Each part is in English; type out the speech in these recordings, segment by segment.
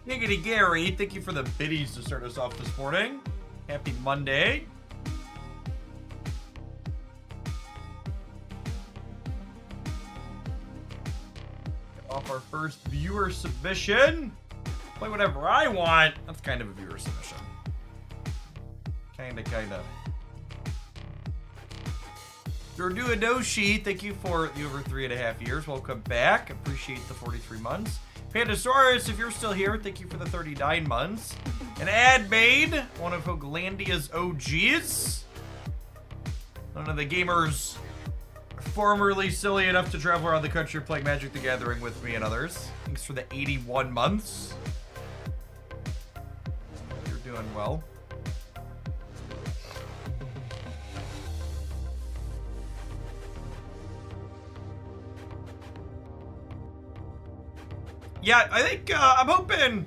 Giggity Gary, thank you for the biddies to start us off this morning. Happy Monday. Get off our first viewer submission. Play whatever I want. That's kind of a viewer submission. Kinda. Durduadoshi, thank you for the over 3.5 years. Welcome back. Appreciate the 43 months. Pandasaurus, if you're still here, thank you for the 39 months. An ad made, one of Hoaglandia's OGs. One of the gamers formerly silly enough to travel around the country playing Magic the Gathering with me and others. Thanks for the 81 months. You're doing well. Yeah, I think I'm hoping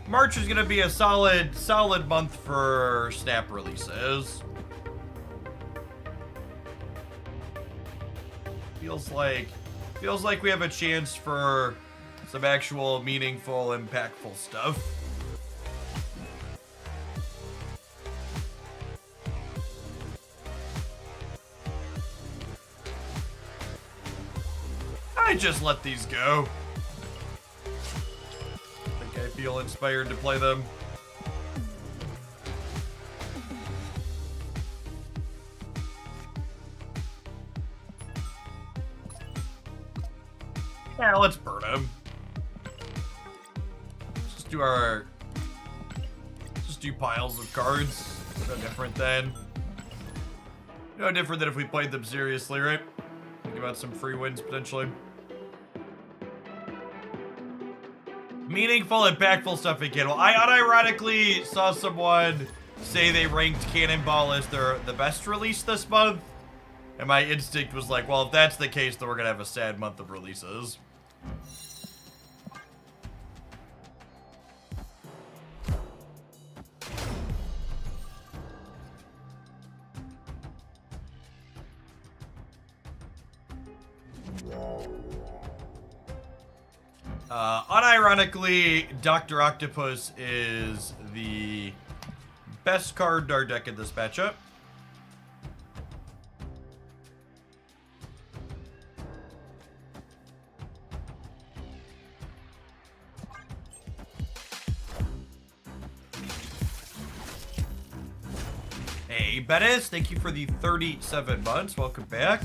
March is gonna be a solid month for Snap releases. Feels like we have a chance for some actual meaningful, impactful stuff. I just let these go. I feel inspired to play them. Yeah, let's burn them. Just do piles of cards. No different than if we played them seriously, right? Think about some free wins potentially. Meaningful, impactful stuff again. Well, I unironically saw someone say they ranked Cannonball as the best release this month. And my instinct was like, well, if that's the case, then we're going to have a sad month of releases. Unironically, Dr. Octopus is the best card in our deck in this matchup. Hey, Bettis, thank you for the 37 months. Welcome back.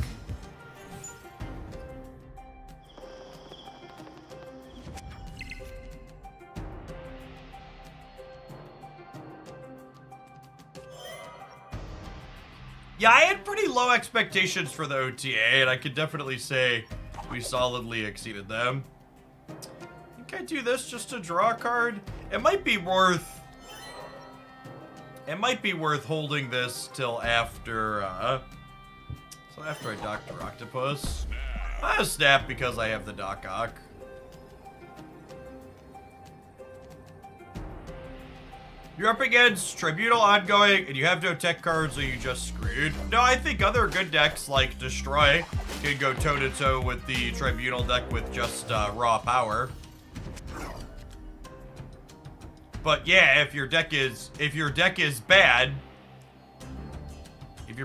Yeah, I had pretty low expectations for the OTA, and I could definitely say we solidly exceeded them. I think I do this just to draw a card. It might be worth holding this till after after I Dr. Octopus. I snap because I have the Doc Ock. You're up against Tribunal ongoing, and you have no tech cards, so you just screwed. No, I think other good decks like Destroy can go toe-to-toe with the Tribunal deck with just raw power. But yeah, if your deck is bad, if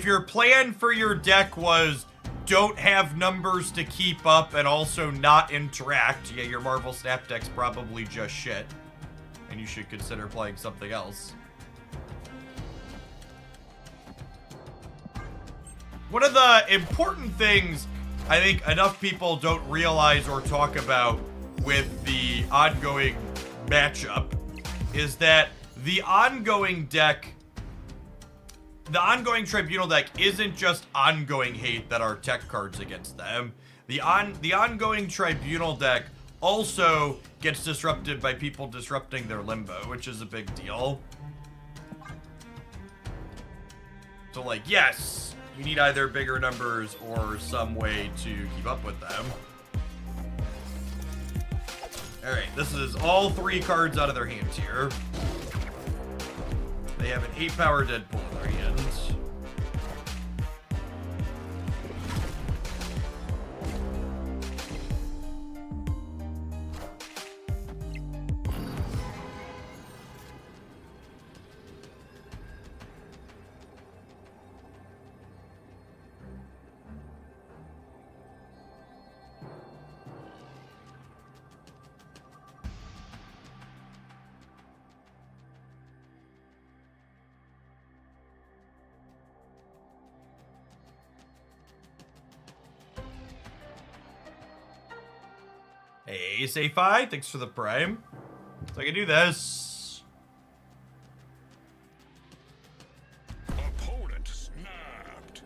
your plan for your deck was don't have numbers to keep up and also not interact, yeah, your Marvel Snap deck's probably just shit. And you should consider playing something else. One of the important things I think enough people don't realize or talk about with the ongoing matchup is that the ongoing Tribunal deck isn't just ongoing hate that are tech cards against them. The ongoing Tribunal deck also gets disrupted by people disrupting their limbo, which is a big deal. So, like, yes, you need either bigger numbers or some way to keep up with them. Alright, this is all 3 cards out of their hands here. They have an 8-power Deadpool in their hands. Hey, Safi, thanks for the prime. So I can do this. Opponent snapped.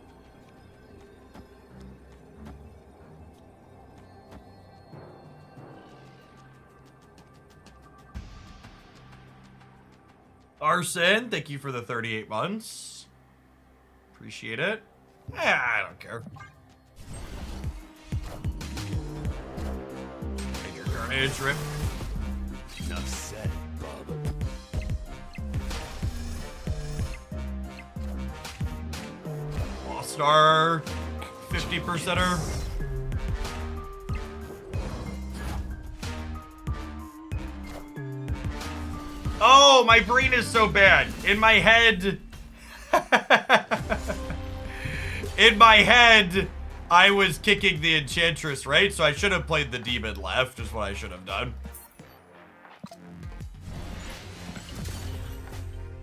Arson, thank you for the 38 months. Appreciate it. I don't care. Major Carnage, rip. Enough said, Blob. Lost Star, 50%er. Oh, my brain is so bad. In my head... In my head, I was kicking the Enchantress, right? So I should have played the Demon left, is what I should have done.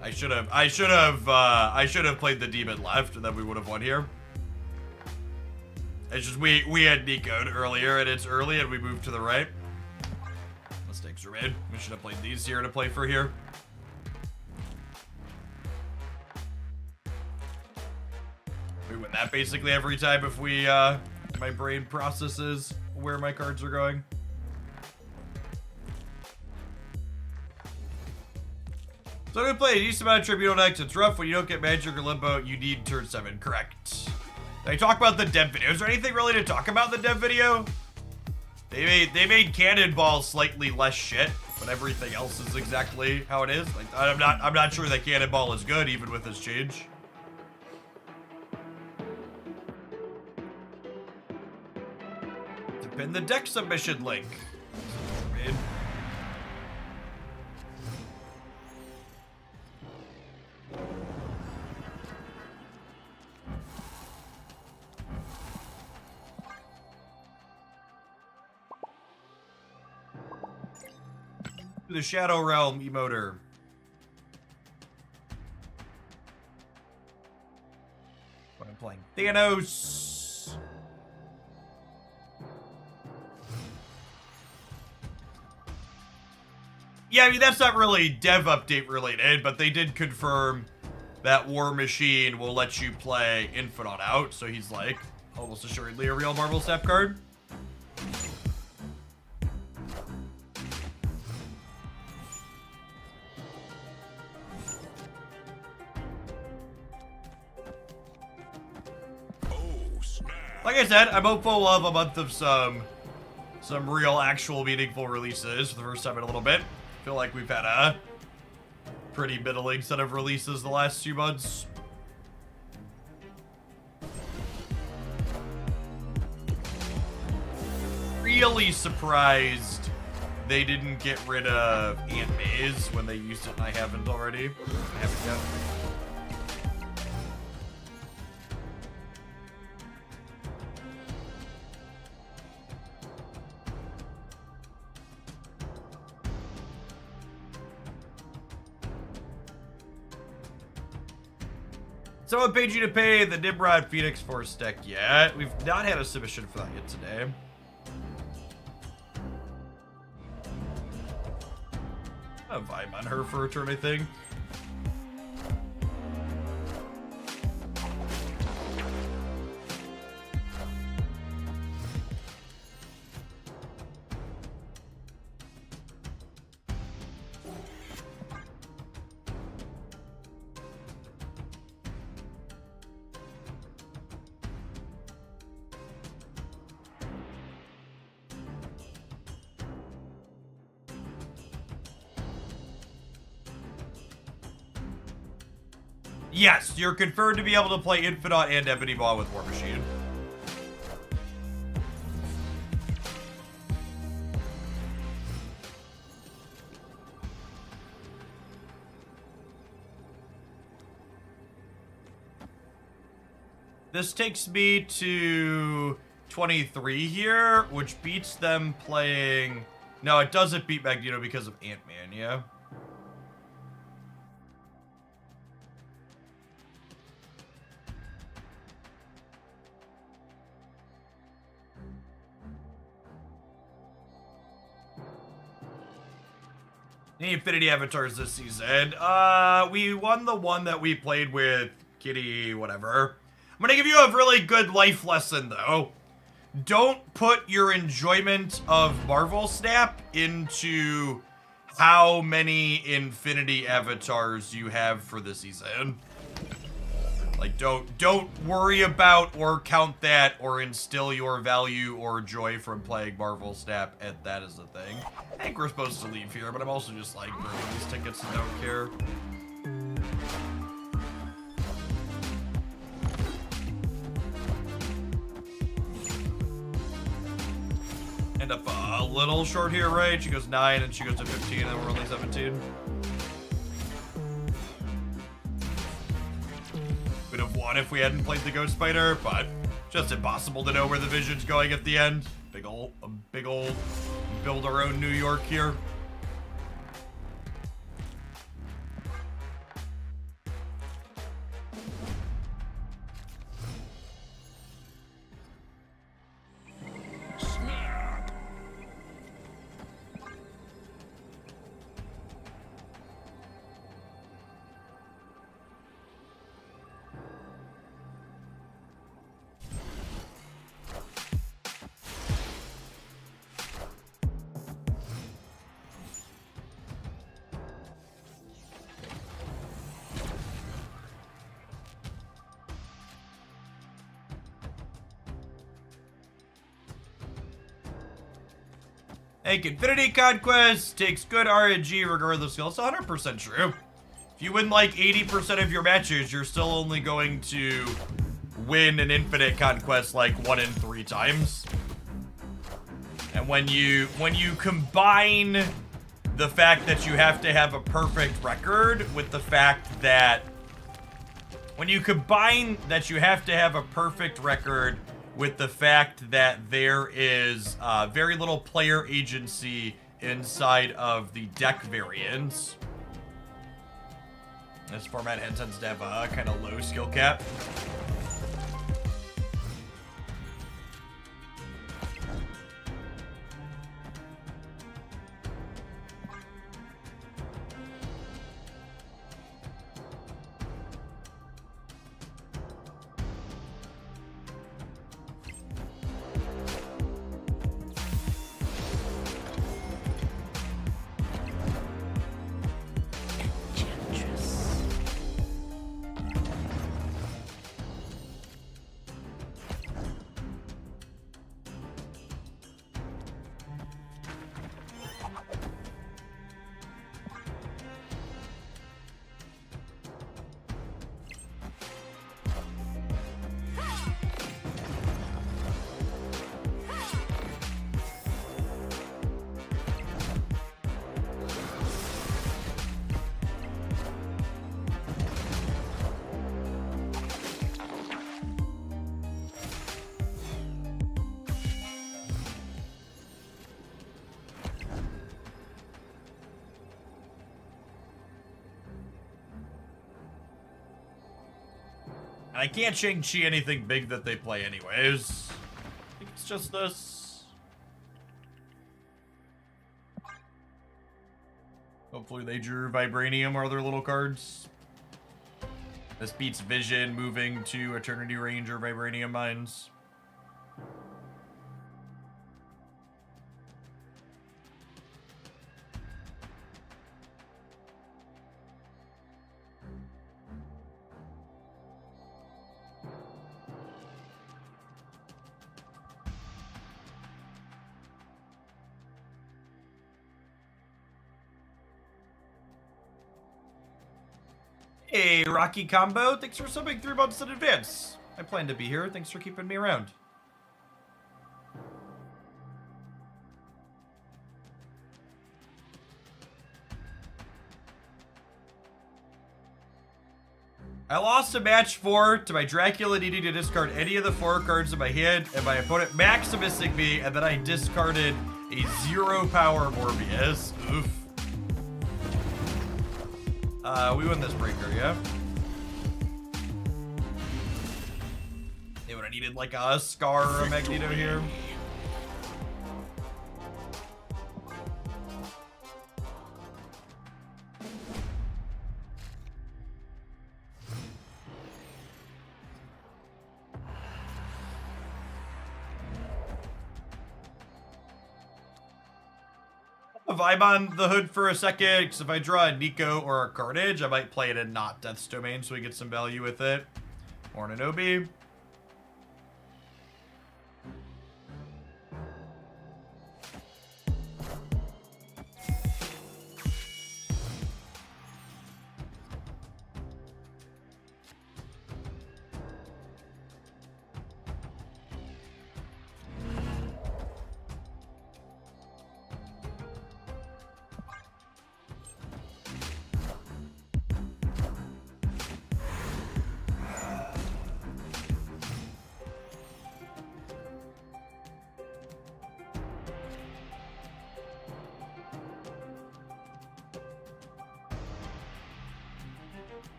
I should have played the Demon left, and then we would have won here. It's just we had Nico'd earlier, and it's early, and we moved to the right. Mistakes were made. We should have played these here to play for here. We win that basically every time if we, my brain processes where my cards are going. So I'm gonna play a decent amount of Tribunal decks. It's rough when you don't get Magic or Limbo. You need turn 7. Correct. Did I talk about the dev video? Is there anything really to talk about in the dev video? They made Cannonball slightly less shit, but everything else is exactly how it is. Like I'm not sure that Cannonball is good even with this change. To pin the deck submission link. The Shadow Realm emoter. When I'm playing Thanos. Yeah, I mean, that's not really dev update related, but they did confirm that War Machine will let you play Infinite out, so he's like almost assuredly a real Marvel Snap card. Like I said, I'm hopeful we'll have a month of some real, actual, meaningful releases for the first time in a little bit. I feel like we've had a pretty middling set of releases the last 2 months. Really surprised they didn't get rid of Aunt May's when they used it and I haven't already. I haven't yet. Someone paid you to pay the Nimrod Phoenix Force deck yet. We've not had a submission for that yet today. A vibe on her for a turn, I think. Yes, you're confirmed to be able to play Infinite and Ebony Ball with War Machine. This takes me to 23 here, which beats them playing... No, it doesn't beat Magneto because of Ant-Man, yeah? Any Infinity avatars this season? We won the one that we played with Kitty, whatever. I'm gonna give you a really good life lesson, though. Don't put your enjoyment of Marvel Snap into how many Infinity avatars you have for the season. Like, don't worry about or count that or instill your value or joy from playing Marvel Snap, and that is the thing. I think we're supposed to leave here, but I'm also just like burning these tickets and don't care. End up a little short here, right? She goes 9 and she goes to 15 and we're only 17. Would have won if we hadn't played the Ghost Spider, but just impossible to know where the vision's going at the end. Big ol' build our own New York here. Hey, Infinity Conquest takes good RNG regardless of skill. It's 100% true. If you win like 80% of your matches, you're still only going to win an Infinite Conquest like 1 in 3 times. And when you combine the fact that you have to have a perfect record with the fact that when you combine that you have to have a perfect record with the fact that there is very little player agency inside of the deck variants. This format tends to have a kind of low skill cap. I can't Shang-Chi anything big that they play anyways. I think it's just this. Hopefully they drew Vibranium or other little cards. This beats Vision moving to Eternity Range or Vibranium Mines. Hey, Rocky Combo, thanks for subbing 3 months in advance. I plan to be here. Thanks for keeping me around. I lost a match 4 to my Dracula needing to discard any of the 4 cards in my hand and my opponent Maximusing me, and then I discarded a 0 power Morbius. Oof. We win this breaker, yeah? They would have needed like a Scar or a Magneto here. vibe on the hood for a second, because if I draw a Nico or a Carnage, I might play it in not Death's Domain so we get some value with it. Or an Anobi.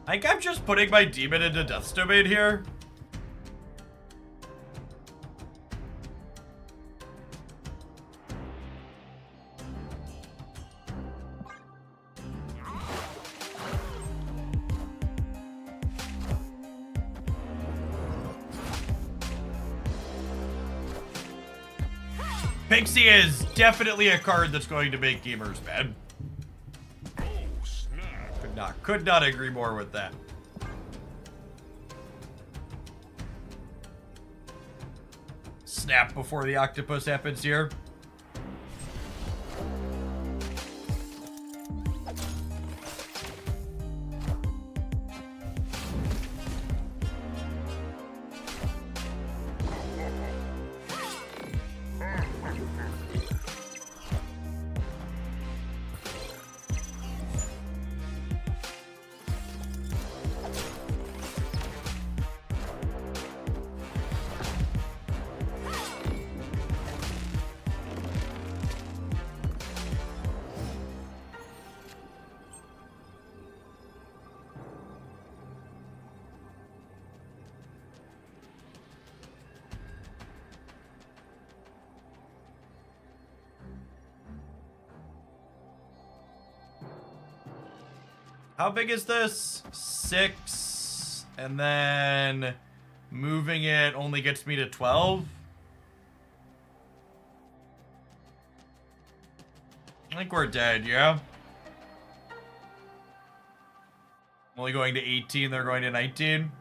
I think I'm just putting my demon into Death's Domain here. Pixie is definitely a card that's going to make gamers mad. Could not agree more with that. Snap before the octopus happens here. How big is this? 6. And then moving it only gets me to 12. I think we're dead, yeah? I'm only going to 18, they're going to 19.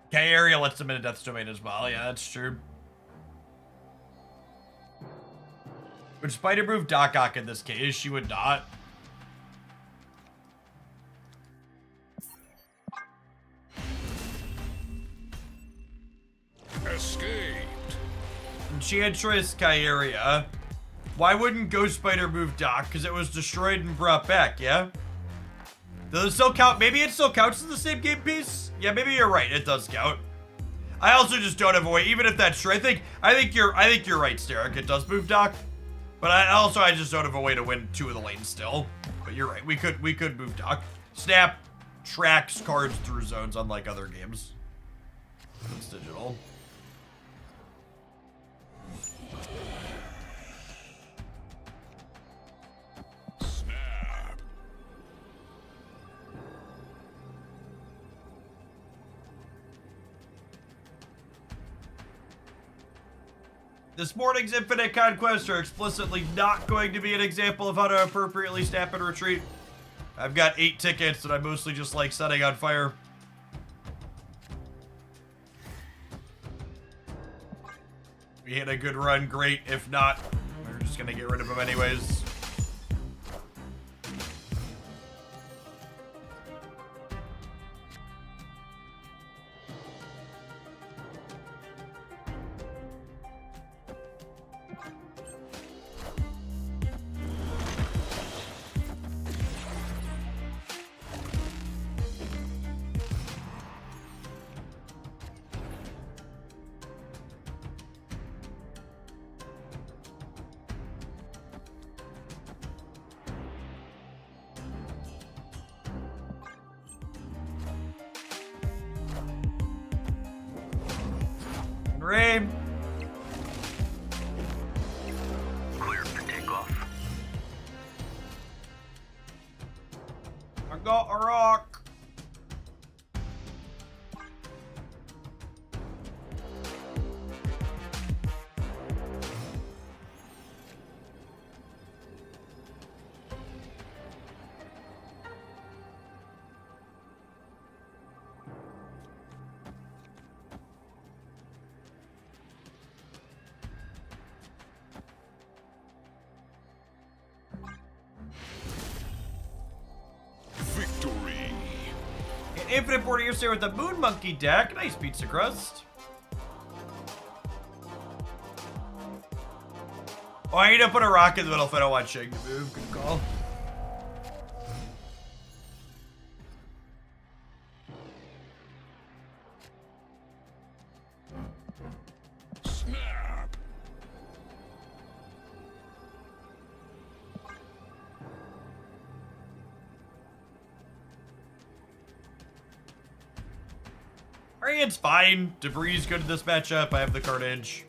Okay, area lets them into Death's Domain as well. Yeah, that's true. Would Spider move Doc Ock in this case? She would not. Escaped. Enchantress Kyeria. Why wouldn't Ghost Spider move Doc? Because it was destroyed and brought back, yeah? Does it still count? Maybe it still counts as the same game piece? Yeah, maybe you're right. It does count. I also just don't have a way, even if that's true. I think you're right, Steric. It does move Doc. But I just don't have a way to win 2 of the lanes still. But you're right. We could move Doc. Snap tracks cards through zones unlike other games. It's digital. Snap. This morning's Infinite Conquest are explicitly not going to be an example of how to appropriately snap and retreat. I've got 8 tickets that I mostly just like setting on fire. We hit a good run, great. If not, we're just gonna get rid of them anyways. Ray. Clear for takeoff. I got a rock. Victory. An infinite border here with the Moon Monkey deck. Nice pizza crust. Oh, I need to put a rock in the middle if I don't want Shang to move. Good call. Snap. Alright, it's fine. Debris is good at this matchup. I have the carnage.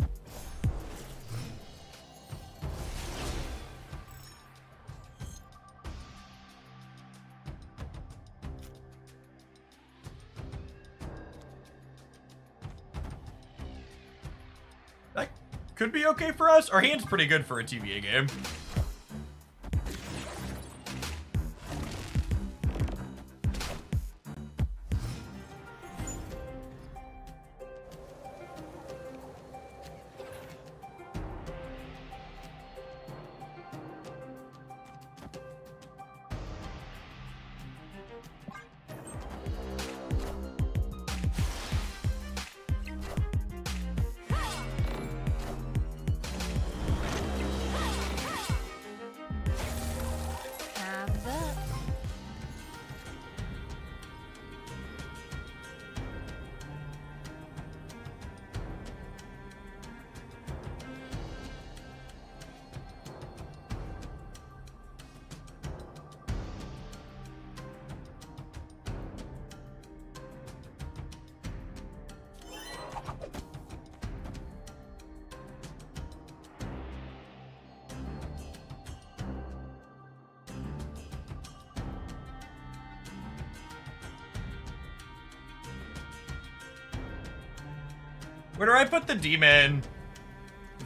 That could be okay for us. Our hand's pretty good for a TVA game. Have that. Where do I put the demon?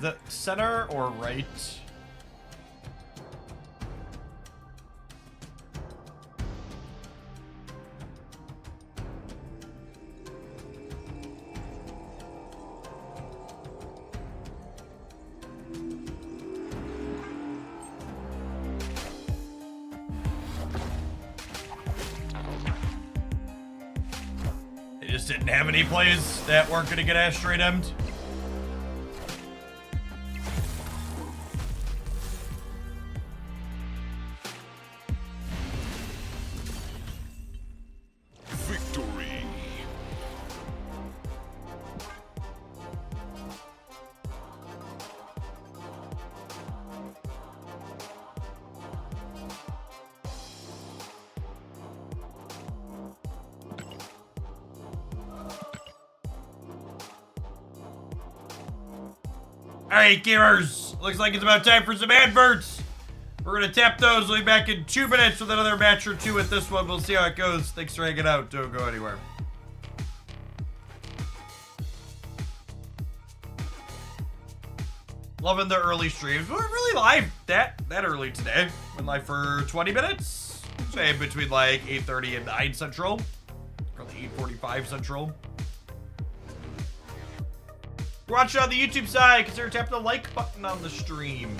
The center or right? They just didn't have any plays that weren't gonna get asteroid emmed. Victory. Alright, gamers. Looks like it's about time for some adverts. We're gonna tap those. We'll be back in 2 minutes with another match or two with this one. We'll see how it goes. Thanks for hanging out. Don't go anywhere. Loving the early streams. We weren't really live that early today. Went live for 20 minutes. Say between like 8:30 and 9 Central. Probably 8:45 Central. If you're watching on the YouTube side, consider tapping the like button on the stream.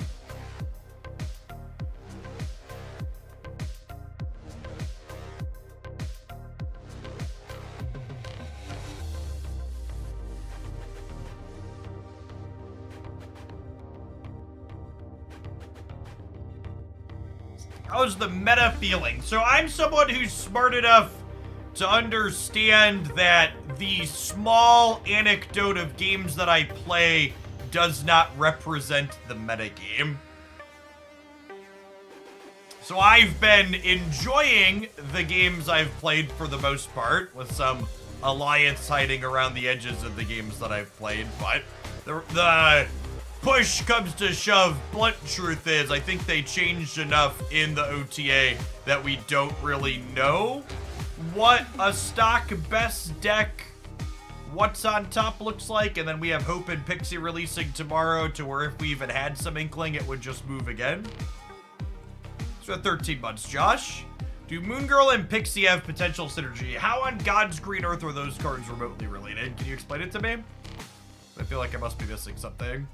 How's the meta feeling? So I'm someone who's smart enough to understand that the small anecdote of games that I play does not represent the metagame. So I've been enjoying the games I've played for the most part, with some alliance hiding around the edges of the games that I've played, but the push comes to shove, blunt truth is, I think they changed enough in the OTA that we don't really know what a stock best deck, what's on top looks like, and then we have Hope and Pixie releasing tomorrow to where if we even had some inkling, it would just move again. So 13 months, Josh. Do Moon Girl and Pixie have potential synergy? How on God's green earth are those cards remotely related? Can you explain it to me? I feel like I must be missing something.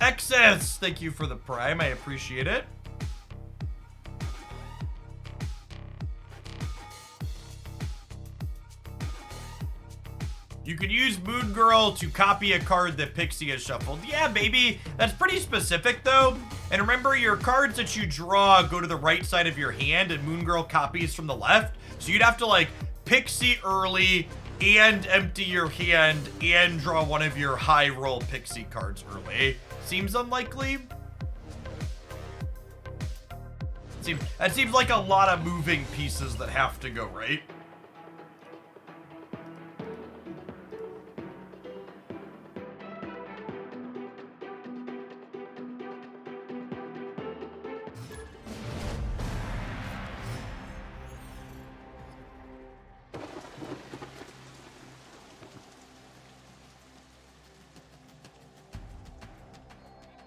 Excess! Thank you for the prime. I appreciate it. You can use Moon Girl to copy a card that Pixie has shuffled. Yeah, baby. That's pretty specific, though. And remember, your cards that you draw go to the right side of your hand, and Moon Girl copies from the left. So you'd have to, like, Pixie early and empty your hand and draw one of your high-roll Pixie cards early. Seems unlikely. That seems like a lot of moving pieces that have to go right.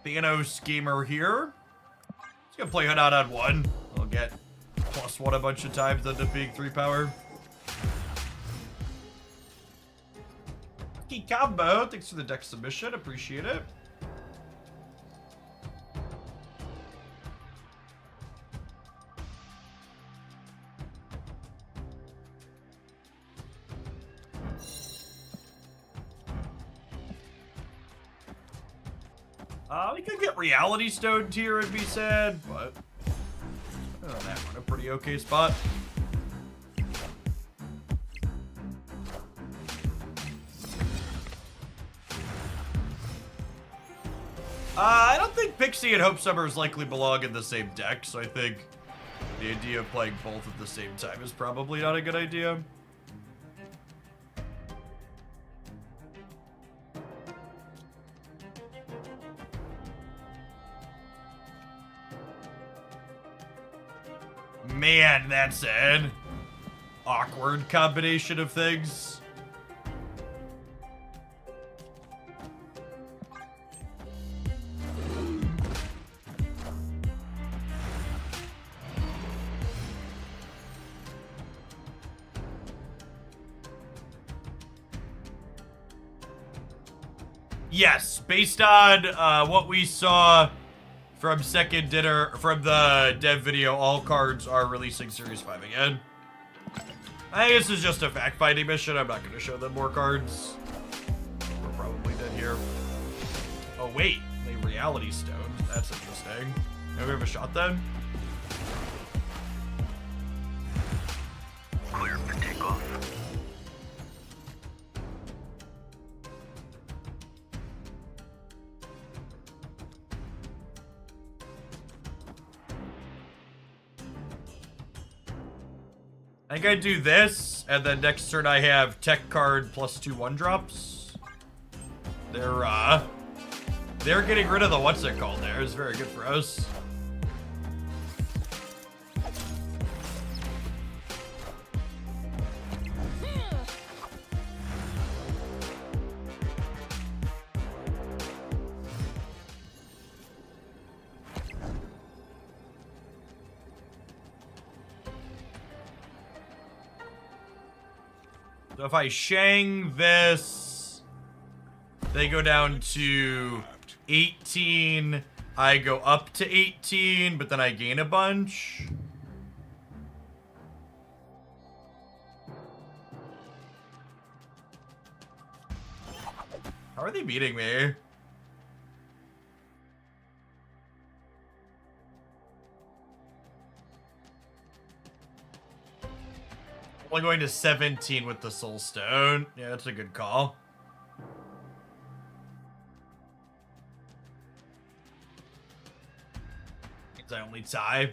Thanos Gamer here. He's gonna play Hunan on 1. I'll get +1 a bunch of times, end up being 3 power. Key combo, thanks for the deck submission, appreciate it. We could get Reality Stoned here and be sad, but that one a pretty okay spot. I don't think Pixie and Hope Summers likely belong in the same deck, so I think the idea of playing both at the same time is probably not a good idea. Man, that's an awkward combination of things. Yes, based on what we saw from Second Dinner, from the dev video, all cards are releasing Series 5 again. I think this is just a fact-finding mission. I'm not going to show them more cards. We're probably dead here. Oh, wait. They Reality Stoned. That's interesting. Maybe we have a shot then? Clear for takeoff. I think I do this, and then next turn I have tech card +2 1-drops. They're getting rid of the what's it called there. It's very good for us. So if I Shang this, they go down to 18. I go up to 18, but then I gain a bunch. How are they beating me? Only going to 17 with the Soul Stone. Yeah, that's a good call. Means I only tie.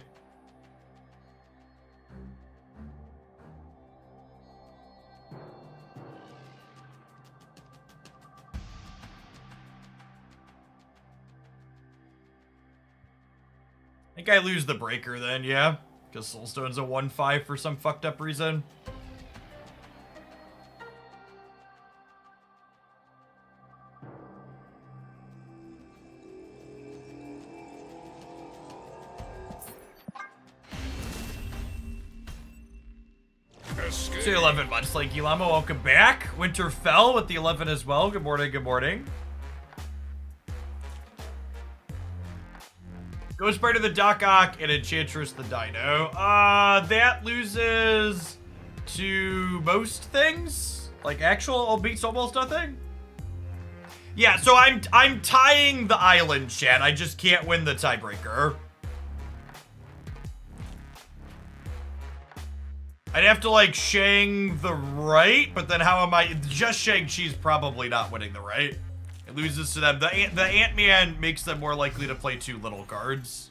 think I lose the breaker then, yeah. Because Soulstone's a 1/5 for some fucked up reason. Escape. So 11 months, like Gilamo, welcome back. Winterfell with the 11 as well. Good morning, good morning. Ghostbiter the Doc Ock and Enchantress the Dino. That loses to most things. Like actual beats almost nothing. Yeah, so I'm tying the island, chat. I just can't win the tiebreaker. I'd have to like Shang the right, but then how am I? Just Shang-Chi's probably not winning the right. It loses to them. The Ant-Man makes them more likely to play 2 little cards.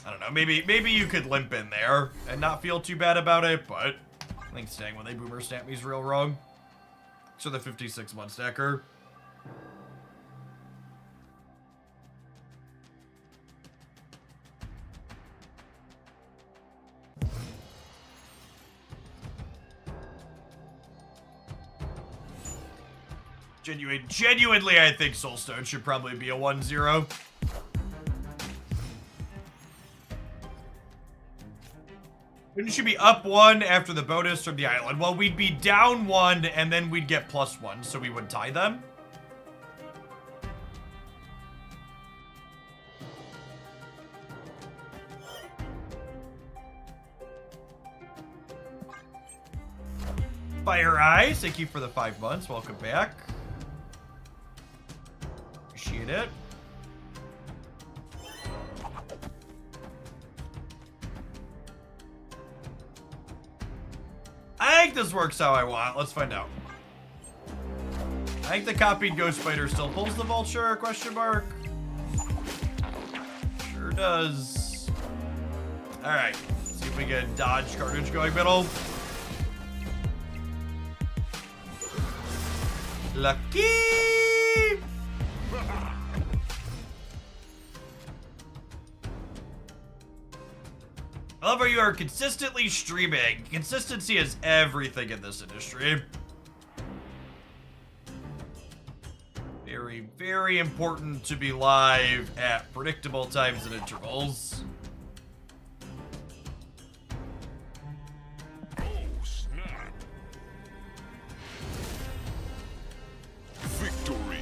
I don't know. Maybe you could limp in there and not feel too bad about it, but I think staying when they boomer snap me's real wrong. So the 56-month stacker. Genuinely, I think Soulstone should probably be a 1-0. Wouldn't she be up 1 after the bonus from the island? Well, we'd be down 1, and then we'd get +1, so we would tie them. Fire Eyes, thank you for the 5 months. Welcome back. Appreciate it. I think this works how I want. Let's find out. I think the copied Ghost Spider still pulls the Vulture, question mark. Sure does. Alright, see if we can dodge cartridge going middle. Lucky! I love how you are consistently streaming. Consistency is everything in this industry. Very, very important to be live at predictable times and intervals. Oh, snap. Victory.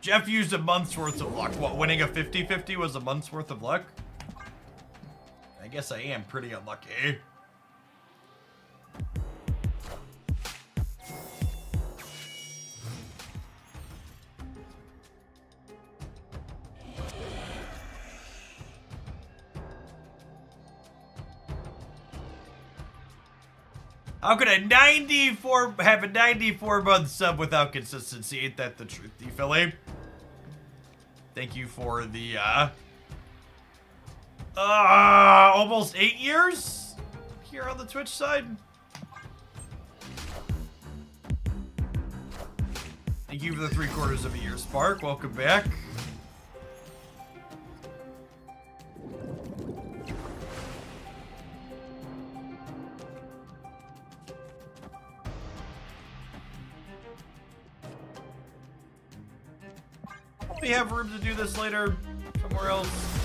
Jeff used a month's worth of luck. What, winning a 50-50 was a month's worth of luck? I guess I am pretty unlucky. How could a 94 have a 94-month sub without consistency? Ain't that the truth, D-Philly? Thank you for the almost 8 years here on the Twitch side. Thank you for the 3/4 of a year, Spark. Welcome back. We have room to do this later somewhere else.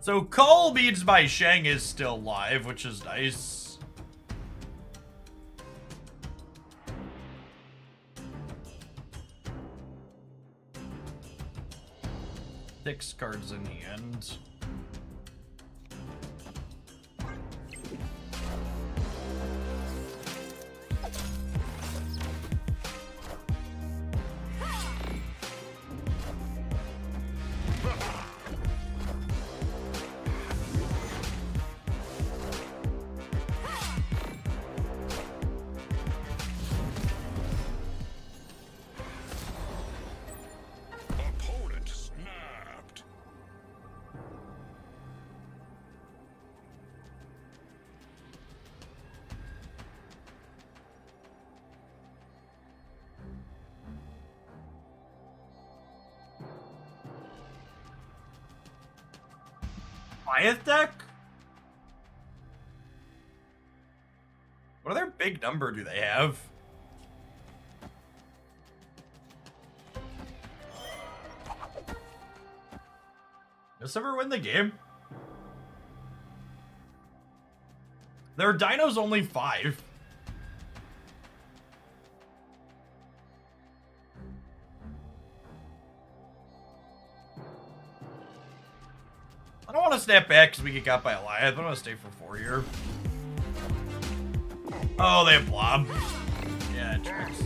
So Cole means my Shang is still live, which is nice. Six cards in the end. Goliath deck? What other big number do they have? Does ever win the game? Their dino's only 5. I don't want to snap back because we get got by a Goliath. I want to stay for 4 here. Oh, they have Blob. Yeah, it tracks.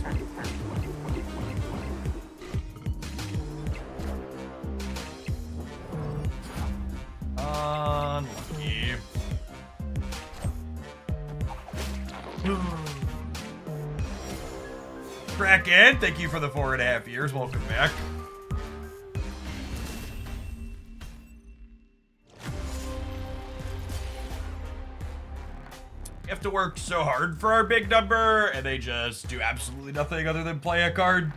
Unlucky. Kraken, thank you for the 4.5 years. Welcome back. We have to work so hard for our big number, and they just do absolutely nothing other than play a card.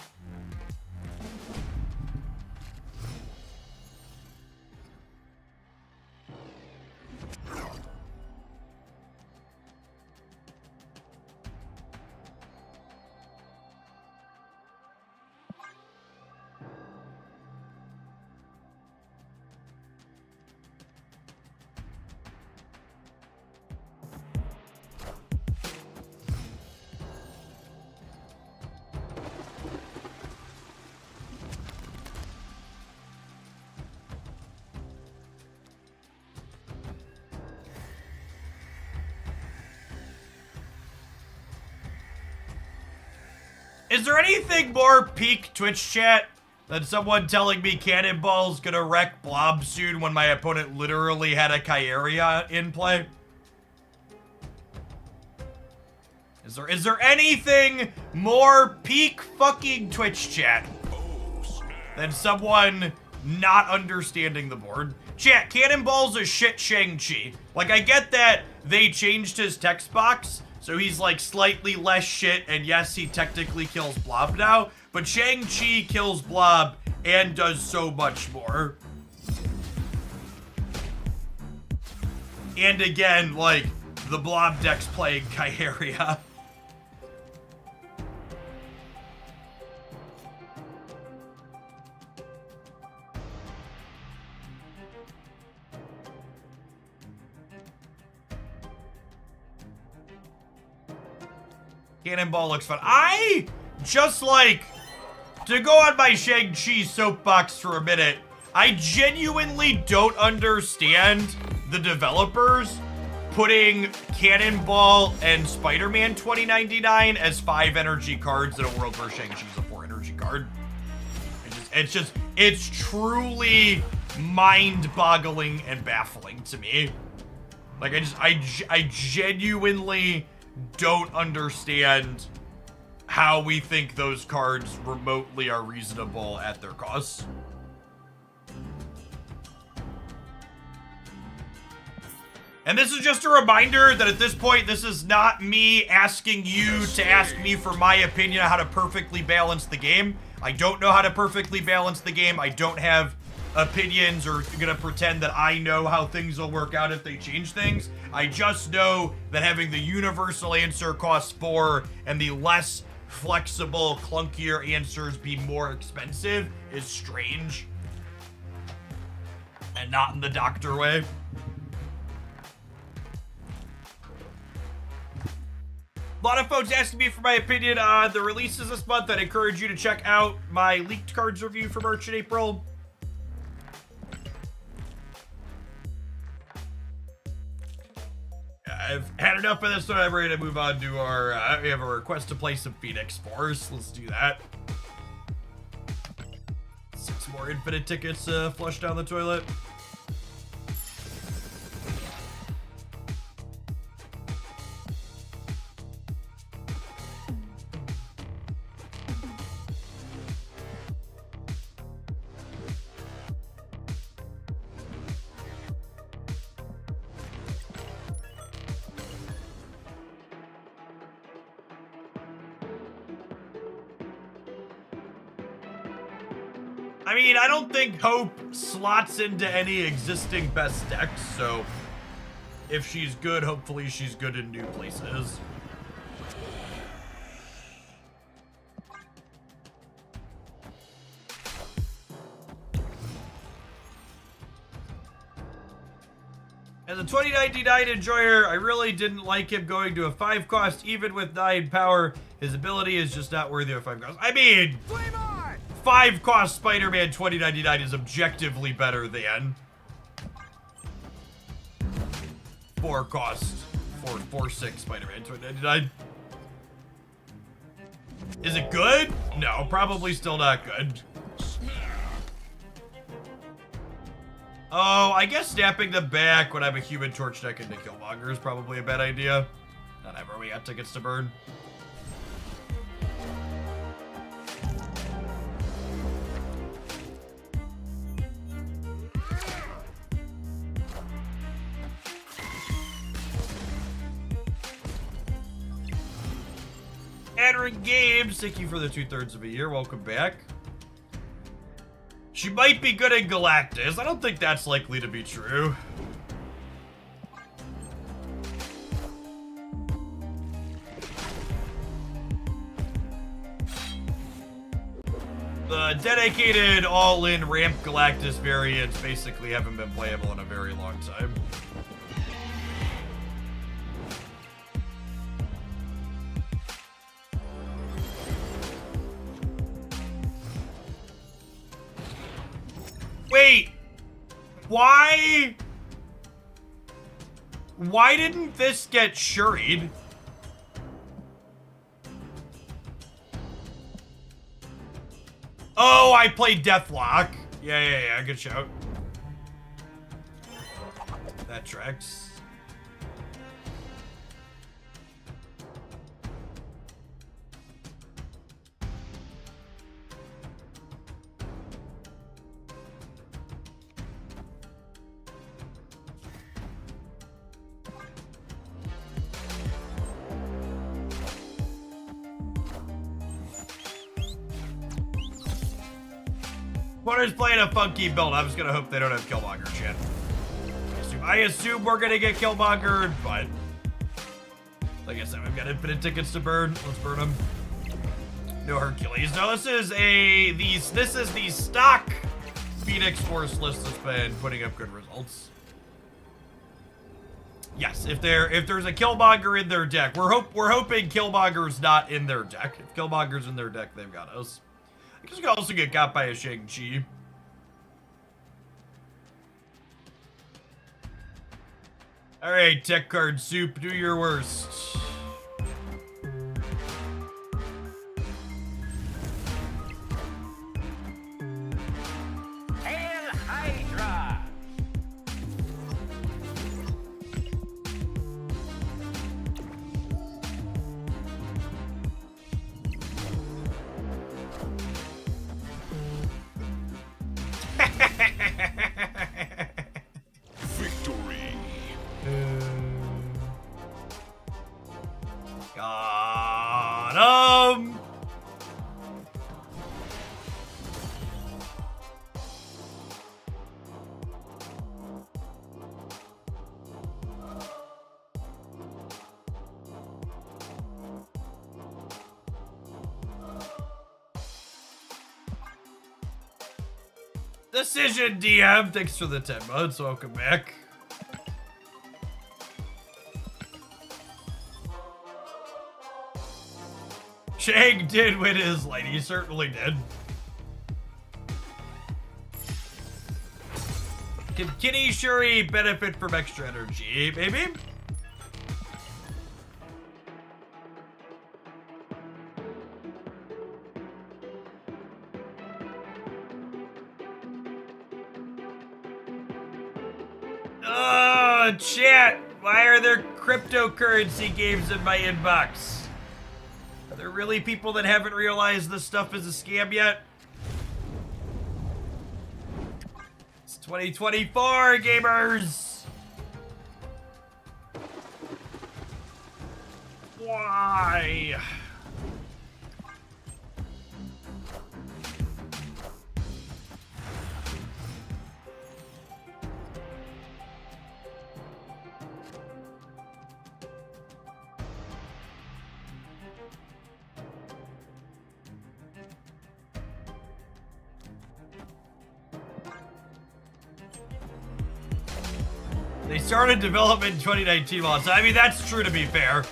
Is there anything more peak Twitch chat than someone telling me Cannonball's gonna wreck Blob soon when my opponent literally had a Kyria in play? Is there anything more peak fucking Twitch chat than someone not understanding the board? Chat, Cannonball's a shit Shang-Chi. Like, I get that they changed his text box, so he's like slightly less shit, and yes, he technically kills Blob now, but Shang-Chi kills Blob and does so much more. And again, like, the Blob deck's playing Kyria. Cannonball looks fun. I just like to go on my Shang-Chi soapbox for a minute. I genuinely don't understand the developers putting Cannonball and Spider-Man 2099 as 5 energy cards in a world where Shang-Chi's a 4 energy card. It's truly mind-boggling and baffling to me. Like, I genuinely don't understand how we think those cards remotely are reasonable at their costs. And this is just a reminder that at this point, this is not me asking you to ask me for my opinion on how to perfectly balance the game. I don't know how to perfectly balance the game. I don't have opinions or gonna pretend that I know how things will work out if they change things. I just know that having the universal answer cost 4 and the less flexible, clunkier answers be more expensive is strange. And not in the doctor way. A lot of folks asking me for my opinion on the releases this month. I'd encourage you to check out my leaked cards review for March and April. I've had enough of this one. I'm ready to move on to our, we have a request to play some Phoenix Force. Let's do that. 6 more infinite tickets flush down the toilet. I mean, I don't think Hope slots into any existing best decks, so if she's good, hopefully she's good in new places. As a 2099 enjoyer, I really didn't like him going to a 5 cost, even with 9 power. His ability is just not worthy of 5 cost. I mean, 5 cost Spider-Man 2099 is objectively better than 4 cost 4/6 Spider-Man 2099. Is it good? No, probably still not good. Oh, I guess snapping them back when I'm a Human Torch deck into Killmonger is probably a bad idea. Whatever, we got tickets to burn. Adrian Games, thank you for the 2/3 of a year. Welcome back. She might be good in Galactus. I don't think that's likely to be true. The dedicated all-in ramp Galactus variants basically haven't been playable in a very long time. Wait, why didn't this get shuried? Oh, I played Deathlock. Yeah, good shout. That tracks. Corner's playing a funky build. I'm just gonna hope they don't have Killmonger shit. I assume we're gonna get Killmonger, but like I said, we've got infinite tickets to burn. Let's burn them. No Hercules. No, this is the stock Phoenix Force list that's been putting up good results. Yes, if there's a Killmonger in their deck, we're hoping Killmonger's not in their deck. If Killmonger's in their deck, they've got us. I guess we could also get got by a Shang-Chi. Alright, tech card soup, do your worst. Hail Hydra! Victory. Got him. Decision DM, thanks for the 10 months, welcome back. Shang did win his light, he certainly did. Can Kitty Shuri benefit from extra energy, maybe? Oh, chat! Why are there cryptocurrency games in my inbox? Are there really people that haven't realized this stuff is a scam yet? It's 2024, gamers! Why? They started development in 2019. Well, so, I mean, that's true to be fair.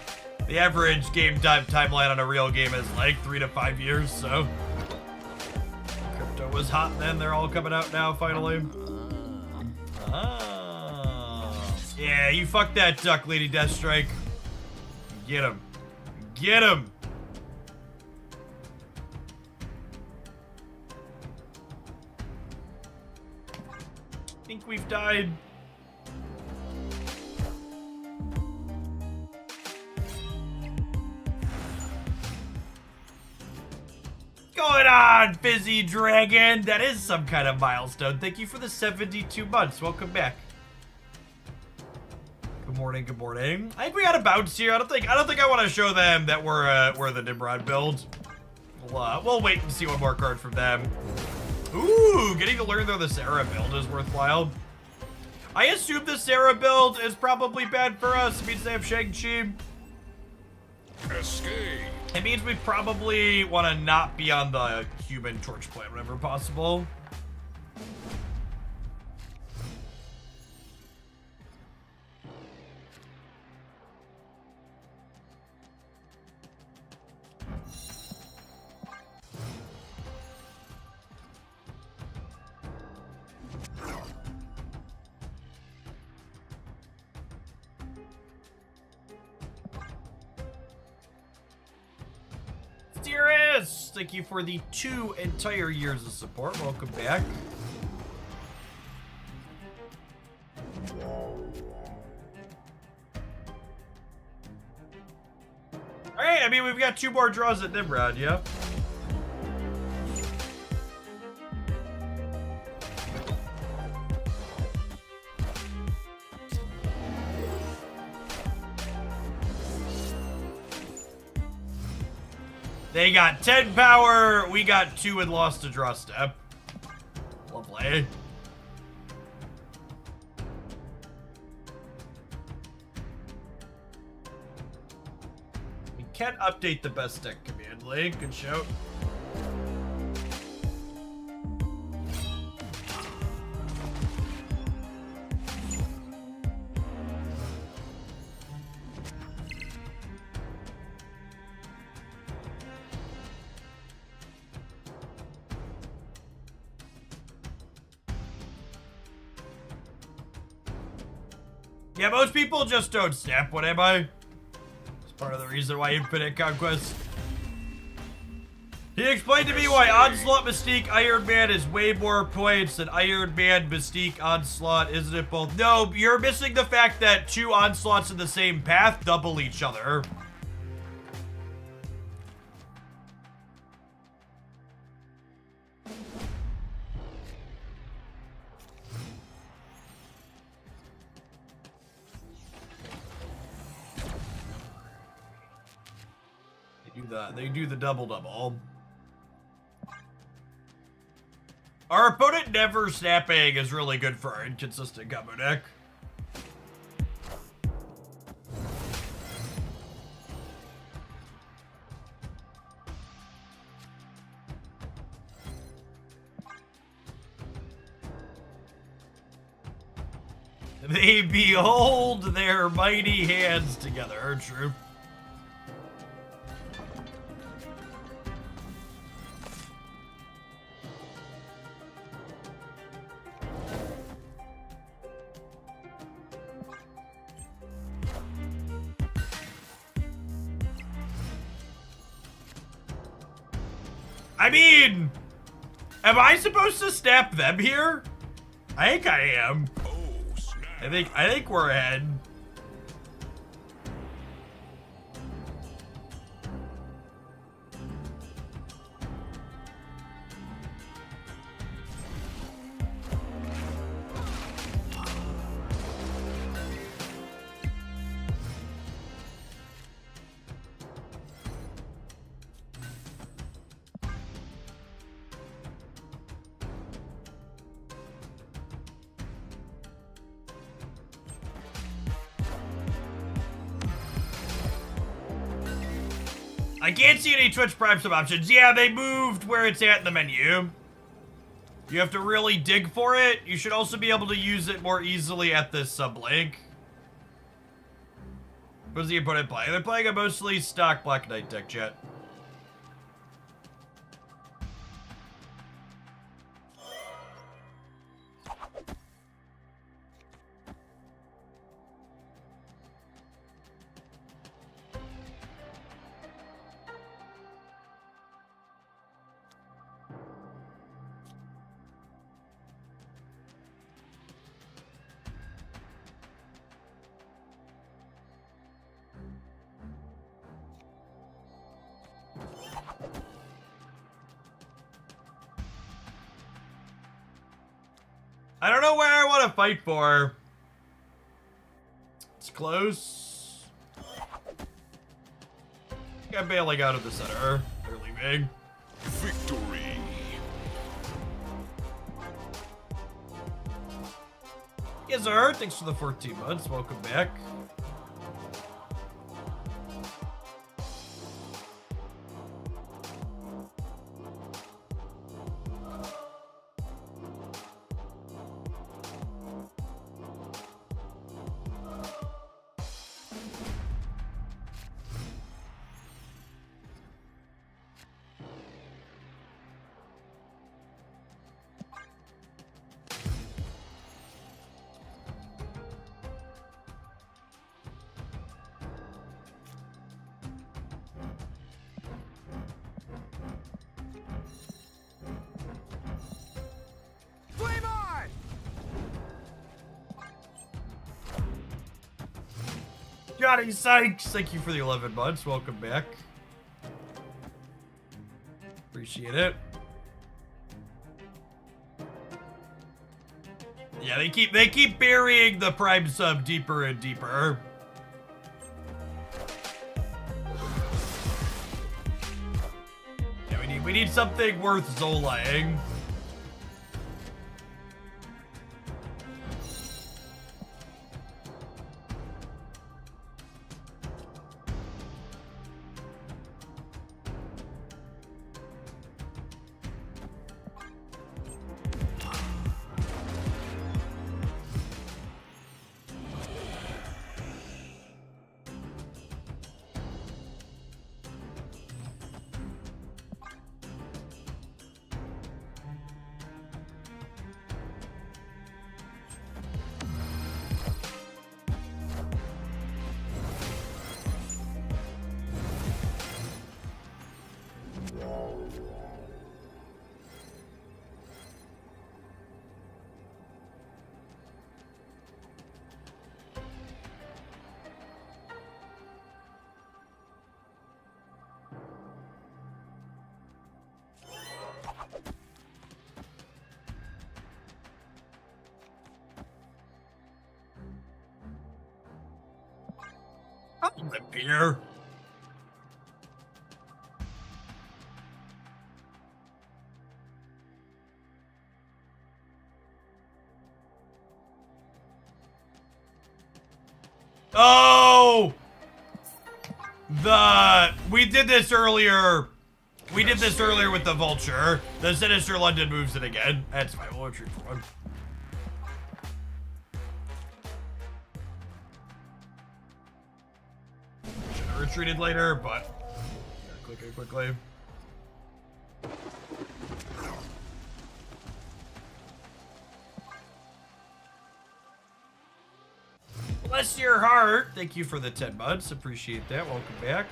The average game timeline on a real game is like 3 to 5 years, so. Crypto was hot then. They're all coming out now, finally. Yeah, you fucked that duck, Lady Deathstrike. Get him. Get him. I think we've died. Going on, Fizzy Dragon? That is some kind of milestone. Thank you for the 72 months. Welcome back. Good morning, good morning. I think we got a bounce here. I don't think I want to show them that we're the Nimrod build. We'll wait and see one more card from them. Ooh, getting to learn though the Sarah build is worthwhile. I assume the Sarah build is probably bad for us. It means they have Shang-Chi. Escape. It means we probably want to not be on the human torch plant whenever possible. Dearest, thank you for the 2 entire years of support. Welcome back. Alright, I mean, we've got 2 more draws at Nimrod, yeah? They got 10 power, we got 2 and lost a draw step. Lovely. We can't update the best deck command link. Good shout. Yeah, most people just don't snap. What am I? It's part of the reason why Infinite Conquest. He explained to me why Onslaught, Mystique, Iron Man is way more points than Iron Man, Mystique, Onslaught. Isn't it both? No, you're missing the fact that 2 Onslaughts in the same path double each other. They do the double-double. Our opponent never snapping is really good for our inconsistent combo deck. They behold their mighty hands together, true. I mean, am I supposed to snap them here? I think I am. Oh, snap. I think we're ahead. I can't see any Twitch Prime sub options. Yeah, they moved where it's at in the menu. You have to really dig for it. You should also be able to use it more easily at this sub-link. What does the opponent play? They're playing a mostly stock Black Knight deck, chat. I don't know where I want to fight for. It's close. I'm bailing out of the center. They're leaving. Victory. Yes, sir. Thanks for the 14 months. Welcome back. Johnny Sykes, thank you for the 11 months. Welcome back. Appreciate it. Yeah, they keep burying the Prime sub deeper and deeper. Yeah, we need something worth Zolaing. I'll live here. Oh! We did this earlier. We did this earlier with the Vulture. The Sinister London moves it again. That's fine. We'll retreat for one. Should have retreated later, but quickly. Bless your heart. Thank you for the 10 months. Appreciate that. Welcome back.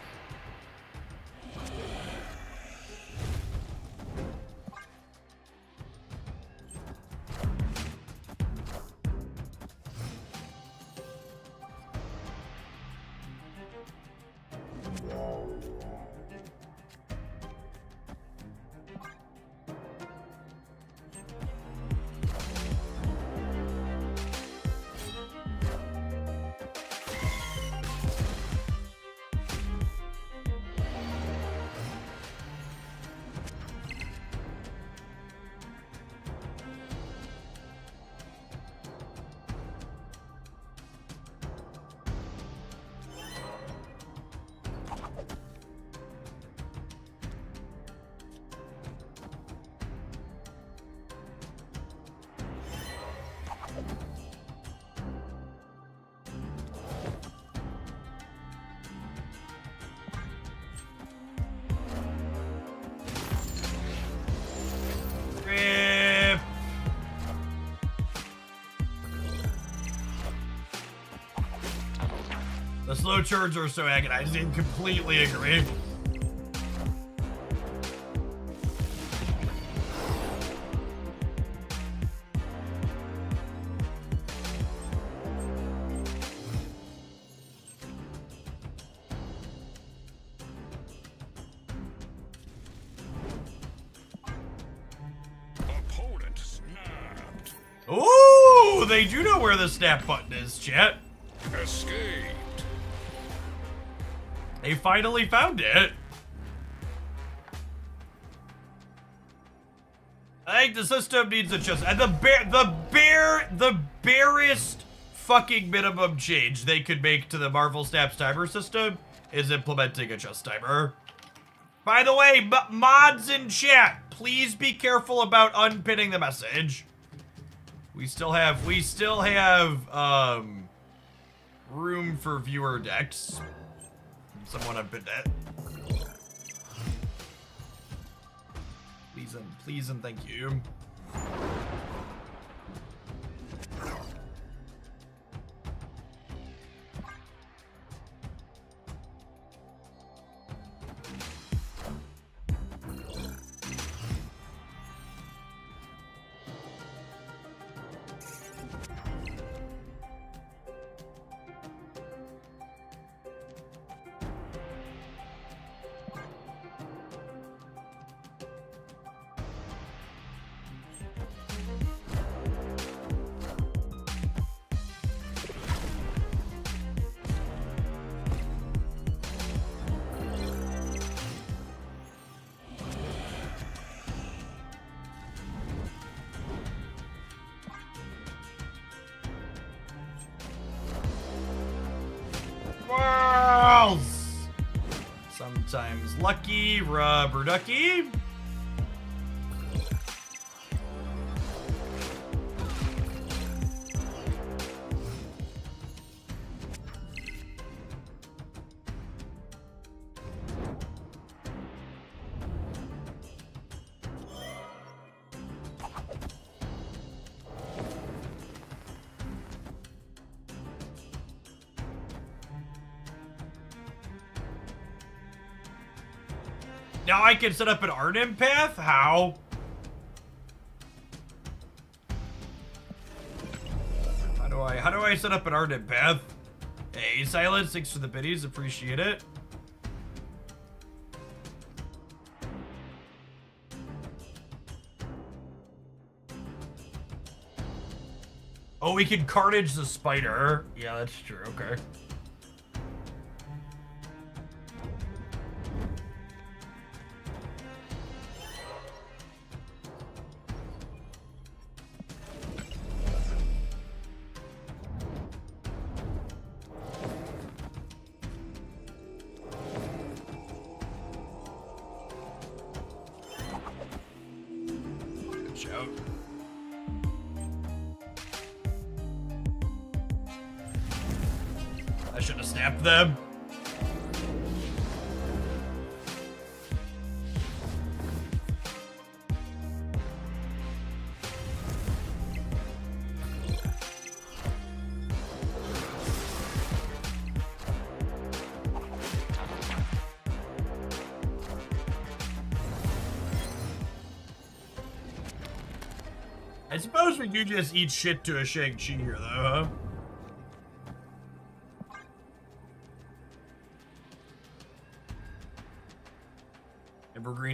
The slow turns are so agonizing. Completely agree. Opponent snapped. Ooh, they do know where the snap button is, chat. Escaped. They finally found it. I think the system needs adjustment. And the barest fucking minimum change they could make to the Marvel Snaps timer system is implementing a just timer. By the way, mods in chat, please be careful about unpinning the message. We still have room for viewer decks. Someone unpinned it. Please and thank you. Balls! Sometimes lucky, rubber ducky. Now I can set up an Arden path? How? How do I set up an Arden path? Hey, Silence, thanks for the biddies, appreciate it. Oh, we can Carnage the Spider. Yeah, that's true, okay. I should have snapped them. I suppose we do just eat shit to a Shang-Chi here, though, huh?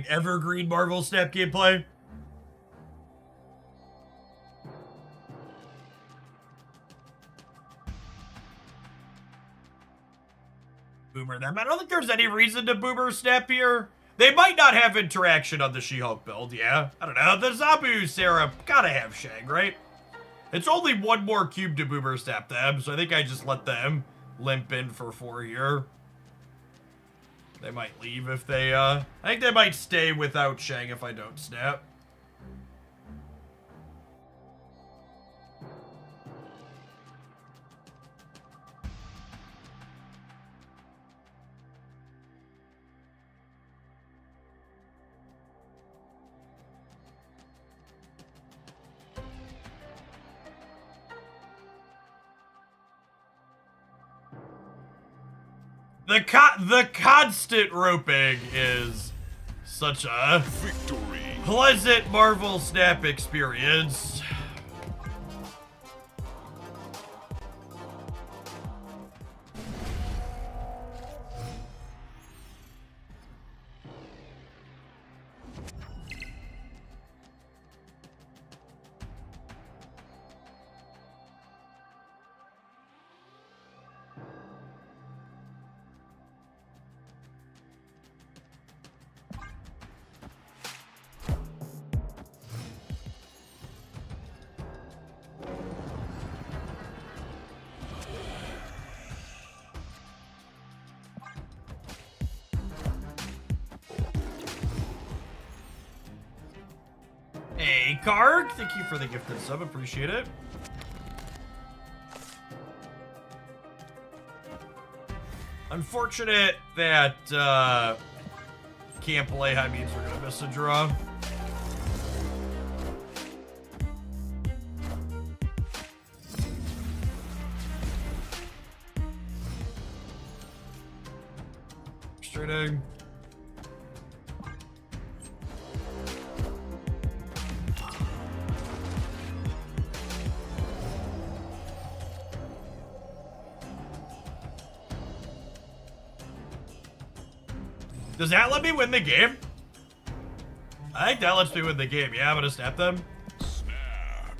Evergreen Marvel Snap gameplay. Boomer them. I don't think there's any reason to Boomer Snap here. They might not have interaction on the She-Hulk build, yeah. I don't know. The Zabu Sarah gotta have Shang, right? It's only one more cube to Boomer Snap them, so I think I just let them limp in for 4 here. They might leave if they, I think they might stay without Shang if I don't snap. The constant roping is such a Victory. pleasant Marvel Snap experience. Hey, Karg, thank you for the gifted sub, appreciate it. Unfortunate that can't play high means we're gonna miss a draw. Frustrating. Does that let me win the game? I think that lets me win the game. Yeah, I'm gonna snap them. Snap.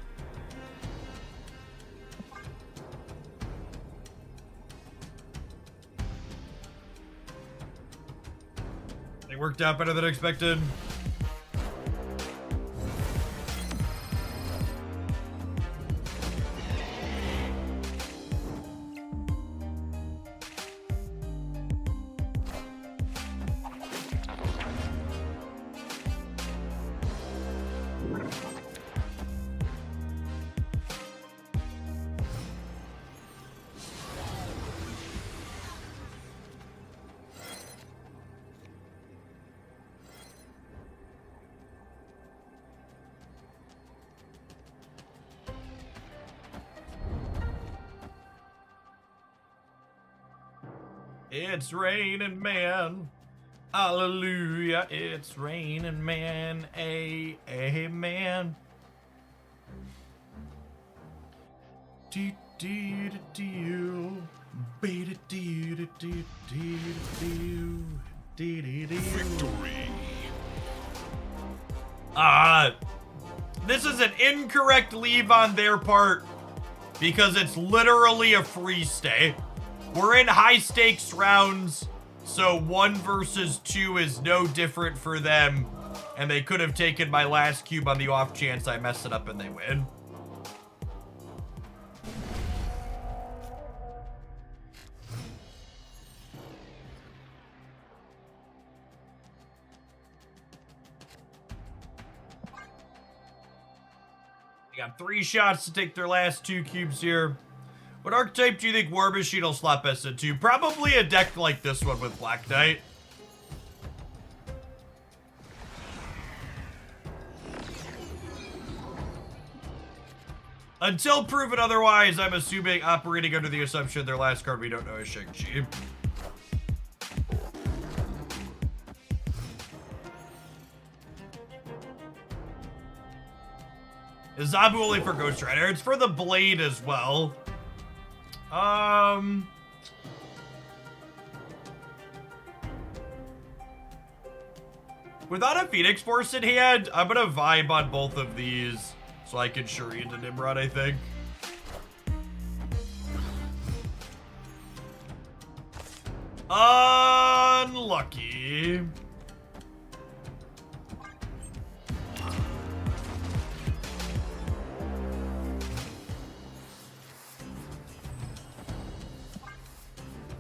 It worked out better than expected. It's raining, man. Hallelujah. It's raining, man. Amen. Do do do do. Be do do do do do do. Victory. This is an incorrect leave on their part because it's literally a free stay. We're in high stakes rounds, so 1 versus 2 is no different for them. And they could have taken my last cube on the off chance I mess it up and they win. They got 3 shots to take their last 2 cubes here. What archetype do you think War Machine will slot best into? Probably a deck like this one with Black Knight. Until proven otherwise, I'm assuming operating under the assumption their last card we don't know is Shang-Chi. Is Zabu only for Ghost Rider? It's for the Blade as well. Without a Phoenix Force in hand, I'm gonna vibe on both of these so I can Shuri into Nimrod, I think. Unlucky.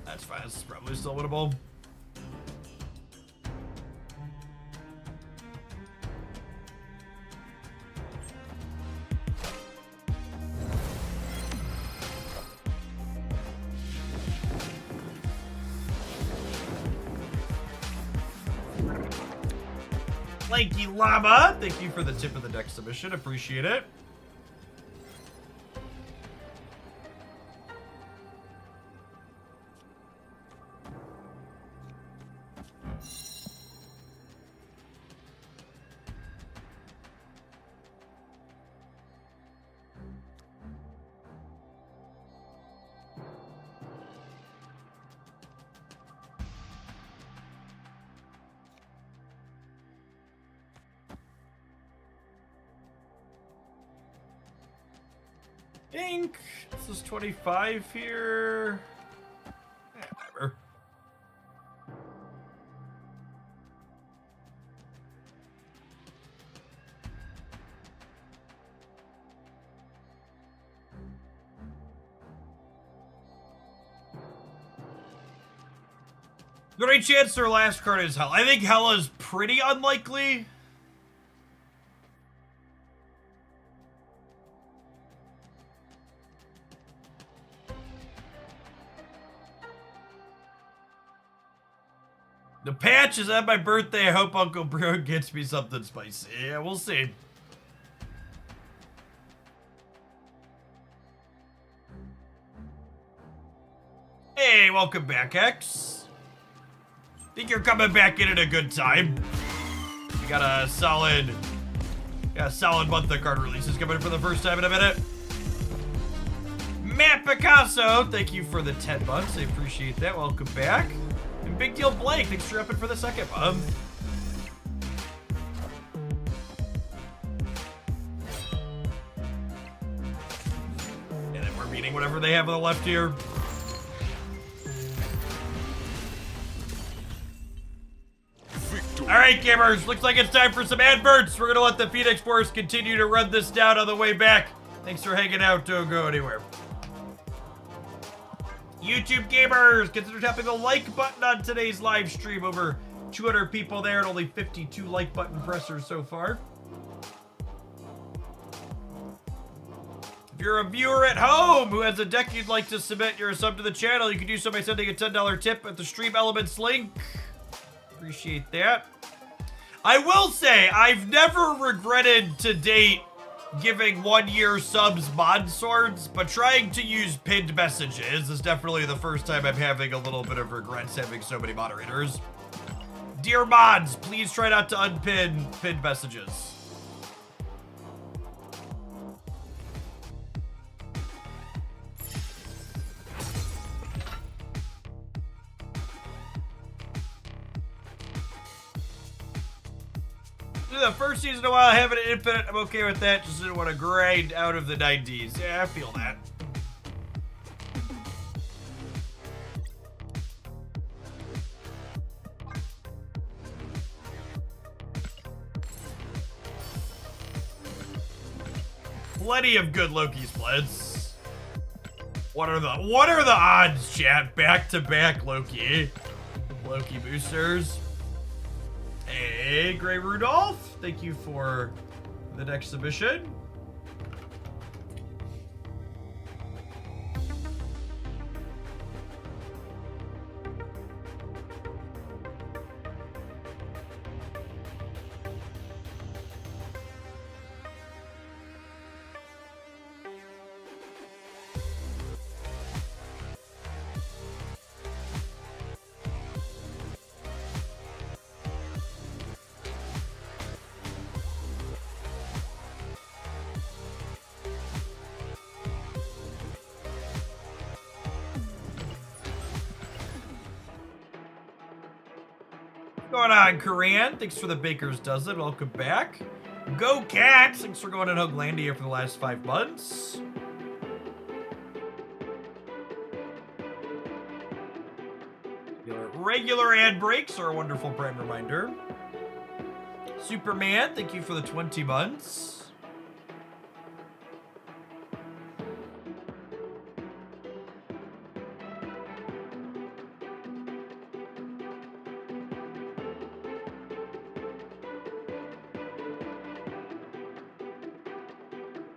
That's fine. This is probably still winnable. Lanky Llama, thank you for the tip of the deck submission. Appreciate it. think this is 25 here. Whatever. Great chance their last card is Hell. I think Hell is pretty unlikely. The patch is on my birthday. I hope Uncle Bro gets me something spicy. Yeah, we'll see. Hey, welcome back, X. Think you're coming back in at a good time. We got a solid month of card releases coming for the first time in a minute. Matt Picasso, thank you for the 10 months. I appreciate that. Welcome back. And Big Deal Blake, thanks for upping for the second month. And then we're meeting whatever they have on the left here. Victory. All right, gamers, looks like it's time for some adverts. We're gonna let the Phoenix Force continue to run this down on the way back. Thanks for hanging out. Don't go anywhere. YouTube gamers, consider tapping the like button on today's live stream. Over 200 people there and only 52 like button pressers so far. If you're a viewer at home who has a deck you'd like to submit your sub to the channel, you can do so by sending a $10 tip at the Stream Elements link. Appreciate that. I will say, I've never regretted to date giving 1-year subs mod swords, but trying to use pinned messages is definitely the first time I'm having a little bit of regrets having so many moderators. Dear mods, please try not to unpin pinned messages. The first season in a while, having an infinite, I'm okay with that. Just didn't want to grind out of the 90s. Yeah, I feel that. Plenty of good Loki splits. What are the odds, chat? Back-to-back Loki boosters. Hey, Gray Rudolph, thank you for the next submission. What's going on, Koran? Thanks for the Baker's Dozen. Welcome back. Go Cats! Thanks for going to Hoaglandia for the last 5 months. Regular ad breaks are a wonderful prime reminder. Superman, thank you for the 20 months.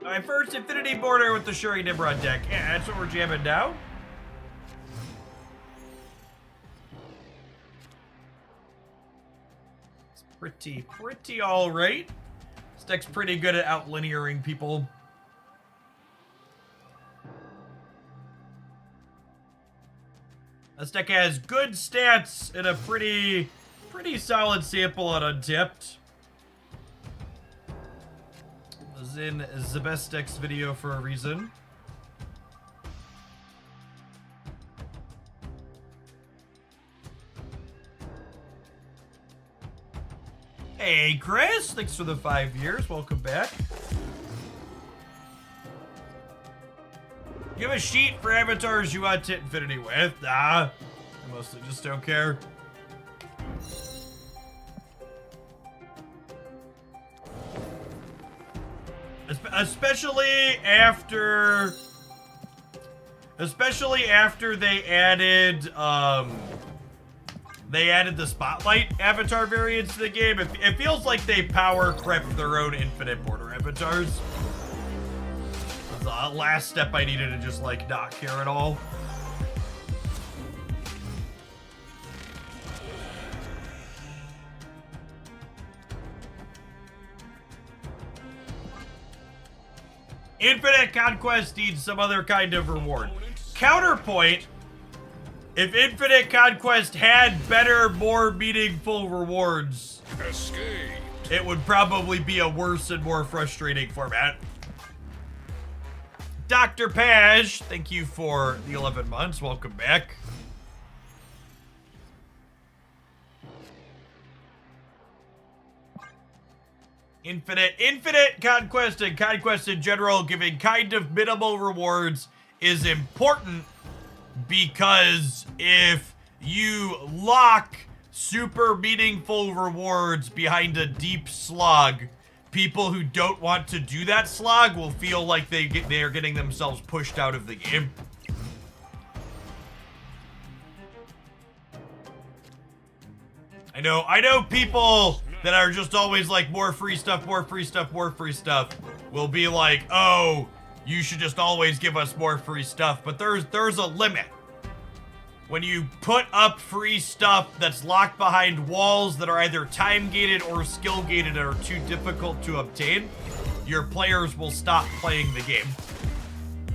My first Infinity Border with the Shuri Nimrod deck. Yeah, that's what we're jamming now. It's pretty all right. This deck's pretty good at out-linearing people. This deck has good stats and a pretty solid sample on Untapped. Was in the best decks video for a reason. Hey, Chris, thanks for the 5 years. Welcome back. You have a sheet for avatars you want to hit infinity with? Nah, I mostly just don't care. Especially after they added the spotlight avatar variants to the game. It feels like they power crept their own infinite border avatars. That's the last step I needed to just like not care at all. Infinite Conquest needs some other kind of reward. Counterpoint, if Infinite Conquest had better, more meaningful rewards, Escape. it would probably be a worse and more frustrating format. Dr. Paj, thank you for the 11 months. Welcome back. Infinite Conquest and Conquest in general giving kind of minimal rewards is important because if you lock super meaningful rewards behind a deep slog, people who don't want to do that slog will feel like they are getting themselves pushed out of the game. I know people that are just always like more free stuff will be like, oh, you should just always give us more free stuff. But there's a limit. When you put up free stuff that's locked behind walls that are either time gated or skill gated and are too difficult to obtain, your players will stop playing the game.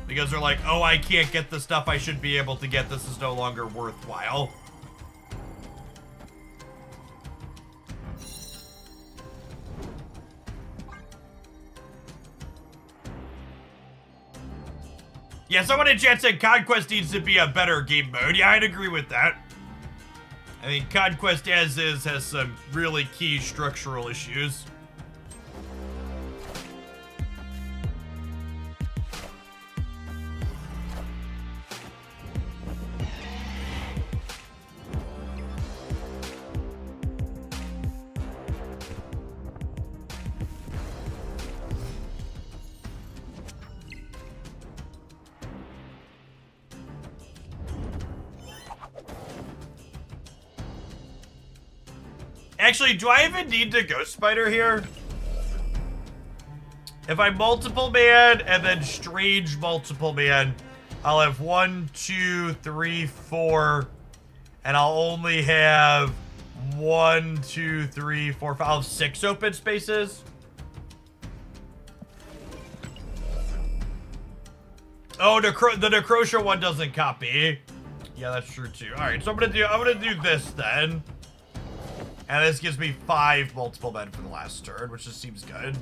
Because they're like, oh, I can't get the stuff I should be able to get. This is no longer worthwhile. Yeah, someone in chat said Conquest needs to be a better game mode. Yeah, I'd agree with that. I mean, Conquest as is has some really key structural issues. Actually, do I even need to Ghost Spider here? If I multiple man and then strange multiple man, I'll have 1, 2, 3, 4, and I'll only have 1, 2, 3, 4, 5. I'll have 6 open spaces. Oh, the Necrotia one doesn't copy. Yeah, that's true too. All right, so I'm gonna do this then. And this gives me 5 multiple men for the last turn, which just seems good.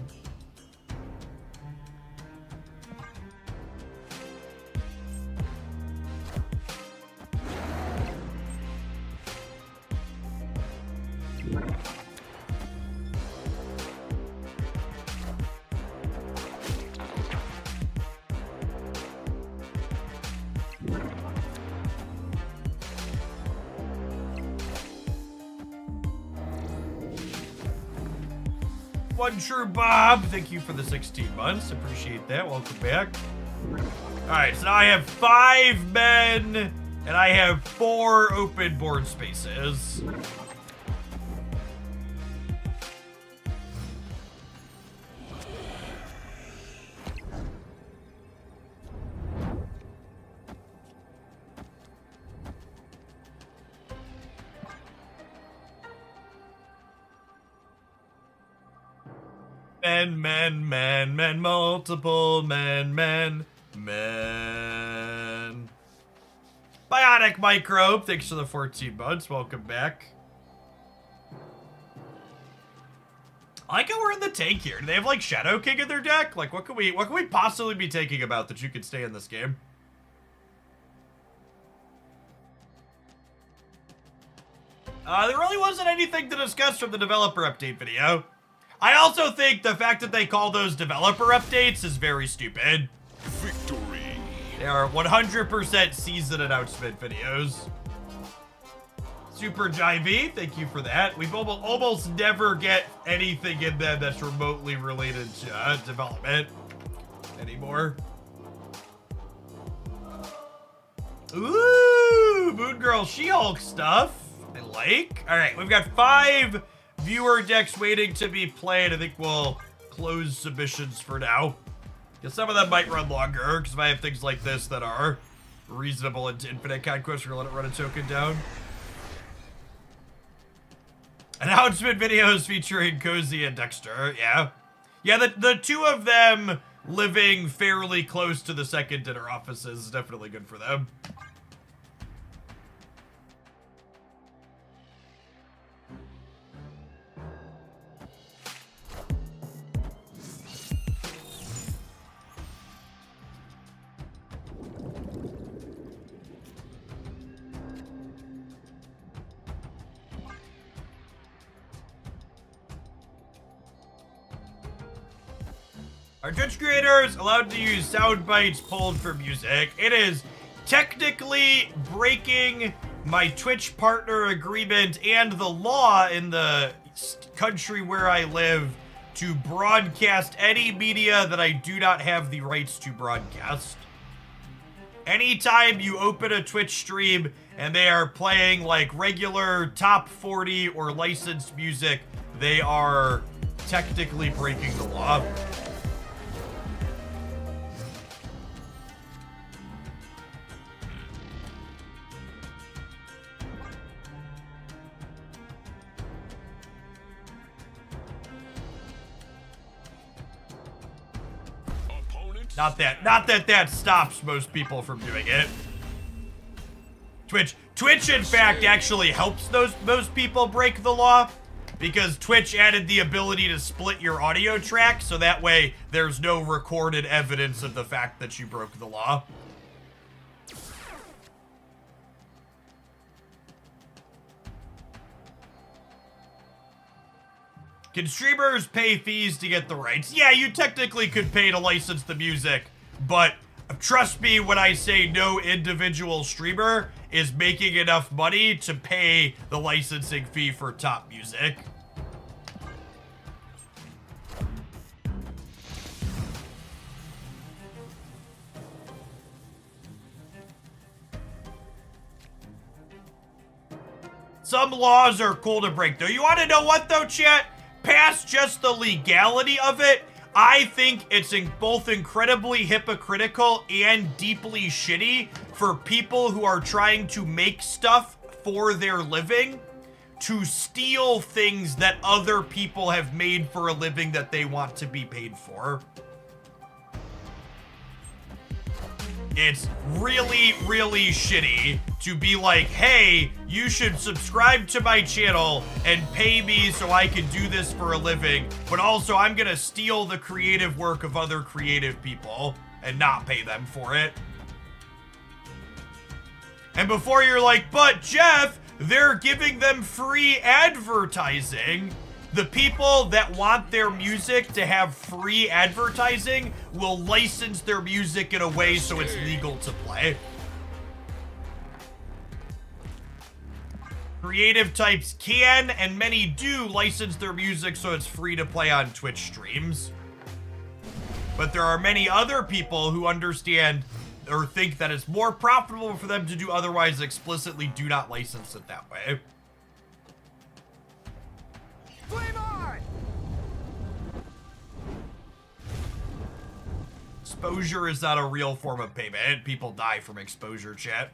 One True Bob, thank you for the 16 months. Appreciate that. Welcome back. Alright, so now I have 5 men, and I have 4 open board spaces. Men, multiple men. Bionic Microbe, thanks for the 14 months. Welcome back. I like how we're in the tank here. Do they have like Shadow King in their deck? Like, what can we possibly be taking about that you could stay in this game? There really wasn't anything to discuss from the developer update video. I also think the fact that they call those developer updates is very stupid. Victory. They are 100% season announcement videos. Super Jivey, thank you for that. We've almost never get anything in them that's remotely related to development anymore. Ooh, Moon Girl She-Hulk stuff. I like. All right, we've got 5 viewer decks waiting to be played. I think we'll close submissions for now. Because some of them might run longer, because if I have things like this that are reasonable into Infinite Conquest, we're going to let it run a token down. Announcement videos featuring Cozy and Dexter, yeah. Yeah, the 2 of them living fairly close to the second dinner offices is definitely good for them. Are Twitch creators allowed to use sound bites pulled from music? It is technically breaking my Twitch partner agreement and the law in the country where I live to broadcast any media that I do not have the rights to broadcast. Anytime you open a Twitch stream and they are playing like regular top 40 or licensed music, they are technically breaking the law. Not that stops most people from doing it. Twitch in fact actually helps most people break the law, because Twitch added the ability to split your audio track, so that way there's no recorded evidence of the fact that you broke the law. Can streamers pay fees to get the rights? Yeah, you technically could pay to license the music, but trust me when I say no individual streamer is making enough money to pay the licensing fee for top music. Some laws are cool to break, though. You want to know what, though, chat? Past just the legality of it, I think it's both incredibly hypocritical and deeply shitty for people who are trying to make stuff for their living to steal things that other people have made for a living that they want to be paid for. It's really, really shitty to be like, hey, you should subscribe to my channel and pay me so I can do this for a living, but also I'm gonna steal the creative work of other creative people and not pay them for it. And before you're like, but Jeff, they're giving them free advertising. The people that want their music to have free advertising will license their music in a way so it's legal to play. Creative types can, and many do, license their music so it's free to play on Twitch streams. But there are many other people who understand or think that it's more profitable for them to do otherwise, explicitly do not license it that way. Flame on! Exposure is not a real form of payment. People die from exposure, chat.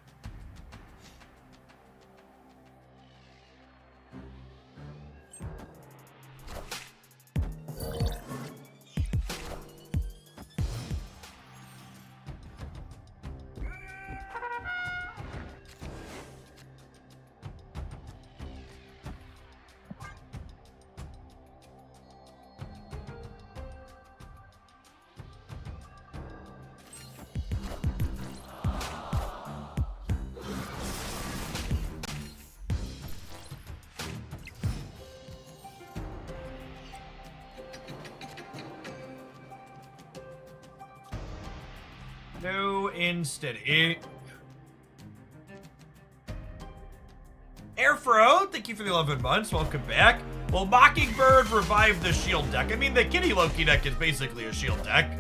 Slow and steady. Airfro, thank you for the 11 months. Welcome back. Will Mockingbird revive the shield deck? I mean, the Kitty Loki deck is basically a shield deck.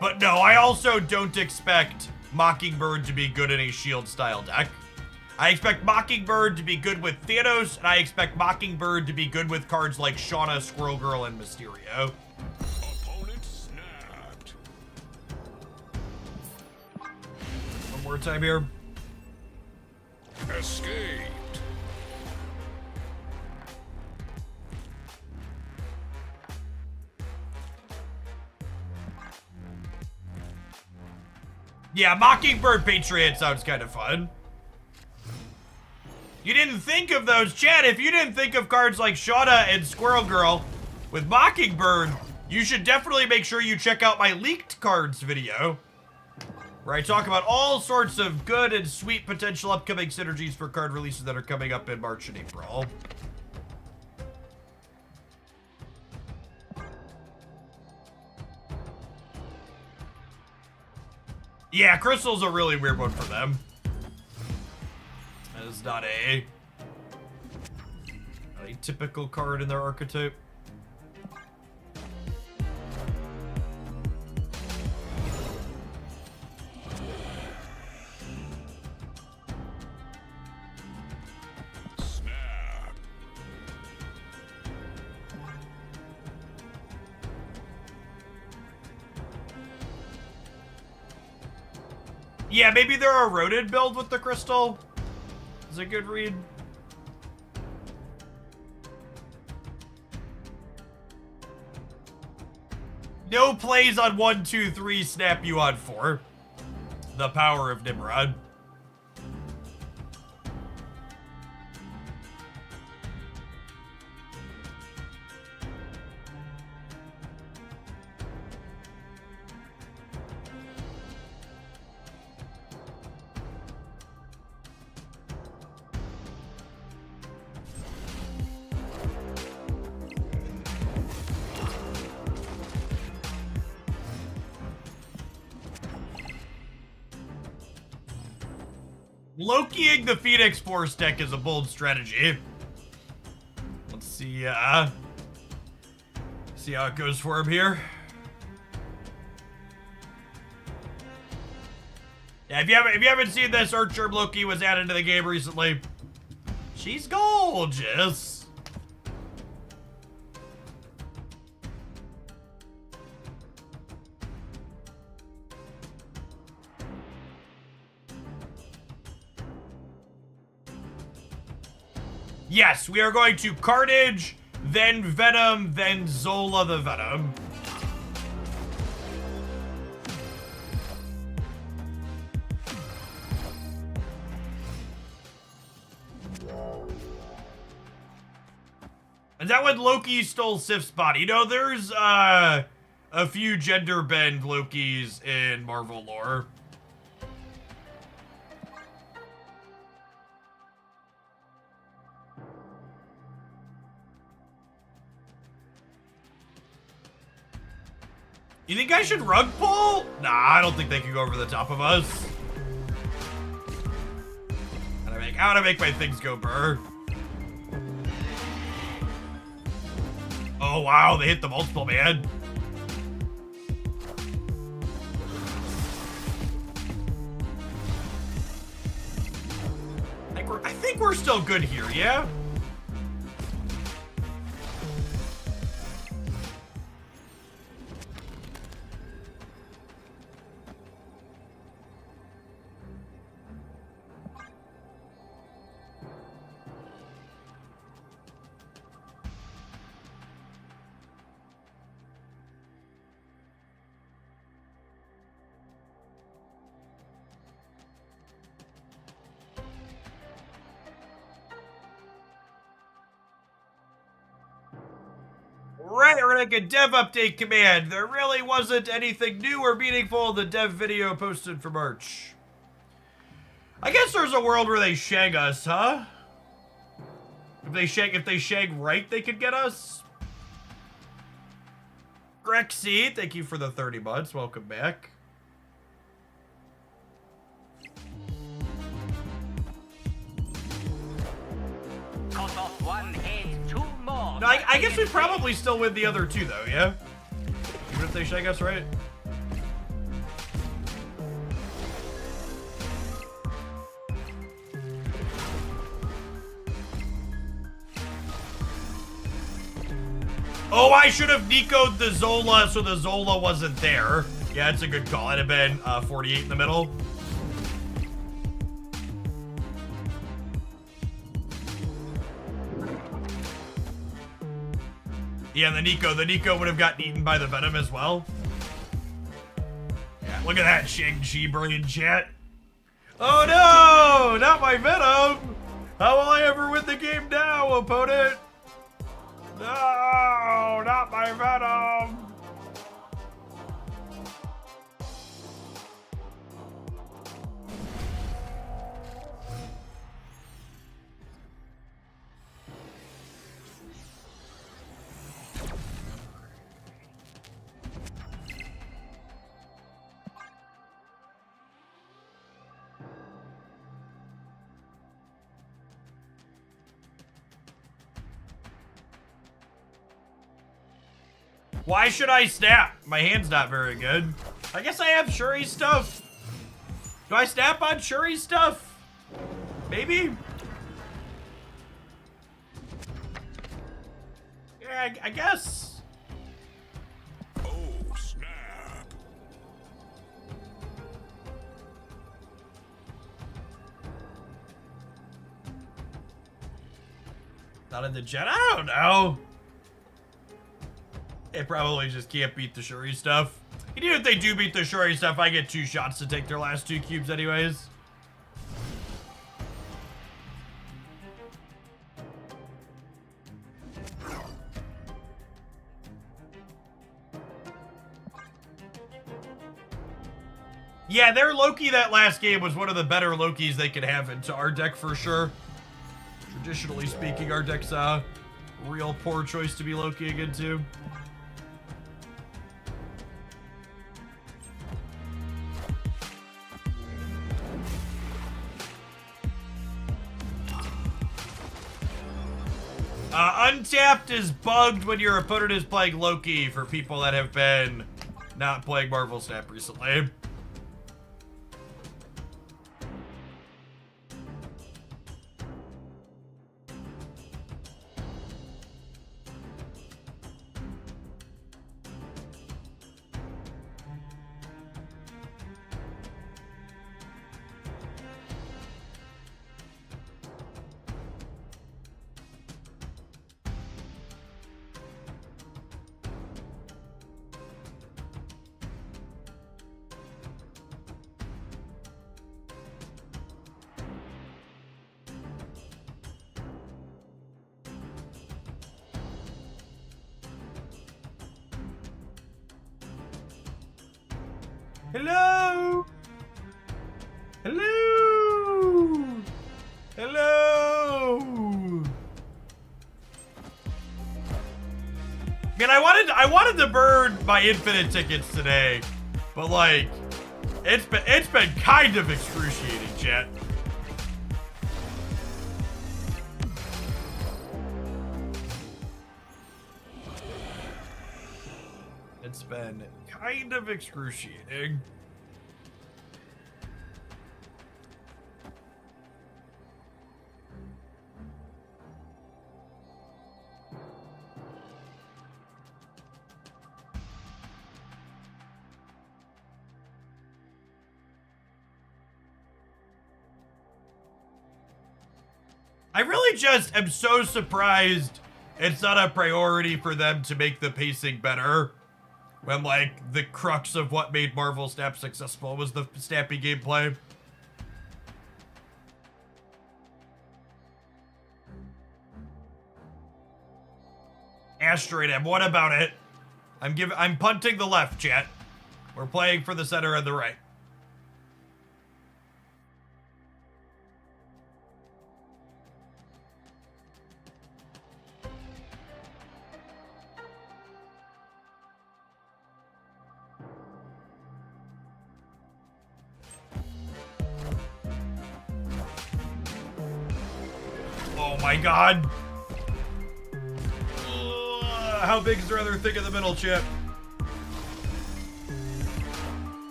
But no, I also don't expect Mockingbird to be good in a shield style deck. I expect Mockingbird to be good with Thanos, and I expect Mockingbird to be good with cards like Shauna, Squirrel Girl, and Mysterio. Opponent snapped. One more time here. Escaped. Yeah, Mockingbird Patriot sounds kind of fun. You didn't think of those, Chad. If you didn't think of cards like Shauna and Squirrel Girl with Mockingbird, you should definitely make sure you check out my leaked cards video, where I talk about all sorts of good and sweet potential upcoming synergies for card releases that are coming up in March and April. Yeah, Crystal's a really weird one for them. That is not a typical card in their archetype. Snap. Yeah, maybe they're a eroded build with the crystal. Is a good read. No plays on 1, 2, 3, snap you on 4. The power of Nimrod. Lokiing the Phoenix Force deck is a bold strategy. Let's see how it goes for him here. Yeah, if you haven't seen this, Earthgerm Loki was added to the game recently. She's gorgeous. Yes, we are going to Carnage, then Venom, then Zola the Venom. Is that when Loki stole Sif's body? You know, there's a few gender bend Lokis in Marvel lore. You think I should rug pull? Nah, I don't think they can go over the top of us. I wanna make my things go burr. Oh wow, they hit the multiple, man. I think we're still good here, yeah? Right, we're gonna get dev update command. There really wasn't anything new or meaningful in the dev video posted for March. I guess there's a world where they shag us, huh? If they shag right, they could get us. Grexy, thank you for the 30 months. Welcome back. one head too more. No, I guess we probably still win the other two, though, yeah? Even if they shake us, right? Oh, I should have Nico'd the Zola so the Zola wasn't there. Yeah, it's a good call. It'd have been 48 in the middle. Yeah, the Nico would have gotten eaten by the Venom as well. Yeah, look at that Shang-Chi brilliant chat. Oh no, not my Venom. How will I ever win the game now, opponent? No, not my Venom. Why should I snap? My hand's not very good. I guess I have Shuri stuff. Do I snap on Shuri stuff? Maybe? Yeah, I guess. Oh, snap. Not in the jet? I don't know. They probably just can't beat the Shuri stuff. And even if they do beat the Shuri stuff, I get 2 shots to take their last 2 cubes anyways. Yeah, their Loki that last game was one of the better Lokis they could have into our deck for sure. Traditionally speaking, our deck's a real poor choice to be Loki again too. Untapped is bugged when your opponent is playing Loki for people that have been not playing Marvel Snap recently. Hello? Hello? Hello? Man, I wanted to burn my infinite tickets today, but like, it's been kind of excruciating, chat. It's been kind of excruciating. I really just am so surprised it's not a priority for them to make the pacing better. When, like, the crux of what made Marvel Snap successful was the snappy gameplay. Asteroid M, what about it? I'm punting the left, chat. We're playing for the center and the right. Oh my god. How big is their other thing in the middle, Chip?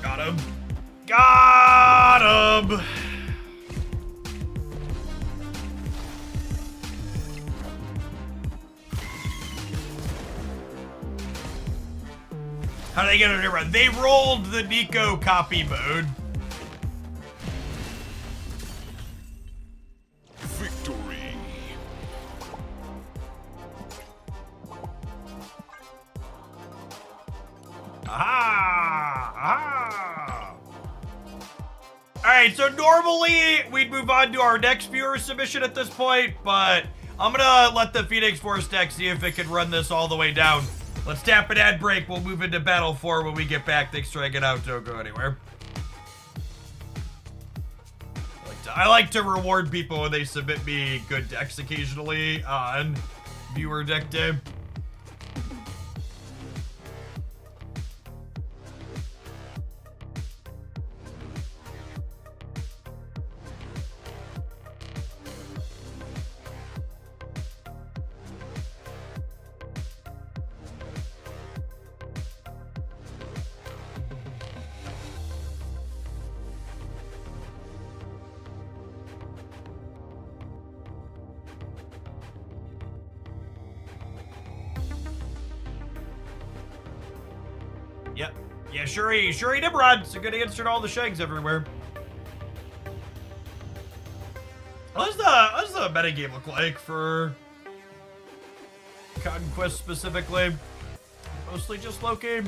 Got him. Got him! How did they get it to run? They rolled the Nico copy mode. Victory. Aha! Aha! Alright, so normally we'd move on to our next viewer submission at this point, but I'm gonna let the Phoenix Force deck see if it can run this all the way down. Let's tap an ad break. We'll move into Battle 4 when we get back. Thanks for hanging out. Don't go anywhere. I like to reward people when they submit me good decks occasionally on viewer deck day. Yep. Yeah, Shuri Nimrod. It's a good answer to all the shags everywhere. What does the metagame look like for Conquest specifically? Mostly just Loki.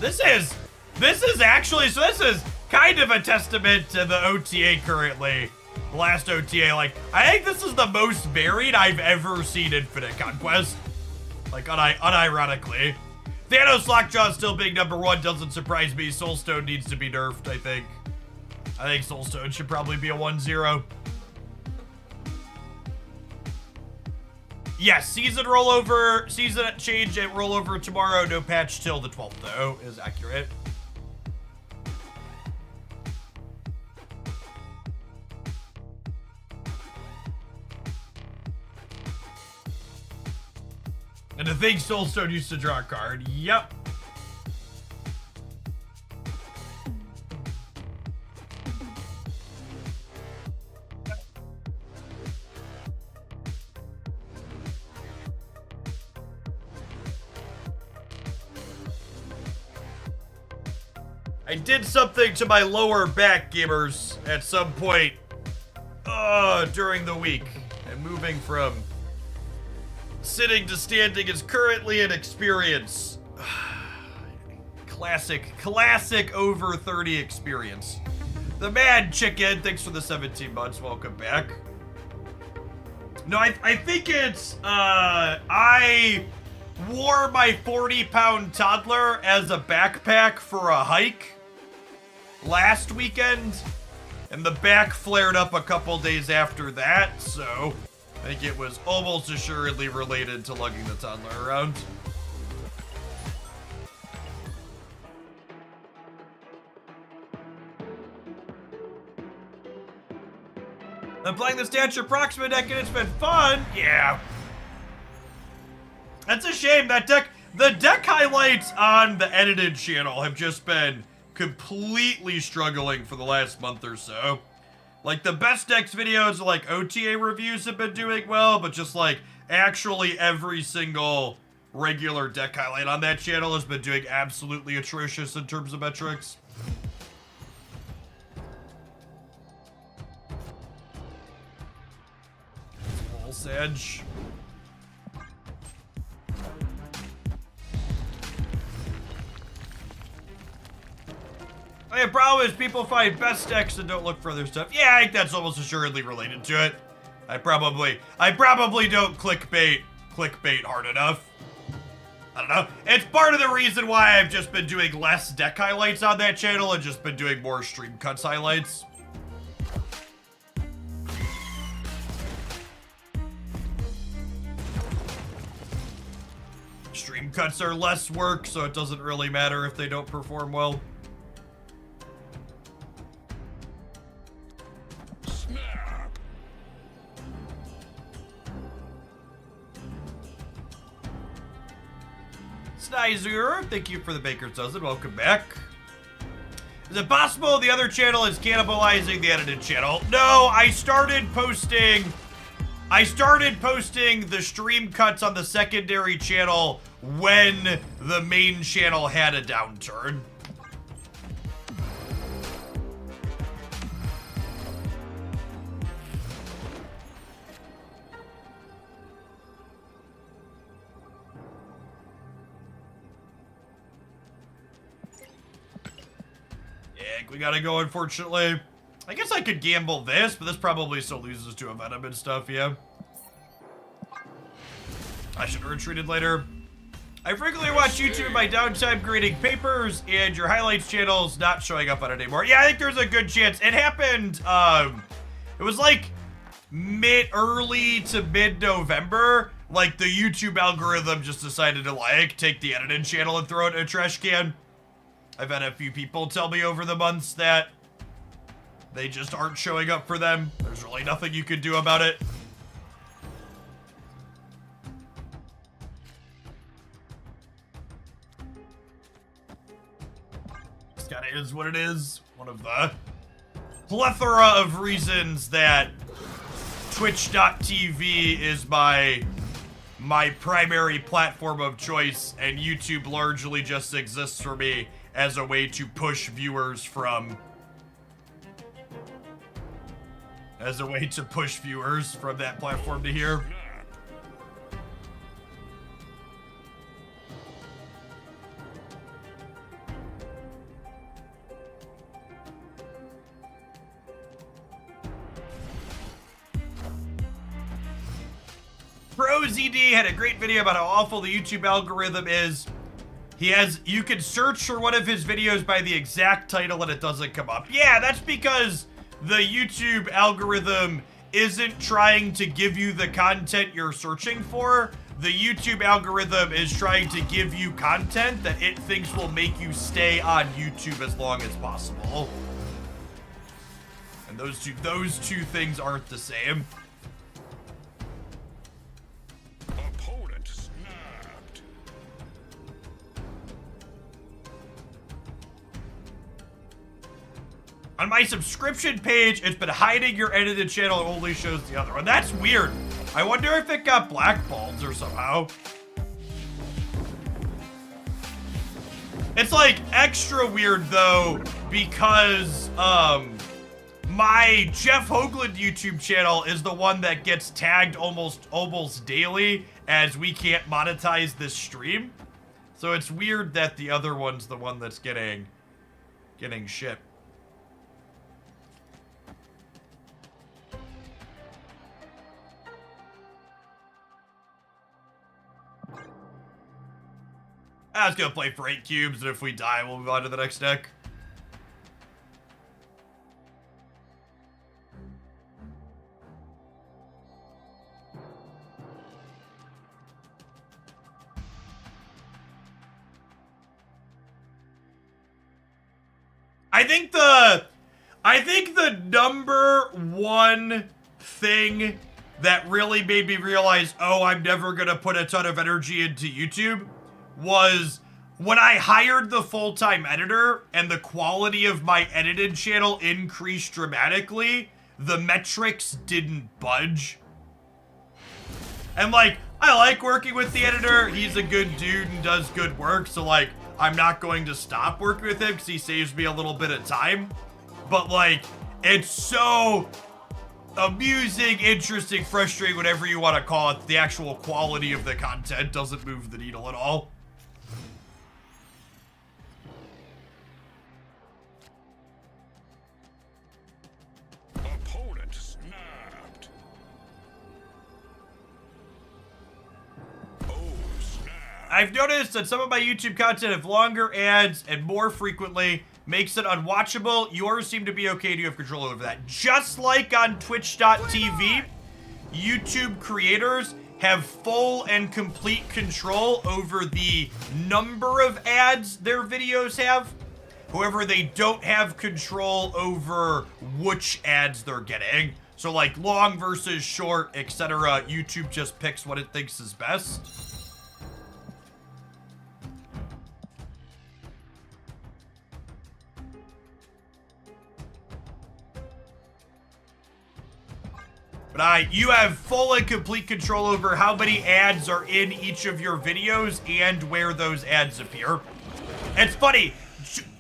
This is actually, so this is kind of a testament to the OTA currently. The last OTA, like, I think this is the most varied I've ever seen Infinite Conquest. Like, unironically. Thanos Lockjaw still being #1 doesn't surprise me. Soulstone needs to be nerfed, I think. I think Soulstone should probably be a 1-0. Yes, season change and rollover tomorrow. No patch till the 12th, though, is accurate. And I think Soulstone used to draw a card. Yep. I did something to my lower back, gamers, at some point during the week. And moving from sitting to standing is currently an experience. Classic over 30 experience. The Mad Chicken, thanks for the 17 months, welcome back. No, I think it's, I wore my 40-pound toddler as a backpack for a hike last weekend, and the back flared up a couple days after that, so I think it was almost assuredly related to lugging the toddler around. I'm playing the Stature Proxima deck and it's been fun. Yeah. That's a shame. That deck, the deck highlights on the edited channel have just been completely struggling for the last month or so. Like, the best decks videos, like, OTA reviews have been doing well, but just, like, actually every single regular deck highlight on that channel has been doing absolutely atrocious in terms of metrics. Full Sedge. The problem is people find best decks and don't look for other stuff. Yeah, I think that's almost assuredly related to it. I probably don't clickbait hard enough. I don't know. It's part of the reason why I've just been doing less deck highlights on that channel and just been doing more stream cuts highlights. Stream cuts are less work, so it doesn't really matter if they don't perform well. Snap. Snizer, thank you for the baker's dozen. Welcome back. Is it possible the other channel is cannibalizing the edited channel? No, I started posting the stream cuts on the secondary channel when the main channel had a downturn. We gotta go, unfortunately. I guess I could gamble this, but this probably still loses to a Venom and stuff, yeah. I should have retreated later. I frequently watch YouTube in my downtime grading papers, and your highlights channel's not showing up on it anymore. Yeah, I think there's a good chance. It happened, it was like early to mid-November. Like, the YouTube algorithm just decided to, like, take the edited channel and throw it in a trash can. I've had a few people tell me over the months that they just aren't showing up for them. There's really nothing you can do about it. This kind of is what it is. One of the plethora of reasons that Twitch.tv is my primary platform of choice, and YouTube largely just exists for me as a way to push viewers from that platform to here. ProZD had a great video about how awful the YouTube algorithm is. You can search for one of his videos by the exact title and it doesn't come up. Yeah, that's because the YouTube algorithm isn't trying to give you the content you're searching for. The YouTube algorithm is trying to give you content that it thinks will make you stay on YouTube as long as possible. And those two things aren't the same. Opponent snapped. On my subscription page, it's been hiding your edited channel and only shows the other one. That's weird. I wonder if it got blackballed or somehow. It's like extra weird though, because my Jeff Hoagland YouTube channel is the one that gets tagged almost daily as we can't monetize this stream. So it's weird that the other one's the one that's getting shipped. I was gonna play for 8 cubes, and if we die, we'll move on to the next deck. I think the number one thing that really made me realize, oh, I'm never gonna put a ton of energy into YouTube was when I hired the full-time editor and the quality of my edited channel increased dramatically, the metrics didn't budge. And like, I like working with the editor. He's a good dude and does good work. So like, I'm not going to stop working with him because he saves me a little bit of time. But like, it's so amusing, interesting, frustrating, whatever you want to call it. The actual quality of the content doesn't move the needle at all. Opponent snapped. Oh, snap. I've noticed that some of my YouTube content have longer ads and more frequently, makes it unwatchable. Yours seem to be okay. Do you have control over that? Just like on Twitch.tv, YouTube creators have full and complete control over the number of ads their videos have. However, they don't have control over which ads they're getting. So like long versus short, etc. YouTube just picks what it thinks is best. But you have full and complete control over how many ads are in each of your videos and where those ads appear. It's funny,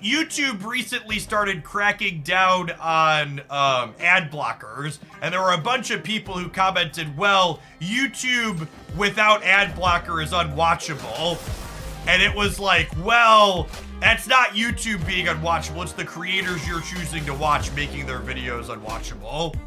YouTube recently started cracking down on ad blockers, and there were a bunch of people who commented, well, YouTube without ad blocker is unwatchable. And it was like, well, that's not YouTube being unwatchable, it's the creators you're choosing to watch making their videos unwatchable.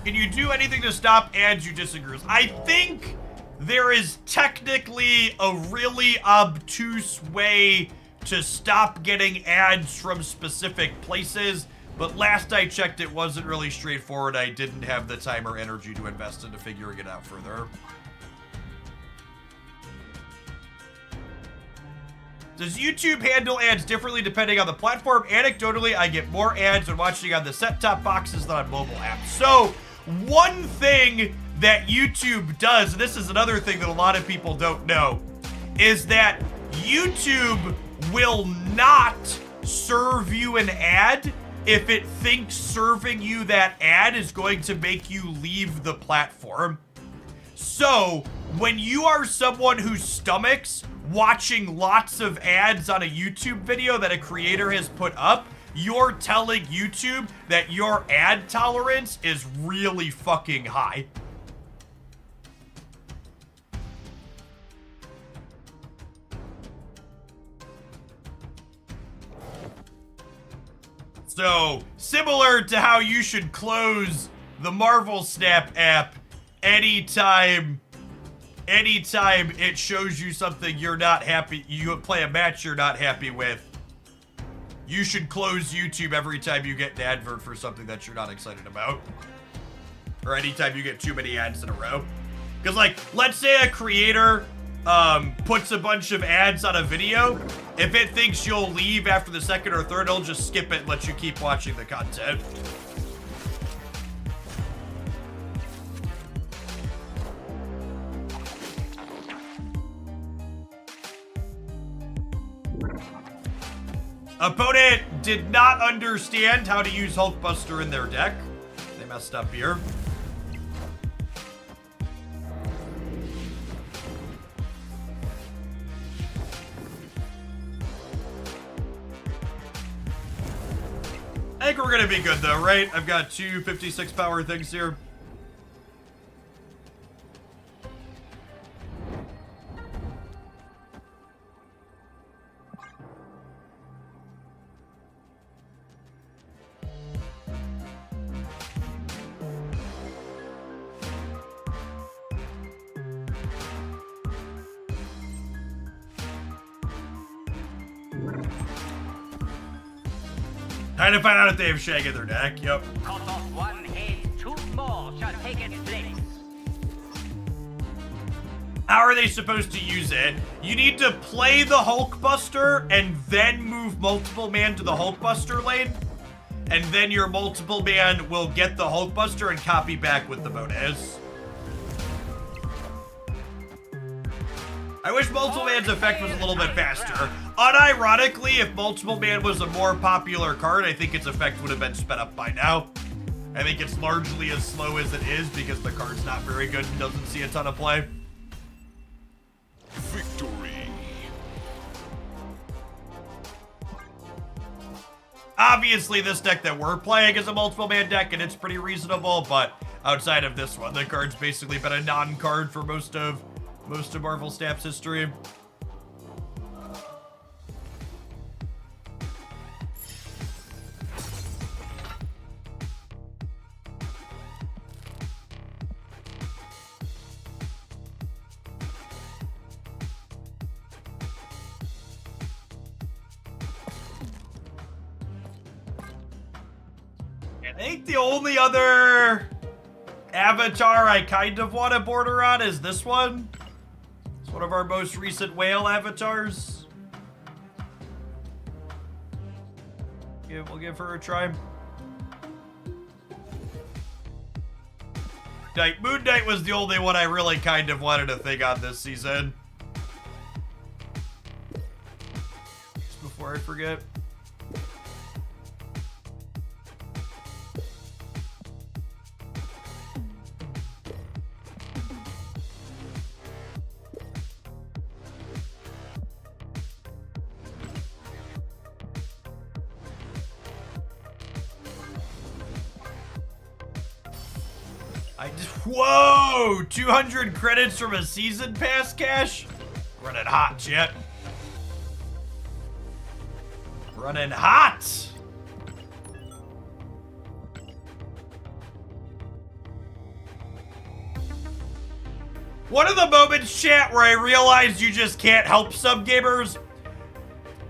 Can you do anything to stop ads you disagree with? I think there is technically a really obtuse way to stop getting ads from specific places, but last I checked it wasn't really straightforward. I didn't have the time or energy to invest into figuring it out further. Does YouTube handle ads differently depending on the platform? Anecdotally, I get more ads when watching on the set-top boxes than on mobile apps. So, one thing that YouTube does, and this is another thing that a lot of people don't know, is that YouTube will not serve you an ad if it thinks serving you that ad is going to make you leave the platform. So, when you are someone who stomachs watching lots of ads on a YouTube video that a creator has put up, you're telling YouTube that your ad tolerance is really fucking high. So, similar to how you should close the Marvel Snap app anytime it shows you something you're not happy, you play a match you're not happy with, you should close YouTube every time you get an advert for something that you're not excited about. Or anytime you get too many ads in a row. Because, like, let's say a creator puts a bunch of ads on a video. If it thinks you'll leave after the second or third, it'll just skip it and let you keep watching the content. Opponent did not understand how to use Hulkbuster in their deck. They messed up here. I think we're gonna be good though, right? I've got two 56 power things here. Trying to find out if they have Shag in their deck. Yep. Cut off one head, two more shall take its place. How are they supposed to use it? You need to play the Hulkbuster and then move multiple man to the Hulkbuster lane. And then your multiple man will get the Hulkbuster and copy back with the bonus. I wish multiple man's effect was a little bit faster. Unironically, if multiple man was a more popular card, I think its effect would have been sped up by now. I think it's largely as slow as it is because the card's not very good and doesn't see a ton of play. Victory. Obviously, this deck that we're playing is a multiple man deck, and it's pretty reasonable, but outside of this one, the card's basically been a non-card for most of Marvel Snap's history. I think the only other avatar I kind of want to border on is this one. It's one of our most recent whale avatars. We'll give her a try. Moon Knight was the only one I really kind of wanted to think on this season. Just before before I forget. Whoa! 200 credits from a season pass cash? Running hot, chat. Running hot! One of the moments, chat, where I realized you just can't help some gamers.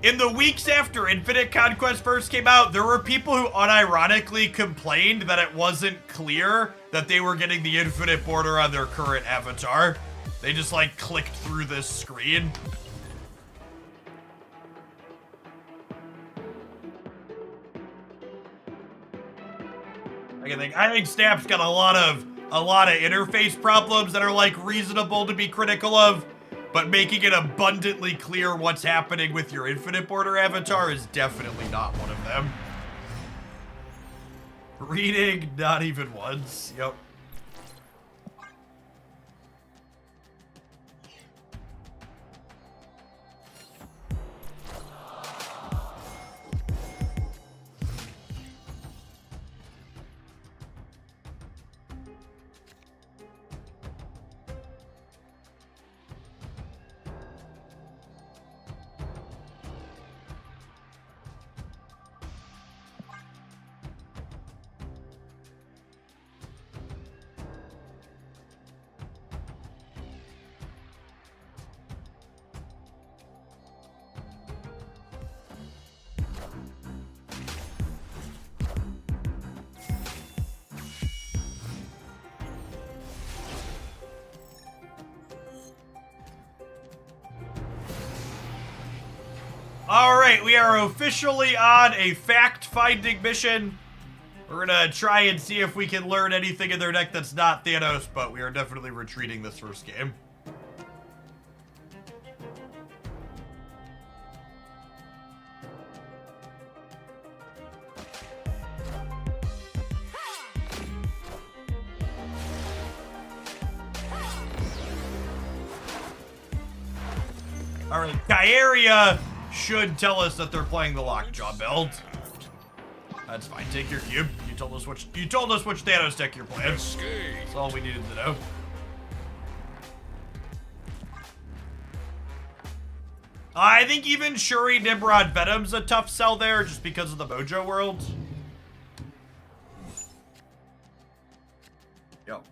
In the weeks after Infinite Conquest first came out, there were people who unironically complained that it wasn't clear that they were getting the infinite border on their current avatar. They just like clicked through this screen. I think Snap's got a lot of interface problems that are like reasonable to be critical of. But making it abundantly clear what's happening with your infinite border avatar is definitely not one of them. Reading, not even once. Yep. Alright, we are officially on a fact-finding mission. We're gonna try and see if we can learn anything in their deck that's not Thanos, but we are definitely retreating this first game. Alright, Kyeria should tell us that they're playing the Lockjaw build. That's fine. Take your cube. You told us which Thanos deck you're playing. That's all we needed to know. I think even Shuri Nimrod Venom's a tough sell there just because of the Mojo world. Yep.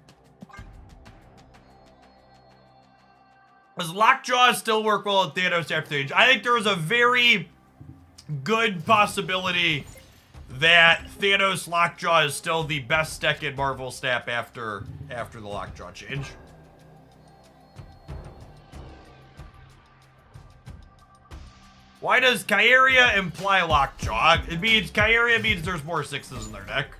Does Lockjaw still work well at Thanos after stage? I think there is a very good possibility that Thanos Lockjaw is still the best deck in Marvel Snap after the Lockjaw change. Why does Kyeria imply Lockjaw? It means Kyeria means there's more sixes in their deck.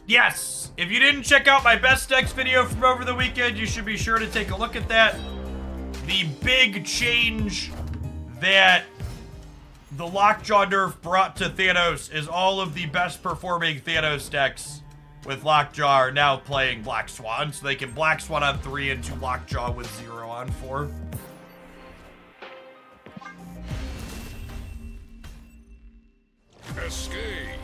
Yes! If you didn't check out my best decks video from over the weekend, you should be sure to take a look at that. The big change that the Lockjaw nerf brought to Thanos is all of the best performing Thanos decks with Lockjaw are now playing Black Swan, so they can Black Swan on 3 and do Lockjaw with 0 on 4. Escaped.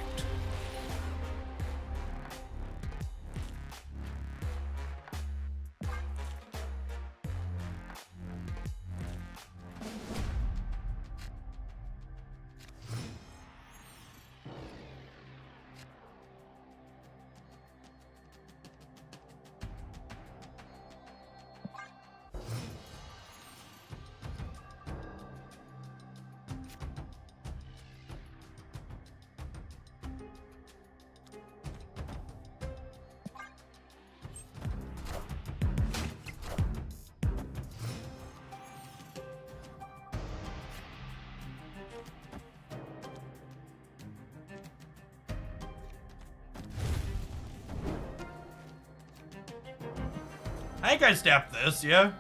I think I snapped this, yeah.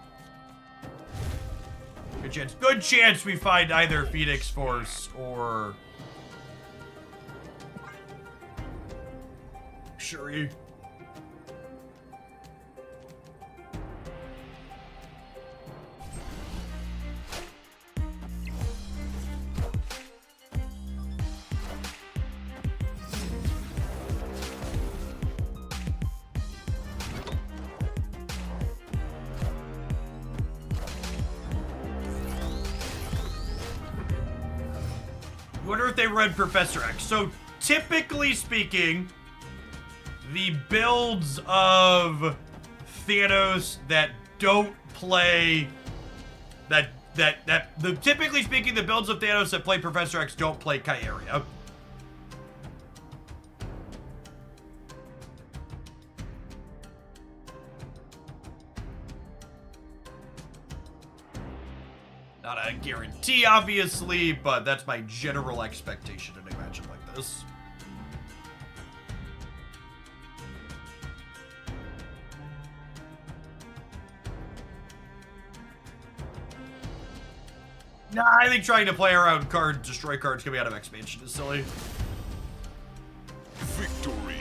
Good chance we find either Phoenix Force or Shuri. I wonder if they run Professor X. So, typically speaking, the builds of Thanos that don't play typically speaking, the builds of Thanos that play Professor X don't play Kyeria. Not a guarantee, obviously, but that's my general expectation in a matchup like this. Nah, I think trying to play around destroy cards coming out of expansion is silly. Victory.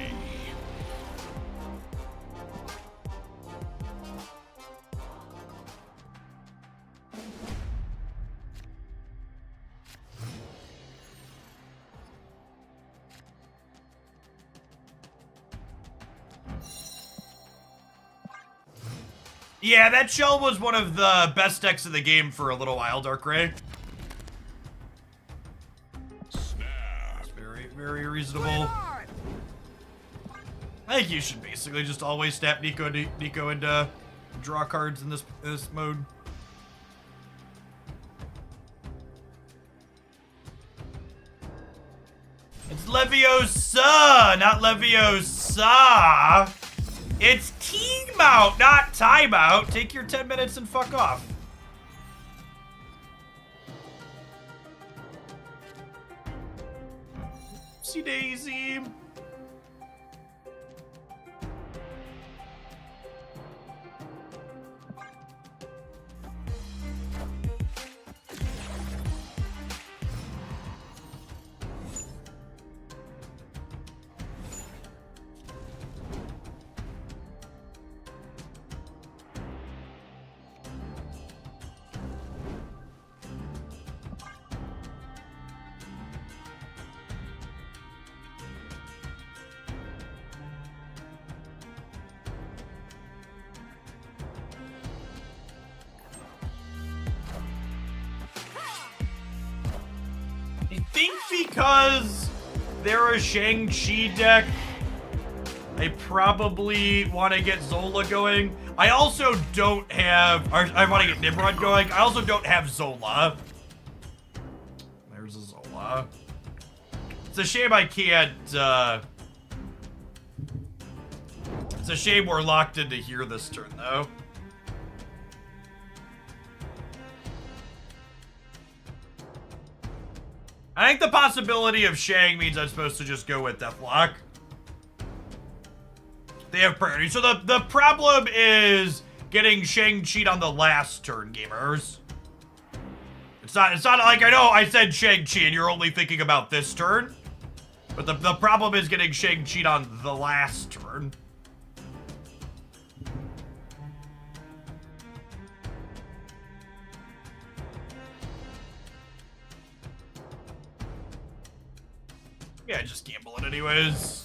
Yeah, that shell was one of the best decks in the game for a little while, Darkrai. Snap. It's very, very reasonable. Flame on! I think you should basically just always snap Nico and draw cards in this mode. It's Leviosa, not Leviosa. It's team out, not timeout. Take your 10 minutes and fuck off. Oopsie daisy. I think because they're a Shang-Chi deck, I probably want to get Zola going. I also don't have, or I want to get Nimrod going. I also don't have Zola. There's a Zola. It's a shame I can't, it's a shame we're locked into here this turn, though. I think the possibility of Shang means I'm supposed to just go with Deathlock. They have priority. So the problem is getting Shang-Chi on the last turn, gamers. It's not like, I know I said Shang-Chi and you're only thinking about this turn. But the problem is getting Shang-Chi on the last turn. Yeah, just gamble it anyways.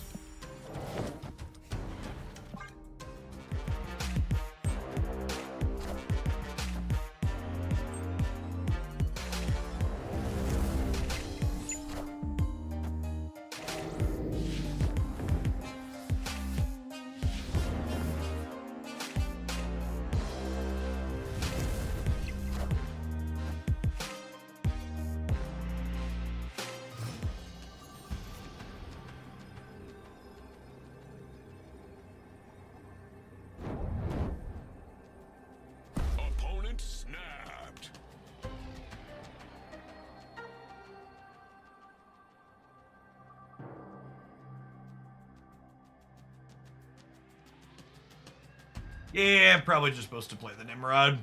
Yeah, probably just supposed to play the Nimrod.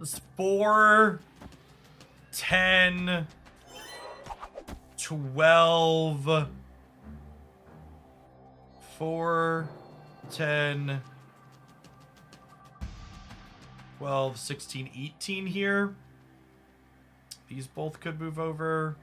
This 4, 10, 12, 4, 10, 12, 16, 18 here. These both could move over.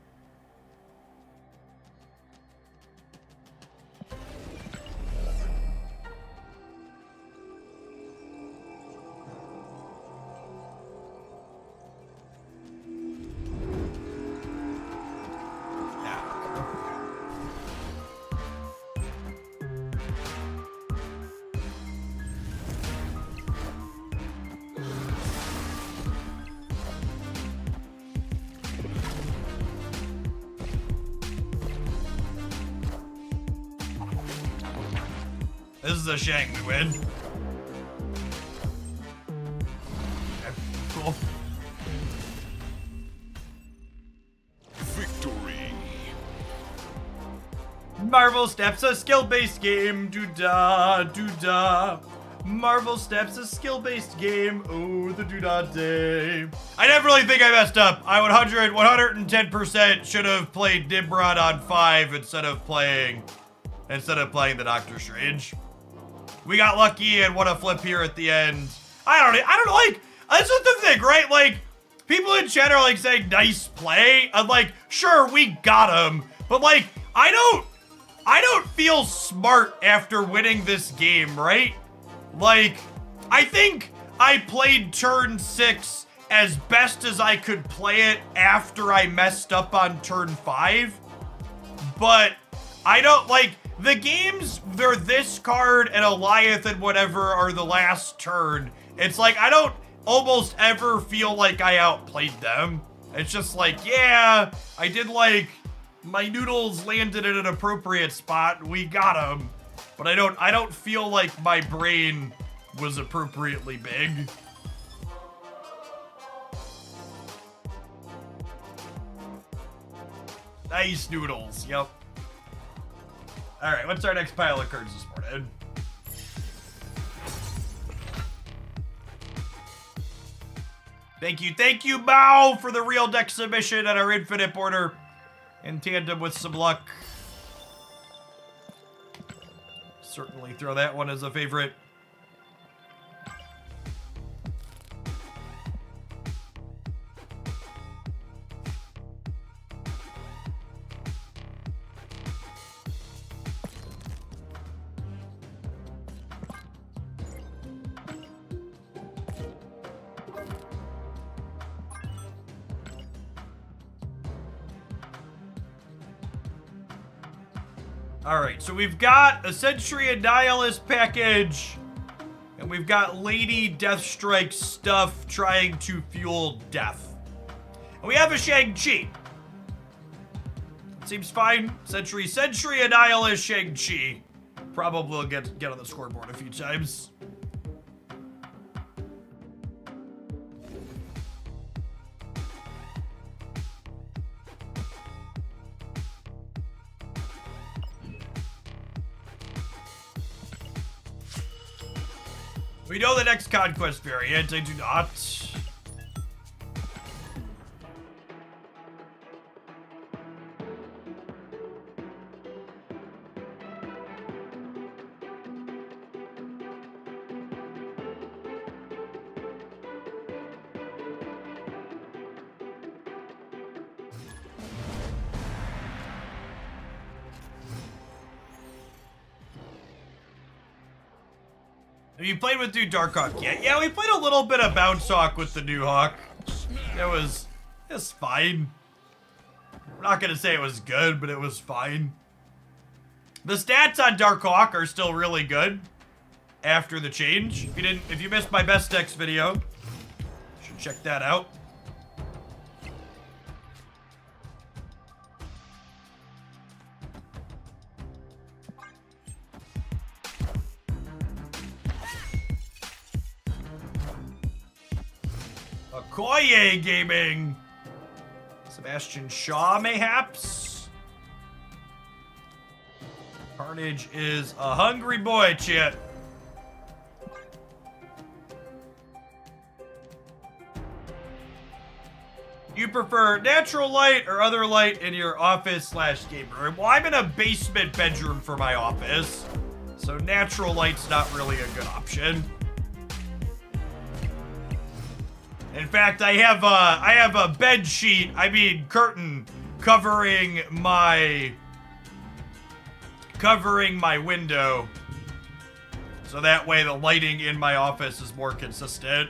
This is a Shang we win. Okay, cool. Victory. Marvel Steps, a skill-based game. Doo-da, doo-da. Marvel Steps, a skill-based game. Oh, the doo-da day. I never really think I messed up. I 110% should have played Nimrod on 5 instead of playing the Doctor Strange. We got lucky and what a flip here at the end. I don't know, like, that's just the thing, right? Like, people in chat are like saying nice play. I'm like, sure, we got him. But like, I don't feel smart after winning this game, right? Like, I think I played turn 6 as best as I could play it after I messed up on turn 5. But I don't, like, the games, they're this card and Goliath and whatever are the last turn. It's like, I don't almost ever feel like I outplayed them. It's just like, yeah, I did like, my noodles landed in an appropriate spot. We got them. But I don't feel like my brain was appropriately big. Nice noodles, yep. All right, what's our next pile of cards this morning? Thank you, Bao, for the real deck submission and our infinite border in tandem with some luck. Certainly throw that one as a favorite. Alright, so we've got a Century and Nihilist package, and we've got Lady Deathstrike stuff trying to fuel death. And we have a Shang-Chi. Seems fine. Century and Nihilist Shang-Chi. Probably will get on the scoreboard a few times. We know the next conquest variant, I do not. Have you played with new Darkhawk yet? Yeah, we played a little bit of Bounce Hawk with the new Hawk. It was fine. I'm not gonna say it was good, but it was fine. The stats on Darkhawk are still really good after the change. If you missed my best decks video, you should check that out. Okoye Gaming. Sebastian Shaw, mayhaps. Carnage is a hungry boy, chat. You prefer natural light or other light in your office / game room? Well, I'm in a basement bedroom for my office, so natural light's not really a good option. In fact, I have a bed sheet, curtain covering my window, so that way the lighting in my office is more consistent.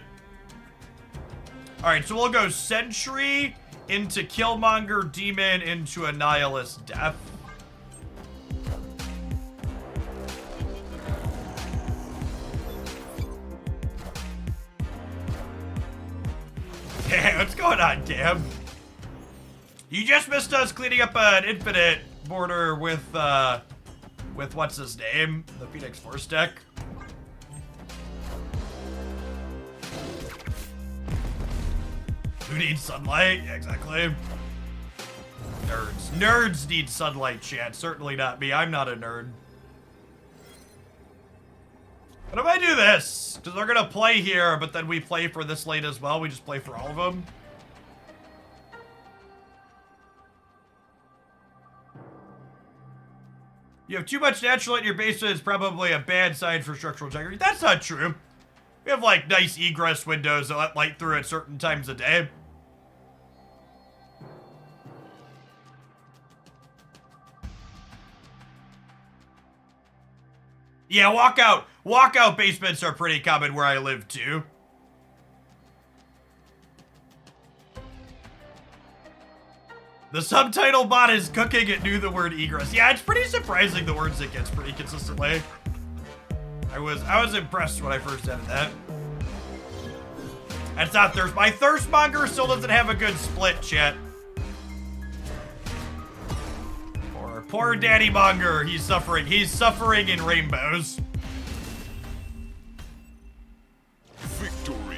All right, so we'll go Sentry into Killmonger, Demon into a Nihilist Death. Damn, what's going on, Cam? You just missed us cleaning up an Infinite border with what's his name? The Phoenix Force deck. Who needs sunlight? Yeah, exactly. Nerds. Nerds need sunlight, chat. Certainly not me. I'm not a nerd. What if I do this? Because we're going to play here, but then we play for this late as well. We just play for all of them. You have too much natural light in your basement. It's probably a bad sign for structural integrity. That's not true. We have, like, nice egress windows that let light through at certain times of day. Yeah, walkout basements are pretty common where I live too. The subtitle bot is cooking. It knew the word egress. Yeah, it's pretty surprising the words it gets pretty consistently. I was impressed when I first added that. That's not thirst. My thirstmonger still doesn't have a good split, chat. Poor Daddy Monger. He's suffering. He's suffering in rainbows. Victory.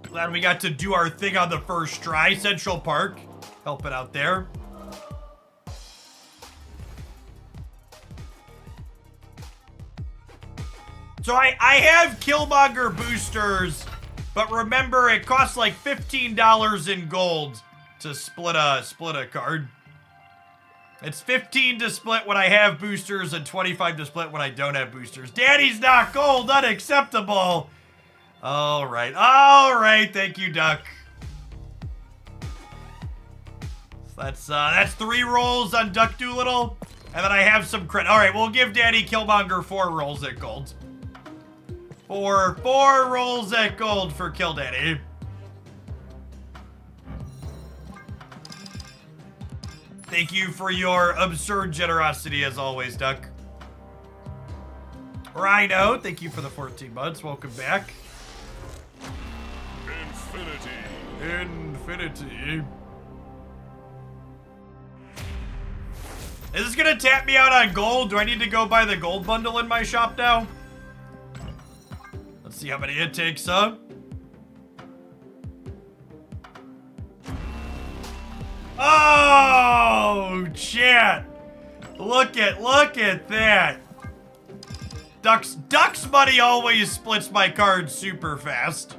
Glad we got to do our thing on the first try. Central Park. Helping out there. So I have Killmonger boosters, but remember it costs like $15 in gold to split a card. It's 15 to split when I have boosters and 25 to split when I don't have boosters. Daddy's not gold, unacceptable. All right, thank you, Duck. So that's 3 rolls on Duck Doolittle, and then I have some credit. All right, we'll give Daddy Killmonger 4 rolls at gold. Four rolls at gold for Kill Daddy. Thank you for your absurd generosity as always, Duck. Rhino, thank you for the 14 months. Welcome back. Infinity. Is this gonna tap me out on gold? Do I need to go buy the gold bundle in my shop now? Let's see how many it takes up. Oh, chat. Look at that. Duck's money always splits my cards super fast.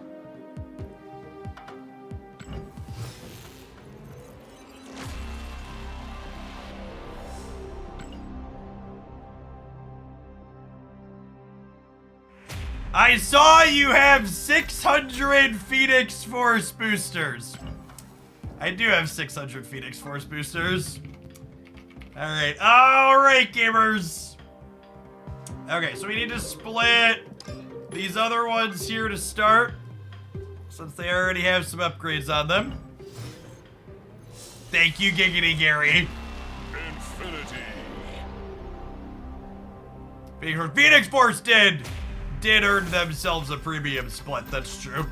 I saw you have 600 Phoenix Force boosters. I do have 600 Phoenix Force boosters. All right, gamers. Okay, so we need to split these other ones here to start, since they already have some upgrades on them. Thank you, Giggity Gary. Infinity. Phoenix Force did earn themselves a premium split, that's true.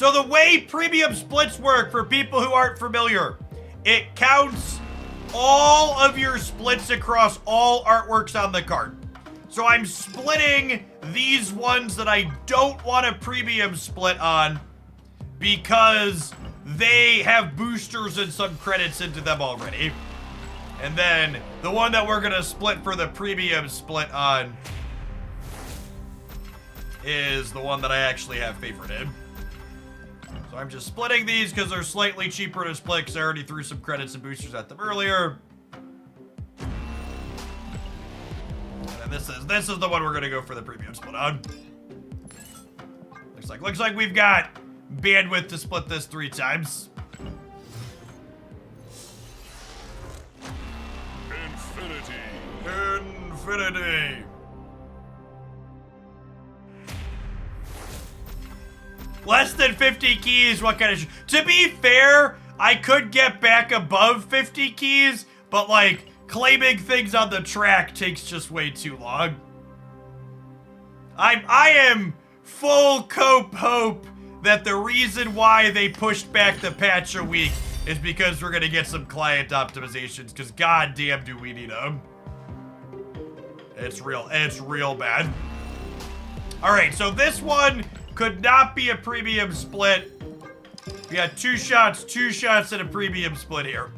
So the way premium splits work, for people who aren't familiar, it counts all of your splits across all artworks on the card. So I'm splitting these ones that I don't want a premium split on because they have boosters and some credits into them already. And then the one that we're gonna split for the premium split on is the one that I actually have favorited. So I'm just splitting these because they're slightly cheaper to split because I already threw some credits and boosters at them earlier. And this is the one we're gonna go for the premium split on. Looks like we've got bandwidth to split this 3 times. Infinity. Less than 50 keys, what kind of... To be fair, I could get back above 50 keys, but like, claiming things on the track takes just way too long. I am full cope hope that the reason why they pushed back the patch a week is because we're gonna get some client optimizations, because goddamn do we need them. It's real bad. All right, so this one could not be a premium split. We got 2 shots and a premium split here.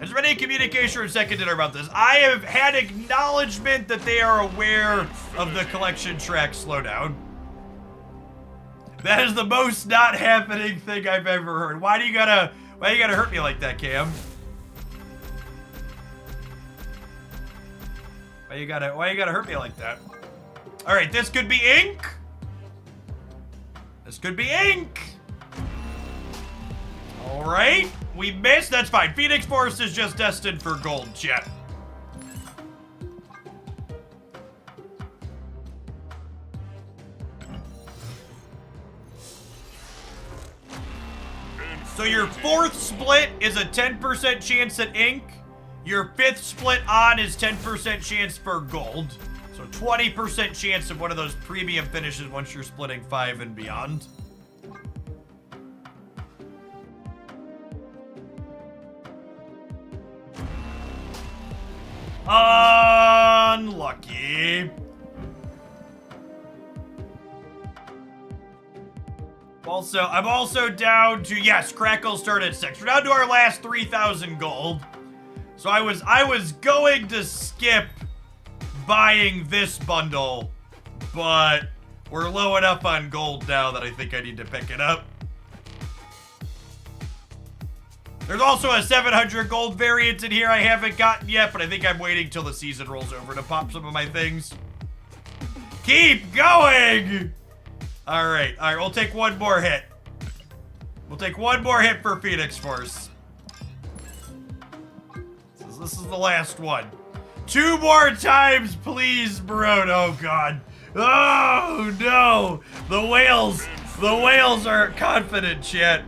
Has there been any communication or second dinner about this? I have had acknowledgement that they are aware of the collection track slowdown. That is the most not happening thing I've ever heard. Why you gotta hurt me like that, Cam? Why you gotta hurt me like that? All right, this could be ink. This could be ink. All right, we missed. That's fine. Phoenix Force is just destined for gold, chat. So your 4th split is a 10% chance at ink. Your 5th split on is 10% chance for gold. So 20% chance of one of those premium finishes once you're splitting 5 and beyond. Unlucky. I'm also down to, yes, Crackle started at 6. We're down to our last 3,000 gold. So I was going to skip buying this bundle, but we're low enough on gold now that I think I need to pick it up. There's also a 700 gold variant in here I haven't gotten yet, but I think I'm waiting till the season rolls over to pop some of my things. Keep going! All right, we'll take one more hit. We'll take one more hit for Phoenix Force. This is the last one. 2 more times, please, bro. Oh, God. Oh, no. The whales are confident, chat.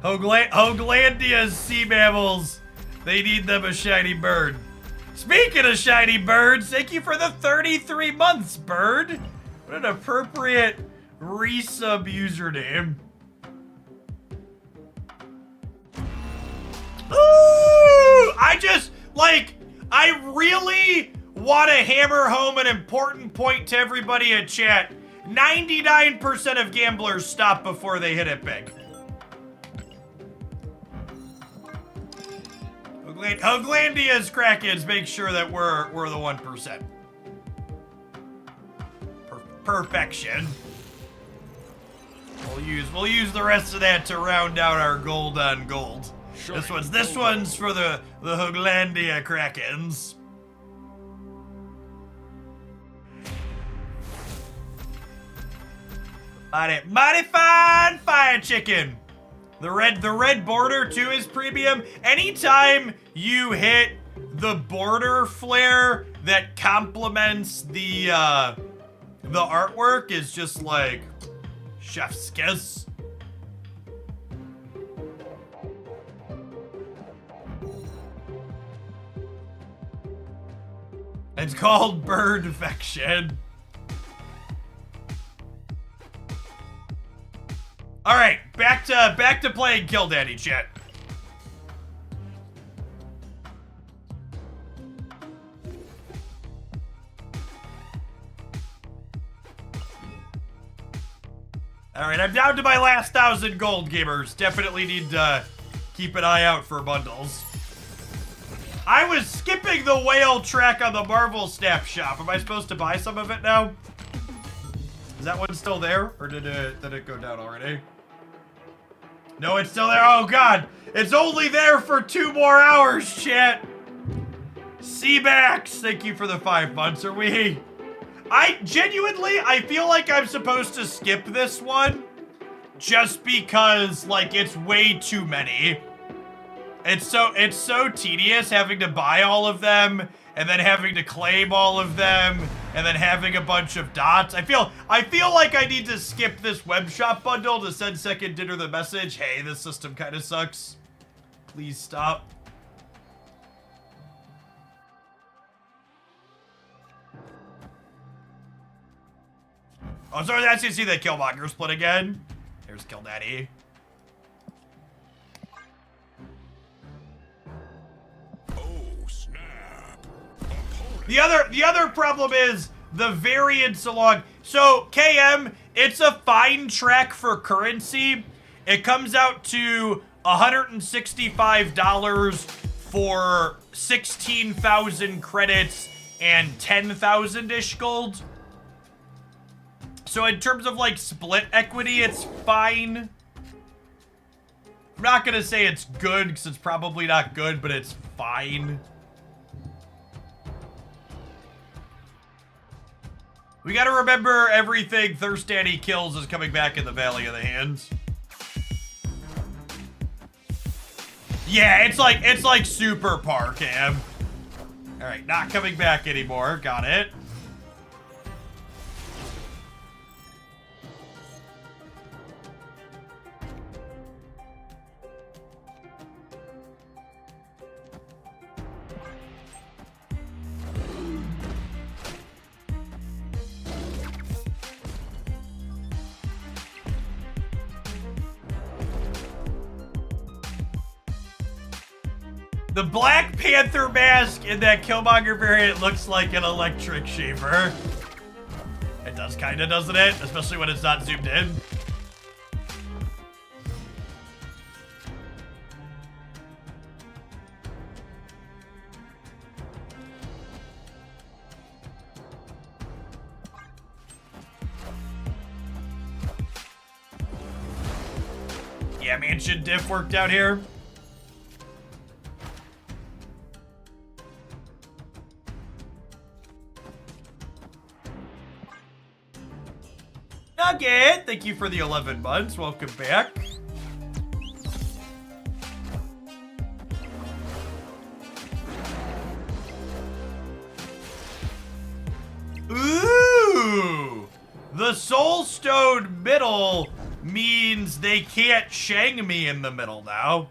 Hoaglandia's sea mammals, they need them a shiny bird. Speaking of shiny birds, thank you for the 33 months, bird. What an appropriate resub username. Ooh! I really want to hammer home an important point to everybody in chat. 99% of gamblers stop before they hit it big. Hoaglandia's Krakens make sure that we're the 1%. Perfection. We'll use the rest of that to round out our gold on gold. This one's for the Hoaglandia Krakens. Mighty fine fire chicken. The red border too is premium. Anytime you hit the border flare that complements the artwork is just like chef's kiss. It's called bird affection. All right, back to playing Kill Daddy, chat. All right, I'm down to my last 1,000 gold, gamers. Definitely need to keep an eye out for bundles. I was skipping the whale track on the Marvel Snap shop. Am I supposed to buy some of it now? Is that one still there, or did it go down already? No, it's still there. Oh God, it's only there for 2 more hours, chat. C-Max, thank you for the 5 months. Are we? I feel like I'm supposed to skip this one just because, like, it's way too many. It's so tedious having to buy all of them and then having to claim all of them and then having a bunch of dots. I feel like I need to skip this web shop bundle to send Second Dinner the message, hey, this system kind of sucks. Please stop. Oh, sorry, that's you see that Killmonger split again. Here's Kill Daddy. Oh, snap. The other problem is the variance along. So KM, it's a fine track for currency. It comes out to $165 for 16,000 credits and 10,000-ish gold. So in terms of, like, split equity, it's fine. I'm not gonna say it's good, because it's probably not good, but it's fine. We gotta remember everything Thirst Daddy kills is coming back in the Valley of the Hands. Yeah, it's like super par cam. Alright, not coming back anymore. Got it. The Black Panther mask in that Killmonger variant looks like an electric shaver. It does kinda, doesn't it? Especially when it's not zoomed in. Yeah, mansion diff worked out here. Nugget, thank you for the 11 months. Welcome back. Ooh! The Soul Stone middle means they can't Shang me in the middle now.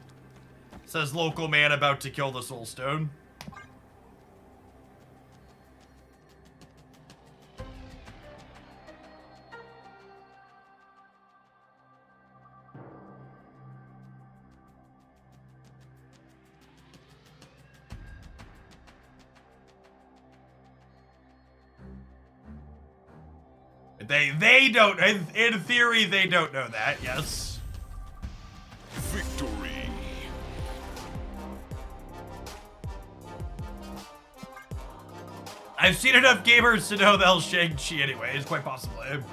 Says local man about to kill the Soul Stone. They don't, in theory, they don't know that, yes. Victory. I've seen enough gamers to know they'll Shang-Chi anyways, quite possibly.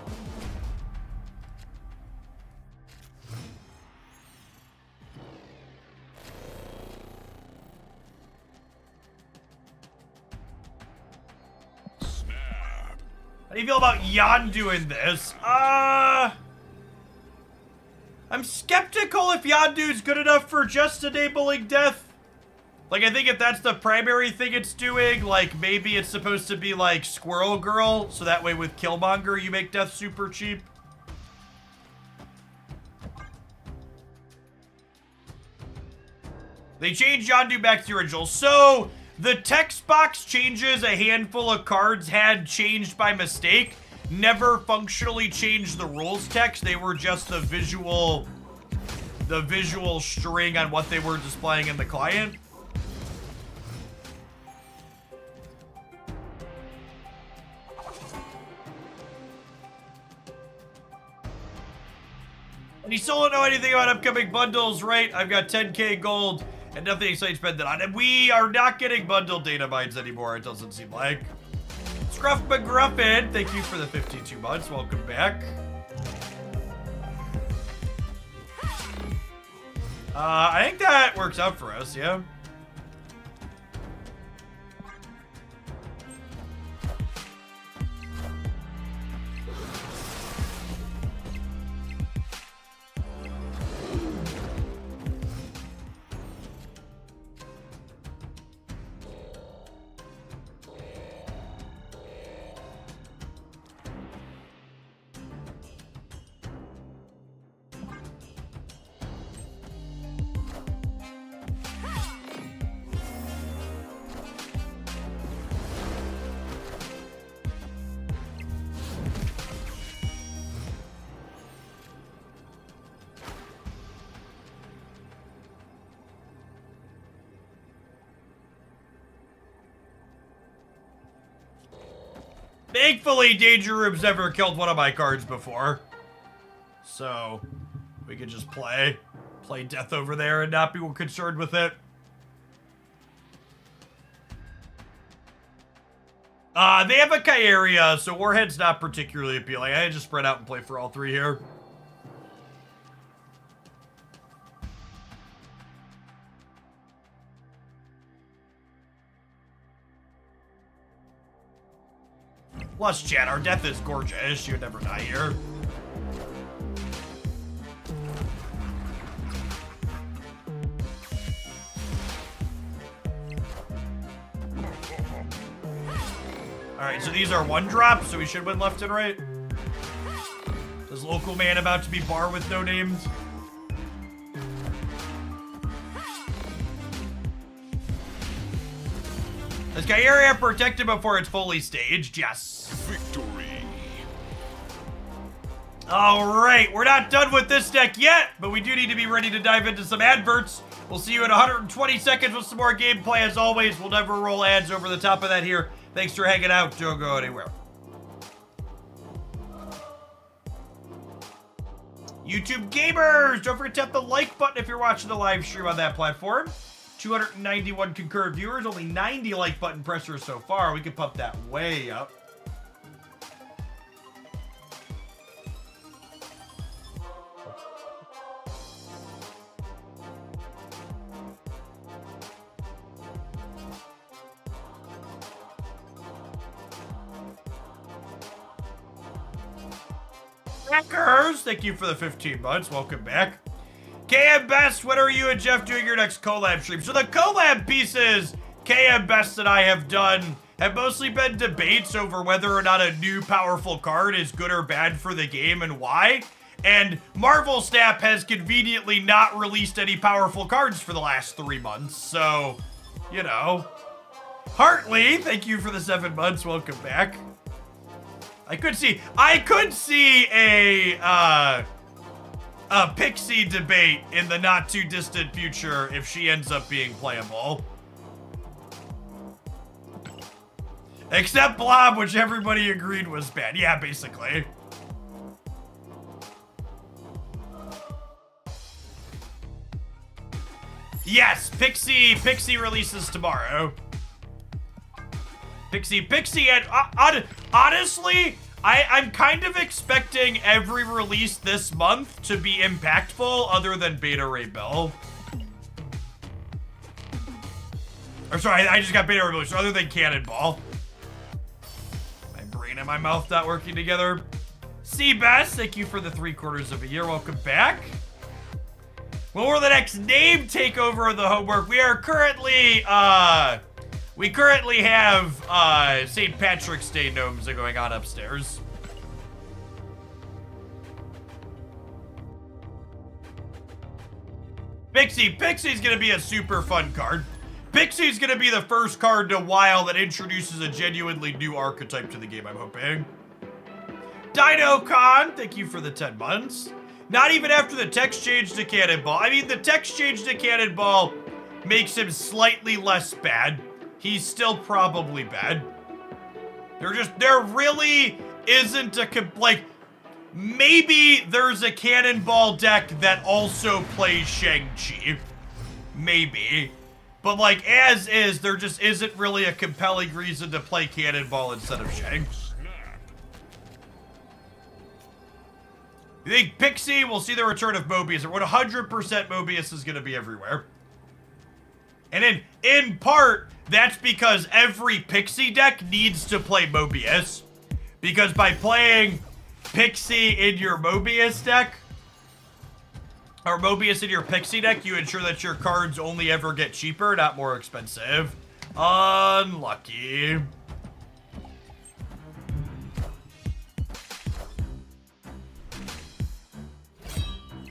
How do you feel about Yondu in this? I'm skeptical if Yondu's good enough for just enabling death. Like, I think if that's the primary thing it's doing, like, maybe it's supposed to be like Squirrel Girl, so that way with Killmonger you make death super cheap. They changed Yondu back to the original. So, the text box changes a handful of cards had changed by mistake. never functionally changed the rules text. They were just the visual string on what they were displaying in the client. And you still don't know anything about upcoming bundles, right? I've got 10k gold and nothing exciting spent that on it. We are not getting bundle data mines anymore, it doesn't seem like. Scruff McGruffin, thank you for the 52 months. Welcome back. I think that works out for us, yeah. Thankfully, Danger Room's never killed one of my cards before. So, we could just play death over there and not be concerned with it. They have a Kyaria, so Warhead's not particularly appealing. I just spread out and play for all three here. Plus, chat, our death is gorgeous. You'd never die here. Alright, so these are one drops, so we should win left and right. Does local man about to be bar with no names? Is Kyaria protected before it's fully staged? Yes. Victory. Alright, we're not done with this deck yet, but we do need to be ready to dive into some adverts. We'll see you in 120 seconds with some more gameplay. As always, we'll never roll ads over the top of that here. Thanks for hanging out. Don't go anywhere. YouTube gamers, don't forget to tap the like button if you're watching the live stream on that platform. 291 concurrent viewers, only 90 like button pressers so far. We could pump that way up. Hackers, thank you for the 15 months. Welcome back. KM Best, when are you and Jeff doing your next collab stream? So the collab pieces KM Best and I have done have mostly been debates over whether or not a new powerful card is good or bad for the game and why. And Marvel Snap has conveniently not released any powerful cards for the last 3 months. So, you know. Hartley, thank you for the 7 months. Welcome back. I could see a Pixie debate in the not too distant future if she ends up being playable. Except Blob, which everybody agreed was bad. Yeah, basically. Yes, Pixie releases tomorrow. Pixie, and honestly, I'm kind of expecting every release this month to be impactful other than Beta Ray Bill. Or sorry, I just got Beta Ray Bill, so other than Cannonball. My brain and my mouth not working together. Seabass, thank you for the 3/4 of a year. Welcome back. When will the next name take over the homework? We are currently, we currently have St. Patrick's Day gnomes are going on upstairs. Pixie's gonna be a super fun card. Pixie's gonna be the first card to WoW that introduces a genuinely new archetype to the game, I'm hoping. DinoCon, thank you for the 10 months. Not even after the text change to Cannonball. I mean, the text change to Cannonball makes him slightly less bad. He's still probably bad. There really isn't like, maybe there's a Cannonball deck that also plays Shang-Chi. Maybe. But like, as is, there just isn't really a compelling reason to play Cannonball instead of Shang. You think Pixie will see the return of Mobius? Or 100% Mobius is going to be everywhere. And in part, that's because every Pixie deck needs to play Mobius. Because by playing Pixie in your Mobius deck, or Mobius in your Pixie deck, you ensure that your cards only ever get cheaper, not more expensive. Unlucky.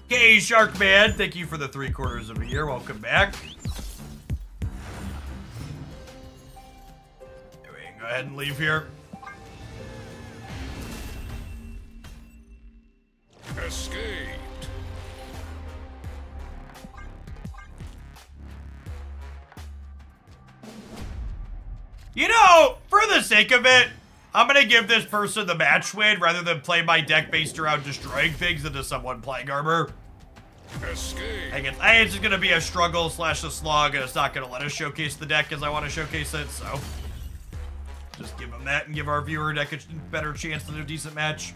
Okay, Sharkman, thank you for the 3/4 of a year. Welcome back. Go ahead and leave here. Escaped. You know, for the sake of it, I'm gonna give this person the match win rather than play my deck based around destroying things into someone playing armor. Escape. I guess it's just gonna be a struggle slash a slog, and it's not gonna let us showcase the deck as I want to showcase it, so just give them that and give our viewer deck a better chance to do a decent match.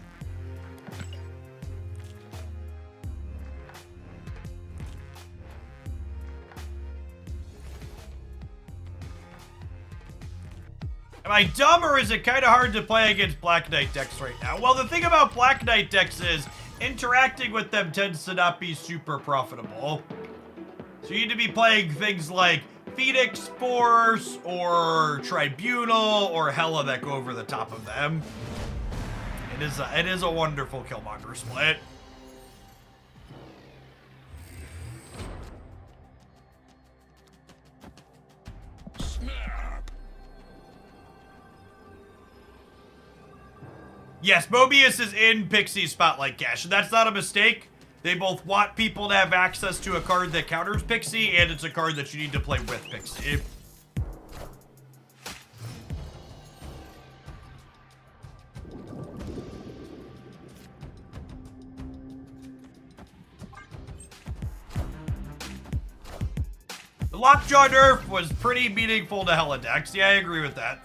Am I dumb, or is it kind of hard to play against Black Knight decks right now? Well, the thing about Black Knight decks is interacting with them tends to not be super profitable. So you need to be playing things like Phoenix Force or Tribunal or Hela that go over the top of them. It is a wonderful Killmonger split. Snap. Yes, Mobius is in Pixie's Spotlight Cache, and that's not a mistake. They both want people to have access to a card that counters Pixie, and it's a card that you need to play with Pixie. The Lockjaw nerf was pretty meaningful to Hela decks. Yeah, I agree with that.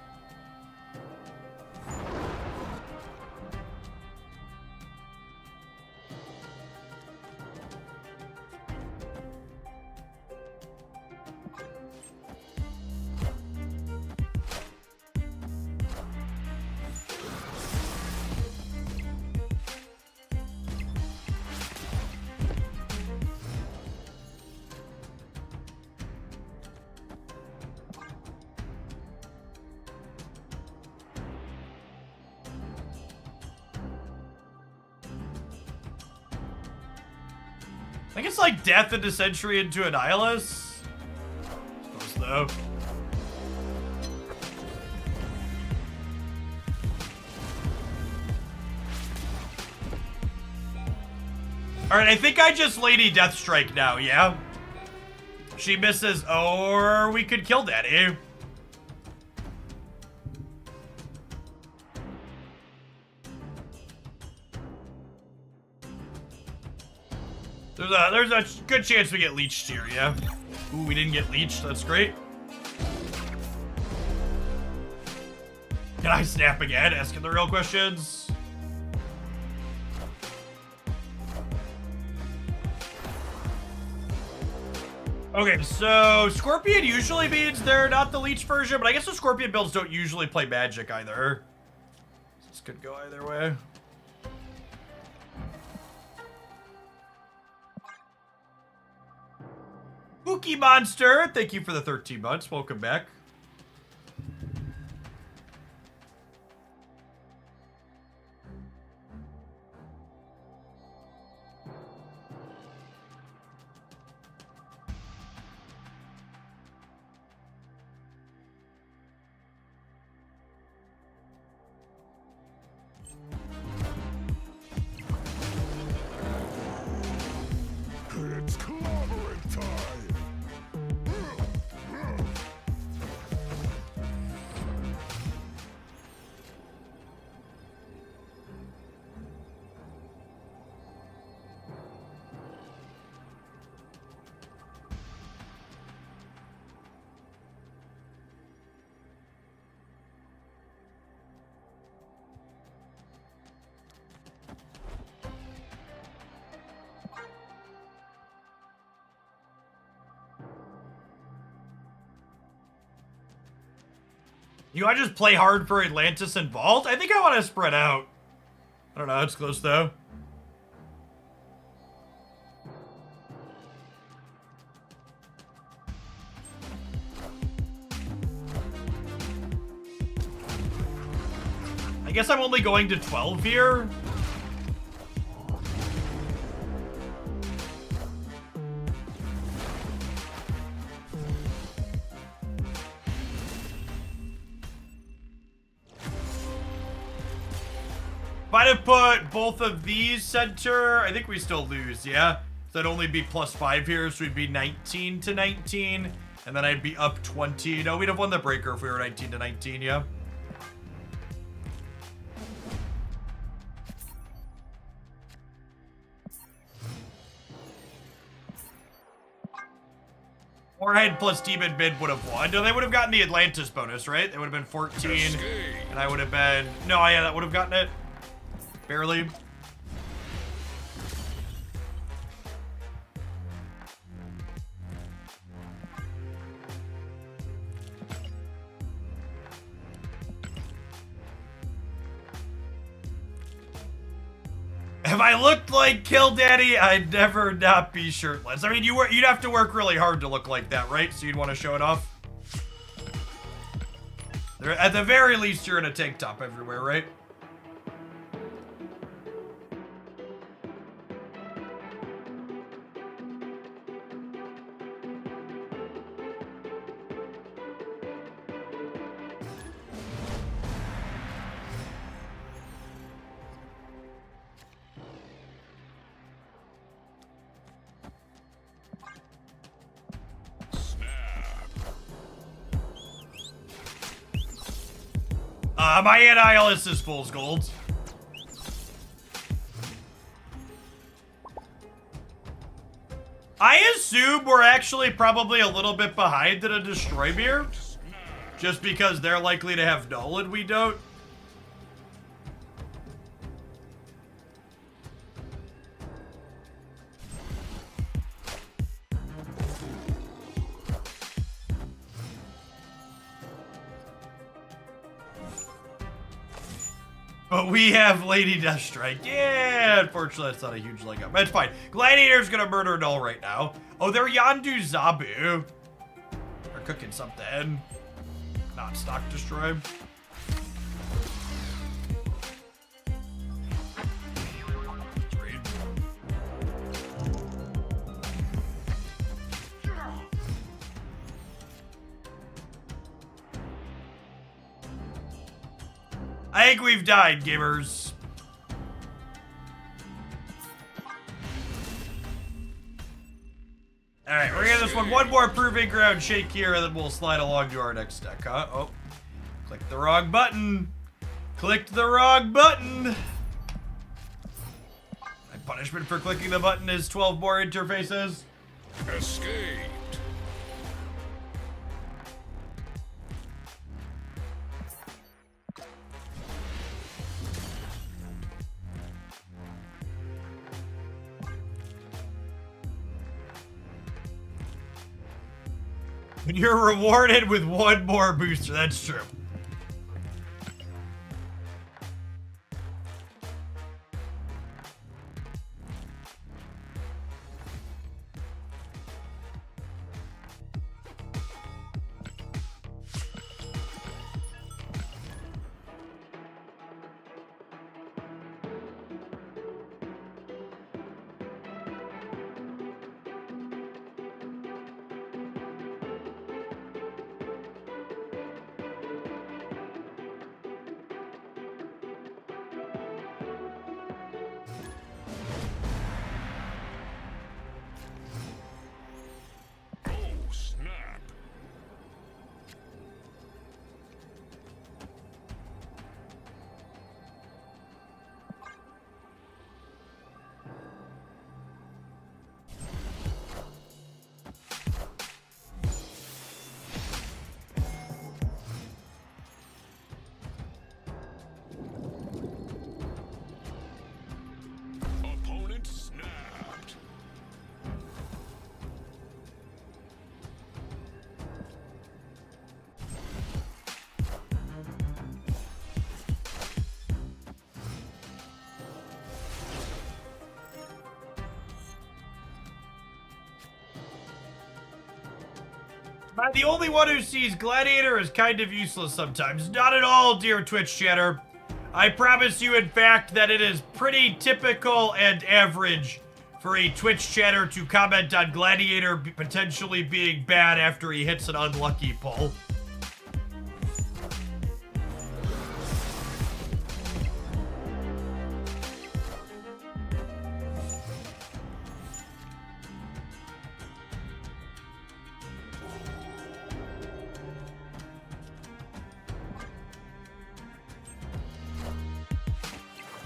I think it's like Death into Century into Annihilus. Close though. Alright, I think I just Lady Deathstrike now, yeah? She misses, or we could kill Daddy. There's a good chance we get leeched here, yeah? Ooh, we didn't get leeched, that's great. Can I snap again? Asking the real questions. Okay, so Scorpion usually means they're not the leech version, but I guess the Scorpion builds don't usually play magic either. This could go either way. Spooky Monster, thank you for the 13 months. Welcome back. You want to just play hard for Atlantis and Vault? I think I want to spread out. I don't know. It's close, though. I guess I'm only going to 12 here. If I'd have put both of these center, I think we still lose, yeah? So that'd only be +5 here, so we'd be 19 to 19. And then I'd be up 20. No, we'd have won the breaker if we were 19 to 19, yeah? Warhead plus Demon Bid would have won. No, they would have gotten the Atlantis bonus, right? They would have been 14. Escape. And I would have been... No, yeah, that would have gotten it. Barely. If I looked like Kill Daddy, I'd never not be shirtless. I mean, you'd have to work really hard to look like that, right? So you'd want to show it off. At the very least, you're in a tank top everywhere, right? My Annihilus is fool's gold. I assume we're actually probably a little bit behind in a Destroy Mirror. Just because they're likely to have null and we don't. But we have Lady Deathstrike. Yeah, unfortunately, that's not a huge leg up. That's fine. Gladiator's gonna murder Null right now. Oh, they're Yondu Zabu. They're cooking something. Not stock destroy. I think we've died, gamers. Alright, we're gonna get this one more proving ground shake here, and then we'll slide along to our next deck, huh? Oh, clicked the wrong button. Clicked the wrong button. My punishment for clicking the button is 12 more interfaces. Escaped. And you're rewarded with one more booster. That's true. Am I the only one who sees Gladiator as kind of useless sometimes? Not at all, dear Twitch chatter. I promise you, in fact, that it is pretty typical and average for a Twitch chatter to comment on Gladiator potentially being bad after he hits an unlucky pull.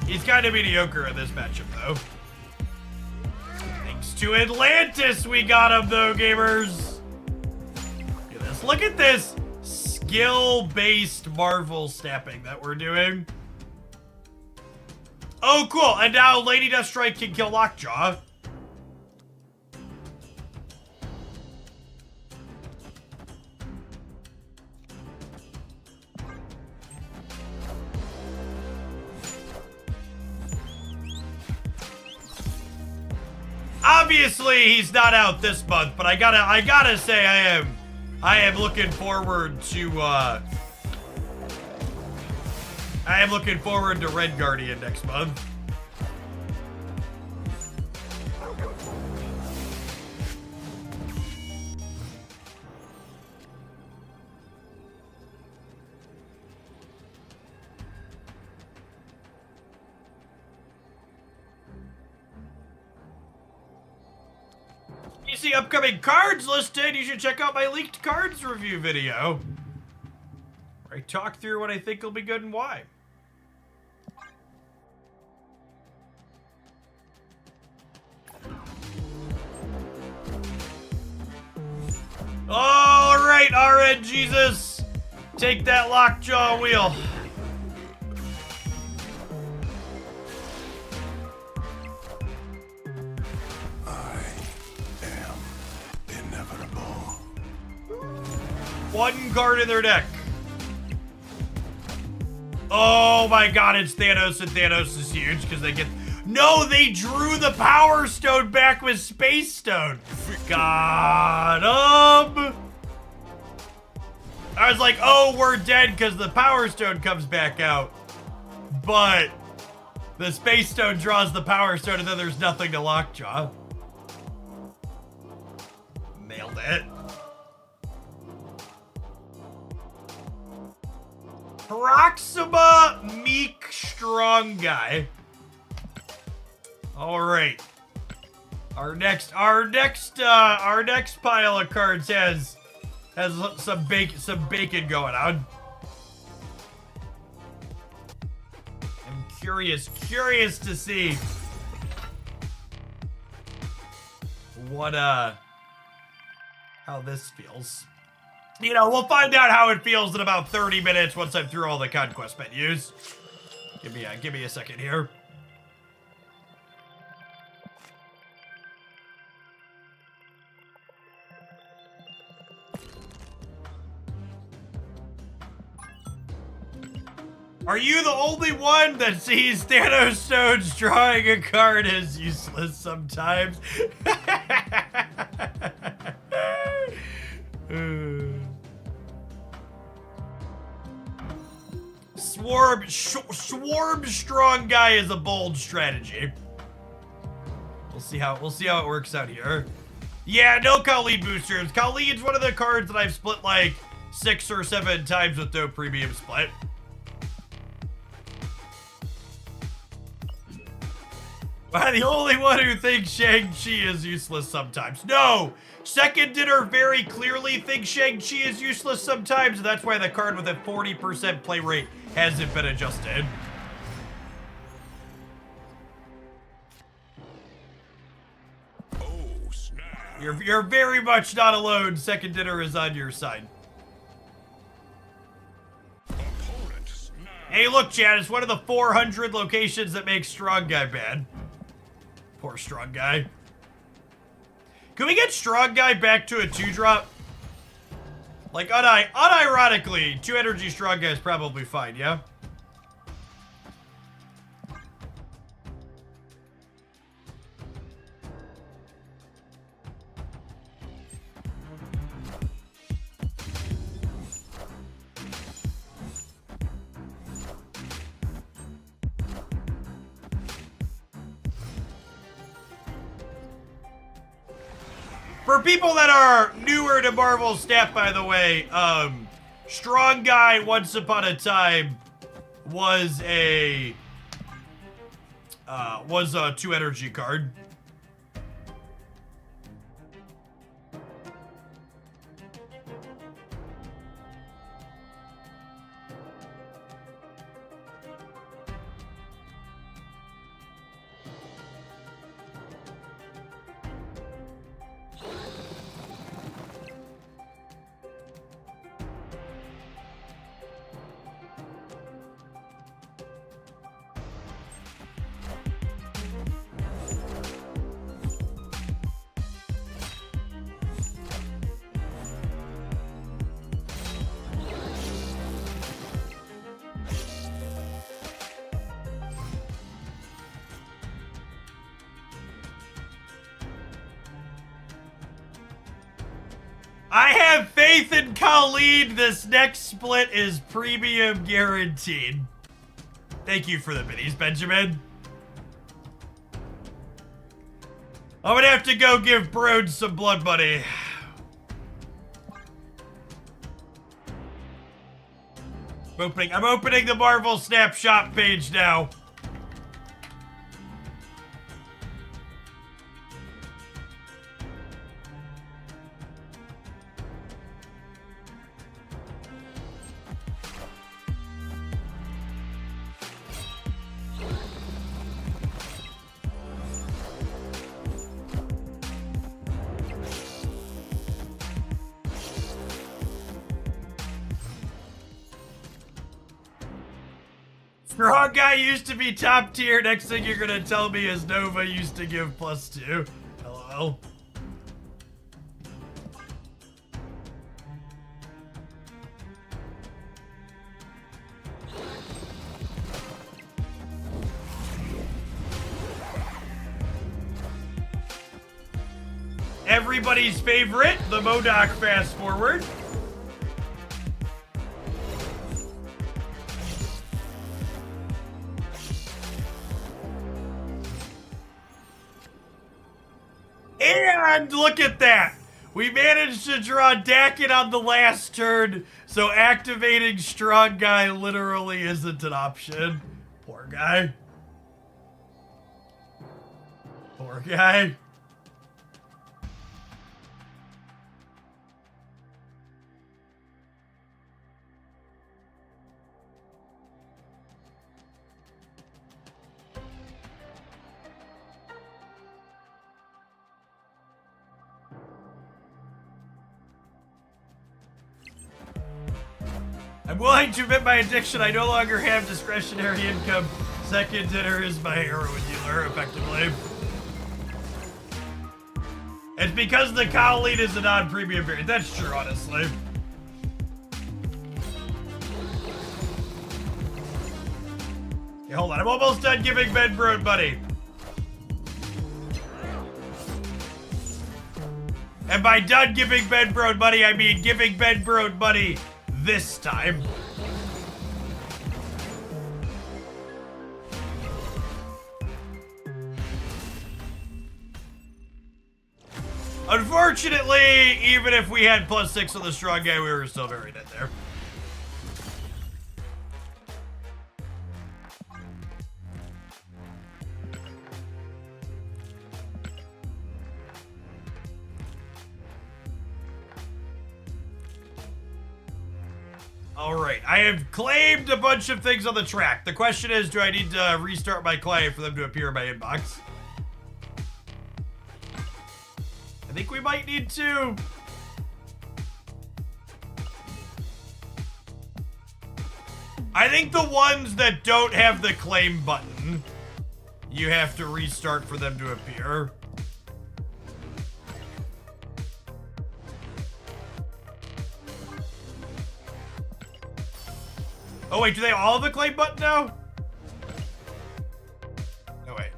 He's kind of mediocre in this matchup, though. Thanks to Atlantis, we got him, though, gamers. Look at this. Look at this skill-based Marvel snapping that we're doing. Oh, cool. And now Lady Deathstrike can kill Lockjaw. Obviously, he's not out this month, but I gotta say I am looking forward to Red Guardian next month. You see upcoming cards listed, you should check out my leaked cards review video, where I talk through what I think will be good and why. All right, RN Jesus, take that Lockjaw wheel. One card in their deck. Oh my god, it's Thanos, and Thanos is huge because they get... No, they drew the Power Stone back with Space Stone. Got him. I was like, oh, we're dead because the Power Stone comes back out. But the Space Stone draws the Power Stone and then there's nothing to Lockjaw. Nailed it. Proxima Meek Strong Guy. All right. Our next pile of cards has some bacon going on. I'm curious to see what how this feels. You know, we'll find out how it feels in about 30 minutes once I'm through all the conquest menus. Give me a second here. Are you the only one that sees Thanos Stones drawing a card as useless sometimes? Swarm Strong Guy is a bold strategy. We'll see how it works out here. Yeah, no Khalid boosters. Khalid's one of the cards that I've split like 6 or 7 times with no premium split. I'm the only one who thinks Shang-Chi is useless sometimes. No! Second Dinner very clearly thinks Shang-Chi is useless sometimes, and that's why the card with a 40% play rate hasn't been adjusted. Oh, snap. You're very much not alone. Second Dinner is on your side. Opponent snap. Hey, look, Chad, it's one of the 400 locations that makes Strong Guy bad. Poor Strong Guy. Can we get Strong Guy back to a 2-drop? Like, unironically, 2 energy Strong Guy is probably fine, yeah? For people that are newer to Marvel Snap, by the way, Strong Guy Once Upon a Time was a 2 energy card. I have faith in Khalid. This next split is premium guaranteed. Thank you for the minis, Benjamin. I'm gonna have to go give Brood some blood money. I'm opening the Marvel Snapshot page now. Strong Guy used to be top tier. Next thing you're gonna tell me is Nova used to give +2. LOL. Everybody's favorite, the MODOK fast forward. And look at that! We managed to draw Dakin on the last turn, so activating Strong Guy literally isn't an option. Poor guy. Poor guy. I'm willing to admit my addiction. I no longer have discretionary income. Second dinner is my heroin dealer, effectively. It's because the Khalid is a non-premium variant. That's true, honestly. Okay, hold on. I'm almost done giving Ben Brood money. And by done giving Ben Brood money, I mean giving Ben Brood money this time. Unfortunately, even if we had +6 on the Strong Guy, we were still very dead there. Alright, I have claimed a bunch of things on the track. The question is, do I need to restart my client for them to appear in my inbox? I think we might need to. I think the ones that don't have the claim button, you have to restart for them to appear. Oh wait, do they all have the claim button now? No, wait.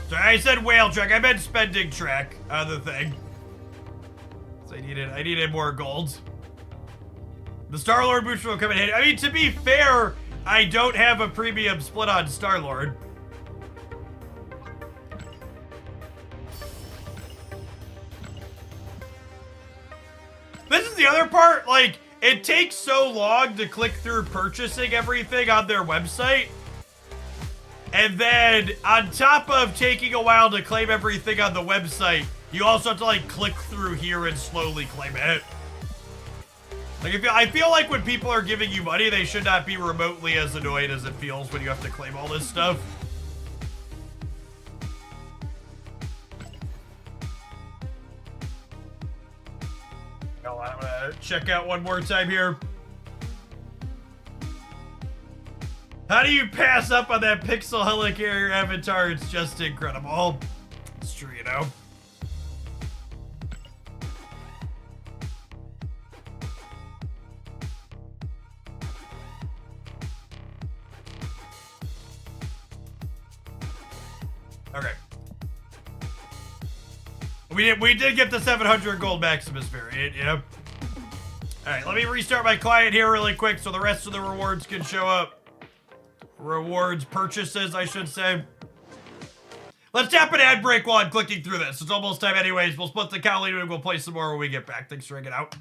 Sorry, I said whale track. I meant spending track. The thing. So I needed more gold. The Star-Lord booster will come in handy. I mean, to be fair, I don't have a premium split on Star-Lord. This is the other part, like, it takes so long to click through purchasing everything on their website. And then, on top of taking a while to claim everything on the website, you also have to, like, click through here and slowly claim it. Like, I feel like when people are giving you money, they should not be remotely as annoyed as it feels when you have to claim all this stuff. I'm gonna check out one more time here. How do you pass up on that pixel helicarrier avatar? It's just incredible. It's true, you know. Okay. We did get the 700 gold Maximus variant, yeah. Alright, let me restart my client here really quick so the rest of the rewards can show up. Rewards, purchases, I should say. Let's tap an ad break while I'm clicking through this. It's almost time anyways. We'll split the cow lead and we'll play some more when we get back. Thanks for hanging out.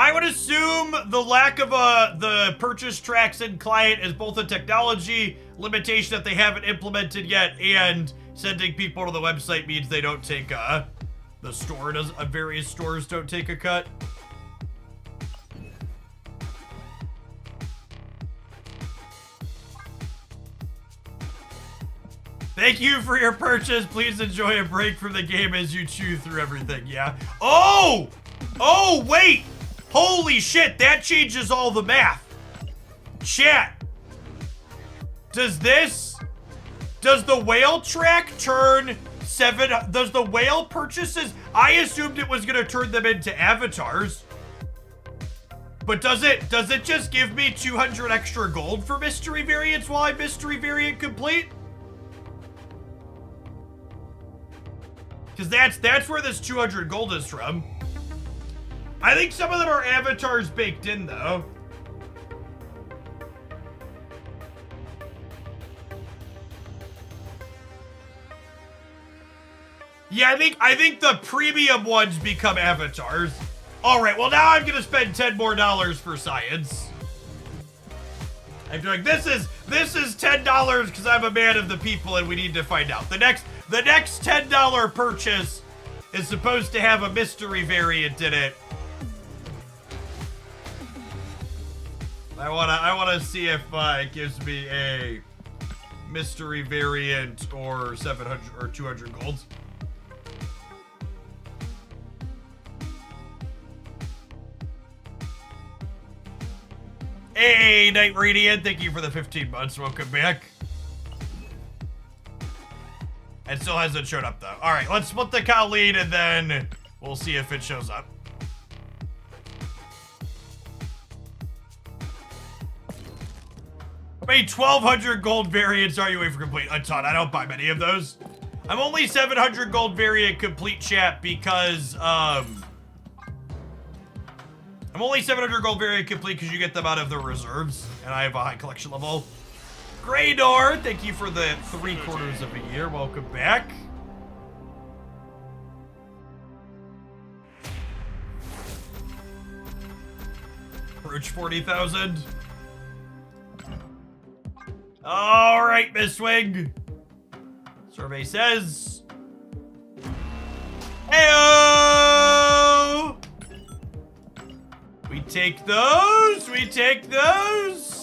I would assume the lack of the purchase tracks in client is both a technology limitation that they haven't implemented yet, and sending people to the website means they don't take the store does various stores don't take a cut. Thank you for your purchase. Please enjoy a break from the game as you chew through everything. Yeah. Oh! Oh, wait! Holy shit, that changes all the math. Chat. Does the whale track turn does the whale purchases? I assumed it was gonna turn them into avatars. But does it just give me 200 extra gold for mystery variants while I'm mystery variant complete? Because that's where this 200 gold is from. I think some of them are avatars baked in, though. Yeah, I think the premium ones become avatars. All right, well now I'm gonna spend $10 more for science. I'm doing this is $10 because I'm a man of the people and we need to find out. The next $10 purchase is supposed to have a mystery variant in it. I wanna see if it gives me a mystery variant or 700 or 200 golds. Hey, Night Radiant, thank you for the 15 months. Welcome back. It still hasn't showed up though. All right, let's split the cow lead and then we'll see if it shows up. How many 1,200 gold variants are you waiting for complete? A ton. I don't buy many of those. I'm only 700 gold variant complete, chat, because I'm only 700 gold variant complete because you get them out of the reserves, and I have a high collection level. Greydor, thank you for the 3/4 of a year. Welcome back. Approach 40,000. All right, Miss Wing. Survey says, heyo! We take those. We take those.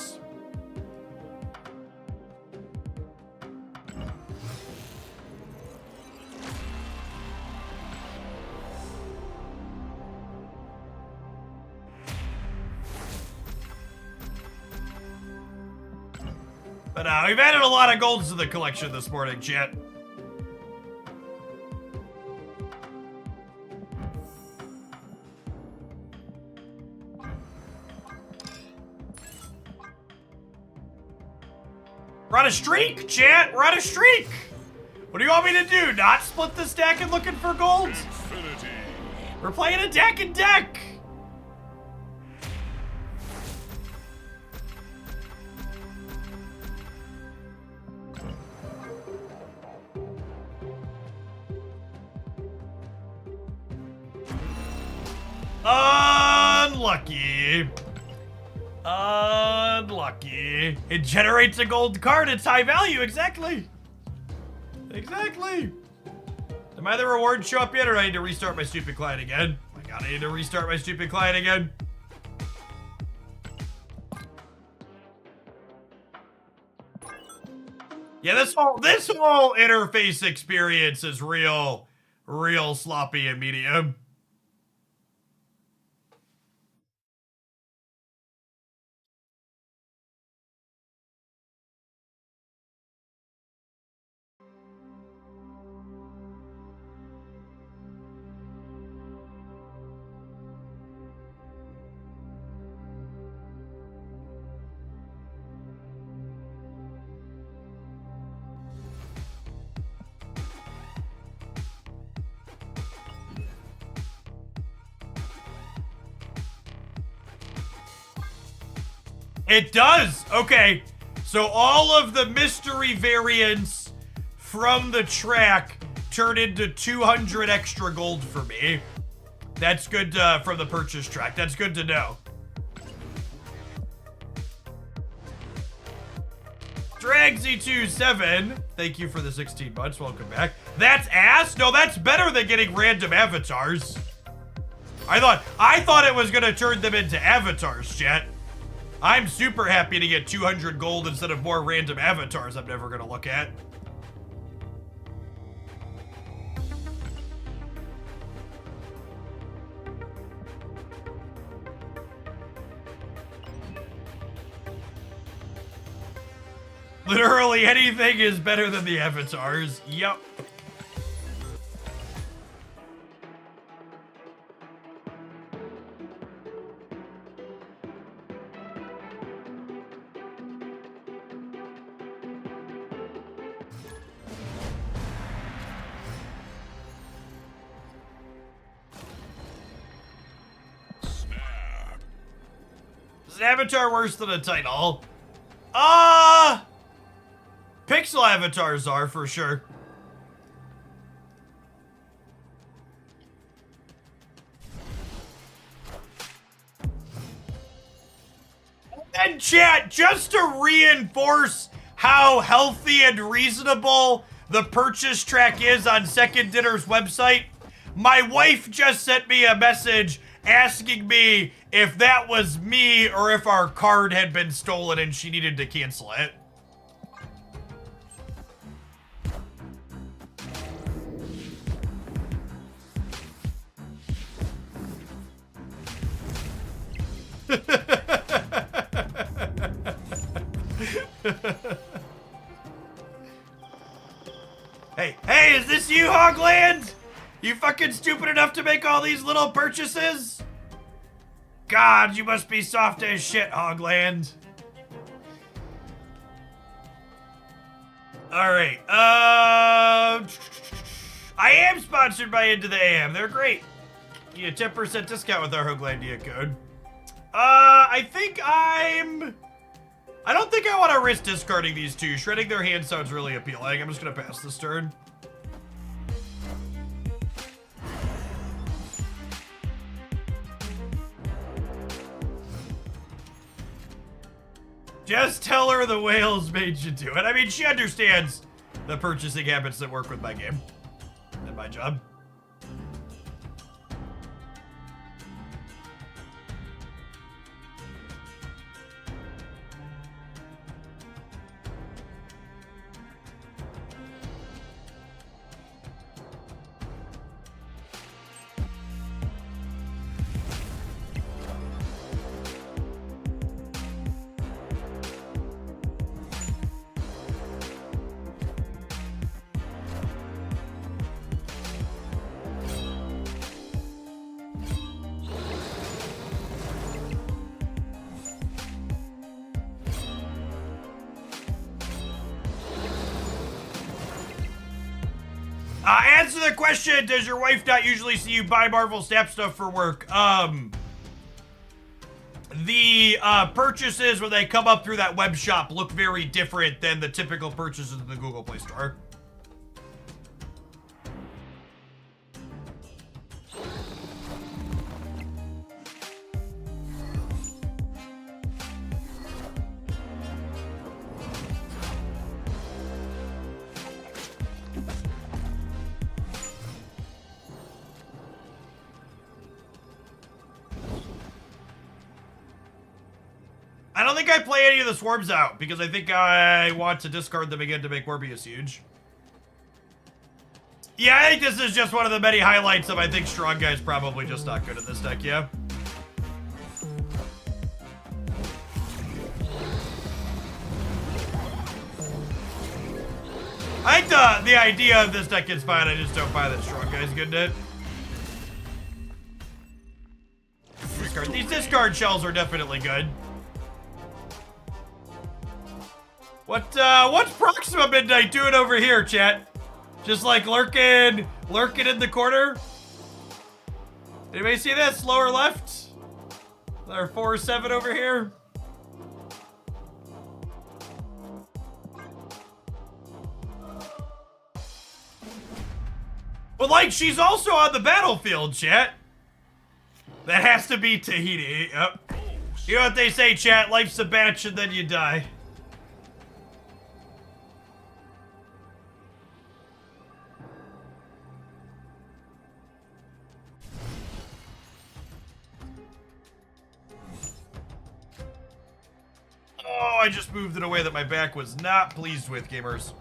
But we've added a lot of golds to the collection this morning, chat. We're on a streak, chat. We're on a streak. What do you want me to do? Not split the stack and looking for gold? Infinity. We're playing attack and deck. Unlucky. Unlucky. It generates a gold card. It's high value. Exactly. Exactly. Did my other rewards show up yet, or do I need to restart my stupid client again? Oh my god, I need to restart my stupid client again. Yeah, this whole interface experience is real sloppy and medium. It does! Okay. So all of the mystery variants from the track turn into 200 extra gold for me. That's good from the purchase track. That's good to know. Dragsy27, thank you for the 16 months. Welcome back. That's ass? No, that's better than getting random avatars. I thought it was gonna turn them into avatars, chat. I'm super happy to get 200 gold instead of more random avatars I'm never gonna look at. Literally anything is better than the avatars. Yup. Is an avatar worse than a title? Pixel avatars are, for sure. And chat, just to reinforce how healthy and reasonable the purchase track is on Second Dinner's website, my wife just sent me a message asking me if that was me or if our card had been stolen and she needed to cancel it. Hey, is this you, Hogland? You fucking stupid enough to make all these little purchases? God, you must be soft as shit, Hogland. Alright, I am sponsored by Into the AM. They're great. You get a 10% discount with our Hoglandia code. I don't think I want to risk discarding these two. Shredding their hand sounds really appealing. I'm just gonna pass this turn. Just tell her the whales made you do it. I mean, she understands the purchasing habits that work with my game and my job. Answer the question. Does your wife not usually see you buy Marvel Snap stuff for work? The purchases when they come up through that web shop look very different than the typical purchases in the Google Play Store. I don't think I play any of the swarms out because I think I want to discard them again to make Morbius huge. Yeah, I think this is just one of the many highlights of I think Strong Guy's probably just not good in this deck, yeah. I think the idea of this deck is fine, I just don't buy that Strong Guy's good in it. These discard shells are definitely good. What's Proxima Midnight doing over here, chat? Just like lurking in the corner? Anybody see this? Lower left? There 4-7 over here. But like, she's also on the battlefield, chat. That has to be Tahiti. Yep. You know what they say, chat? Life's a batch and then you die. Oh, I just moved in a way that my back was not pleased with, gamers.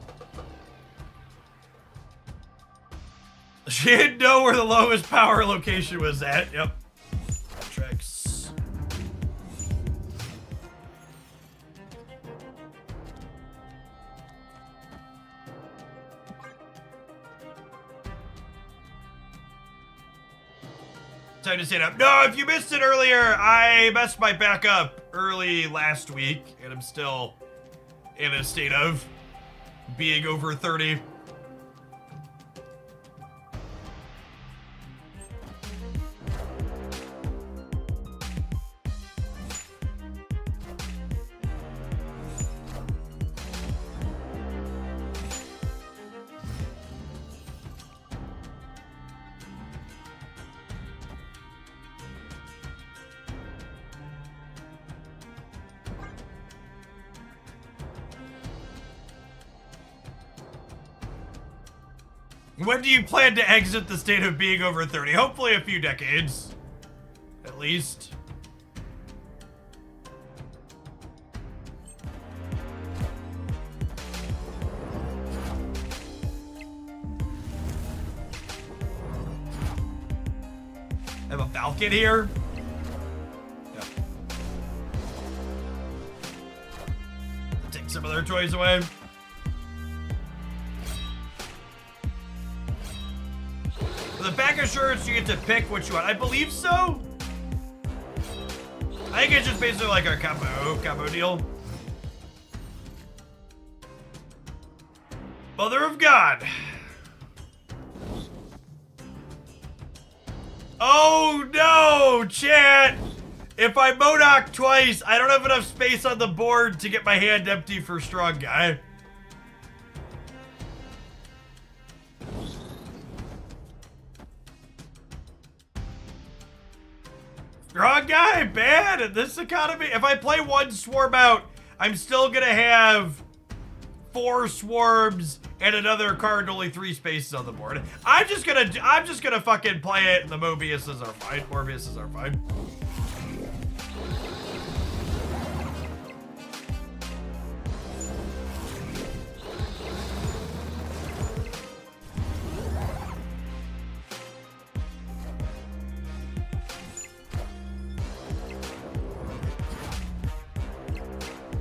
She didn't know where the lowest power location was at. Yep. That tracks. Time to stand up. No, if you missed it earlier, I messed my back up early last week, and I'm still in a state of being over 30. When do you plan to exit the state of being over 30? Hopefully a few decades. At least. I have a Falcon here. Yep. Take some of their toys away. The back assurance, you get to pick what you want. I believe so. I think it's just basically like a combo deal. Mother of God. Oh no, chat. If I Modoc twice, I don't have enough space on the board to get my hand empty for Strong Guy. Strong Guy, bad in this economy. If I play one swarm out, I'm still gonna have 4 swarms and another card, only 3 spaces on the board. I'm just gonna fucking play it, and the Mobiuses are fine. Morbiuses are fine.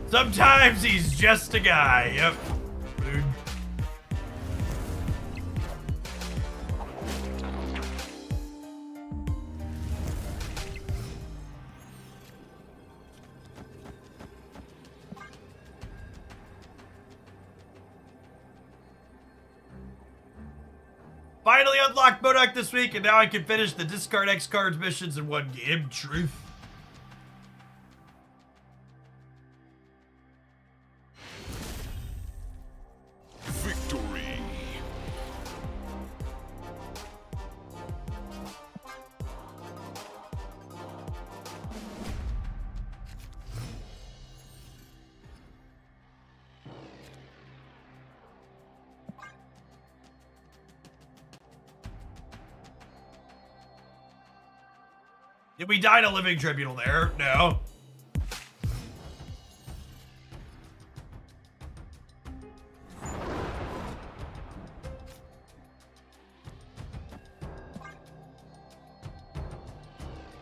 Sometimes he's just a guy. Yep. Dude. Finally unlocked Modok this week, and now I can finish the discard X cards missions in one game. Truth. Victory. Did we die in a living tribunal there? No.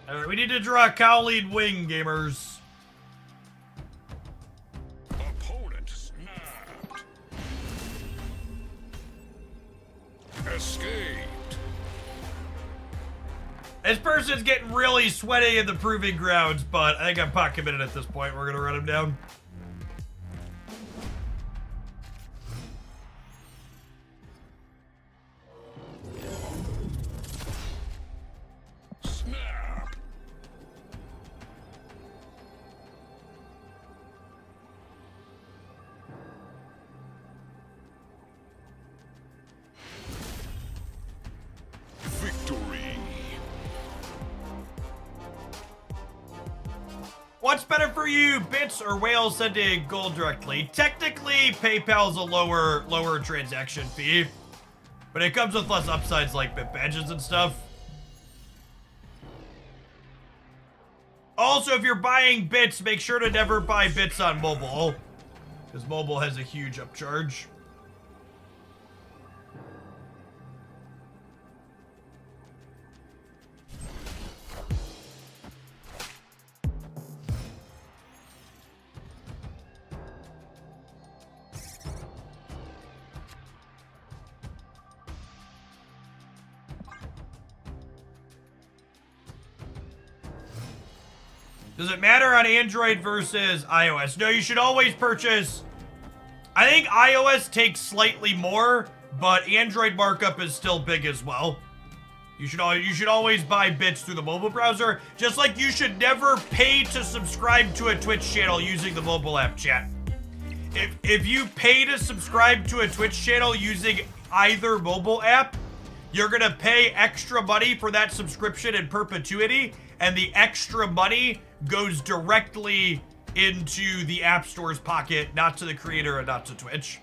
Alright, we need to draw a cow lead wing, gamers. Opponent snapped. Escaped. This person's getting really sweaty in the proving grounds, but I think I'm pot committed at this point. We're gonna run him down. Snap. Victory. What's better for you, bits or whales sending gold directly? Technically, PayPal's a lower transaction fee, but it comes with less upsides like bit badges and stuff. Also, if you're buying bits, make sure to never buy bits on mobile, because mobile has a huge upcharge. Does it matter on Android versus iOS? No, you should always purchase. I think iOS takes slightly more, but Android markup is still big as well. You should always buy bits through the mobile browser, just like you should never pay to subscribe to a Twitch channel using the mobile app, chat. If you pay to subscribe to a Twitch channel using either mobile app, you're gonna pay extra money for that subscription in perpetuity, and the extra money goes directly into the App Store's pocket, not to the creator and not to Twitch.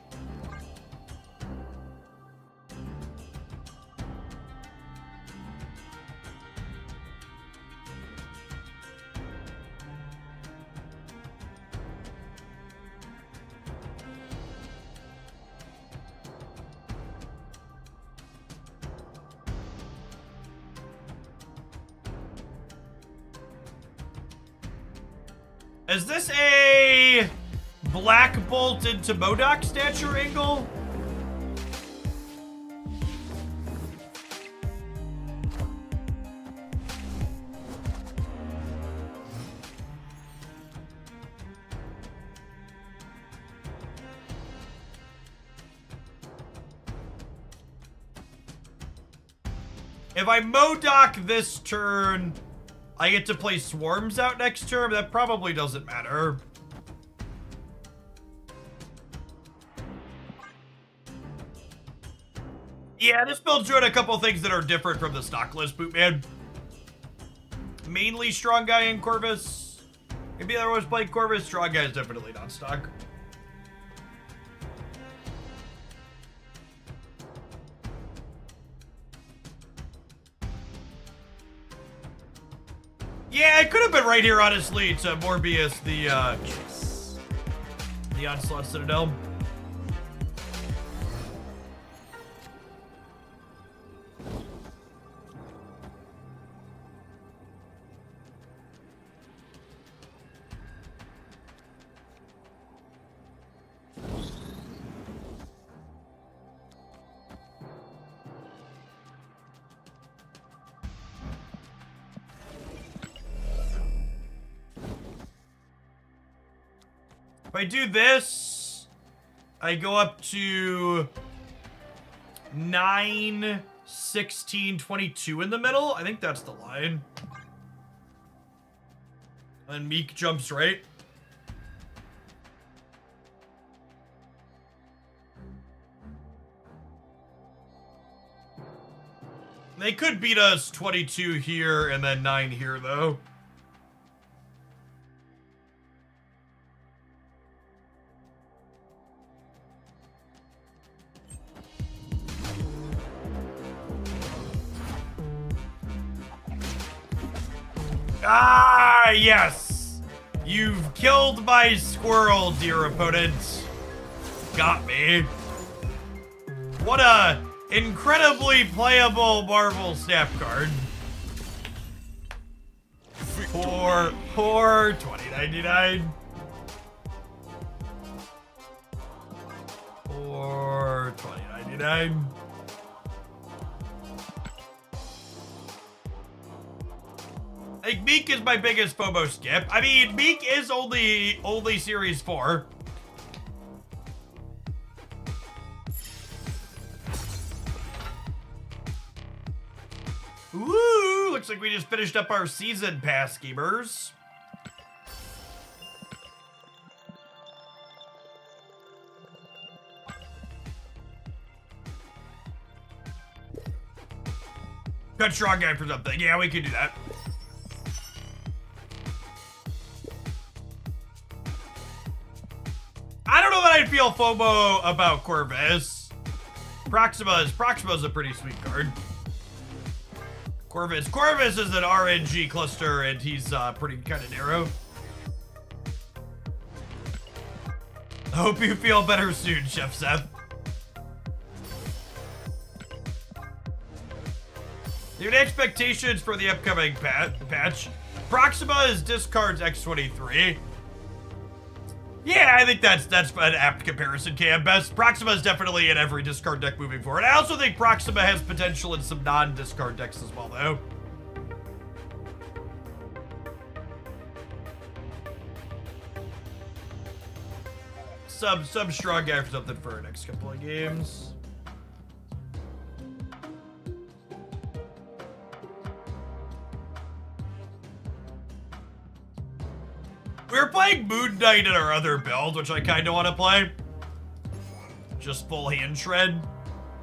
Is this a Black Bolt into Modok stature angle? If I Modok this turn, I get to play Swarms out next turn. That probably doesn't matter. Yeah, this build's doing a couple things that are different from the stock list, Bootman. Mainly Strong Guy and Corvus. Maybe the other one's playing Corvus. Strong Guy is definitely not stock. Yeah, it could have been right here, honestly, to Morbius, the Onslaught Citadel. If I do this, I go up to 9, 16-22 in the middle. I think that's the line. And Meek jumps right. They could beat us 22 here and then 9 here, though. Ah, yes! You've killed my squirrel, dear opponent. Got me. What a incredibly playable Marvel Snap card. Poor 2099. Poor 2099. Like, Meek is my biggest FOMO skip. I mean, Meek is only Series 4. Ooh, looks like we just finished up our season pass, schemers. Cut strong guy for something. Yeah, we can do that. I don't know that I'd feel FOMO about Corvus. Proxima's a pretty sweet card. Corvus is an RNG cluster, and he's pretty kind of narrow. I hope you feel better soon, Chef Seth. Dude, expectations for the upcoming patch. Proxima is discards X23. Yeah, I think that's an apt comparison, Cam. Best Proxima is definitely in every discard deck moving forward. I also think Proxima has potential in some non-discard decks as well, though. Some strong guy for something for our next couple of games. We were playing Moon Knight in our other build, which I kind of want to play. Just full hand shred.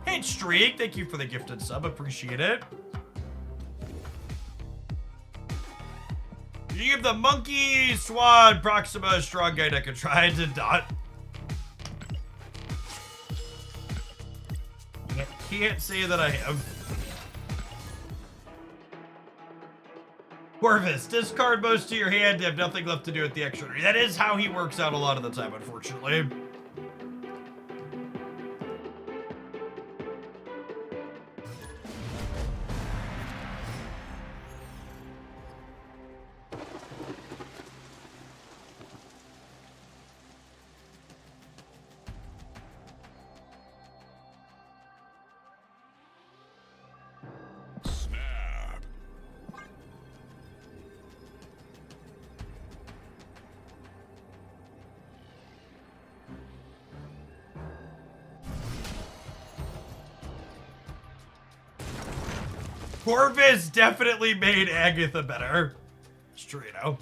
Hey, Streak, thank you for the gifted sub. Appreciate it. You give the Monkey, Swan, Proxima, Strong Guy deck a try to dot. Can't say that I have. Corvus, discard most to your hand, you have nothing left to do with the extra. That is how he works out a lot of the time, unfortunately. Corvus definitely made Agatha better. Straight out.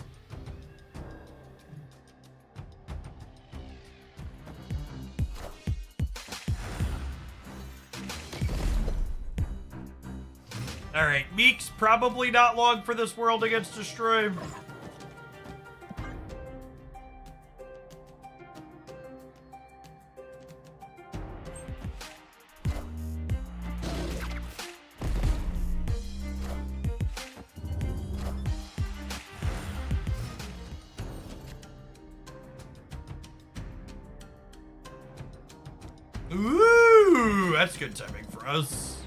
Alright, Meek's probably not long for this world against Destroy. Ooh, that's good timing for us.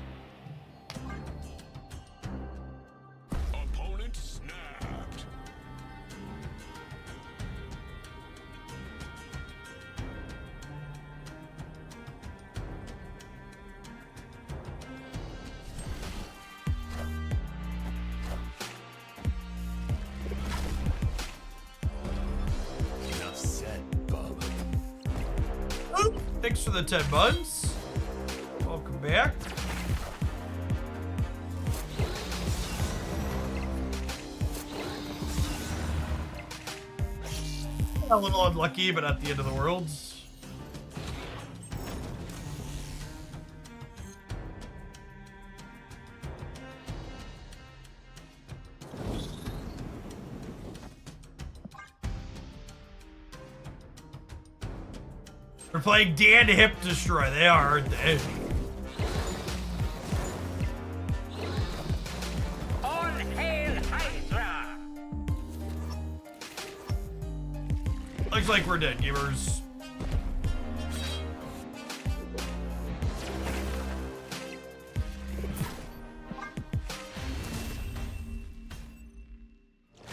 Opponent snapped. Enough said, Bob. Thanks for the 10 months. Welcome back. A little unlucky, but not the end of the world. They're playing Dan Hip Destroy. They are, aren't they? All hail Hydra! Looks like we're dead, gamers.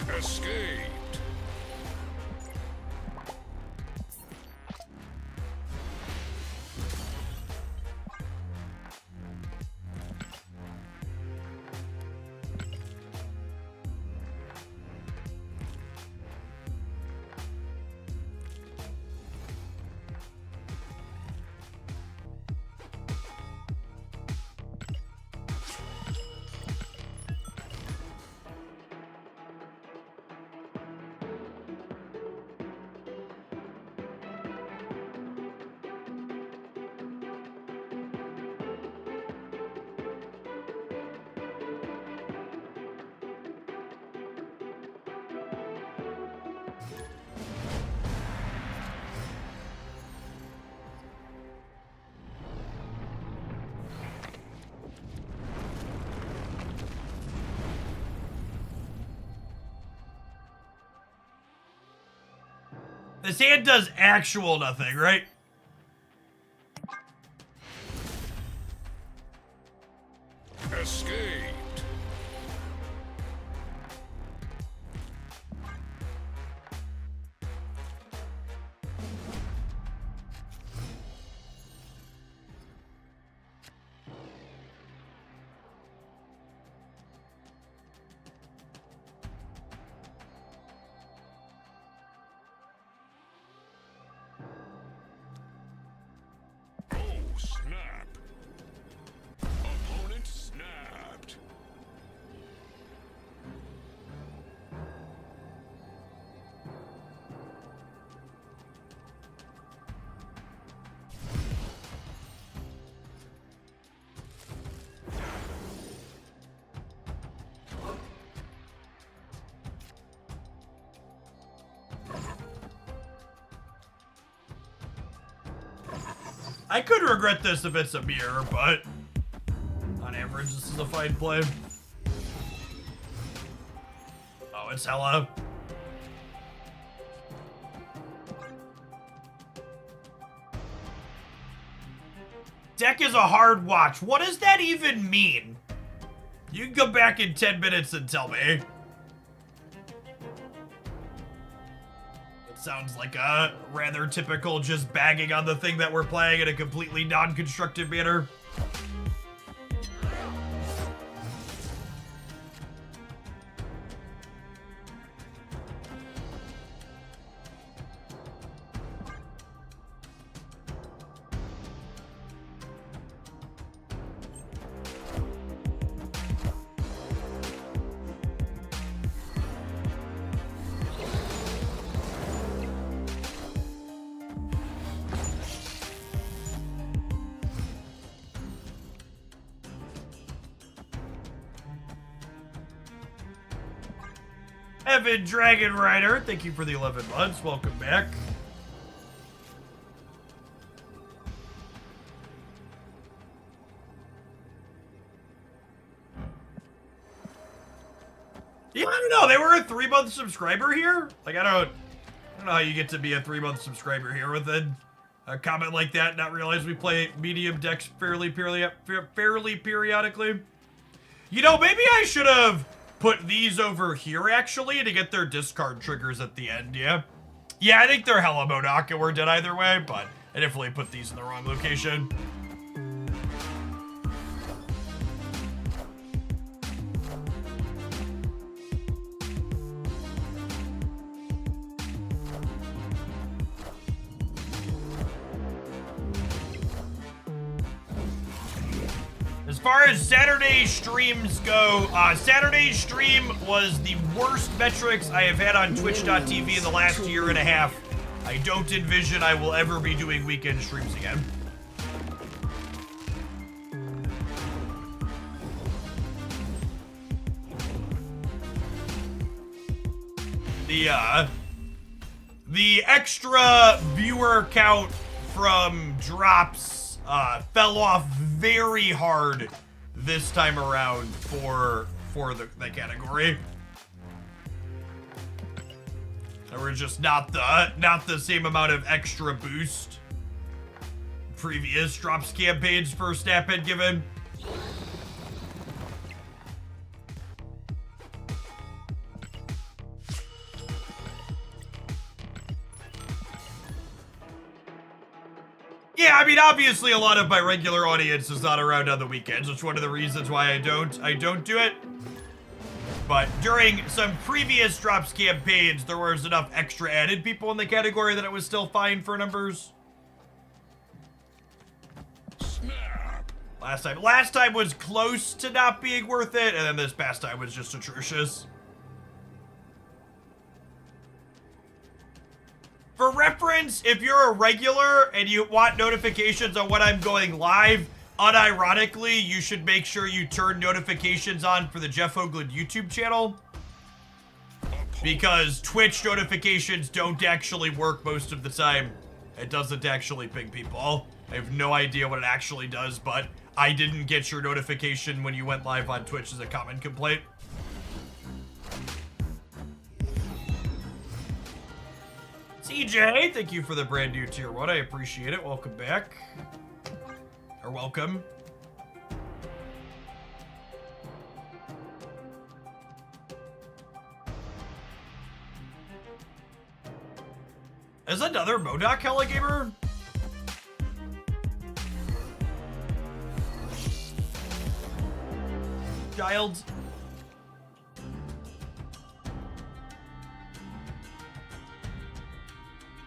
Escaped. This hand does actual nothing, right? Escaped. Oh, snap. Opponent snapped. I could regret this if it's a mirror, but on average, this is a fine play. Oh, it's hella. Deck is a hard watch. What does that even mean? You can come back in 10 minutes and tell me. It sounds like a rather typical just bagging on the thing that we're playing in a completely non-constructive manner. Evan Dragon Rider, thank you for the 11 months. Welcome back. Yeah, I don't know. They were a 3-month subscriber here. Like, I don't know how you get to be a 3-month subscriber here with a comment like that. Not realize we play medium decks fairly periodically. You know, maybe I should have put these over here, actually, to get their discard triggers at the end, yeah? Yeah, I think they're hella Modoc and we're dead either way, but I definitely put these in the wrong location. This far as Saturday streams go, Saturday's stream was the worst metrics I have had on Twitch.tv in the last year and a half. I don't envision I will ever be doing weekend streams again. The extra viewer count from drops fell off very hard this time around for the category. There were just not the same amount of extra boost previous drops campaigns for Snap had given. Yeah, I mean, obviously a lot of my regular audience is not around on the weekends, which is one of the reasons why I don't do it. But during some previous drops campaigns, there was enough extra added people in the category that it was still fine for numbers. Snap. Last time was close to not being worth it, and then this past time was just atrocious. For reference, if you're a regular and you want notifications on when I'm going live, unironically, you should make sure you turn notifications on for the Jeff Hoagland YouTube channel. Because Twitch notifications don't actually work most of the time. It doesn't actually ping people. I have no idea what it actually does, but I didn't get your notification when you went live on Twitch as a common complaint. CJ, thank you for the brand new tier 1. I appreciate it. Welcome back. Or welcome. Is another MODOK Hella Gamer? Child.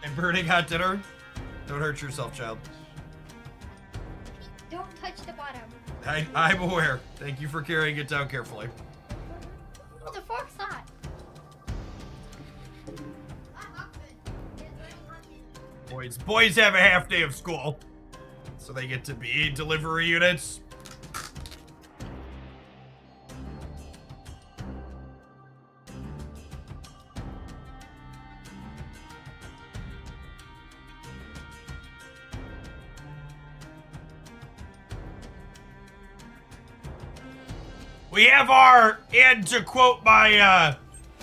And burning hot dinner. Don't hurt yourself, child. Don't touch the bottom. I'm aware. Thank you for carrying it down carefully. Oh, the fork's hot. Boys have a half day of school, so they get to be delivery units. We have our, and to quote my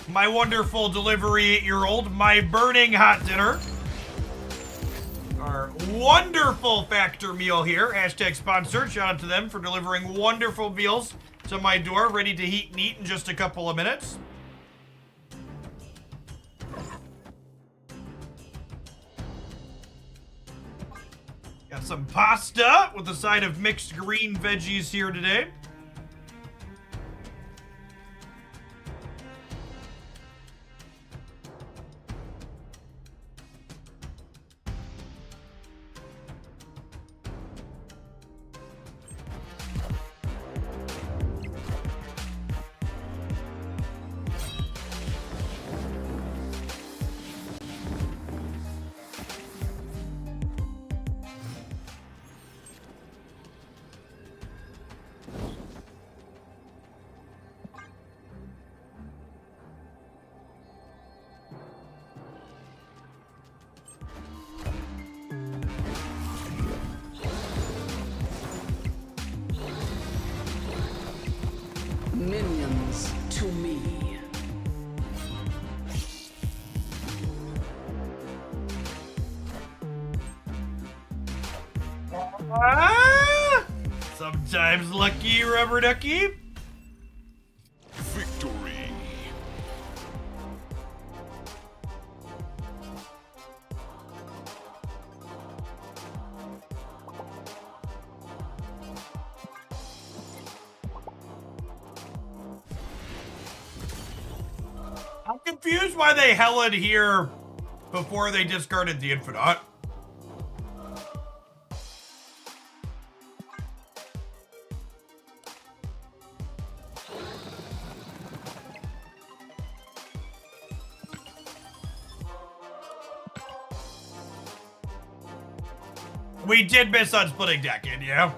my wonderful delivery 8-year-old, my burning hot dinner. Our wonderful Factor meal here, hashtag sponsored. Shout out to them for delivering wonderful meals to my door, ready to heat and eat in just a couple of minutes. Got some pasta with a side of mixed green veggies here today. Minions to me. Sometimes lucky, rubber ducky. Victory. I'm confused why they held here before they discarded the Infinite. We did miss on splitting deck in, yeah.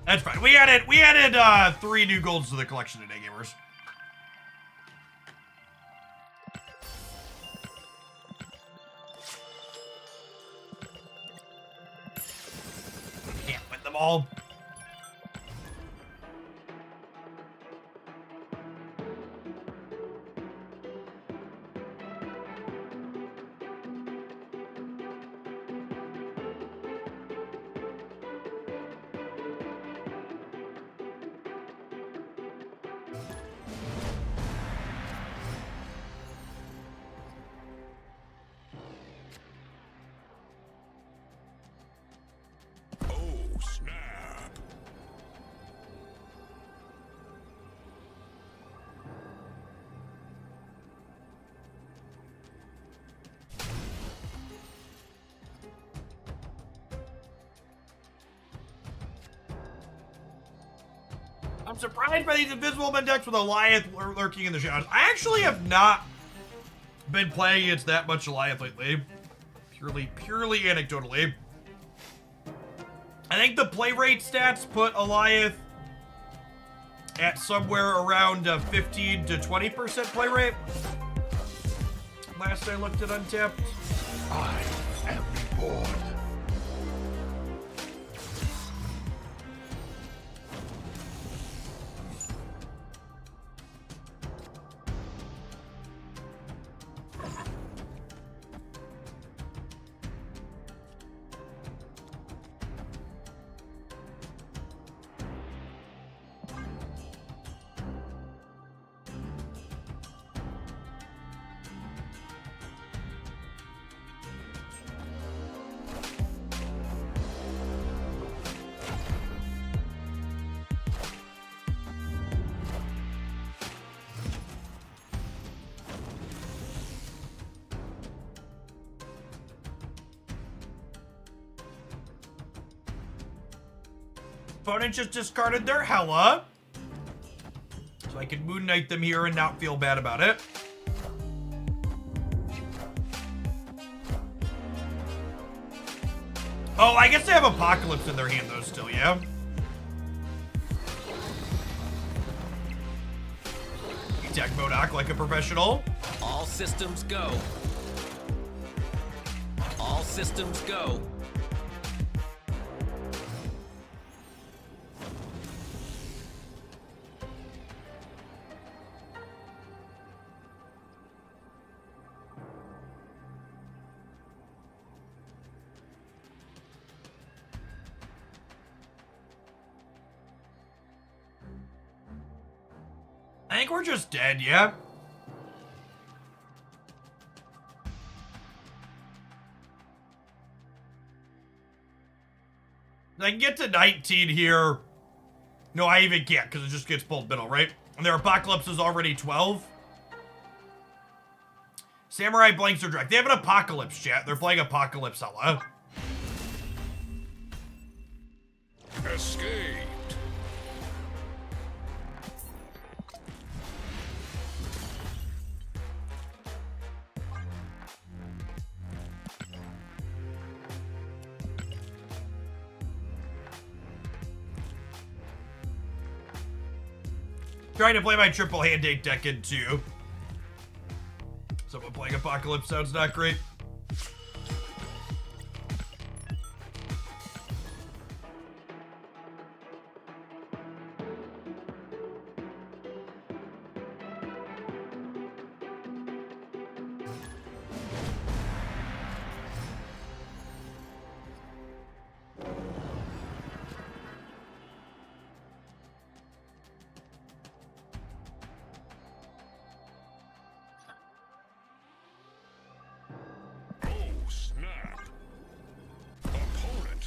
That's fine. We added 3 new golds to the collection today, gamers. Can't win them all. Oh, snap. I'm surprised by these invisible men decks with Goliath lurking in the shadows. I actually have not been playing against that much Goliath lately. Purely anecdotally. I think the play rate stats put Goliath at somewhere around 15 to 20% play rate. Last I looked at Untapped. I am reborn. Opponent just discarded their Hela. So I can Moon Knight them here and not feel bad about it. Oh, I guess they have Apocalypse in their hand though still, yeah? Attack Modoc like a professional. All systems go. All systems go. I think we're just dead, yeah? I can get to 19 here. No, I even can't, because it just gets pulled middle, right? And their Apocalypse is already 12. Samurai blanks are direct. They have an Apocalypse, chat. They're playing Apocalypse Hela. Escaped. Trying to play my triple hand date deck in too. Someone playing Apocalypse sounds not great.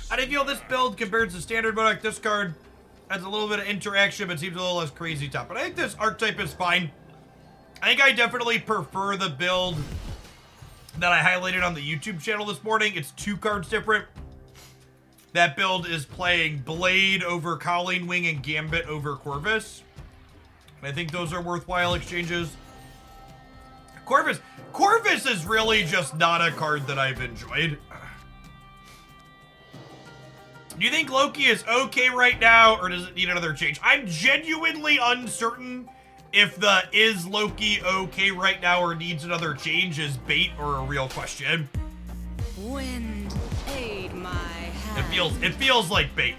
How do you feel this build compared to standard Modoc? This card has a little bit of interaction, but seems a little less crazy top. But I think this archetype is fine. I think I definitely prefer the build that I highlighted on the YouTube channel this morning. It's 2 cards different. That build is playing Blade over Colleen Wing and Gambit over Corvus. And I think those are worthwhile exchanges. Corvus is really just not a card that I've enjoyed. Do you think Loki is okay right now, or does it need another change? I'm genuinely uncertain if the is Loki okay right now or needs another change is bait or a real question. Wind, aid my hand. It feels like bait.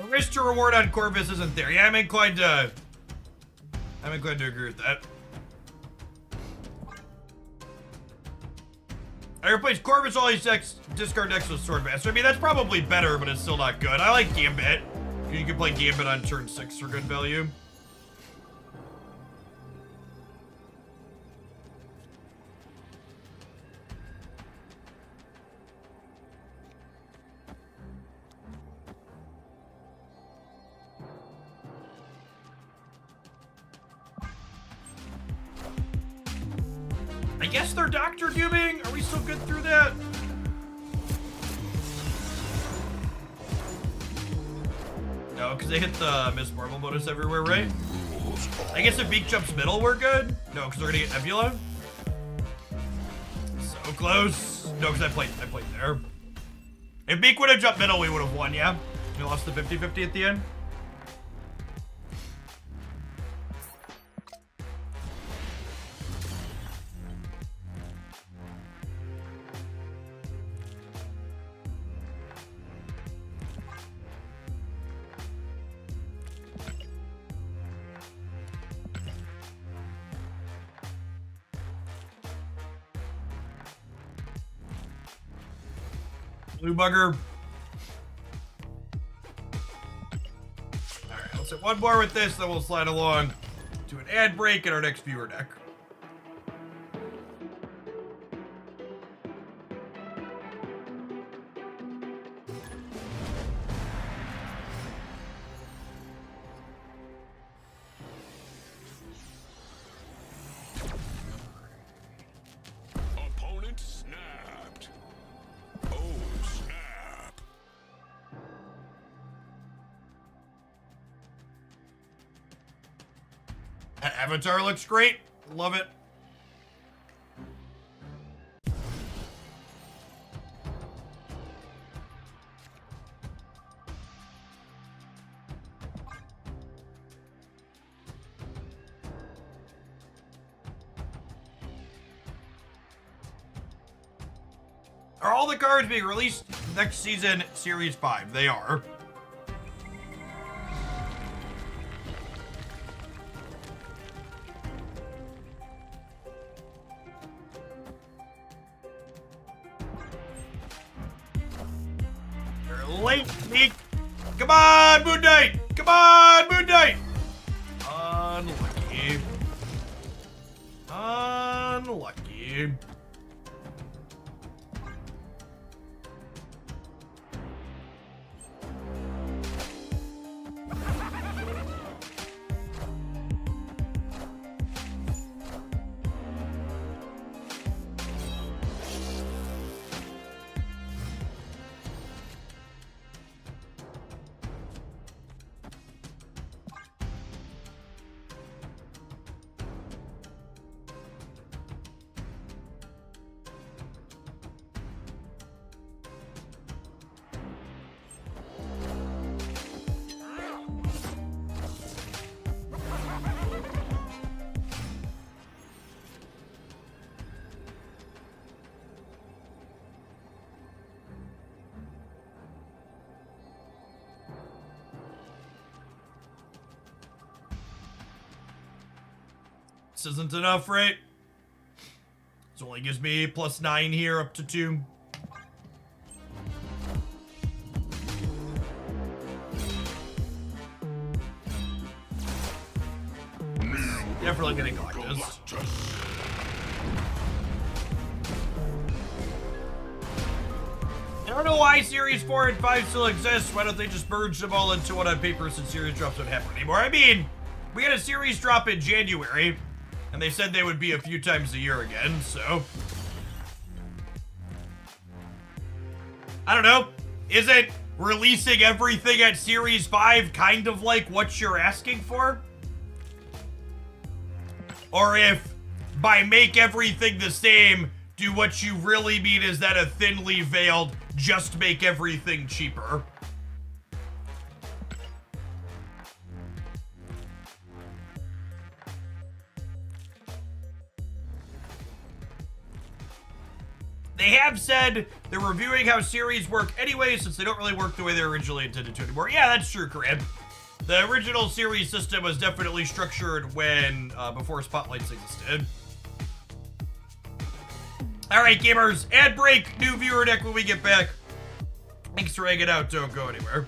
Risk to reward on Corvus isn't there. Yeah, I'm inclined to agree with that. I replaced Corvus all these decks, discard decks with Swordmaster. I mean, that's probably better, but it's still not good. I like Gambit. You can play Gambit on turn 6 for good value. I guess they're Doctor Dooming. Are we still good through that? No, because they hit the Miss Marvel bonus everywhere, right? I guess if Beak jumps middle, we're good. No, because we're gonna get Nebula. So close. No, because I played there. If Beak would have jumped middle, we would have won, yeah? We lost the 50-50 at the end. Blue bugger. Alright, let's hit one more with this, then we'll slide along to an ad break in our next viewer deck. Opponent snapped. Oh, snap. That avatar looks great. Love it. Are all the cards being released next season, Series 5? They are. You're late, Meek. Come on, Moon Knight. Come on, Moon Knight. Unlucky. Unlucky. This isn't enough, right? This only gives me +9 here, up to 2. Definitely gonna go like this. don't know why Series 4 and 5 still exist. Why don't they just merge them all into one on paper since Series drops don't happen anymore? I mean, we had a Series drop in January, and they said they would be a few times a year again, so... I don't know. Is it releasing everything at Series 5 kind of like what you're asking for? Or if by make everything the same, do what you really mean is that a thinly veiled just make everything cheaper? They have said they're reviewing how series work anyway, since they don't really work the way they were originally intended to anymore. Yeah, that's true, Corinne. The original series system was definitely structured when, before Spotlights existed. All right, gamers, ad break, new viewer deck when we get back. Thanks for hanging out, don't go anywhere.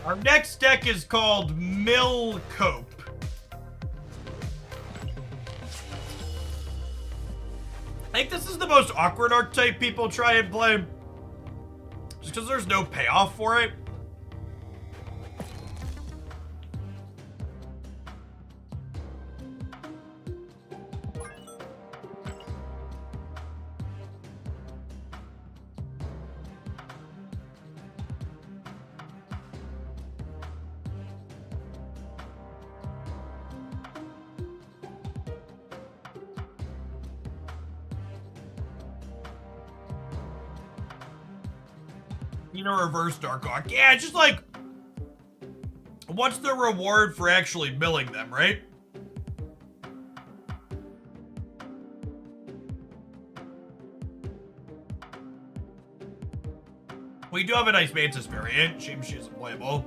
Our next deck is called Mill Cope. I think this is the most awkward archetype people try and play. Just because there's no payoff for it. You know, reverse Dark Hawk. Yeah, it's just like, what's the reward for actually milling them, right? We do have a nice Mantis variant. Shame she isn't playable.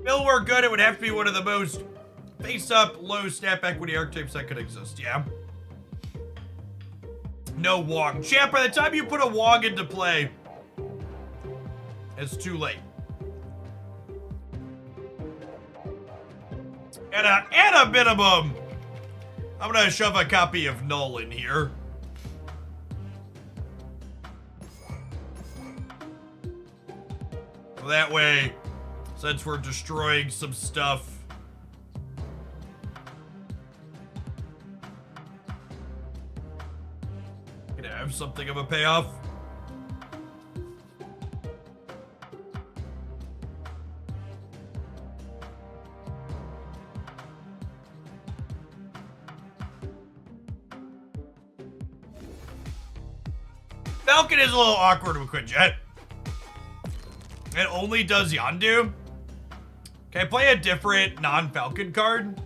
Bill were good, it would have to be one of the most face-up, low snap equity archetypes that could exist, yeah. No Wong. Champ, by the time you put a Wong into play, it's too late. At a minimum, I'm gonna shove a copy of Null in here. So that way, since we're destroying some stuff, gonna have something of a payoff. Falcon is a little awkward with Quinjet. It only does Yondu. Can I play a different non-Falcon card?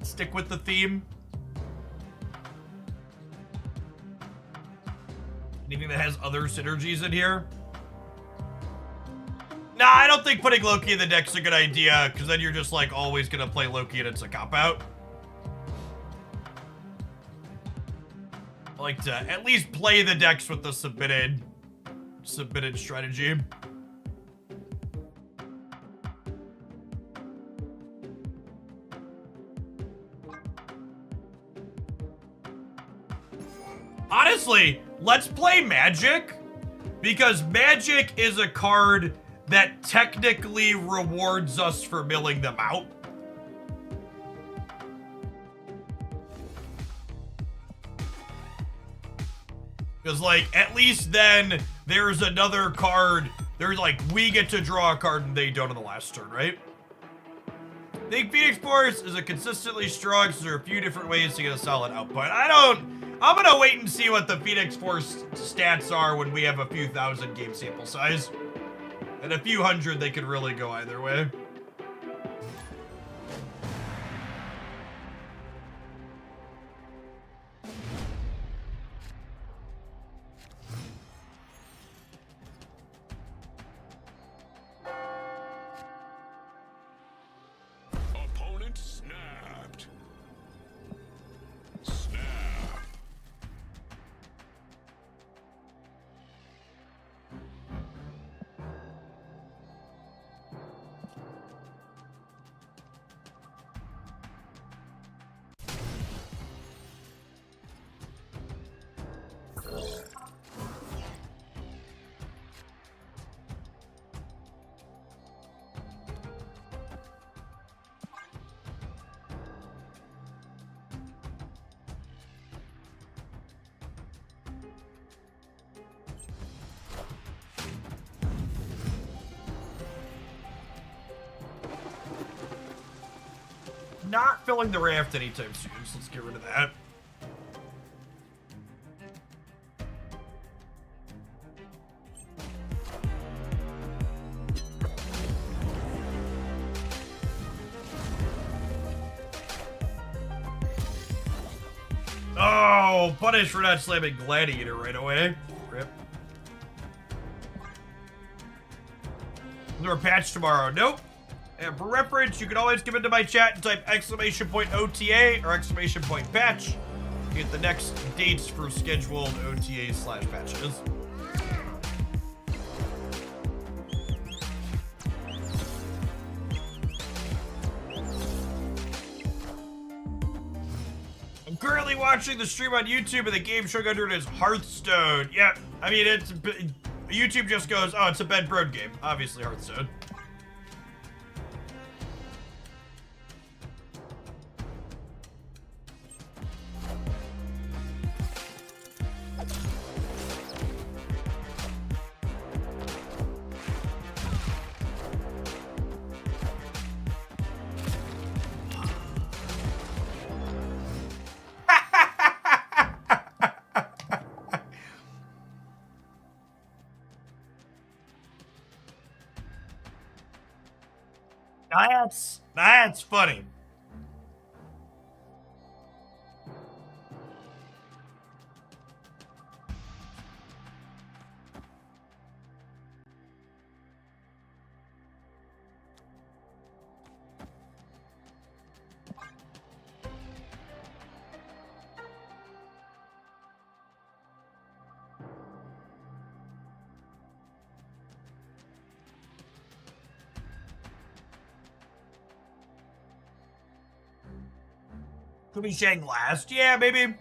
Stick with the theme. Anything that has other synergies in here? Nah, I don't think putting Loki in the deck's a good idea, because then you're just like always gonna play Loki and it's a cop-out. I like to at least play the decks with the submitted strategy. Honestly, let's play Magic, because Magic is a card that technically rewards us for milling them out. Because, like, at least then there's another card. There's, like, we get to draw a card and they don't on the last turn, right? think Phoenix Force is a consistently strong, so there are a few different ways to get a solid output. I'm gonna wait and see what the Phoenix Force stats are when we have a few thousand game sample size. And a few hundred, they could really go either way. Opponent snapped. Snap. Not filling the raft anytime soon, so let's get rid of that. Oh, punish for not slamming Gladiator right away. Rip. Is there a patch tomorrow? Nope. And for reference, you can always come into my chat and type !OTA or !patch to get the next dates for scheduled OTA/patches. I'm currently watching the stream on YouTube, and the game showing under it is Hearthstone. Yeah, I mean, YouTube just goes, oh, it's a Ben Brode game. Obviously, Hearthstone. That's funny. Could be Shang last. Yeah, maybe.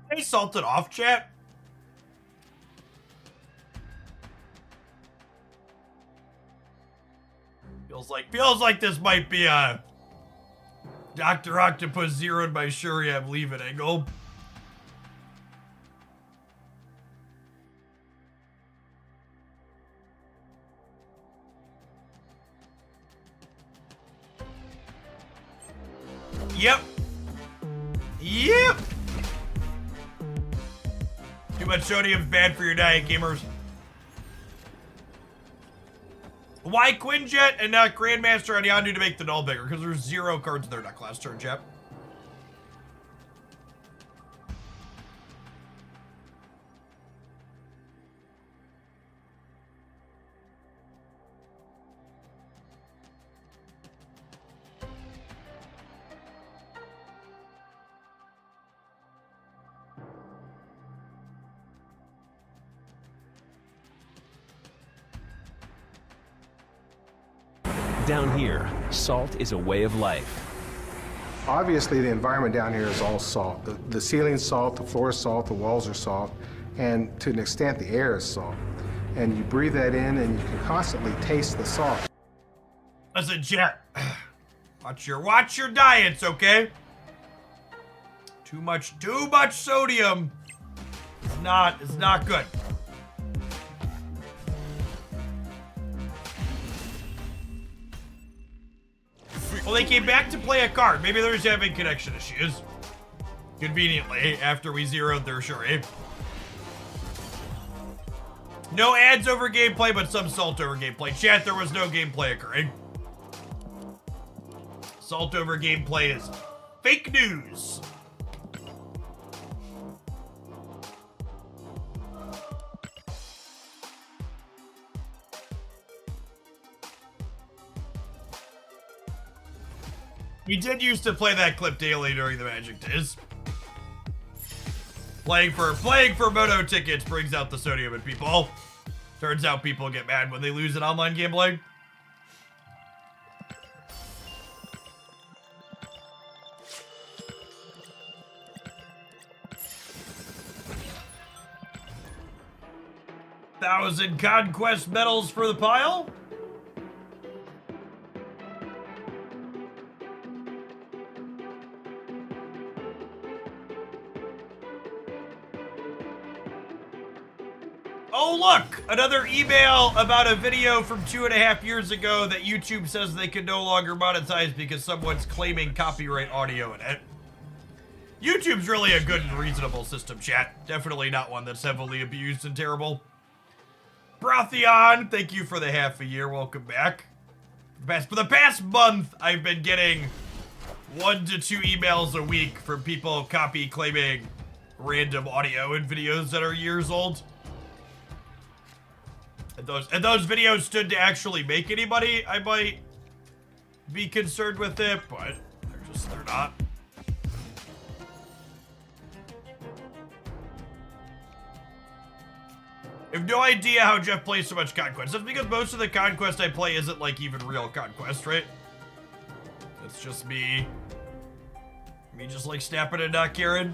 They salted off, chat. Feels like this might be a Dr. Octopus zeroed by Shuriam leave it angle. Yep. Too much sodium's bad for your diet, gamers. Why Quinjet and not Grandmaster on Yondu to make the null bigger? Because there's 0 cards in their deck last turn, chap. Down here, salt is a way of life. Obviously, the environment down here is all salt. The ceiling's salt, the floor is salt, the walls are salt, and to an extent, the air is salt. and you breathe that in, and you can constantly taste the salt. Listen, chat. Watch your diets, okay? Too much sodium is not good. Well, they came back to play a card. Maybe they're just having connection issues. Conveniently, after we zeroed their Shuri. No ads over gameplay, but some salt over gameplay. Chat, there was no gameplay occurring. Salt over gameplay is fake news. We did used to play that clip daily during the Magic days. Playing for Moto tickets brings out the sodium in people. Turns out people get mad when they lose an online gambling. $1,000 conquest medals for the pile. Oh look, another email about a video from 2.5 years ago that YouTube says they can no longer monetize because someone's claiming copyright audio in it. YouTube's really a good and reasonable system, chat. Definitely not one that's heavily abused and terrible. Brothion, thank you for the half a year. Welcome back. For the past month, I've been getting 1 to 2 emails a week from people claiming random audio and videos that are years old. And those videos stood to actually make anybody, I might be concerned with it, but they're not. I have no idea how Jeff plays so much Conquest. That's because most of the Conquest I play isn't like even real Conquest, right? It's just me just like snapping and not caring.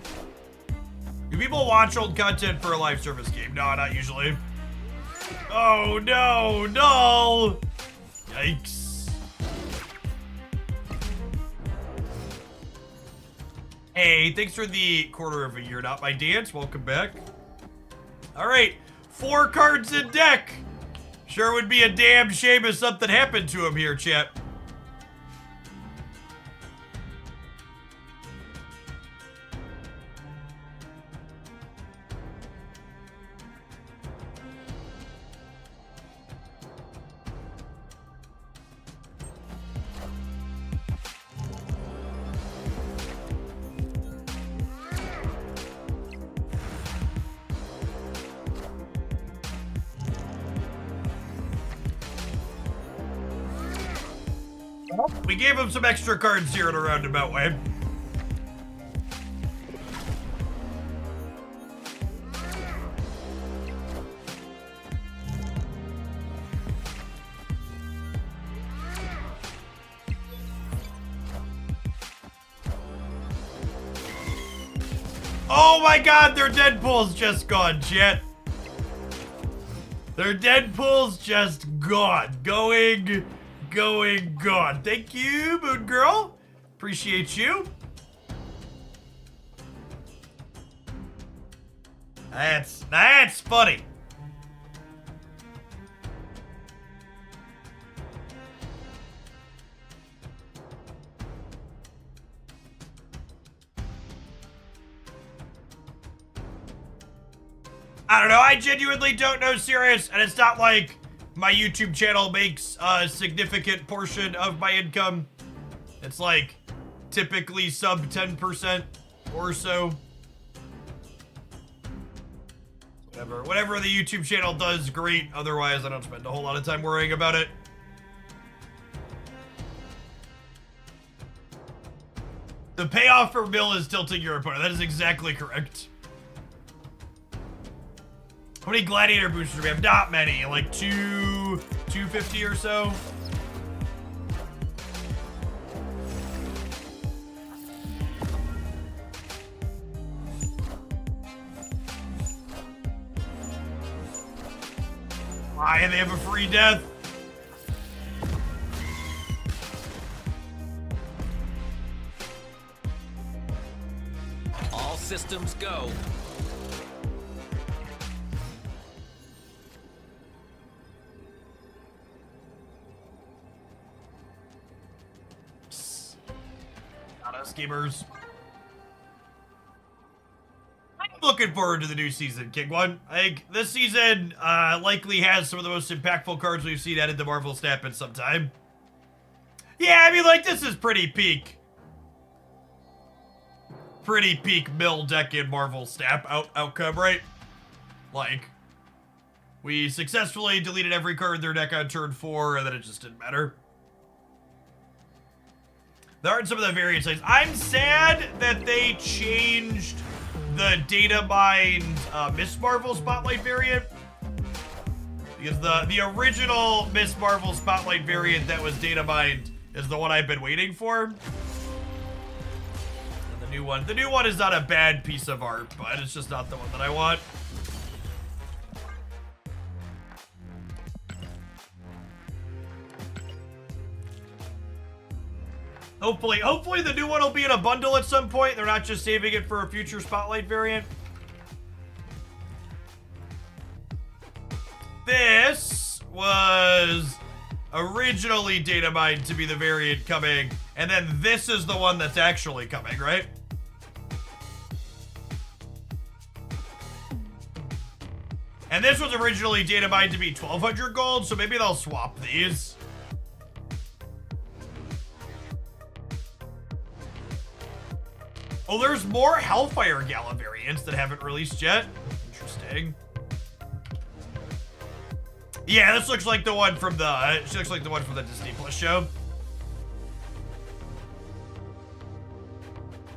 Do people watch old content for a live service game? No, not usually. Oh no! Yikes. Hey, thanks for the quarter of a year, not my dance. Welcome back. Alright, 4 cards in deck. Sure would be a damn shame if something happened to him here, chat. We gave him some extra cards here in a roundabout way. Oh my god, their Deadpool's just gone, chat. Their Deadpool's just gone. Going gone. Thank you, Moon Girl. Appreciate you. That's funny. I don't know. I genuinely don't know, serious, and it's not like my YouTube channel makes a significant portion of my income. It's like typically sub 10% or so. Whatever the YouTube channel does, great. Otherwise, I don't spend a whole lot of time worrying about it. The payoff for Mill is tilting your opponent. That is exactly correct. How many Gladiator boosters do we have? Not many, like 250 or so. Ah, and they have a free death. All systems go. Not us gamers. I'm looking forward to the new season, King One. I think this season likely has some of the most impactful cards we've seen added to Marvel Snap in some time. Yeah, I mean, like, this is pretty peak. Pretty peak mill deck in Marvel Snap outcome, right? Like, we successfully deleted every card in their deck on turn 4, and then it just didn't matter. There aren't some of the variant sites. I'm sad that they changed the data mined Miss Marvel Spotlight variant. Because the original Miss Marvel Spotlight variant that was data mined is the one I've been waiting for. And the new one is not a bad piece of art, but it's just not the one that I want. Hopefully the new one will be in a bundle at some point. They're not just saving it for a future Spotlight variant. This was originally data mined to be the variant coming, and then this is the one that's actually coming, right? And this was originally data mined to be 1,200 gold, so maybe they'll swap these. Oh, there's more Hellfire Gala variants that haven't released yet. Interesting. Yeah, this looks like the one from the Disney Plus show.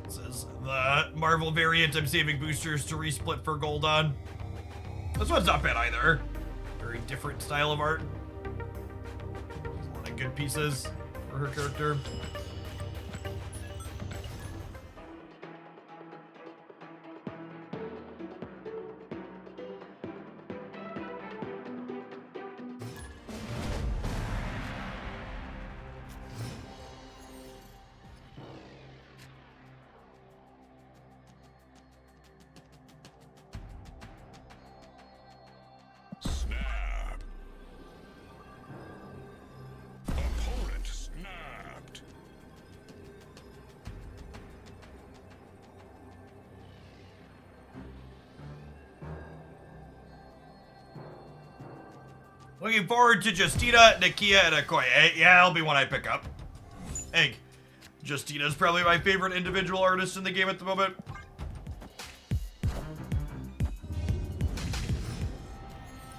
This is the Marvel variant I'm saving boosters to resplit for gold on. This one's not bad either. Very different style of art. There's a lot of good pieces for her character. Snap. Opponent snapped. Looking forward to Justina, Nakia, and Okoye. Yeah, that'll be one I pick up. Hey, Justina's probably my favorite individual artist in the game at the moment.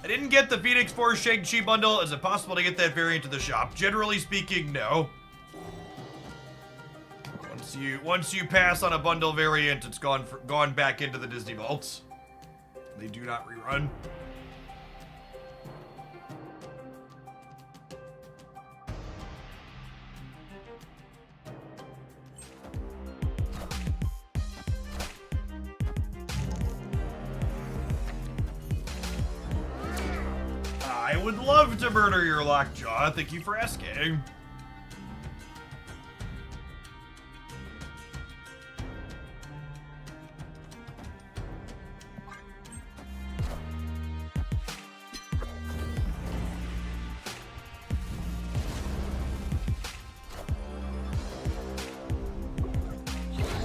I didn't get the Phoenix Force Shang-Chi bundle. Is it possible to get that variant to the shop? Generally speaking, no. Once you pass on a bundle variant, it's gone back into the Disney vaults. They do not rerun. I would love to murder your lockjaw. Thank you for asking.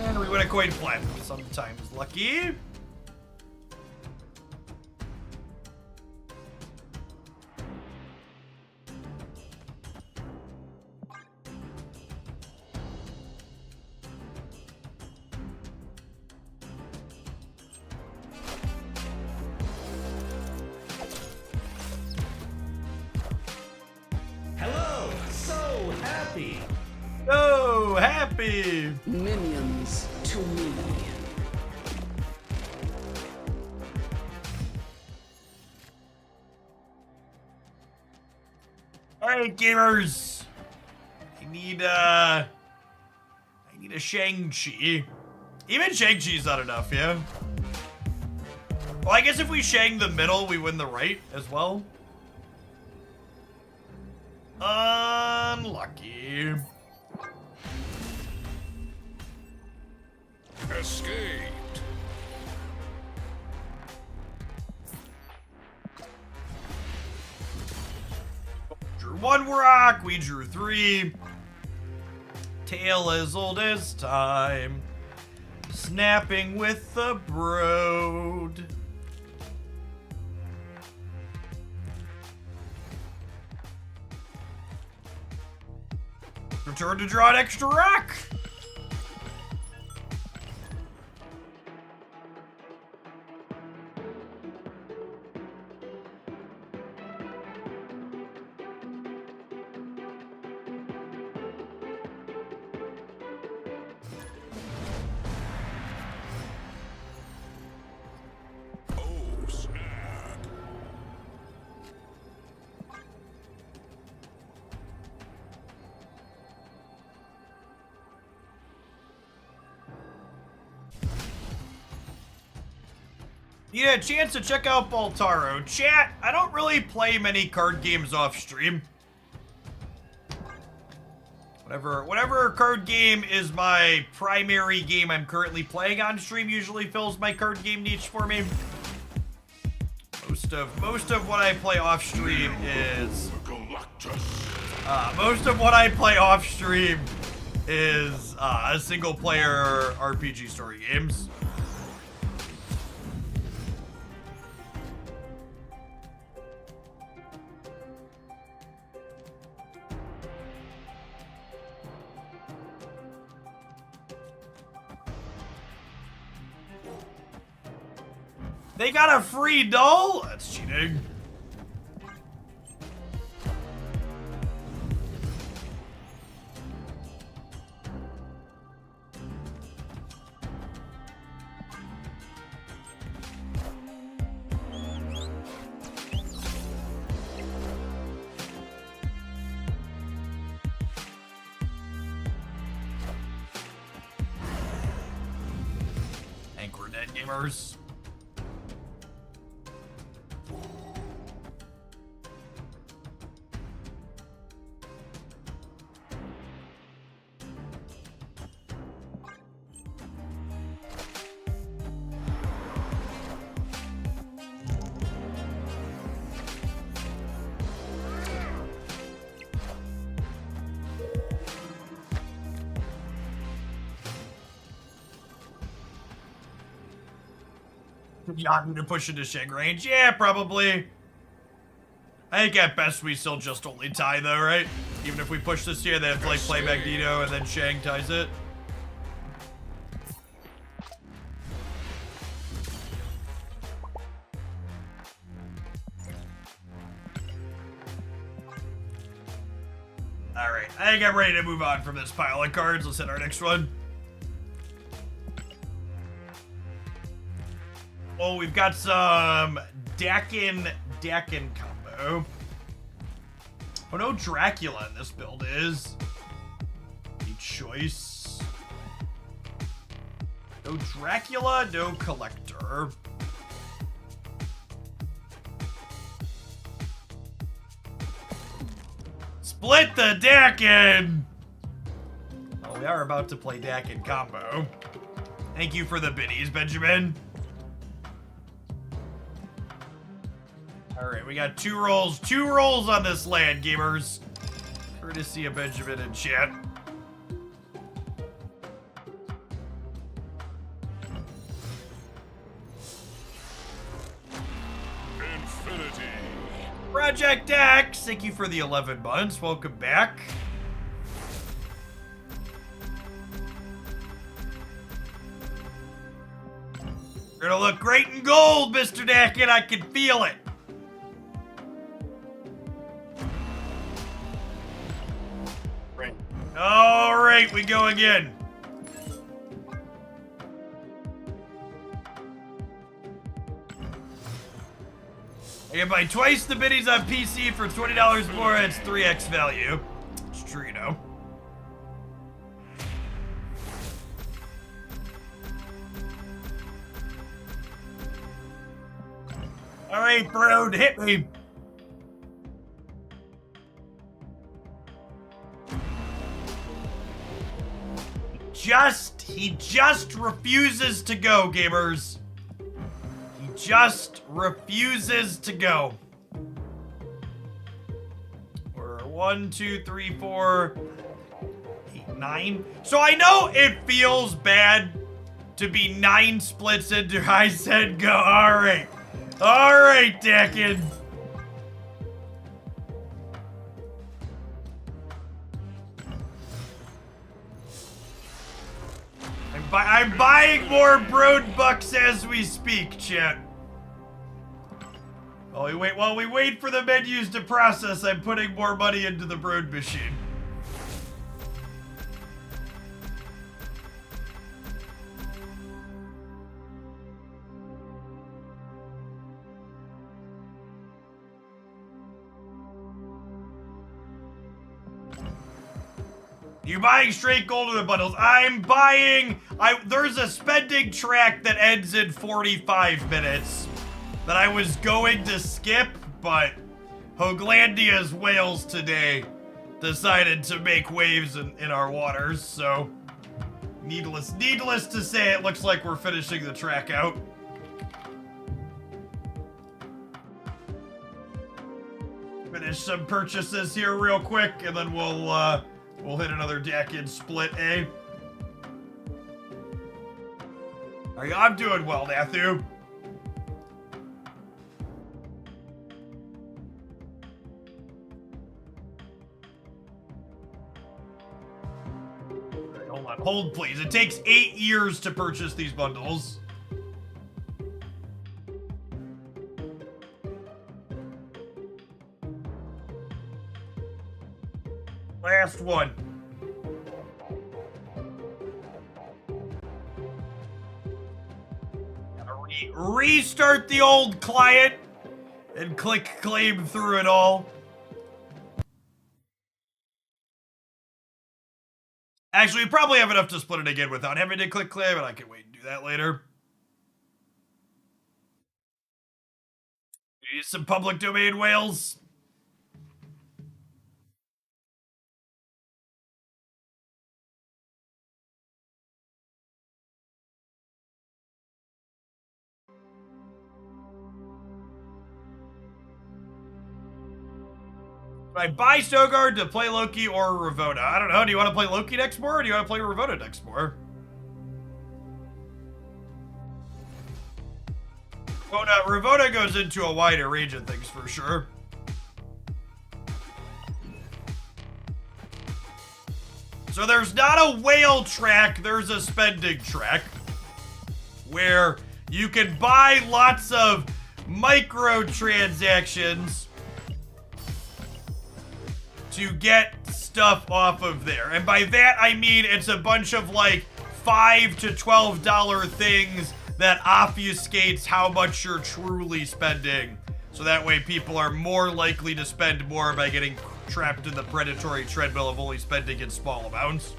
And we win a coin flip. Sometimes lucky. So happy! Minions to me. Alright, gamers. I need a Shang-Chi. Even Shang-Chi's not enough, yeah? Well, I guess if we Shang the middle, we win the right as well. Unlucky. Escaped. Drew 1 rock, we drew 3. Tale as old as time. Snapping with the broad. Return to draw an extra rock. Oh, snap. You had a chance to check out Baltaro. Chat, I don't really play many card games off stream. Whatever card game is my primary game I'm currently playing on stream usually fills my card game niche for me. Most of what I play off stream is single player RPG story games. They got a free doll? That's cheating. Anchor dead gamers. Yachten to push into Shang range? Yeah, probably. I think at best we still just only tie though, right? Even if we push this here, they have to like play Magneto and then Shang ties it. Alright, I think I'm ready to move on from this pile of cards. Let's hit our next one. Oh, we've got some Dakin combo. Oh, no Dracula in this build is. A choice. No Dracula, no Collector. Split the Dakin! Oh, we are about to play Dakin combo. Thank you for the biddies, Benjamin. Alright, we got two rolls on this land, gamers. Courtesy of Benjamin in chat. Infinity. Project X, thank you for the 11 months. Welcome back. You're gonna look great in gold, Mr. Dakin. I can feel it. All right, we go again. You can buy twice the biddies on PC for $20 more. It's 3x value. It's true, you know. All right, bro, hit me. just refuses to go, gamers. He just refuses to go. We're 1, 2, 3, 4, 8, 9. So I know it feels bad to be 9 splits into I said go. Alright. Alright, Dakin. I'm buying more Broad Bucks as we speak, chat. While we wait for the menus to process, I'm putting more money into the Broad machine. You buying straight gold or the bundles? I'm buying... There's a spending track that ends in 45 minutes that I was going to skip, but Hoaglandia's whales today decided to make waves in our waters, so needless to say, it looks like we're finishing the track out. Finish some purchases here real quick, and then we'll hit another Dakin split, eh? I'm doing well, Matthew. Right, hold on, hold please. It takes 8 years to purchase these bundles. Last one. Restart the old client and click claim through it all. Actually, we probably have enough to split it again without having to click claim, and I can wait and do that later. Need some public domain whales. I buy Stogard to play Loki or Ravona. I don't know. Do you want to play Loki next more, or do you want to play Ravona next more? Well, no, Ravona goes into a wider range of things for sure. So there's not a whale track, there's a spending track where you can buy lots of microtransactions to get stuff off of there. And by that, I mean it's a bunch of like $5 to $12 things that obfuscates how much you're truly spending. So that way people are more likely to spend more by getting trapped in the predatory treadmill of only spending in small amounts.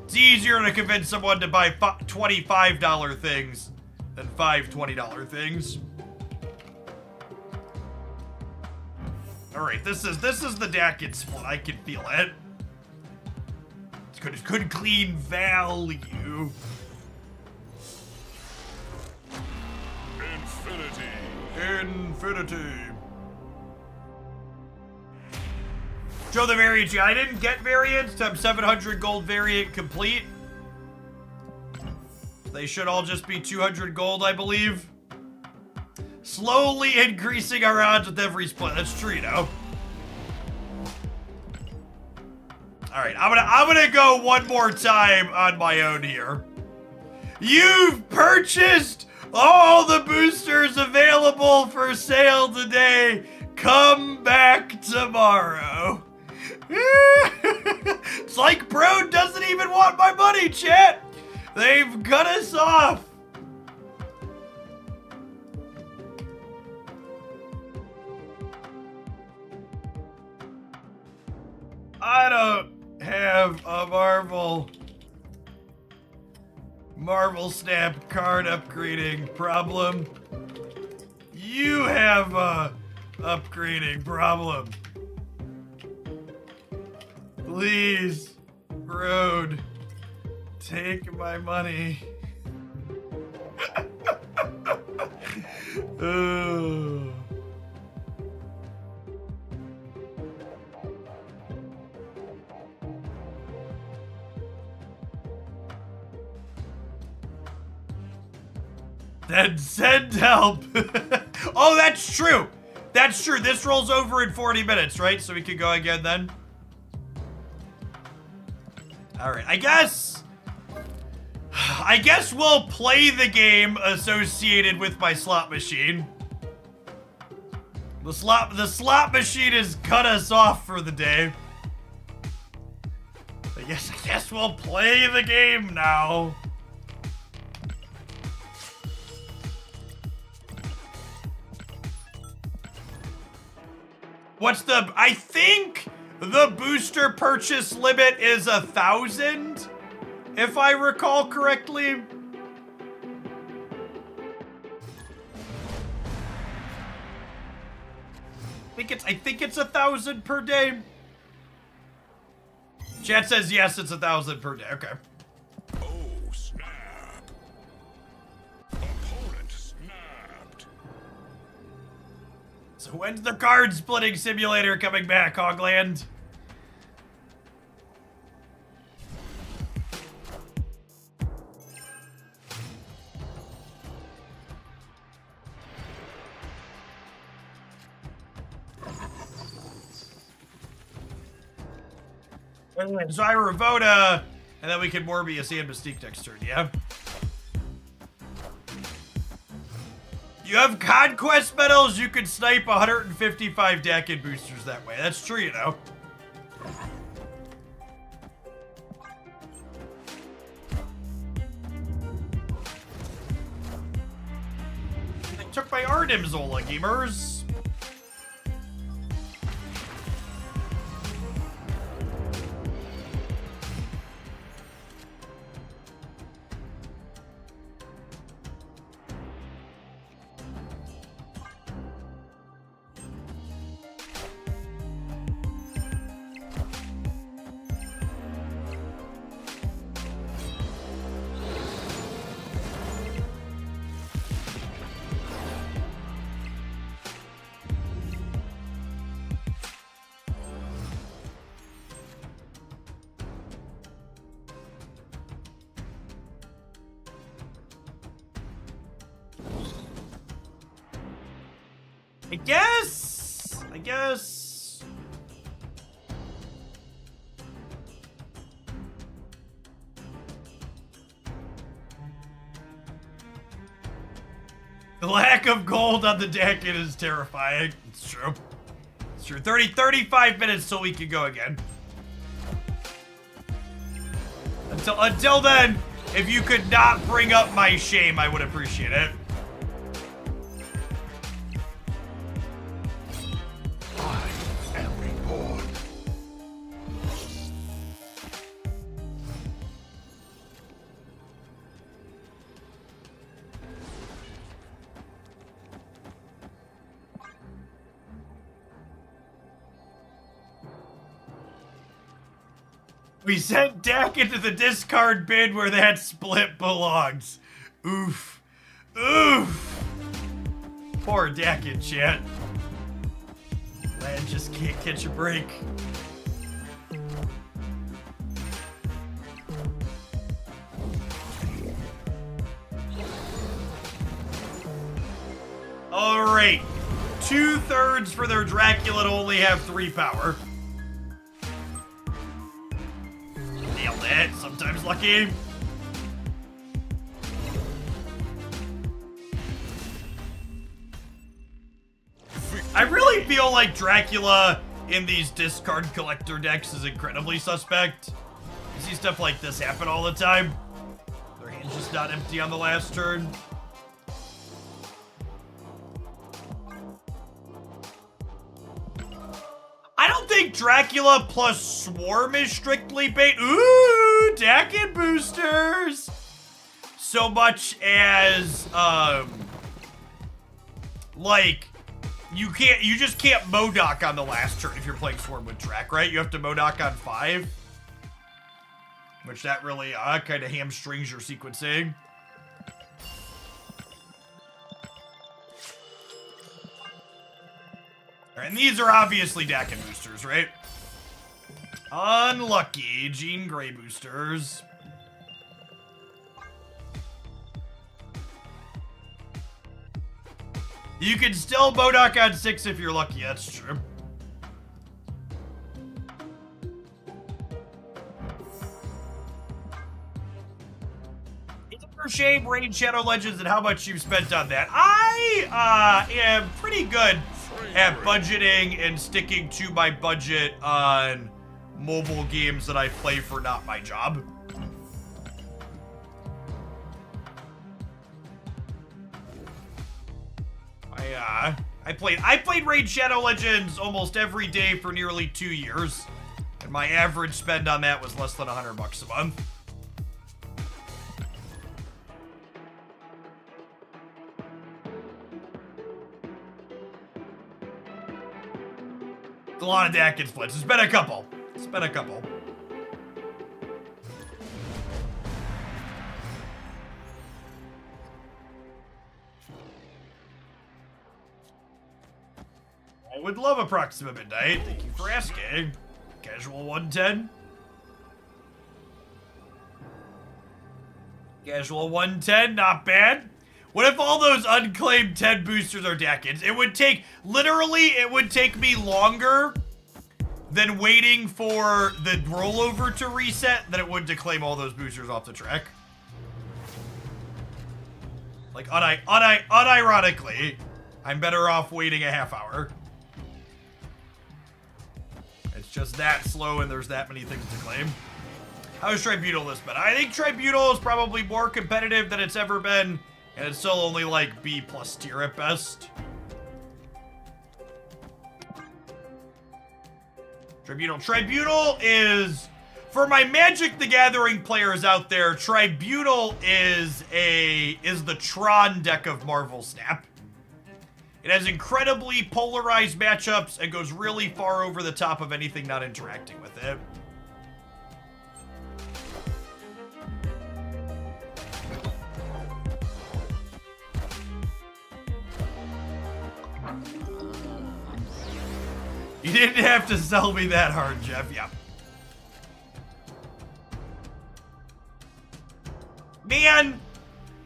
It's easier to convince someone to buy $25 things than $5 $20 things. Alright, this is the Dakin split. I can feel it. It's good clean value. Infinity. Show the variants. I didn't get variants to have 700 gold variant complete. They should all just be 200 gold, I believe. Slowly increasing our odds with every split. That's true, you know. Alright, I'm gonna go one more time on my own here. You've purchased all the boosters available for sale today. Come back tomorrow. It's like Bro doesn't even want my money, chat. They've cut us off. I don't have a Marvel Snap card upgrading problem. You have a upgrading problem. Please, Road, Take my money. Ugh. Then send help. Oh, that's true. That's true. This rolls over in 40 minutes, right? So we could go again then. All right. I guess we'll play the game associated with my slot machine. The slot machine has cut us off for the day. I guess we'll play the game now. I think the booster purchase limit is 1,000, if I recall correctly. I think it's 1,000 per day. Chat says yes, it's 1,000 per day. Okay. Oh, snap. Opponent snapped. So when's the card splitting simulator coming back, Hogland? Zyra Voda, and then we can Morbius and Mystique next turn, yeah? You have conquest medals, you can snipe 155 Dakin boosters that way. That's true, you know. They took my Arnim Zola, gamers. I guess. The lack of gold on the deck is terrifying. It's true. It's true. 35 minutes till we can go again. Until then, if you could not bring up my shame, I would appreciate it. We sent Dak into the discard bin where that split belongs. Oof. Oof. Poor Dak in chat. Lad just can't catch a break. Alright. 2/3 for their Dracula to only have 3 power. Nailed it. Sometimes lucky. I really feel like Dracula in these discard collector decks is incredibly suspect. You see stuff like this happen all the time. Their hand's just not empty on the last turn. I don't think Dracula plus Swarm is strictly bait. Ooh, Dakin boosters. So much as, like, you just can't Modok on the last turn if you're playing Swarm with Drac, right? You have to Modok on 5. which that really kind of hamstrings your sequencing. And these are obviously Dakin boosters, right? Unlucky. Jean Grey boosters. You can still Bodok on 6 if you're lucky, that's true. It's a shame, Raid Shadow Legends, and how much you've spent on that. I am pretty good at budgeting and sticking to my budget on mobile games that I play for not my job. I played Raid Shadow Legends almost every day for nearly 2 years, and my average spend on that was less than $100 a month. It's a lot of Dakin splits. It's been a couple. It's been a couple. I would love a Proxima Midnight. Thank you for asking. Casual 110. Casual 110, not bad. What if all those unclaimed 10 boosters are Dakins? It would take, literally, it would take me longer than waiting for the rollover to reset than it would to claim all those boosters off the track. Like, unironically, I'm better off waiting a half hour. It's just that slow and there's that many things to claim. How's Tribunal this been? I think Tribunal is probably more competitive than it's ever been, and it's still only like B+ tier at best. Tribunal is, for my Magic the Gathering players out there, Tribunal is the Tron deck of Marvel Snap. It has incredibly polarized matchups and goes really far over the top of anything not interacting with it. You didn't have to sell me that hard, Jeff. Yeah. Man,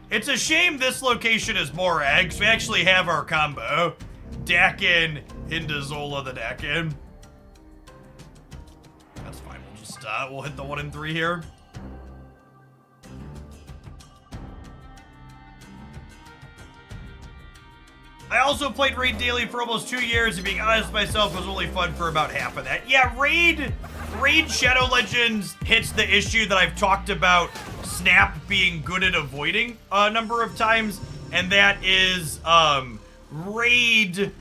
it's a shame this location is more eggs. We actually have our combo. Dakin into Zola the Dakin. That's fine. We'll just, we'll hit the 1 and 3 here. I also played Raid Daily for almost 2 years, and being honest with myself, was only fun for about half of that. Yeah, Raid Shadow Legends hits the issue that I've talked about Snap being good at avoiding a number of times, and that is Raid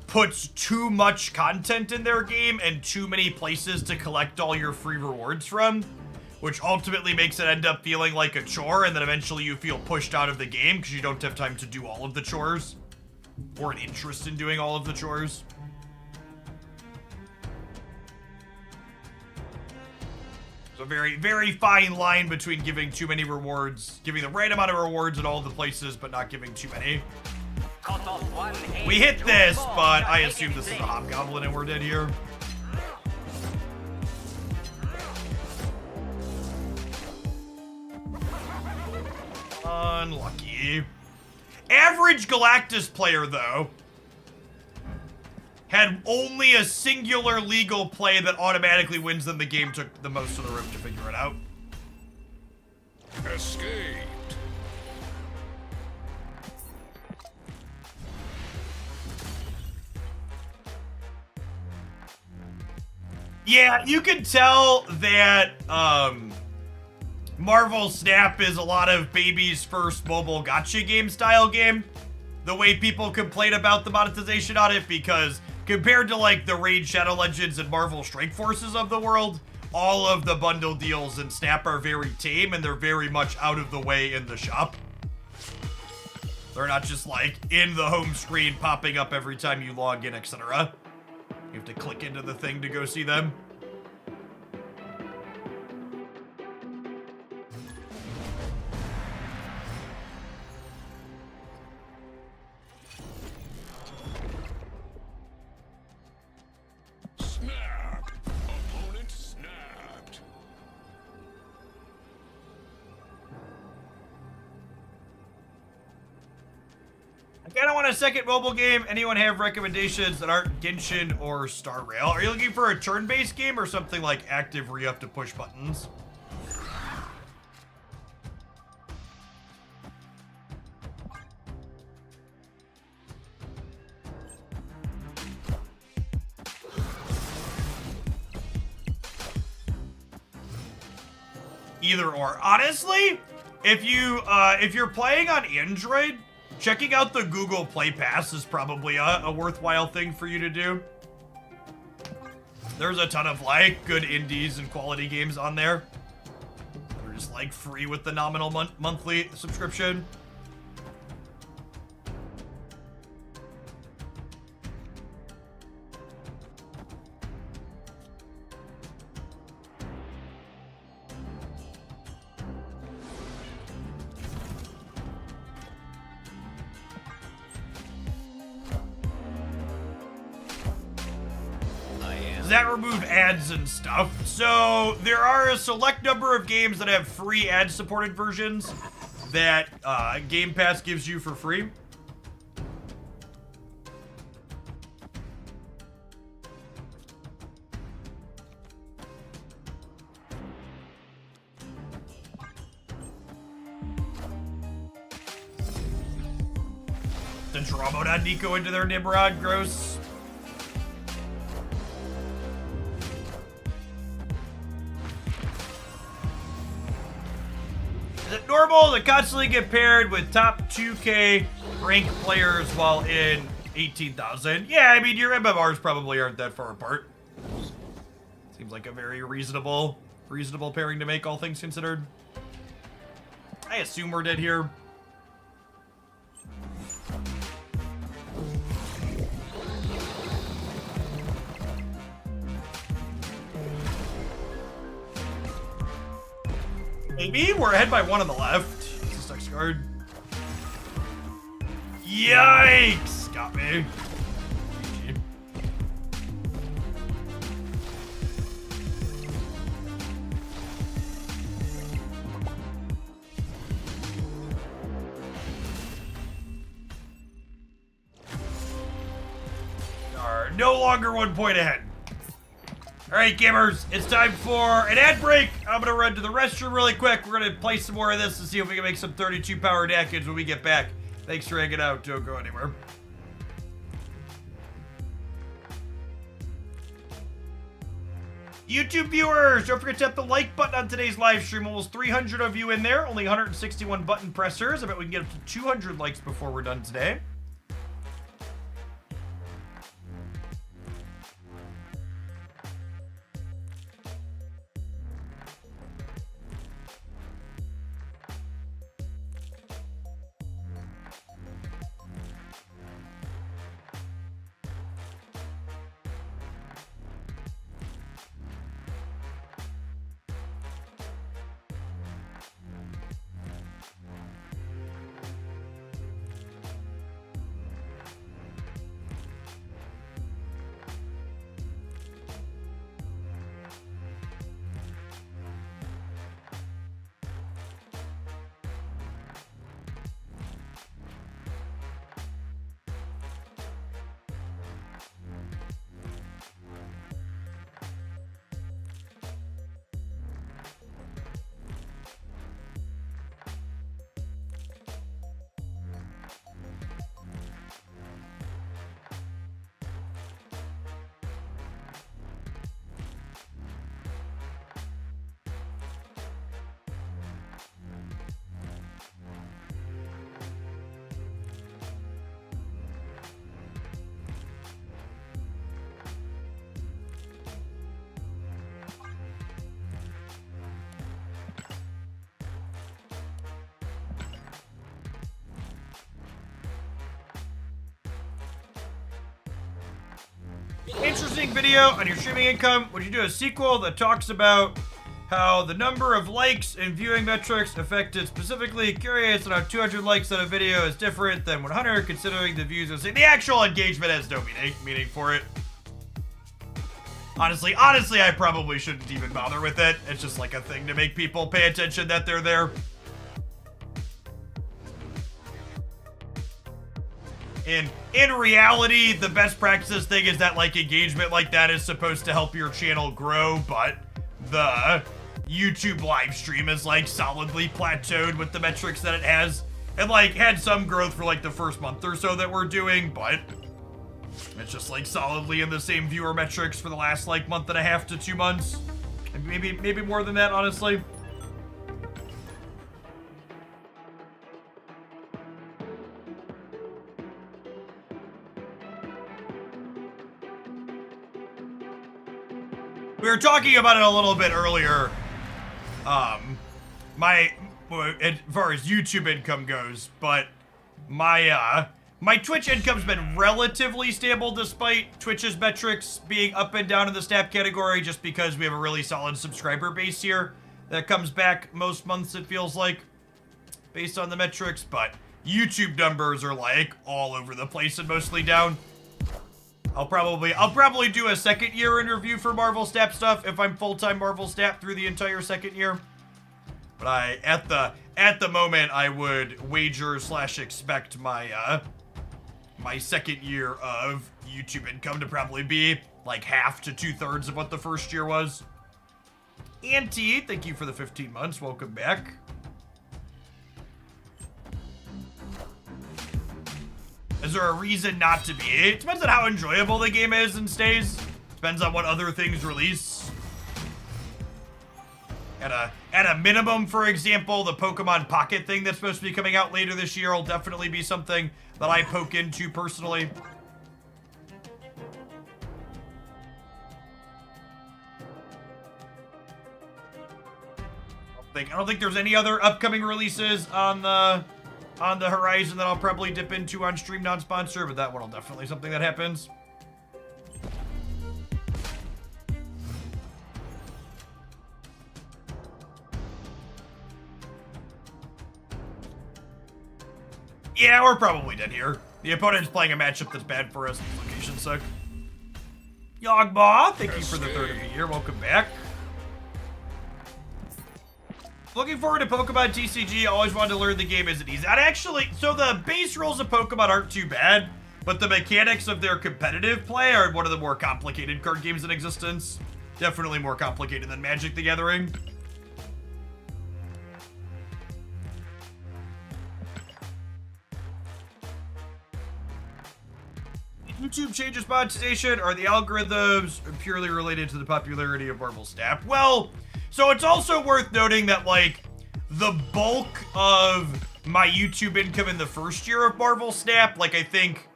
puts too much content in their game and too many places to collect all your free rewards from, which ultimately makes it end up feeling like a chore, and then eventually you feel pushed out of the game because you don't have time to do all of the chores. Or an interest in doing all of the chores. So very, very fine line between giving too many rewards, giving the right amount of rewards in all the places, but not giving too many. We hit this, but I assume this is a Hobgoblin and we're dead here. Unlucky. Average Galactus player, though, had only a singular legal play that automatically wins them the game, took the most of the room to figure it out. Escaped. Yeah, you can tell that, Marvel Snap is a lot of baby's first mobile gacha game style game. The way people complain about the monetization on it, because compared to like the Raid Shadow Legends and Marvel Strike Forces of the world, all of the bundle deals in Snap are very tame and they're very much out of the way in the shop. They're not just like in the home screen popping up every time you log in, etc. You have to click into the thing to go see them. a second mobile game? Anyone have recommendations that aren't Genshin or Star Rail? Are you looking for a turn-based game or something like active where you have to push buttons? Either or. Honestly, if you're playing on Android, checking out the Google Play Pass is probably a worthwhile thing for you to do. There's a ton of like good indies and quality games on there. They're just like free with the nominal monthly subscription. That remove ads and stuff. So there are a select number of games that have free ad-supported versions that Game Pass gives you for free. The Dramo.Nico into their Nimrod, gross. Is it normal to constantly get paired with top 2K ranked players while in 18,000? Yeah, I mean, your MMRs probably aren't that far apart. Seems like a very reasonable pairing to make, all things considered. I assume we're dead here. Maybe we're ahead by one on the left. It's a Stux card. Yikes! Got me. GG. Are no longer 1 point ahead. All right, gamers, it's time for an ad break. I'm gonna run to the restroom really quick. We're gonna play some more of this and see if we can make some 32 power dackage when we get back. Thanks for hanging out. Don't go anywhere. YouTube viewers, don't forget to hit the like button on today's live stream. Almost 300 of you in there, only 161 button pressers. I bet we can get up to 200 likes before we're done today. Interesting video on your streaming income. Would you do a sequel that talks about how the number of likes and viewing metrics affect it specifically? Curious on how 200 likes on a video is different than 100, considering the views. The actual engagement has no meaning for it. Honestly, I probably shouldn't even bother with it. It's just like a thing to make people pay attention that they're there. In reality, the best practices thing is that like engagement like that is supposed to help your channel grow, but the YouTube live stream is like solidly plateaued with the metrics that it has, and like had some growth for like the first month or so that we're doing, but it's just like solidly in the same viewer metrics for the last like month and a half to 2 months, and maybe more than that, honestly. We were talking about it a little bit earlier. As far as YouTube income goes, but my Twitch income's been relatively stable despite Twitch's metrics being up and down in the Snap category, just because we have a really solid subscriber base here that comes back most months, it feels like, based on the metrics. But YouTube numbers are like all over the place and mostly down. I'll probably do a second year in review for Marvel Snap stuff if I'm full-time Marvel Snap through the entire second year. But at the moment, I would wager / expect my my second year of YouTube income to probably be like half to 2/3 of what the first year was. Auntie, thank you for the 15 months. Welcome back. Is there a reason not to be? It depends on how enjoyable the game is and stays. Depends on what other things release. At a minimum, for example, the Pokemon Pocket thing that's supposed to be coming out later this year will definitely be something that I poke into personally. I don't think there's any other upcoming releases on the horizon that I'll probably dip into on stream non-sponsor, but that one will definitely something that happens. Yeah, we're probably dead here. The opponent's playing a matchup that's bad for us. Location suck. Yogba, thank you for the 3rd of the year. Welcome back. Looking forward to Pokemon TCG. Always wanted to learn the game. Isn't easy. So the base rules of Pokemon aren't too bad, but the mechanics of their competitive play are one of the more complicated card games in existence. Definitely more complicated than Magic the Gathering. YouTube changes monetization? Are the algorithms purely related to the popularity of Marvel Snap? Well, so it's also worth noting that like the bulk of my YouTube income in the first year of Marvel Snap, like I think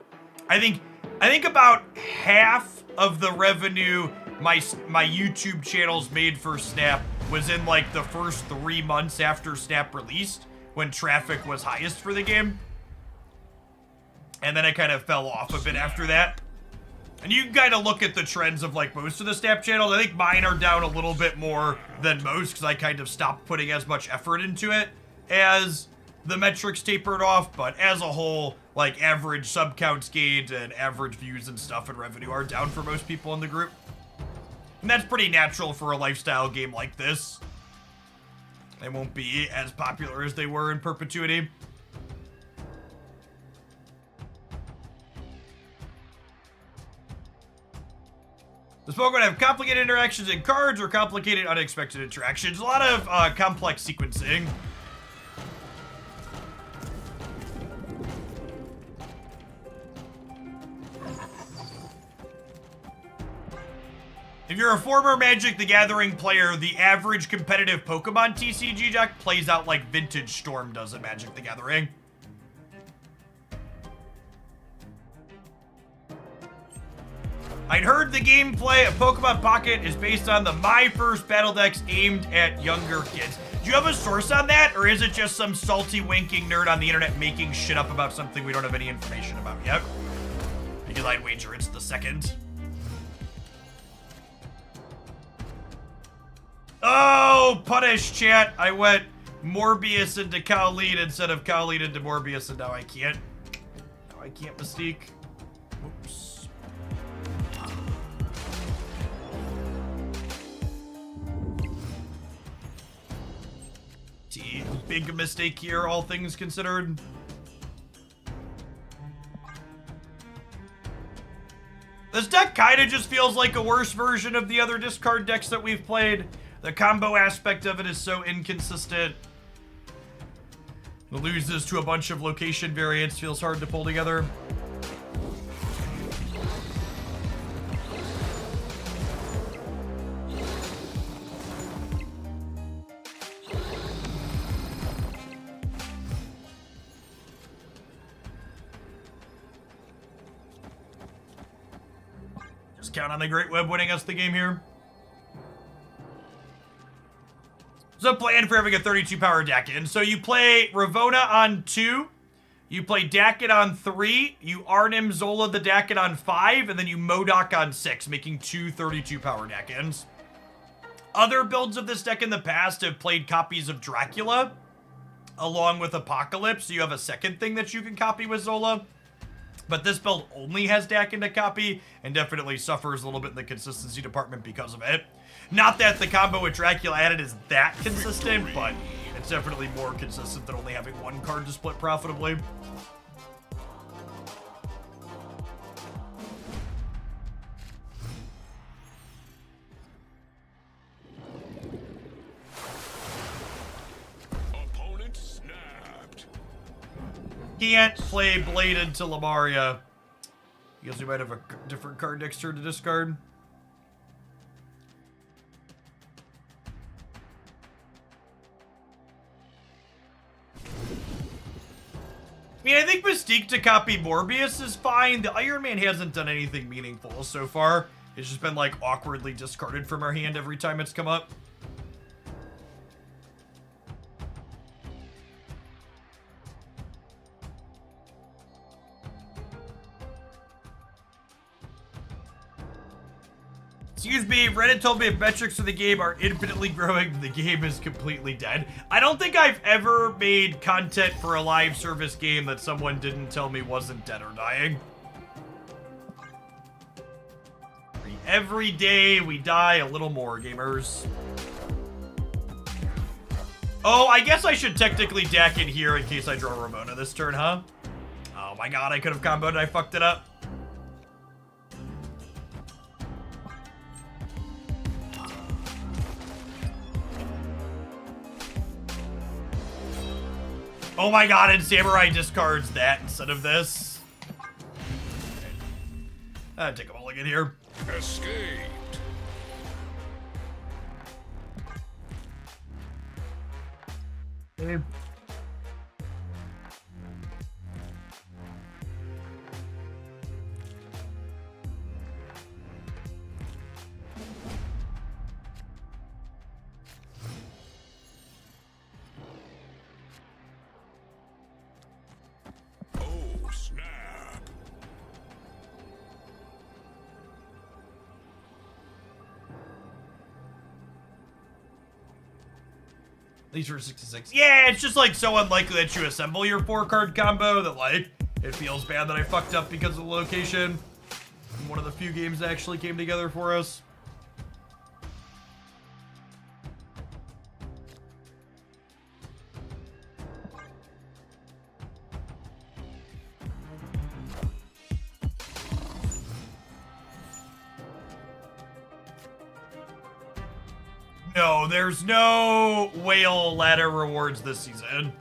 about half of the revenue my YouTube channels made for Snap was in like the first 3 months after Snap released, when traffic was highest for the game. And then it kind of fell off a bit after that. And you can kind of look at the trends of like most of the Snap channels. I think mine are down a little bit more than most because I kind of stopped putting as much effort into it as the metrics tapered off. But as a whole, like average sub counts gained and average views and stuff and revenue are down for most people in the group. And that's pretty natural for a lifestyle game like this. They won't be as popular as they were in perpetuity. Does Pokemon have complicated interactions in cards or complicated unexpected interactions? A lot of complex sequencing. If you're a former Magic the Gathering player, the average competitive Pokemon TCG deck plays out like Vintage Storm does in Magic the Gathering. I'd heard the gameplay of Pokemon Pocket is based on the My First Battle decks aimed at younger kids. Do you have a source on that, or is it just some salty winking nerd on the internet making shit up about something we don't have any information about yet? Because I'd wager it's the second. Oh, punish, chat. I went Morbius into Kowloon instead of Kowloon into Morbius, and now I can't. Now I can't Mystique. Whoops. Big mistake here, all things considered. This deck kind of just feels like a worse version of the other discard decks that we've played. The combo aspect of it is so inconsistent. It loses to a bunch of location variants, feels hard to pull together. Count on the Great Web winning us the game here. So plan for having a 32 power Dakin. So you play Ravona on 2, you play Dakin on 3, you Arnim Zola the Dakin on 5, and then you Modok on 6, making 2 32 power Dakins. Other builds of this deck in the past have played copies of Dracula along with Apocalypse, so you have a second thing that you can copy with Zola. But this build only has Dakin to copy, and definitely suffers a little bit in the consistency department because of it. Not that the combo with Dracula added is that consistent, but it's definitely more consistent than only having one card to split profitably. Opponent snapped. Can't play Bladed to Lamaria. Because we might have a different card next turn to discard. I mean, I think Mystique to copy Morbius is fine. The Iron Man hasn't done anything meaningful so far. It's just been, like, awkwardly discarded from our hand every time it's come up. Excuse me, Reddit told me if metrics of the game are infinitely growing, the game is completely dead. I don't think I've ever made content for a live service game that someone didn't tell me wasn't dead or dying. Every day we die a little more, gamers. Oh, I guess I should technically deck in here in case I draw Ramona this turn, huh? Oh my god, I could have comboed and I fucked it up. Oh my god, and Samurai discards that instead of this. Take a mulligan here. Escaped. Okay. Oh, snap. These are 66. Yeah, it's just like so unlikely that you assemble your 4-card combo that like it feels bad that I fucked up because of the location. One of the few games that actually came together for us. No, there's no whale ladder rewards this season.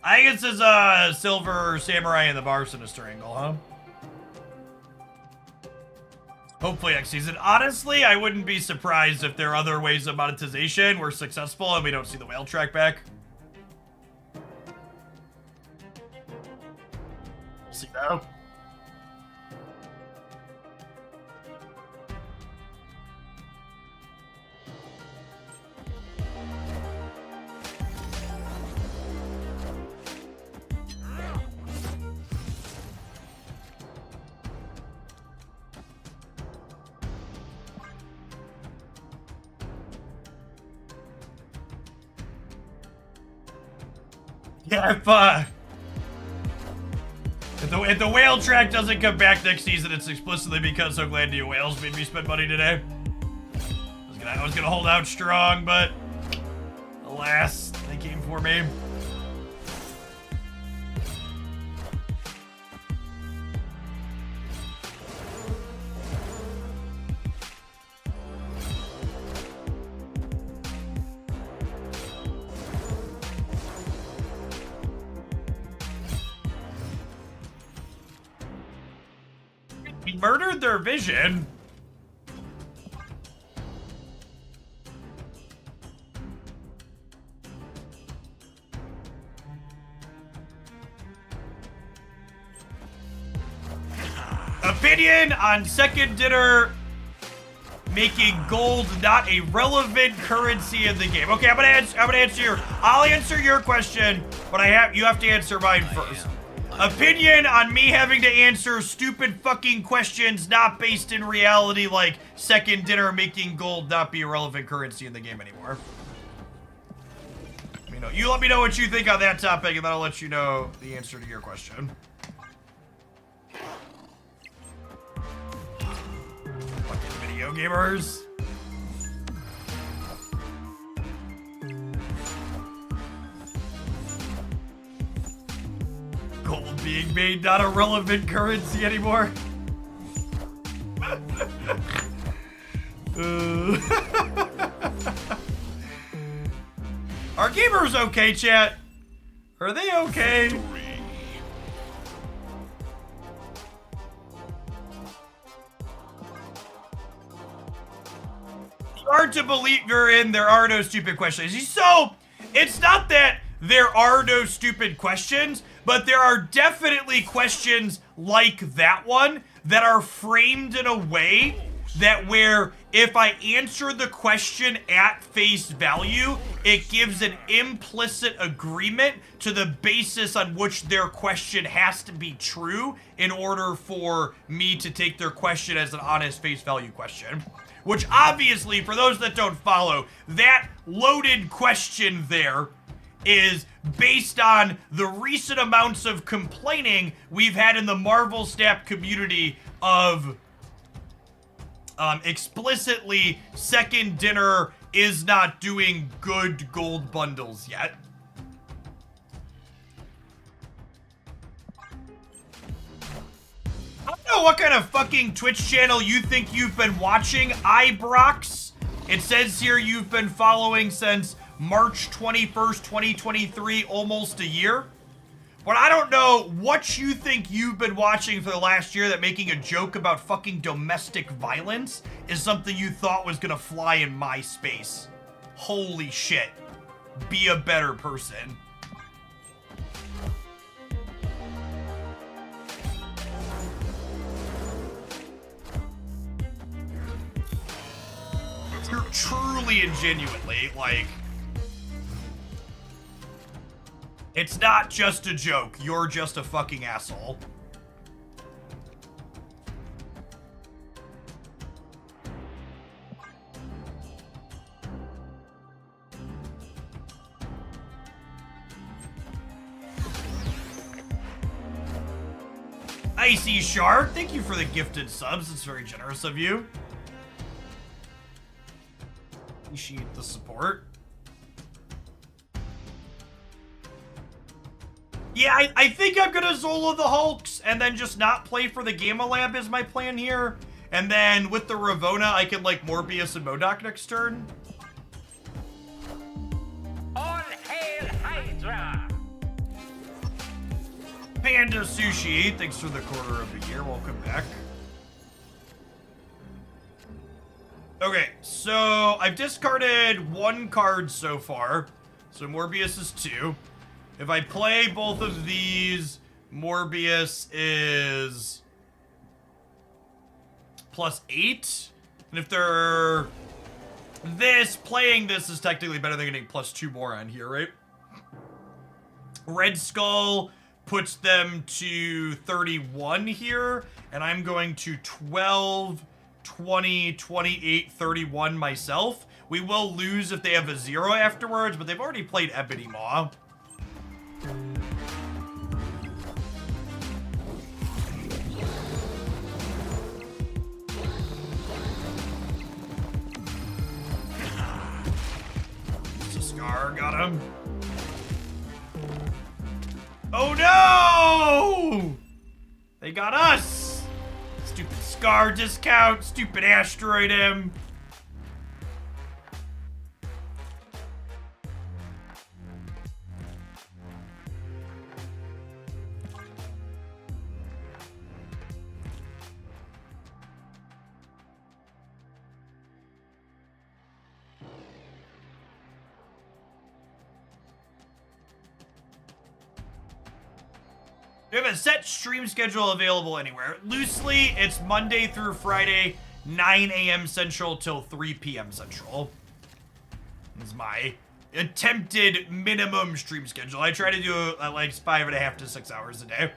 I think this is Silver Samurai and the Bar Sinister angle, huh? Hopefully next season. Honestly, I wouldn't be surprised if there are other ways of monetization were successful and we don't see the whale track back. We'll see though. Yeah, if the whale track doesn't come back next season, it's explicitly because Hoaglandia whales made me spend money today. I was gonna hold out strong, but alas, they came for me. He murdered their vision. Opinion on second dinner making gold not a relevant currency in the game. Okay, I'll answer your question, but you have to answer mine first. Opinion on me having to answer stupid fucking questions not based in reality, like second dinner making gold not be a relevant currency in the game anymore. You let me know what you think on that topic, and then I'll let you know the answer to your question. Fucking video gamers. Gold being made not a relevant currency anymore. Are gamers okay, chat? Are they okay? Hard to believe you're in. There are no stupid questions. So, it's not that there are no stupid questions, but there are definitely questions like that one that are framed in a way that where if I answer the question at face value, it gives an implicit agreement to the basis on which their question has to be true in order for me to take their question as an honest face value question. Which obviously, for those that don't follow, that loaded question there is based on the recent amounts of complaining we've had in the Marvel Snap community of explicitly second dinner is not doing good gold bundles yet. I don't know what kind of fucking Twitch channel you think you've been watching, Ibrox. It says here you've been following since March 21st, 2023, almost a year. But I don't know what you think you've been watching for the last year that making a joke about fucking domestic violence is something you thought was gonna fly in my space. Holy shit. Be a better person. You're truly and genuinely, like... It's not just a joke. You're just a fucking asshole. Icy Shard, thank you for the gifted subs. It's very generous of you. Appreciate the support. Yeah, I think I'm gonna Zola the Hulks and then just not play for the Gamma Lab is my plan here. And then with the Ravona, I can like Morbius and MODOK next turn. All hail Hydra! Panda Sushi, thanks for the quarter of a year. Welcome back. Okay, so I've discarded one card so far. So Morbius is 2. If I play both of these, Morbius is +8. And if they're playing this is technically better than getting +2 more on here, right? Red Skull puts them to 31 here, and I'm going to 12, 20, 28, 31 myself. We will lose if they have a 0 afterwards, but they've already played Ebony Maw. Scar got him. Oh no! They got us! Stupid Scar discount, stupid Asteroid M. We have a set stream schedule available anywhere. Loosely, it's Monday through Friday, 9 a.m. Central till 3 p.m. Central. It's my attempted minimum stream schedule. I try to do like 5.5 to 6 hours a day.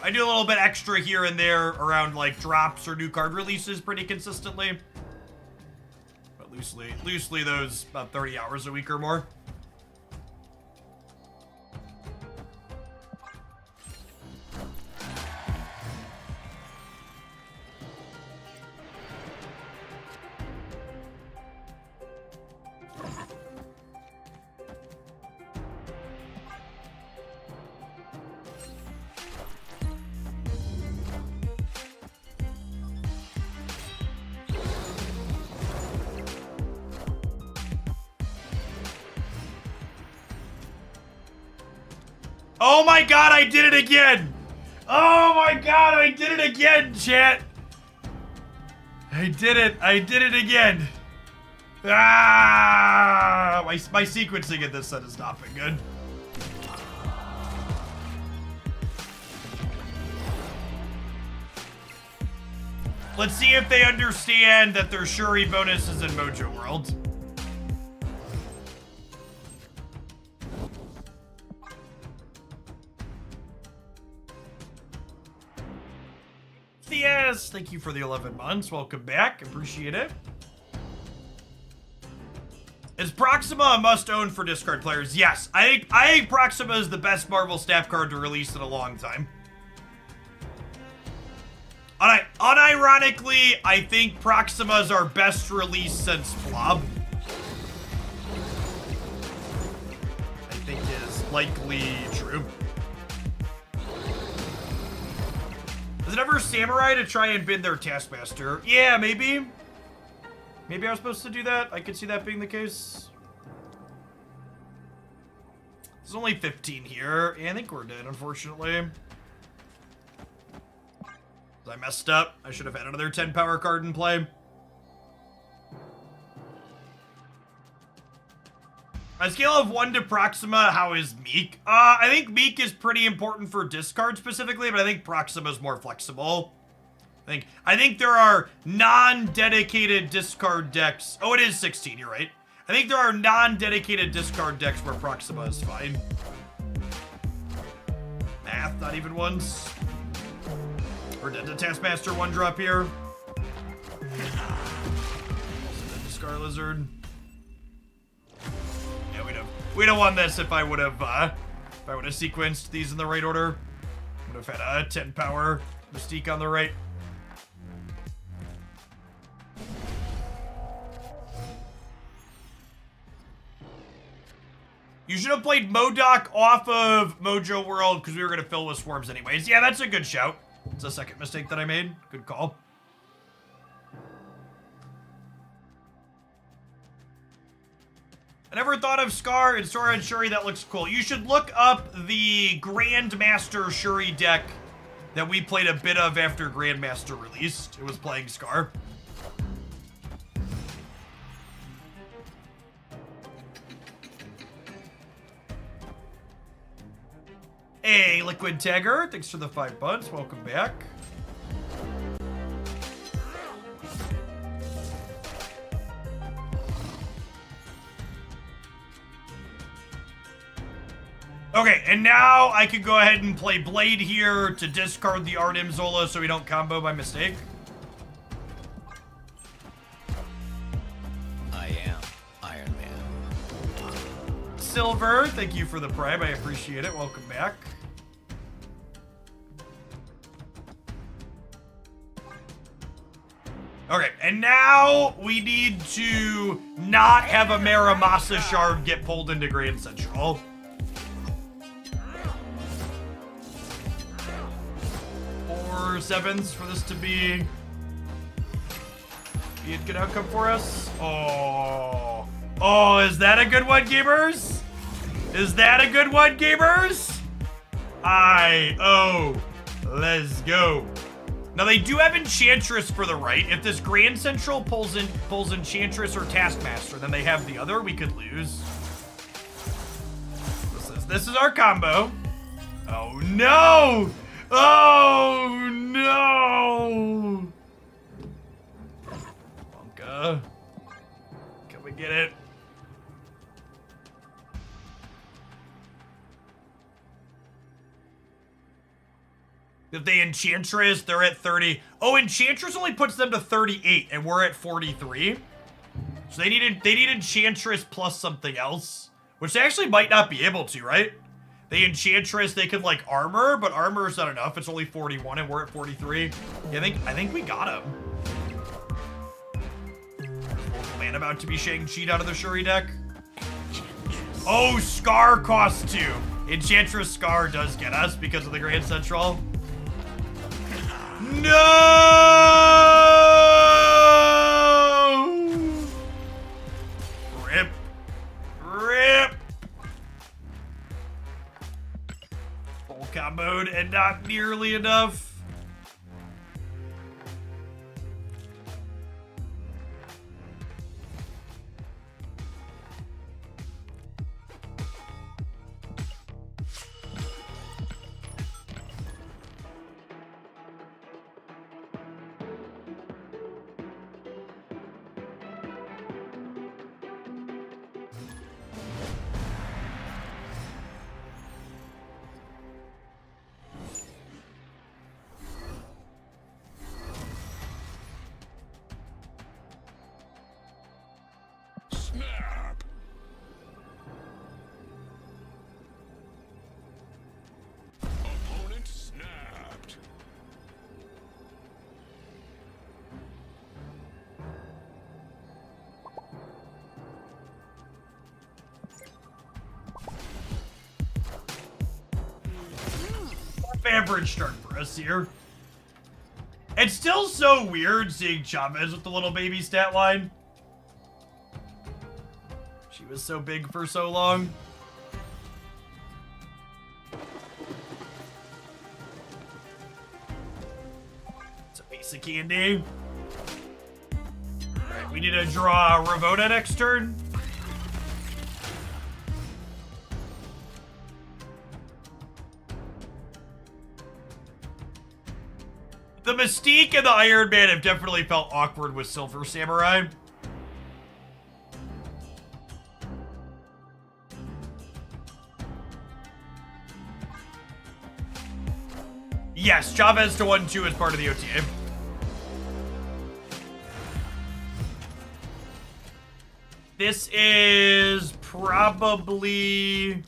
I do a little bit extra here and there around like drops or new card releases pretty consistently. But loosely those about 30 hours a week or more. Oh my god, I did it again! Oh my god, I did it again, chat! I did it again! Ah! My sequencing at this set has not been good. Let's see if they understand that there's Shuri bonuses in Mojo World. Yes, thank you for the 11 months. Welcome back. Appreciate it. Is Proxima a must-own for discard players? Yes. I think Proxima is the best Marvel staff card to release in a long time. Unironically, I think Proxima is our best release since Blob. I think is likely true. Is it ever Samurai to try and bid their Taskmaster? Yeah, maybe. Maybe I was supposed to do that. I could see that being the case. There's only 15 here. Yeah, I think we're dead, unfortunately. I messed up. I should have had another 10 power card in play. On a scale of 1 to Proxima, how is Meek? I think Meek is pretty important for discard specifically, but I think Proxima is more flexible. I think there are non-dedicated discard decks. Oh, it is 16, you're right. I think there are non-dedicated discard decks where Proxima is fine. Math, not even once. Or did the Taskmaster 1-drop here? Also the Scar Lizard. We'd have won this if I would have sequenced these in the right order. Would have had a 10 power Mystique on the right. You should have played MODOK off of Mojo World because we were going to fill with swarms anyways. Yeah, that's a good shout. It's a second mistake that I made. Good call. I never thought of Scar and Sora and Shuri. That looks cool. You should look up the Grandmaster Shuri deck that we played a bit of after Grandmaster released. It was playing Scar. Hey, Liquid Tagger. Thanks for the 5 bucks. Welcome back. Okay, and now I could go ahead and play Blade here to discard the Arnim Zola so we don't combo by mistake. I am Iron Man. Silver, thank you for the prime. I appreciate it. Welcome back. Okay, and now we need to not have a Maramasa shard get pulled into Grand Central. Four sevens for this to be a good outcome for us. Oh, is that a good one, gamers? Is that a good one, gamers? Let's go. Now they do have Enchantress for the right. If this Grand Central pulls Enchantress or Taskmaster, then they have the other. We could lose. this is our combo. Oh no! Oh no! Wonka. Can we get it? If they Enchantress, they're at 30. Oh, Enchantress only puts them to 38, and we're at 43. So they need Enchantress plus something else, which they actually might not be able to, right? They Enchantress, they could like armor, but armor is not enough. It's only 41, and we're at 43. Yeah, I think we got him. Man, about to be Shang-Chi out of the Shuri deck. Oh, Scar costs 2. Enchantress Scar does get us because of the Grand Central. No! Rip. Rip. Full comboed and not nearly enough. Snap. Opponent snapped. Average start for us here. It's still so weird seeing Chavez with the little baby stat line. She was so big for so long. It's a piece of candy. Alright, we need to draw Ravona next turn. The Mystique and the Iron Man have definitely felt awkward with Silver Samurai. Yes, Chavez to 1-2 is part of the OTA. This is probably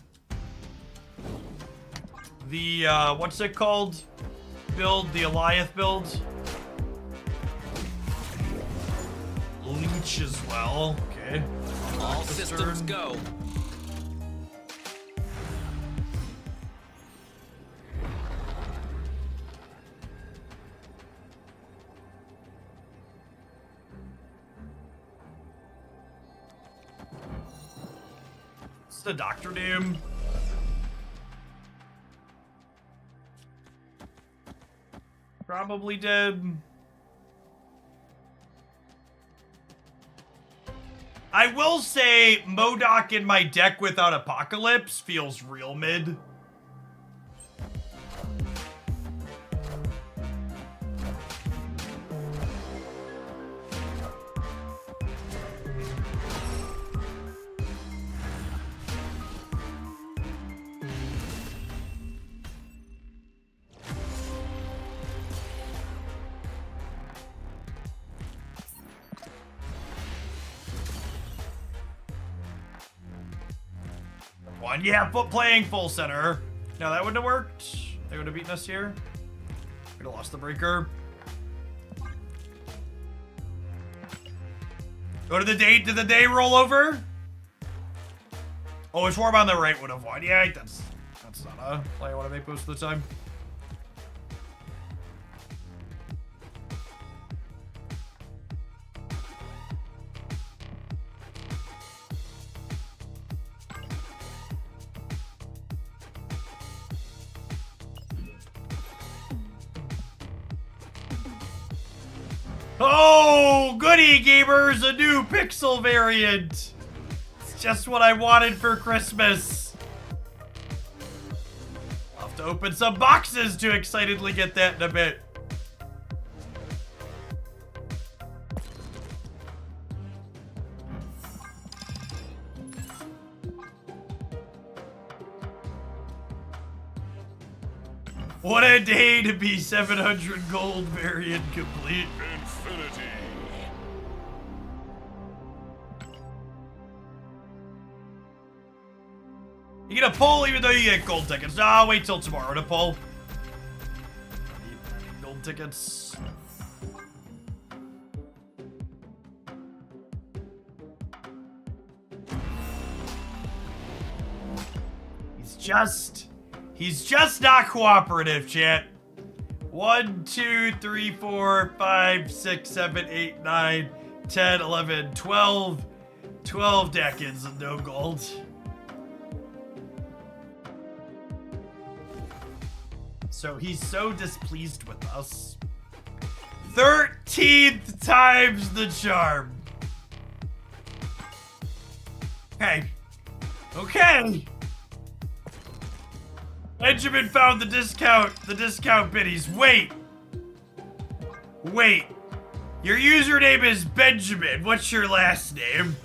the, what's it called? Build, the Eliath build. Leech as well. Okay. All systems go. What's the doctor name? Probably dead. I will say MODOK in my deck without Apocalypse feels real mid. One, yeah, playing full center. No, that wouldn't have worked. They would have beaten us here. We'd have lost the breaker. Go to the date. Did the day roll over? Oh, a Swarm on the right would have won. Yeah, that's not a play I want to make most of the time. Oh, goody gamers, a new pixel variant. It's just what I wanted for Christmas. to open some boxes to excitedly get that in a bit. What a day to be 700 gold variant complete. Infinity. You get a pull even though you get gold tickets. No, I'll wait till tomorrow to pull. I need gold tickets. He's just not cooperative, chat. 1, 2, 3, 4, 5, 6, 7, 8, 9, 10, 11, 12. 12 decades of no gold. So he's so displeased with us. 13th times the charm. Okay. Okay. Benjamin found the discount biddies. Wait. Your username is Benjamin. What's your last name?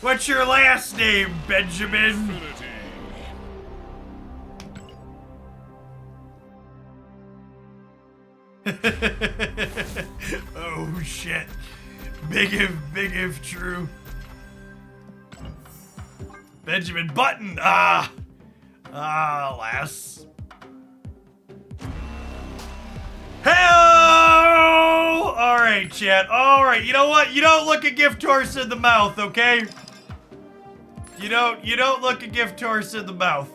What's your last name, Benjamin? Oh shit. Big if true. Benjamin Button. Alas. Hell! Alright, chat. Alright, you know what? You don't look a gift horse in the mouth, okay? You don't look a gift horse in the mouth.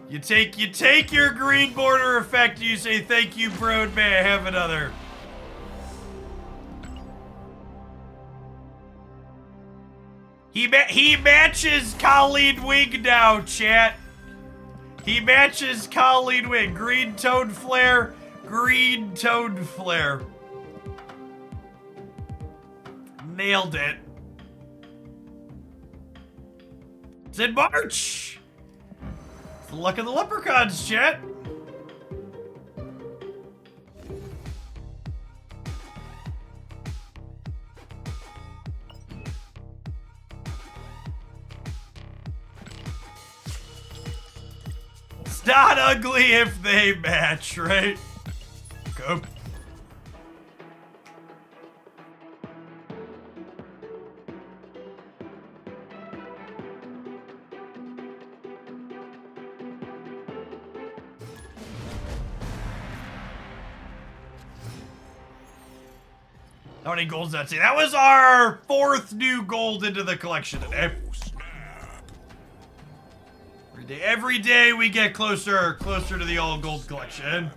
You take your green border effect and you say, thank you, bro, may I have another? He matches Colleen Wing now, chat. He matches Colleen Wing. Green toned flare. Green toned flare. Nailed it. It's in March. It's the luck of the leprechauns, chat. It's not ugly if they match, right? Go. How many golds did that say? That was our 4th new gold into the collection today. Every day we get closer to the all gold collection.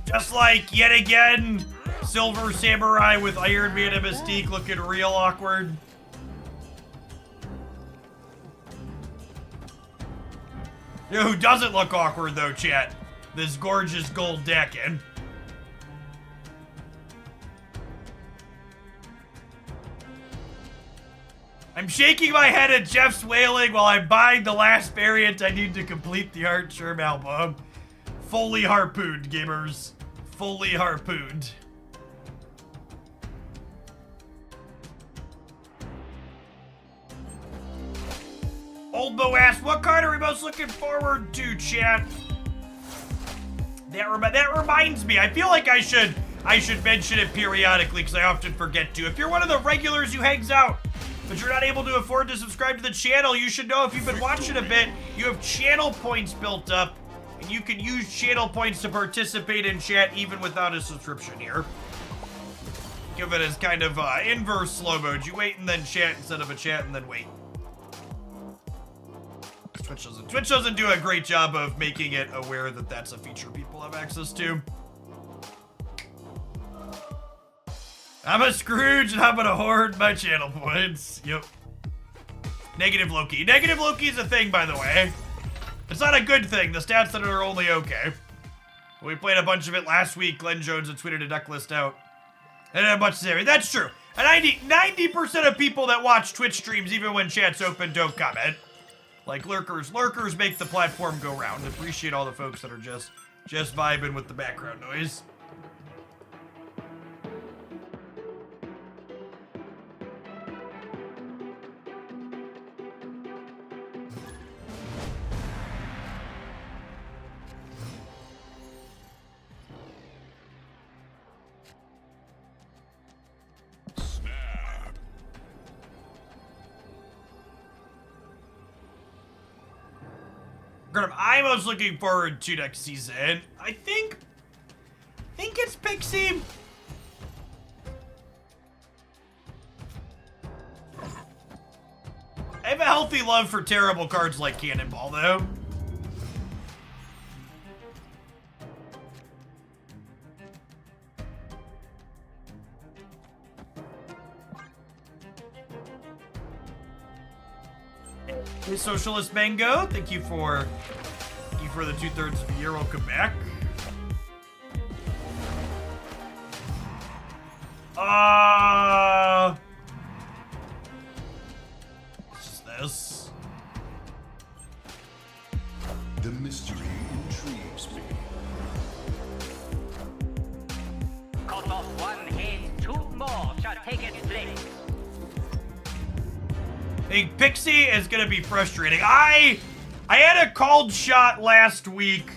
Just like, yet again, Silver Samurai with Iron Man and Mystique looking real awkward. You know who doesn't look awkward though, chat? This gorgeous gold deckin. I'm shaking my head at Jeff's wailing while I'm buying the last variant I need to complete the Art Sherm album. Fully harpooned, gamers. Fully harpooned. Old Bo asked, what card are we most looking forward to, chat? That reminds me, I feel like I should mention it periodically because I often forget to. If you're one of the regulars who hangs out but you're not able to afford to subscribe to the channel, you should know if you've been watching a bit, you have channel points built up, and you can use channel points to participate in chat even without a subscription here. Give it as kind of inverse slow mode. You wait and then chat instead of a chat and then wait. Twitch doesn't do a great job of making it aware that that's a feature people have access to. I'm a Scrooge and I'm gonna hoard my channel points. Yep. Negative Loki. Negative Loki is a thing, by the way. It's not a good thing. The stats that are only okay. We played a bunch of it last week. Glenn Jones had tweeted a duck list out. And a bunch of theory. That's true. And 90% of people that watch Twitch streams, even when chat's open, don't comment. Like lurkers make the platform go round. Appreciate all the folks that are just vibing with the background noise. I'm most looking forward to next season. I think it's Pixie. I have a healthy love for terrible cards like Cannonball, though. Hey, Socialist Mango, thank you for the 2/3 of the year. Welcome back. It's just this. The mystery intrigues me. Cut off one head, two more shall take its place. I think Pixie is gonna be frustrating. I had a called shot last week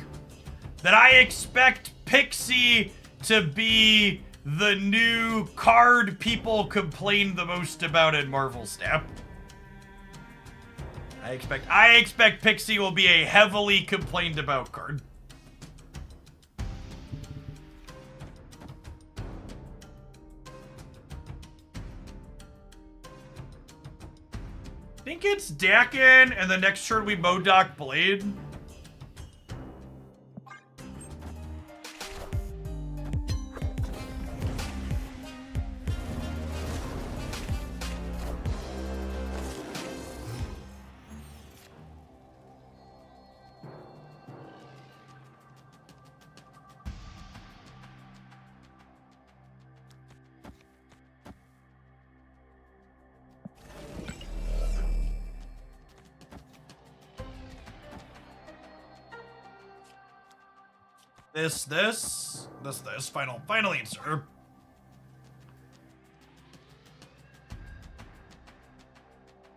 that I expect Pixie to be the new card people complain the most about in Marvel Snap. I expect Pixie will be a heavily complained about card. I think it's Dakin, and the next turn we Modoc Blade. This. Final answer.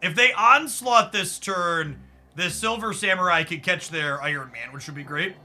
If they onslaught this turn, this Silver Samurai could catch their Iron Man, which would be great.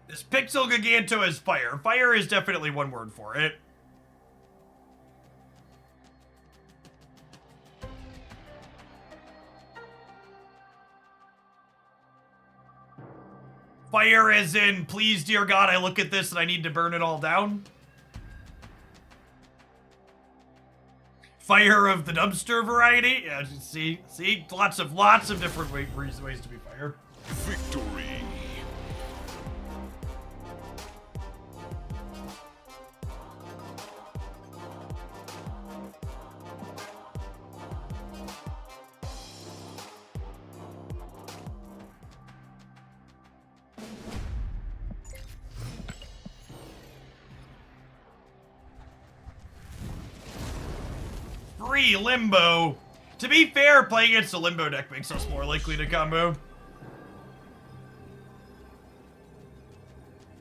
This Pixel Giganto is fire. Fire is definitely one word for it. Fire as in, please, dear God, I look at this and I need to burn it all down. Fire of the dumpster variety. Yeah, see, lots of different ways to be fire. Victory. 3 Limbo. To be fair, playing against a Limbo deck makes us more likely to combo.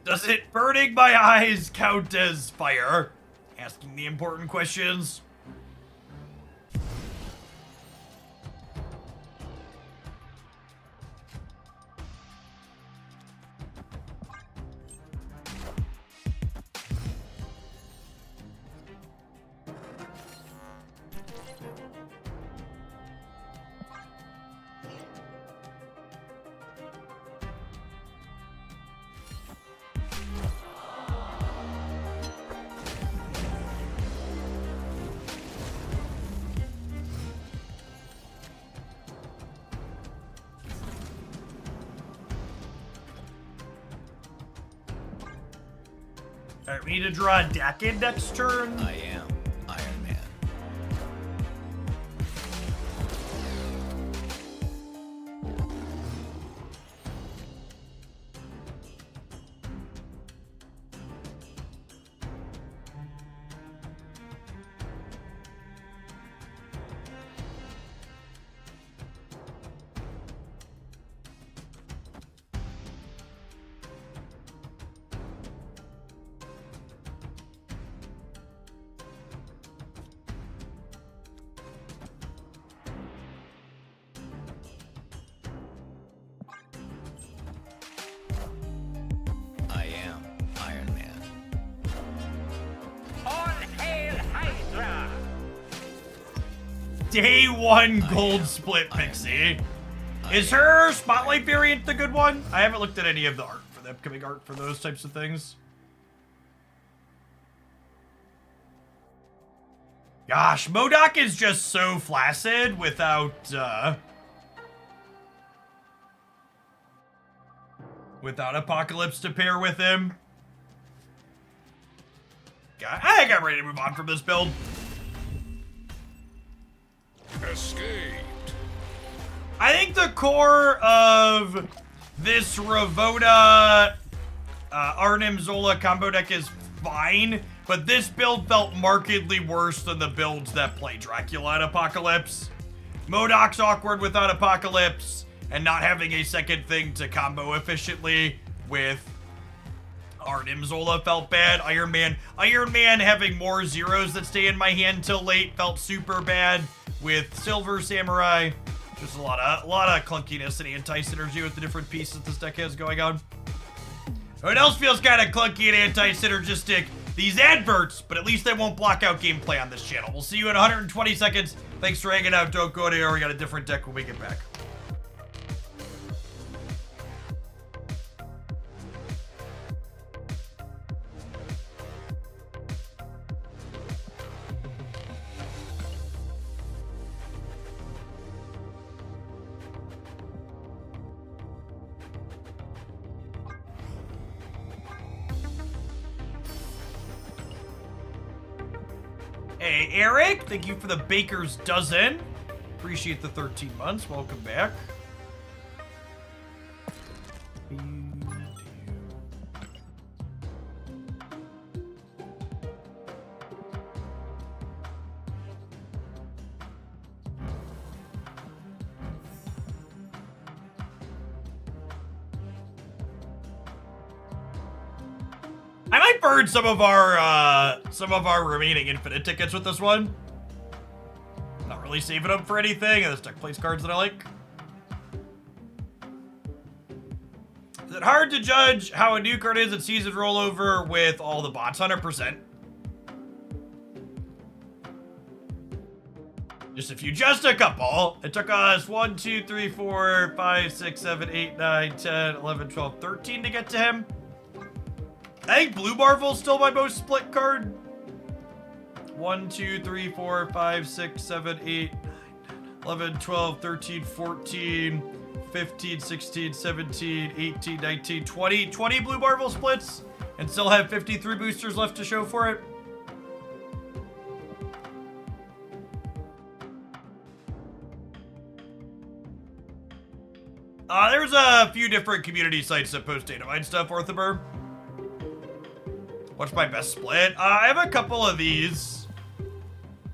Does it burning my eyes count as fire? Asking the important questions. Alright, we need to draw a deck in next turn. I am Iron Man. I am Iron Man. All hail Hydra! Day 1 gold split pixie. Is her Spotlight variant the good one? I haven't looked at any of the art for the upcoming art for those types of things. Gosh, MODOK is just so flaccid without Apocalypse to pair with him. God, I think I'm ready to move on from this build. Escaped. I think the core of this Ravoda Arnim Zola combo deck is fine, but this build felt markedly worse than the builds that play Dracula and Apocalypse. MODOK's awkward without Apocalypse, and not having a second thing to combo efficiently with Arnim Zola felt bad. Iron Man having more zeros that stay in my hand till late felt super bad with Silver Samurai. Just a lot of clunkiness and anti-synergy with the different pieces this deck has going on. What else feels kind of clunky and anti-synergistic? These adverts, but at least they won't block out gameplay on this channel. We'll see you in 120 seconds. Thanks for hanging out. Don't go anywhere. We got a different deck when we get back. Hey, Eric, thank you for the baker's dozen. Appreciate the 13 months. Welcome back. I might burn some of our remaining infinite tickets with this one. Not really saving them for anything, and this deck plays cards that I like. Is it hard to judge how a new card is at season rollover with all the bots? 100%. Just a couple. It took us 1, 2, 3, 4, 5, 6, 7, 8, 9, 10, 11, 12, 13 to get to him. I think Blue Marvel's still my most split card. 1, 2, 3, 4, 5, 6, 7, 8, 9, 11, 12, 13, 14, 15, 16, 17, 18, 19, 20. 20 Blue Marvel splits and still have 53 boosters left to show for it. There's a few different community sites that post data mine stuff, Orthober. What's my best split? I have a couple of these.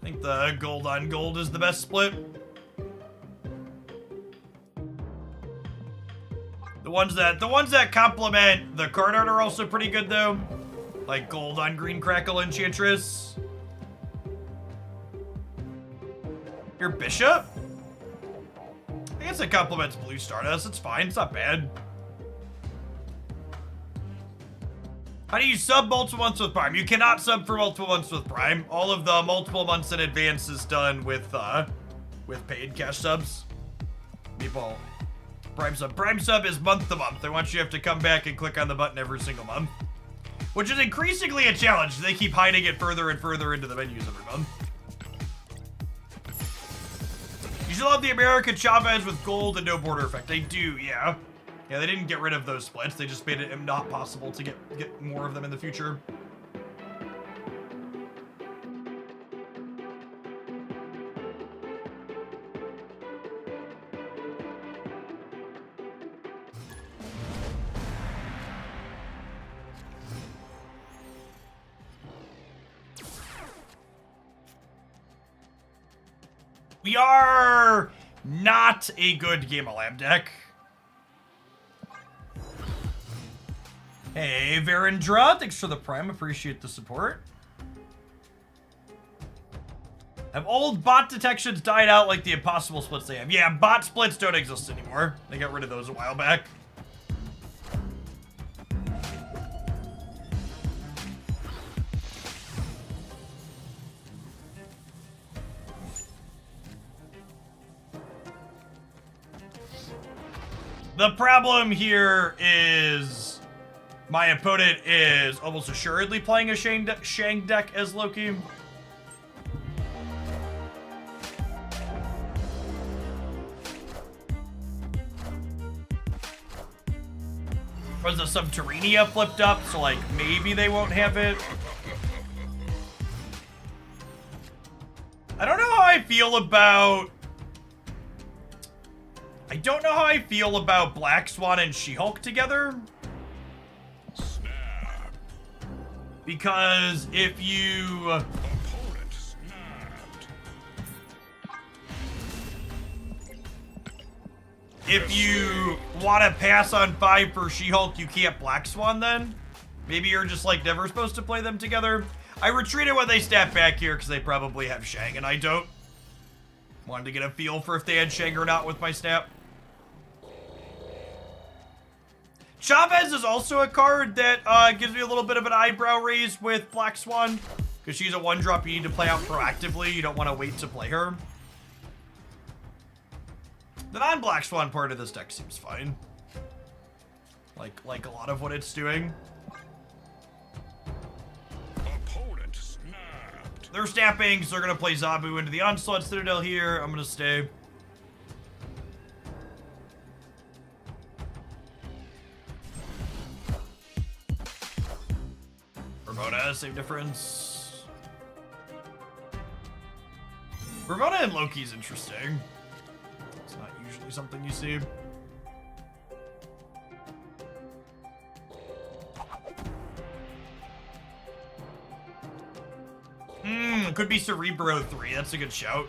I think the gold on gold is the best split. The ones that complement the card art are also pretty good though. Like gold on green crackle enchantress. Your bishop? I guess it complements blue Stardust. It's fine. It's not bad. How do you sub multiple months with Prime? You cannot sub for multiple months with Prime. All of the multiple months in advance is done with paid cash subs. Meatball. Prime sub is month to month. They want you to have to come back and click on the button every single month. Which is increasingly a challenge. They keep hiding it further and further into the menus every month. You should love the American Chavez with gold and no border effect. They do, yeah. Yeah, they didn't get rid of those splits. They just made it not possible to get more of them in the future. We are not a good Game of Lamb deck. Hey, Varendra, thanks for the Prime. Appreciate the support. Have old bot detections died out like the impossible splits they have? Yeah, bot splits don't exist anymore. They got rid of those a while back. The problem here is my opponent is almost assuredly playing a Shang deck as Loki. Was the Subterranea flipped up, so like maybe they won't have it. I don't know how I feel about Black Swan and She-Hulk together. Snap. Because if you... Opponent snapped. If you want to pass on 5 for She-Hulk, you can't Black Swan then? Maybe you're just like never supposed to play them together? I retreated when they snap back here because they probably have Shang and I don't. Wanted to get a feel for if they had Shang or not with my snap. Chavez is also a card that gives me a little bit of an eyebrow raise with Black Swan. Because she's a 1-drop you need to play out proactively. You don't want to wait to play her. The non-Black Swan part of this deck seems fine. Like a lot of what it's doing. Opponent snapped. They're snapping, so they're going to play Zabu into the Onslaught Citadel here. I'm going to stay. Ramona, same difference. Ramona and Loki's interesting. It's not usually something you see. Could be Cerebro 3. That's a good shout.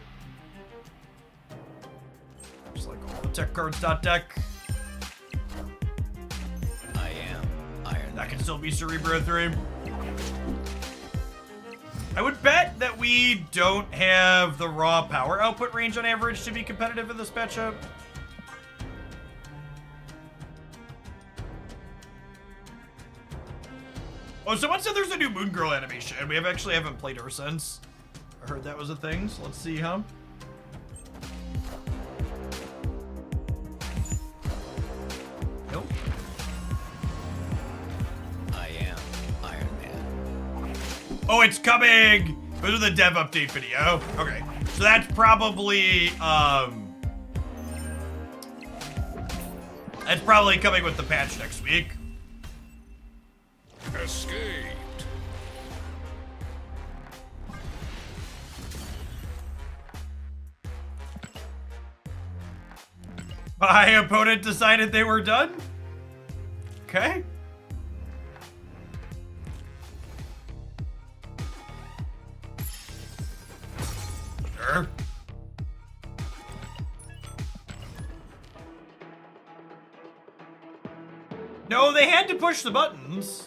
Just like all the tech cards .deck. I am Iron That Man. can still be Cerebro 3. I would bet that we don't have the raw power output range on average to be competitive in this matchup. Oh, someone said there's a new Moon Girl animation. We actually haven't played her since. I heard that was a thing, so let's see, huh? Nope. I am Iron Man. Oh, it's coming! Go to the dev update video. Okay, so that's probably coming with the patch next week. Escaped. My opponent decided they were done? Okay. there. No, they had to push the buttons.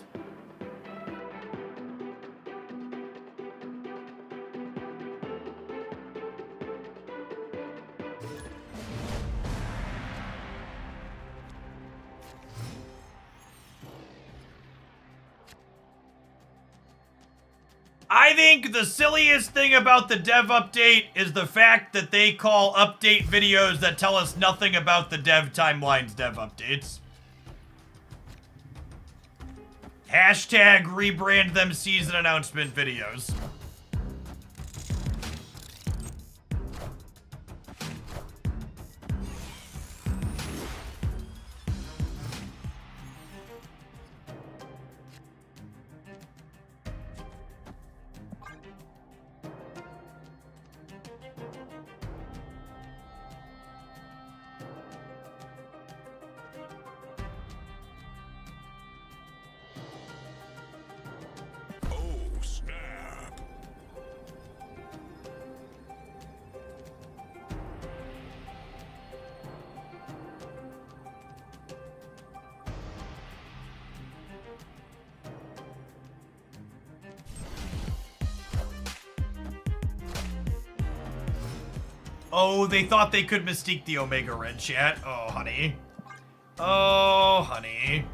I think the silliest thing about the dev update is the fact that they call update videos that tell us nothing about the dev timelines dev updates. Hashtag rebrand them season announcement videos. Oh, they thought they could mystique the Omega Red chat. Oh, honey. Oh, honey.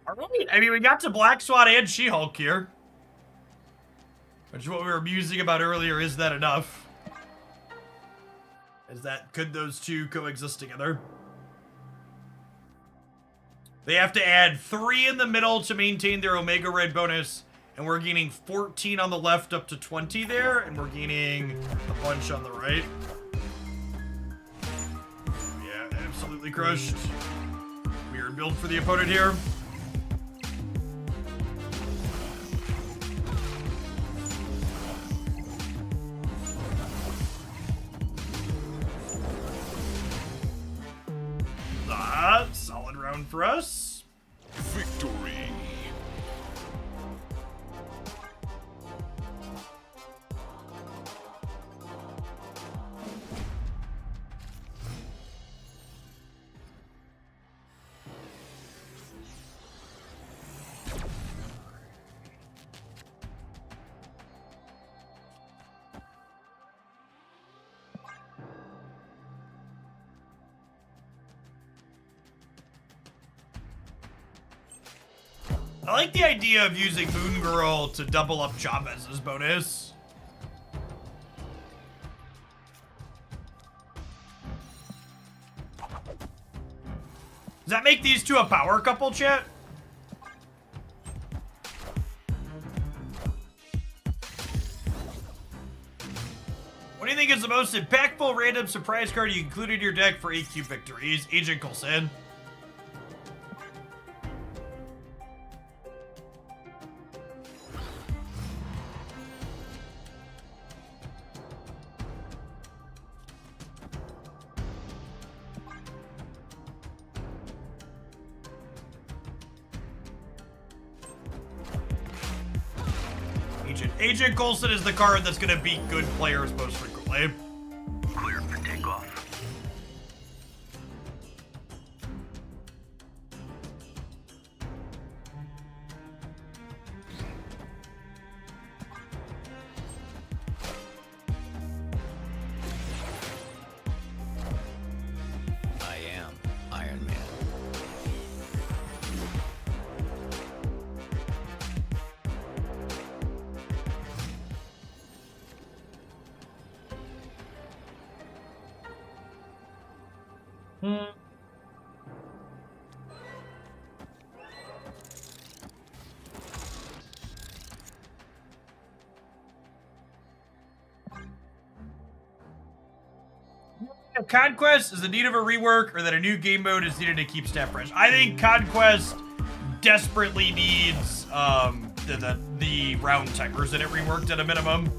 Alright, I mean, we got to Black Swan and She-Hulk here. Which is what we were musing about earlier. Is that enough? Could those two coexist together? They have to add 3 in the middle to maintain their Omega Red bonus. And we're gaining 14 on the left up to 20 there. And we're gaining a bunch on the right. Yeah, absolutely crushed. Weird build for the opponent here. Solid round for us. Victory. I like the idea of using Moon Girl to double up Chavez's bonus. Does that make these two a power couple, chat? What do you think is the most impactful random surprise card you included in your deck for AQ victories? Agent Coulson. Agent Coulson is the card that's going to beat good players most frequently. Clear for takeoff. I am Iron Man. Conquest is in need of a rework, or that a new game mode is needed to keep stat fresh. I think Conquest desperately needs the round timers in it reworked at a minimum.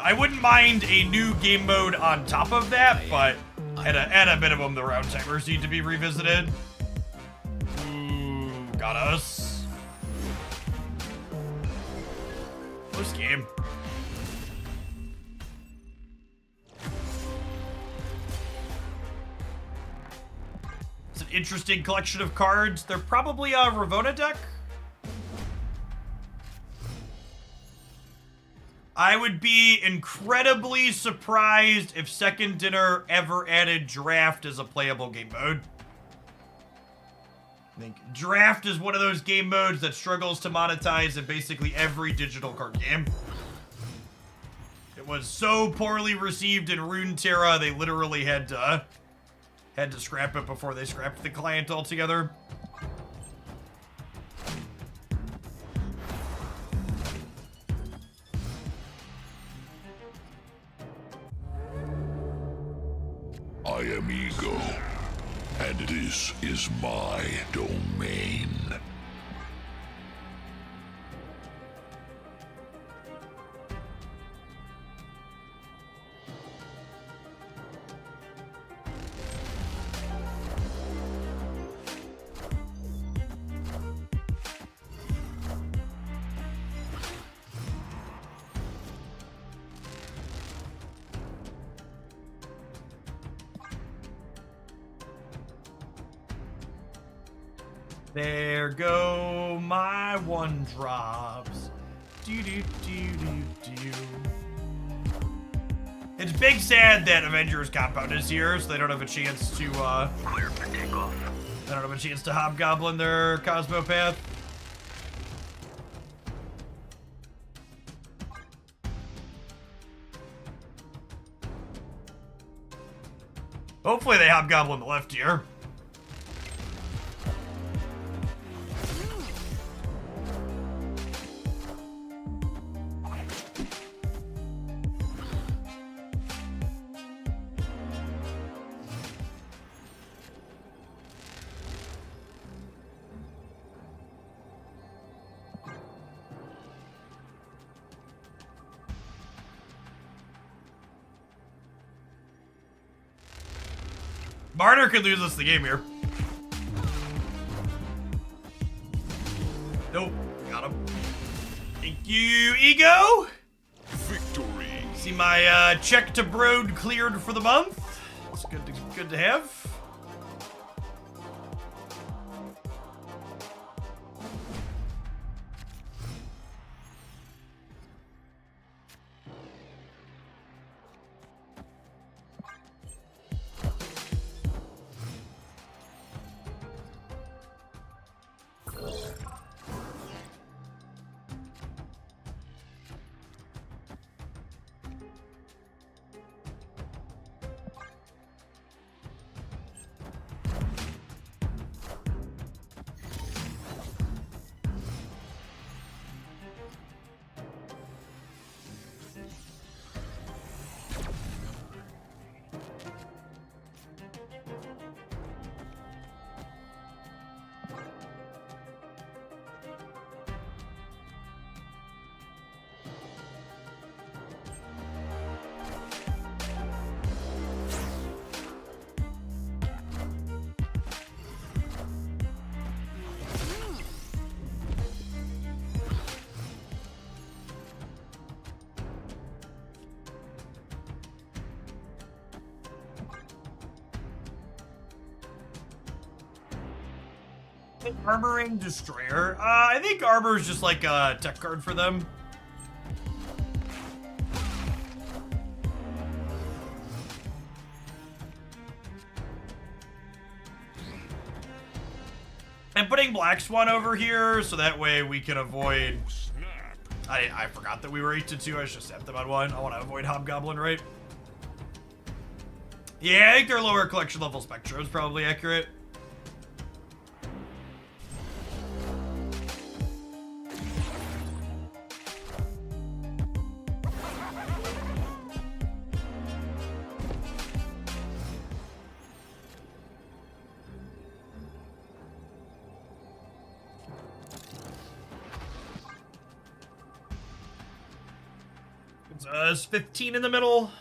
I wouldn't mind a new game mode on top of that, but at a minimum, the round timers need to be revisited. Ooh, got us. Close game. It's an interesting collection of cards. They're probably a Ravona deck. I would be incredibly surprised if Second Dinner ever added Draft as a playable game mode. I think Draft is one of those game modes that struggles to monetize in basically every digital card game. It was so poorly received in Runeterra, they literally had to scrap it before they scrapped the client altogether. I am Ego, and this is my domain. There go my one drops. Do do do do do. It's big sad that Avengers Compound is here, so they don't have a chance to Clear for takeoff. they don't have a chance to hobgoblin their Cosmopath. Hopefully they hobgoblin the left here. Martyr could lose us the game here. Nope, got him. Thank you, Ego. Victory. See my check to Broad cleared for the month. It's good to have. Armoring Destroyer. I think Armor is just like a tech card for them. I'm putting Black Swan over here, so that way we can avoid... I forgot that we were 8-2. I should set them on 1. I want to avoid Hobgoblin, right? Yeah, I think their lower collection level Spectro is probably accurate. It's 15 in the middle.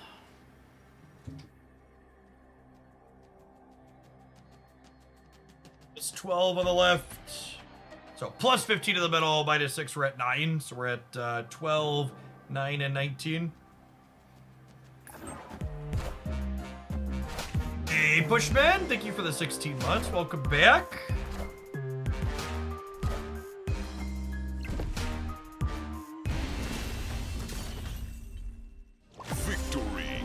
It's 12 on the left. So plus 15 in the middle, minus 6, we're at 9. So we're at 12, 9, and 19. Hey, Pushman, thank you for the 16 months. Welcome back. Victory.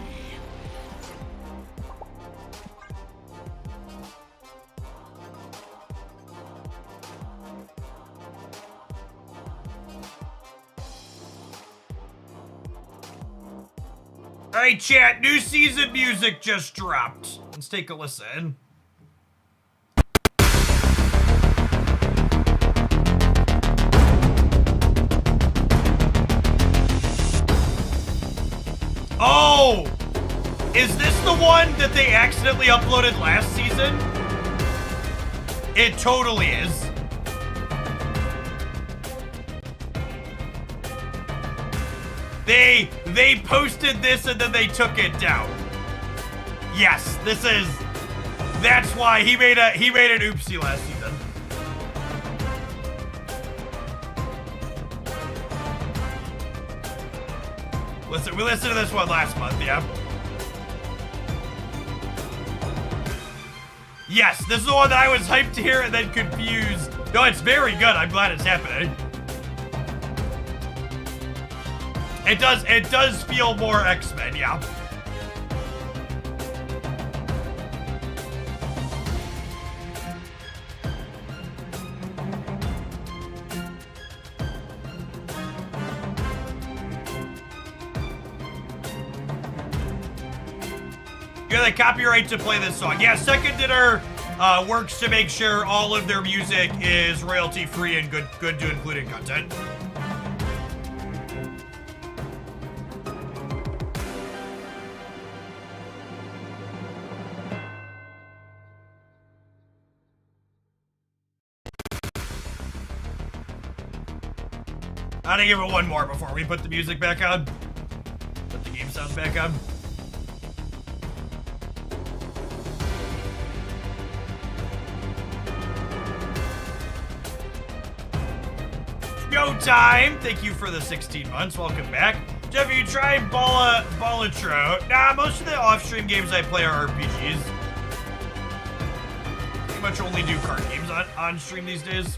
Alright, chat, new season music just dropped. Let's take a listen. Oh! Is this the one that they accidentally uploaded last season? It totally is. They posted this and then they took it down. Yes, this is. That's why he made an oopsie last season. We listened to this one last month, yeah. Yes, this is the one that I was hyped to hear and then confused. No, it's very good. I'm glad it's happening. It does feel more X-Men, yeah. You have the copyright to play this song. Yeah, Second Dinner works to make sure all of their music is royalty-free and good to include in content. I'm gonna give it one more before we put the music back on. Put the game sounds back on. Showtime! Thank you for the 16 months. Welcome back. Jeff, you tried Ballatro? Nah, most of the off-stream games I play are RPGs. Pretty much only do card games on stream these days.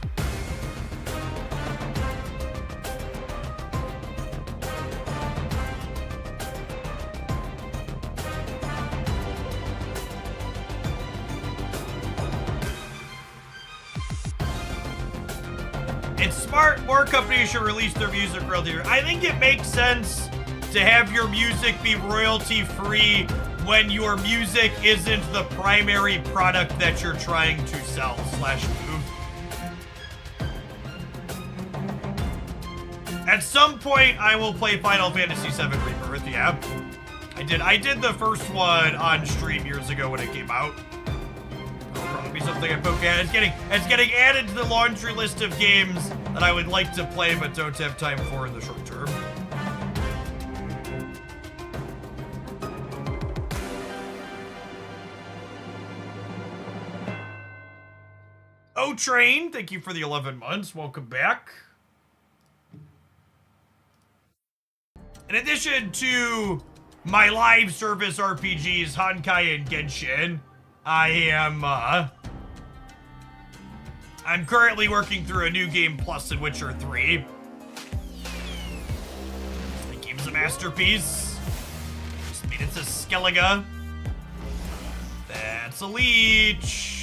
It's smart. More companies should release their music royalty. I think it makes sense to have your music be royalty free when your music isn't the primary product that you're trying to sell / move. At some point, I will play Final Fantasy VII Rebirth. Yeah, I did the first one on stream years ago when it came out. Be something I poke at. It's getting added to the laundry list of games that I would like to play but don't have time for in the short term. O-Train, thank you for the 11 months. Welcome back. In addition to my live service RPGs, Honkai and Genshin, I'm currently working through a new game plus in Witcher 3. The game's a masterpiece. Just mean it's a Skellige. That's a leech.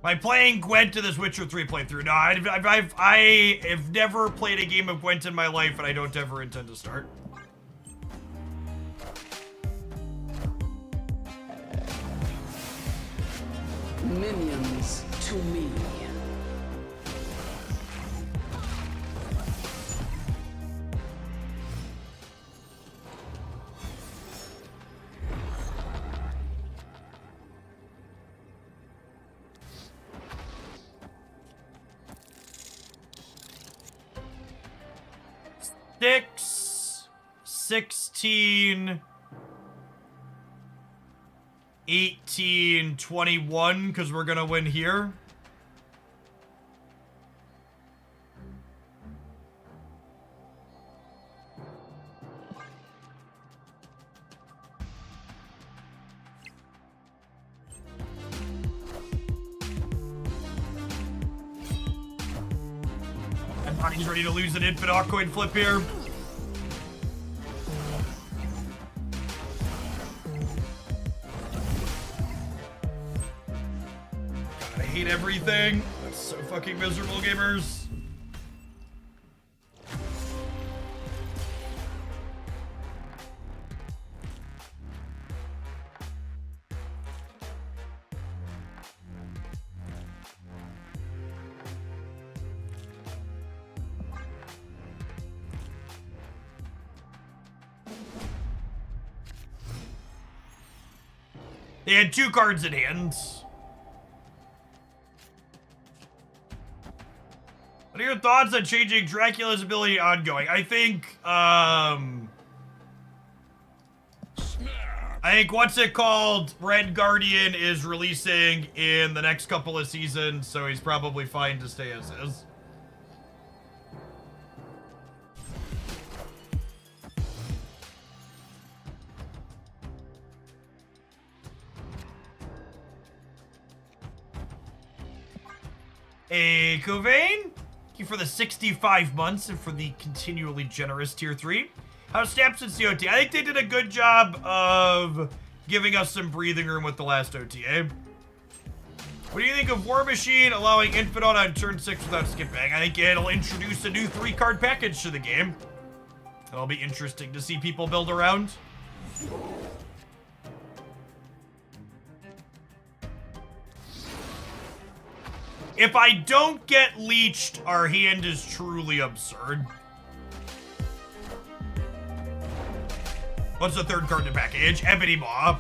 By playing Gwent to this Witcher 3 playthrough. No, I have never played a game of Gwent in my life, and I don't ever intend to start. Minions to me. Six, 16, 18, 21, because we're gonna win here. And he's ready to lose an infinite coin flip here. I hate everything. That's so fucking miserable, gamers. They had 2 cards in hand. What are your thoughts on changing Dracula's ability ongoing? I think what's it called? Red Guardian is releasing in the next couple of seasons, so he's probably fine to stay as is. Hey, Covain, thank you for the 65 months and for the continually generous tier 3. How's Snaps and COT? I think they did a good job of giving us some breathing room with the last OTA. What do you think of War Machine allowing Infinite on turn 6 without skipping? I think it'll introduce a new 3-card package to the game. It'll be interesting to see people build around. If I don't get leeched, our hand is truly absurd. What's the 3rd card in the package? Ebony Maw.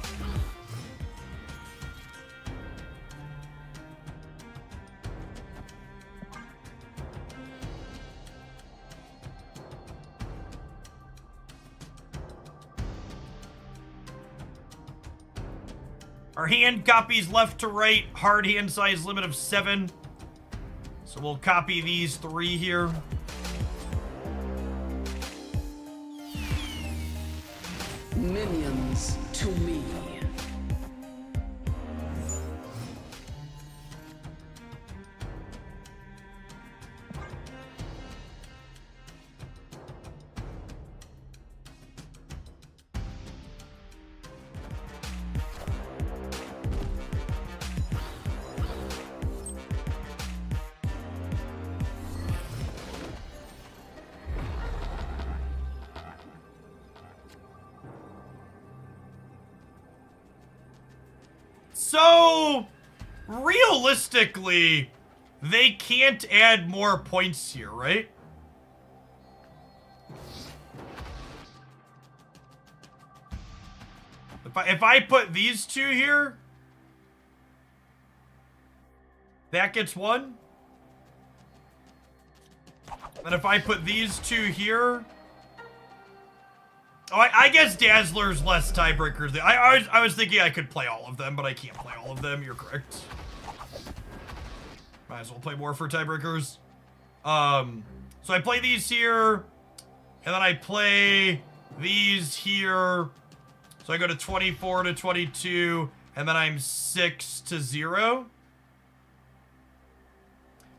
Our hand copies left to right, hard hand size limit of 7. So we'll copy these 3 here. Minions to me. So, realistically, they can't add more points here, right? If I put these 2 here, that gets 1. And if I put these 2 here, oh, I guess Dazzler's less tiebreakers. I was thinking I could play all of them, but I can't play all of them. You're correct. Might as well play more for tiebreakers. So I play these here, and then I play these here. So I go to 24 to 22, and then I'm 6 to 0.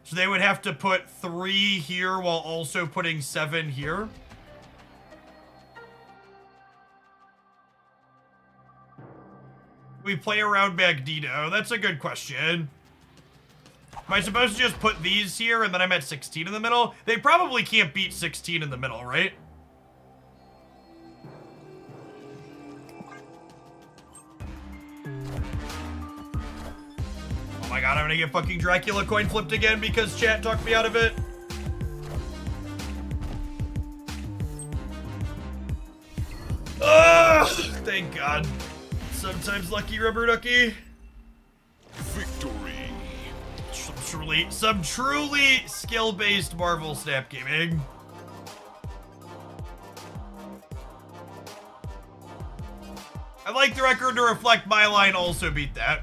So they would have to put 3 here while also putting 7 here. We play around Magneto? That's a good question. Am I supposed to just put these here and then I'm at 16 in the middle? They probably can't beat 16 in the middle, right? Oh my god, I'm gonna get fucking Dracula coin flipped again because chat talked me out of it. Oh, thank god. Sometimes lucky rubber ducky. Victory. Some truly skill-based Marvel Snap Gaming. I'd like the record to reflect my line also beat that.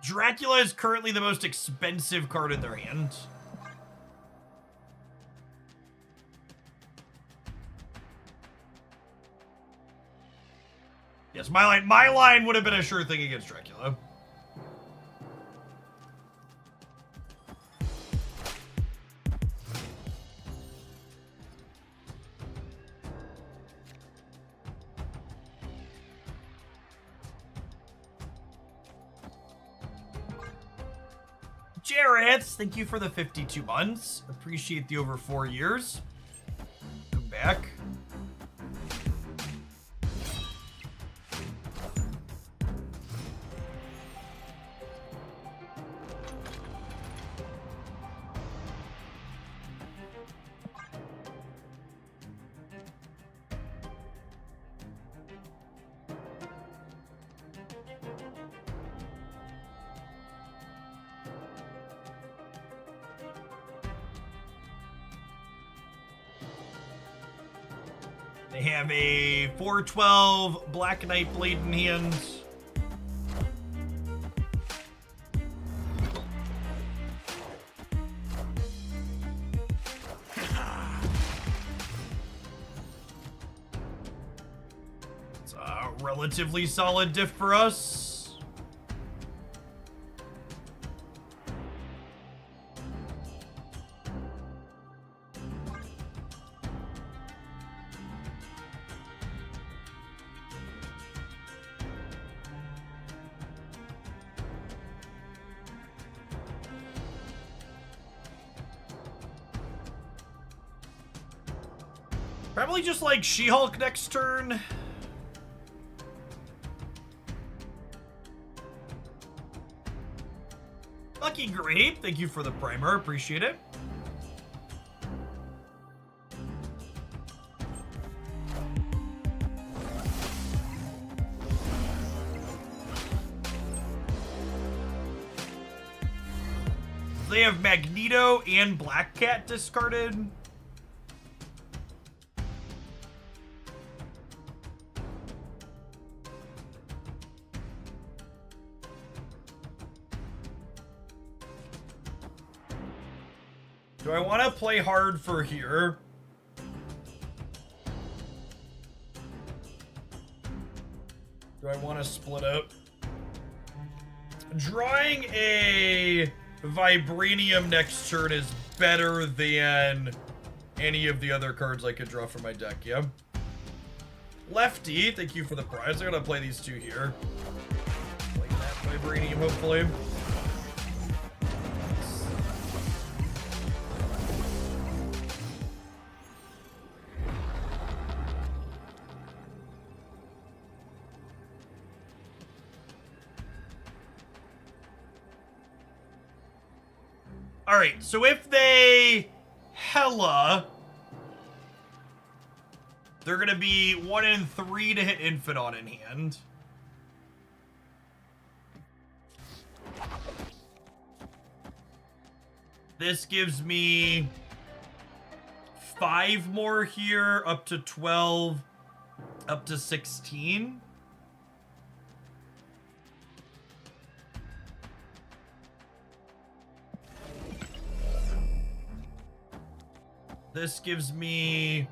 Dracula is currently the most expensive card in their hand. Yes, my line would have been a sure thing against Dracula. Jareth, thank you for the 52 months. Appreciate the over 4 years. Come back. They have a 412 Black Knight Blade in hand. It's a relatively solid diff for us. Probably just like She-Hulk next turn. Lucky Grape, thank you for the primer, appreciate it. They have Magneto and Black Cat discarded. Do I want to play hard for here? Do I want to split up? Drawing a Vibranium next turn is better than any of the other cards I could draw from my deck, yeah? Lefty, thank you for the prize. I'm gonna play these two here. Play that Vibranium, hopefully. Alright, so if they Hella, they're gonna be 1 in 3 to hit Infidon in hand. This gives me 5 more here, up to 12, up to 16. This gives me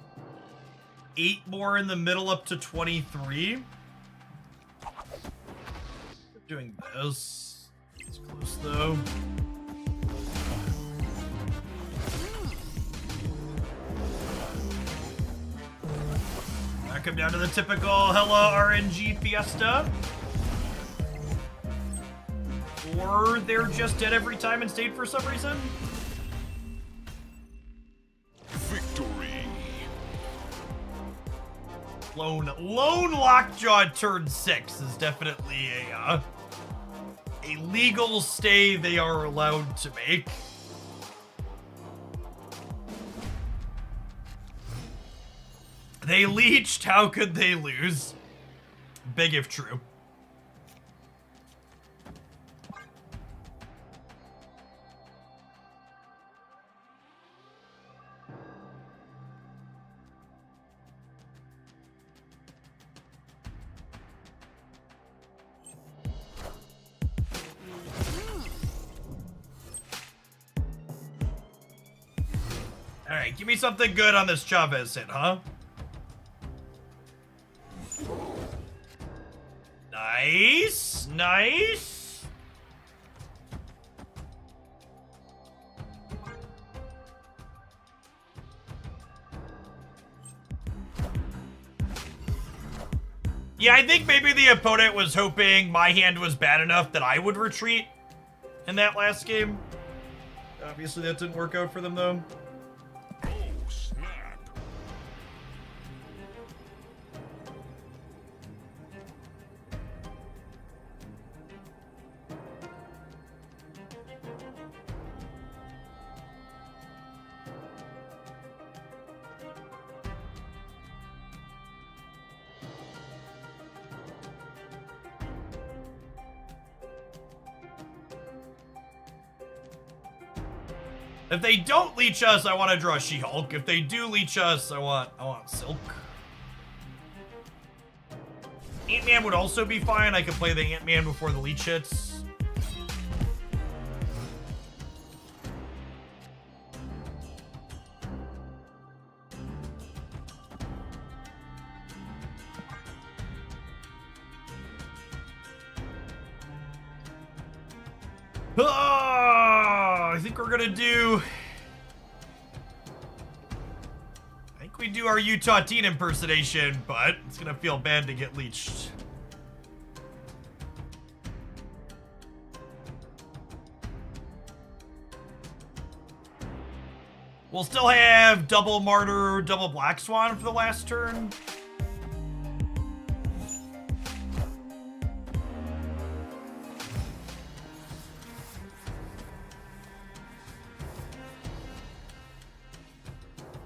8 more in the middle up to 23. Doing this. It's close though. come down to the typical Hella RNG Fiesta. Or they're just dead every time and stayed for some reason. Victory. Lone Lockjaw turn 6 is definitely a legal stay they are allowed to make. They leeched, how could they lose? Big if true. Alright, give me something good on this Chavez hit, huh? Nice, nice. Yeah, I think maybe the opponent was hoping my hand was bad enough that I would retreat in that last game. Obviously that didn't work out for them though. Oh, snap. If they don't leech us, I want to draw She-Hulk. If they do leech us, I want Silk. Ant-Man would also be fine. I could play the Ant-Man before the leech hits. I think we're gonna do... I think we do our Utah Teen impersonation, but it's gonna feel bad to get leeched. We'll still have double Martyr, double Black Swan for the last turn.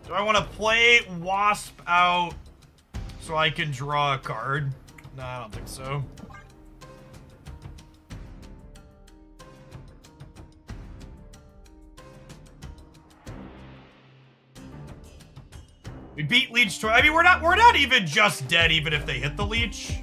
Do I want to play Wasp out so I can draw a card? No, I don't think so. We beat Leech twice. I mean, we're not even just dead even if they hit the Leech.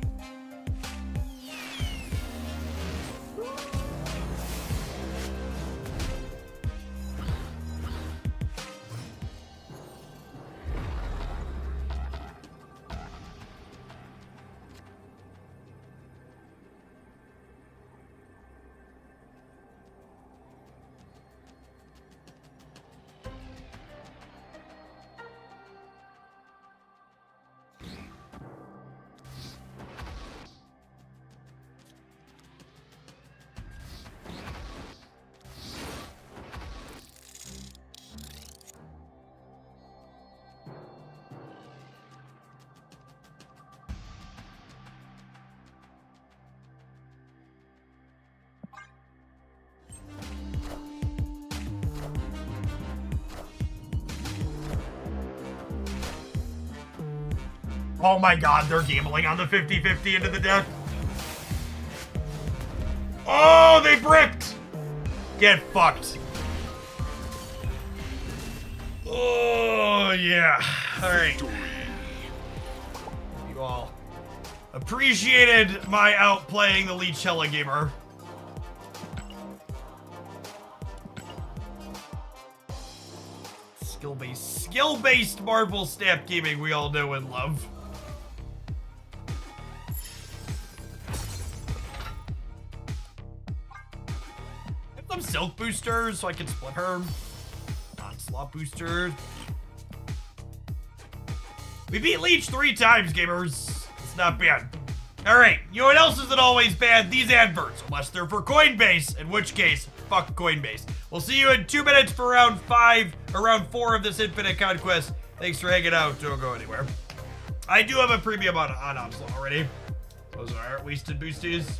Oh my god, they're gambling on the 50-50 into the deck. Oh, they bricked! Get fucked. Oh, yeah. Alright. You all appreciated my outplaying the Leech Hella Gamer. Skill-based Marvel Snap gaming we all know and love. Some Silk boosters so I can split her. Non-slot booster. We beat Leech 3 times, gamers. It's not bad. All right, you know what else isn't always bad? These adverts, unless they're for Coinbase, in which case, fuck Coinbase. We'll see you in 2 minutes for round 4 of this Infinite Conquest. Thanks for hanging out. Don't go anywhere. I do have a premium on Onslaught already. Those are wasted boosties.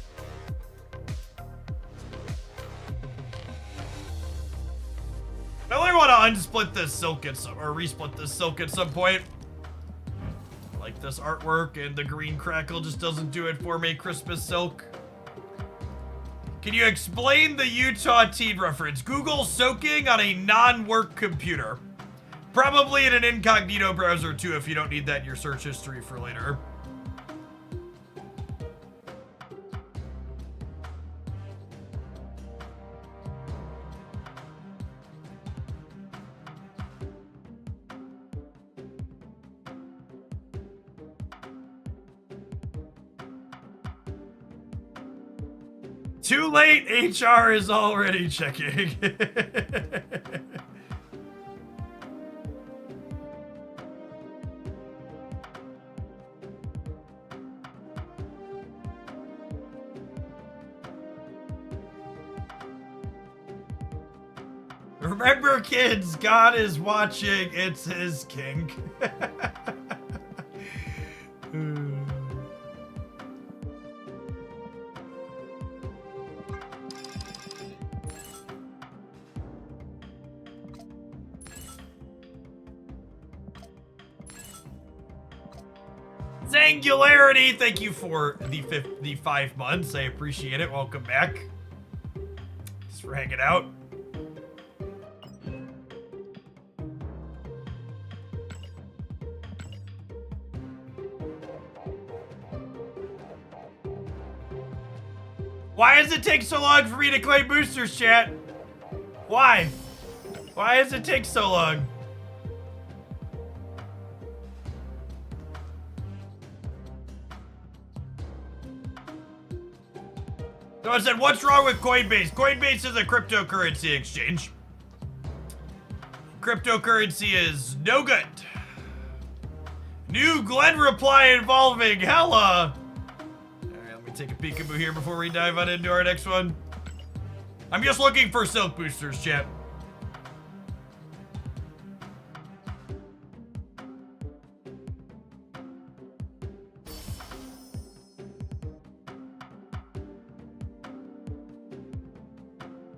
I only want to unsplit this silk or resplit this silk at some point. Like this artwork, and the green crackle just doesn't do it for me. Christmas silk. Can you explain the Utah teen reference? Google soaking on a non-work computer. Probably in an incognito browser too, if you don't need that in your search history for later. Too late, HR is already checking. Remember, kids, God is watching. It's his kink. Angularity, thank you for the 5 months. I appreciate it. Welcome back. Thanks for hanging out. Why does it take so long for me to claim boosters, chat? Why? Why does it take so long? Someone said, what's wrong with Coinbase? Coinbase is a cryptocurrency exchange. Cryptocurrency is no good. New Glenn reply involving Hella. Alright, let me take a peekaboo here before we dive on into our next one. I'm just looking for silk boosters, chat.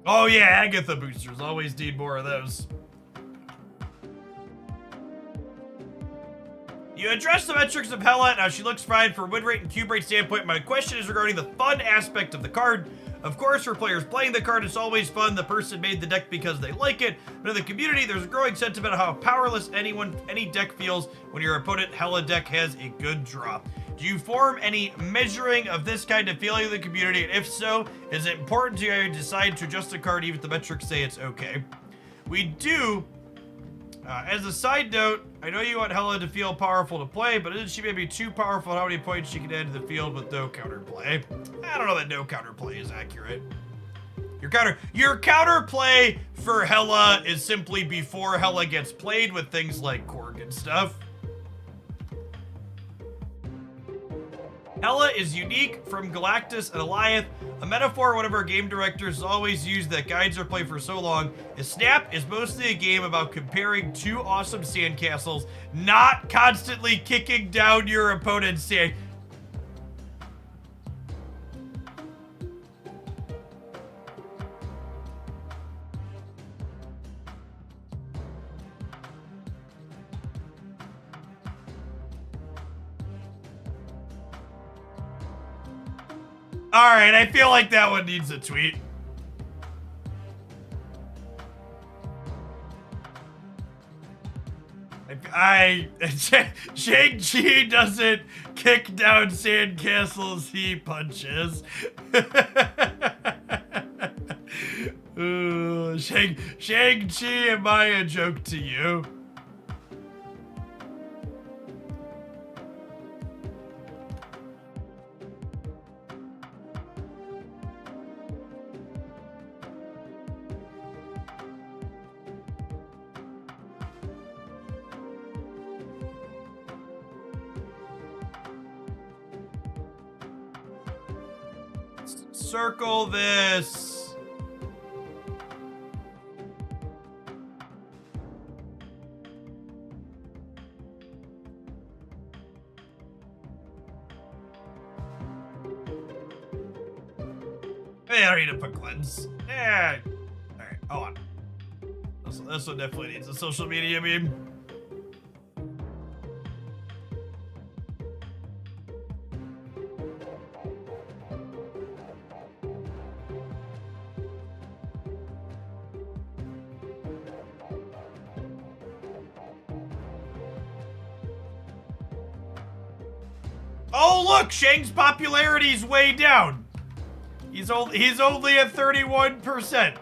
Oh yeah, Agatha boosters. Always need more of those. You addressed the metrics of Hella and how she looks fine from a win rate and cube rate standpoint. My question is regarding the fun aspect of the card. Of course, for players playing the card, it's always fun. The person made the deck because they like it. But in the community, there's a growing sentiment of how powerless any deck feels when your opponent Hella deck has a good draw. Do you form any measuring of this kind of feeling in the community? And if so, is it important to you to decide to adjust a card even if the metrics say it's okay? We do. As a side note, I know you want Hella to feel powerful to play, but isn't she maybe too powerful in how many points she can add to the field with no counterplay? I don't know that no counterplay is accurate. Your counterplay for Hella is simply before Hella gets played with things like Korg and stuff. Hella is unique from Galactus and Alliance. A metaphor one of our game directors always used that guides our play for so long is Snap is mostly a game about comparing two awesome sandcastles, not constantly kicking down your opponent's sand. All right, I feel like that one needs a tweet. Shang-Chi doesn't kick down sandcastles, he punches. Ooh, Shang-Chi, am I a joke to you? Circle this. Hey, I don't need to put cleanse. Yeah. Alright, hold on. This one definitely needs a social media meme. Oh look, Shang's popularity's way down. He's only at 31%.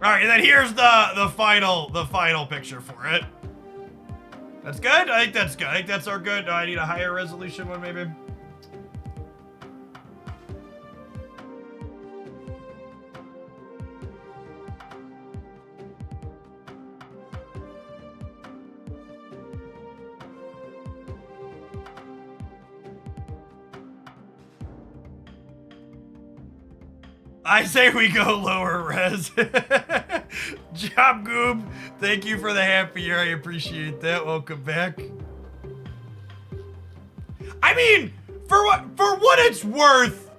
All right, and then here's the final picture for it. That's good. I think that's good. I think that's our good. I need a higher resolution one, maybe. I say we go lower res. Job Goob, thank you for the happy year. I appreciate that. Welcome back. I mean, for what it's worth,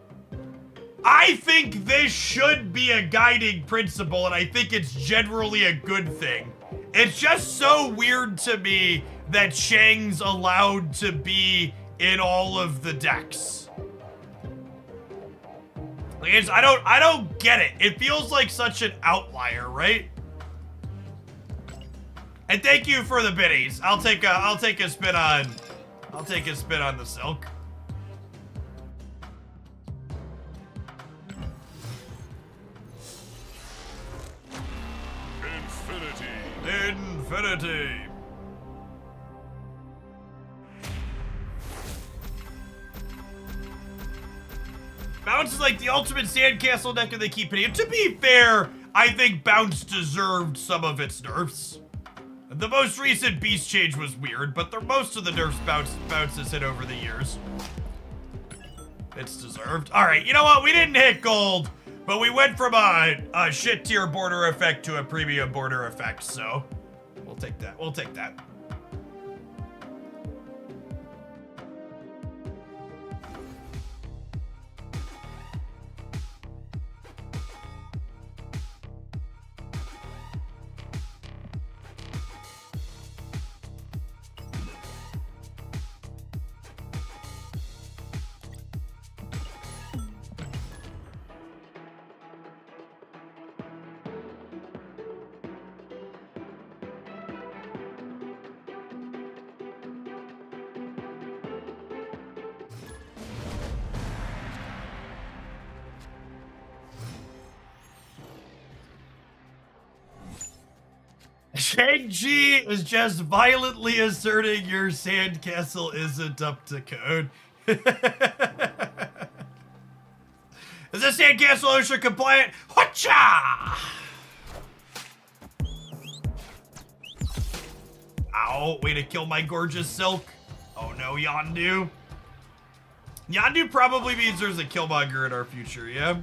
I think this should be a guiding principle, and I think it's generally a good thing. It's just so weird to me that Shang's allowed to be in all of the decks. I don't get it. It feels like such an outlier, right? And thank you for the biddies. I'll take a spin on the silk. Infinity. Bounce is like the ultimate sandcastle deck and they keep hitting it. To be fair, I think Bounce deserved some of its nerfs. The most recent beast change was weird, but most of the nerfs Bounce has hit over the years. It's deserved. Alright, you know what? We didn't hit gold, but we went from a shit tier border effect to a premium border effect, so we'll take that. We'll take that. Shang-Chi is just violently asserting your sandcastle isn't up to code. Is this sandcastle OSHA compliant? Hotcha! Ow, way to kill my gorgeous silk. Oh no, Yondu. Yondu probably means there's a Killmonger in our future, yeah?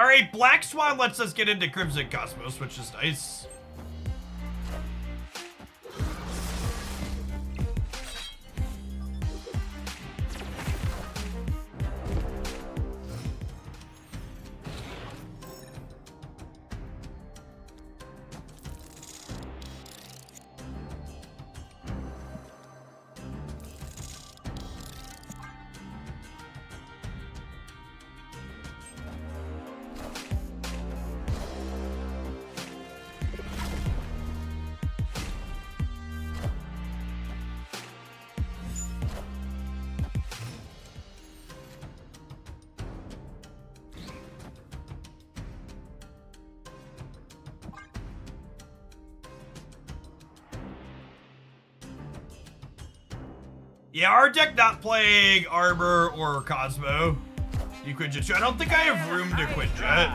Alright, Black Swan lets us get into Crimson Cosmos, which is nice. Yeah, our deck not playing Arbor or Cosmo. You quit Jet. I don't think I have room to quit Jet.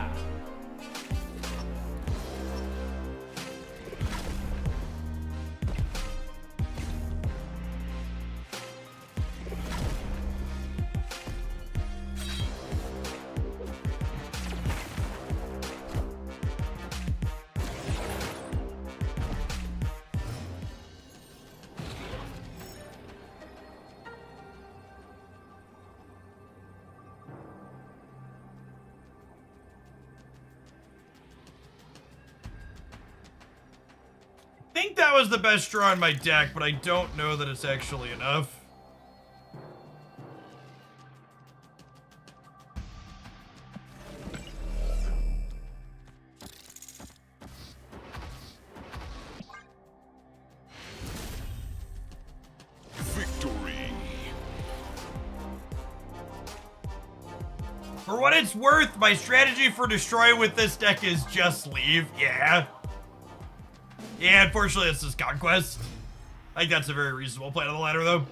I think that was the best draw in my deck, but I don't know that it's actually enough. Victory. For what it's worth, my strategy for destroy with this deck is just leave. Yeah. Yeah, unfortunately, this is Conquest. I think that's a very reasonable plan on the ladder, though.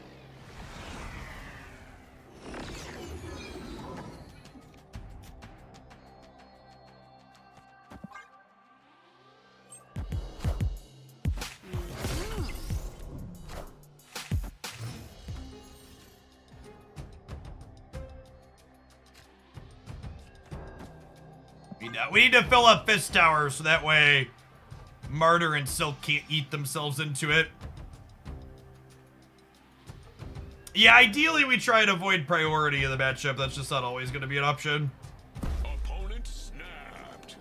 We need to fill up Fist Tower so that way Martyr and Silk can't eat themselves into it. Yeah, ideally we try and avoid priority in the matchup. That's just not always going to be an option. Opponent snapped.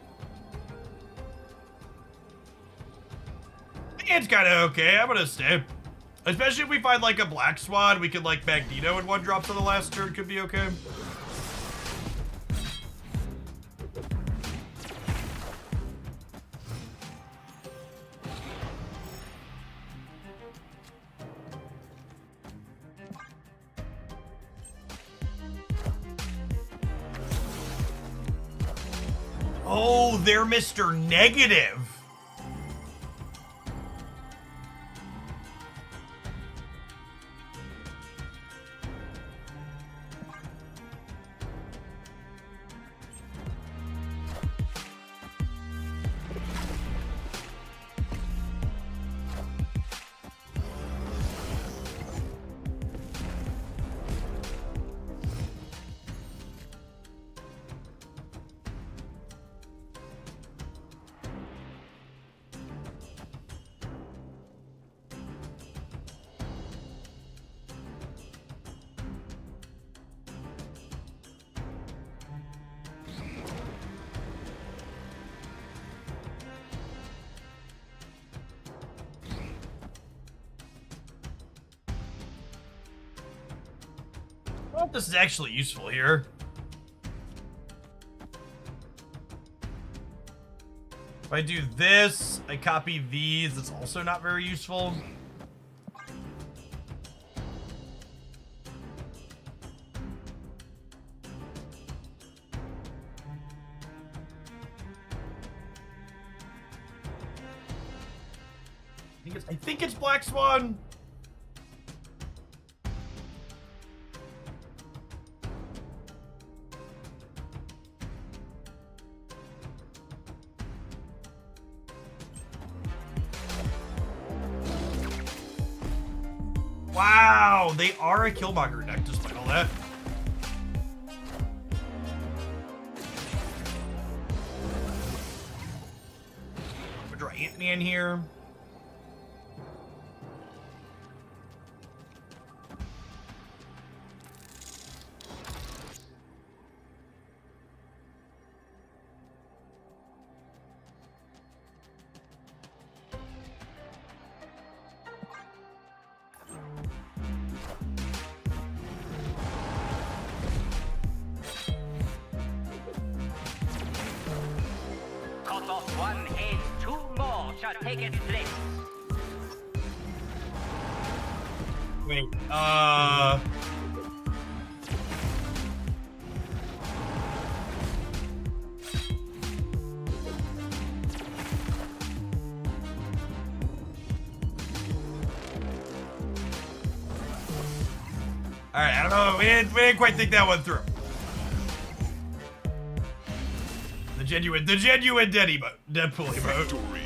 I think it's kind of okay. I'm going to stay. Especially if we find like a Black Swan, we could like Magneto in one drop to the last turn. Could be okay. Oh, they're Mr. Negative. I don't know if this is actually useful here. If I do this, I copy these, it's also not very useful. I think it's Black Swan. Wow, they are a Killmonger deck despite all that. I'm gonna draw Ant-Man here. Cut off one head, two more shall take its place. Wait, All right, I don't know. We didn't quite think that one through. The genuine Deadpool emote. Victory.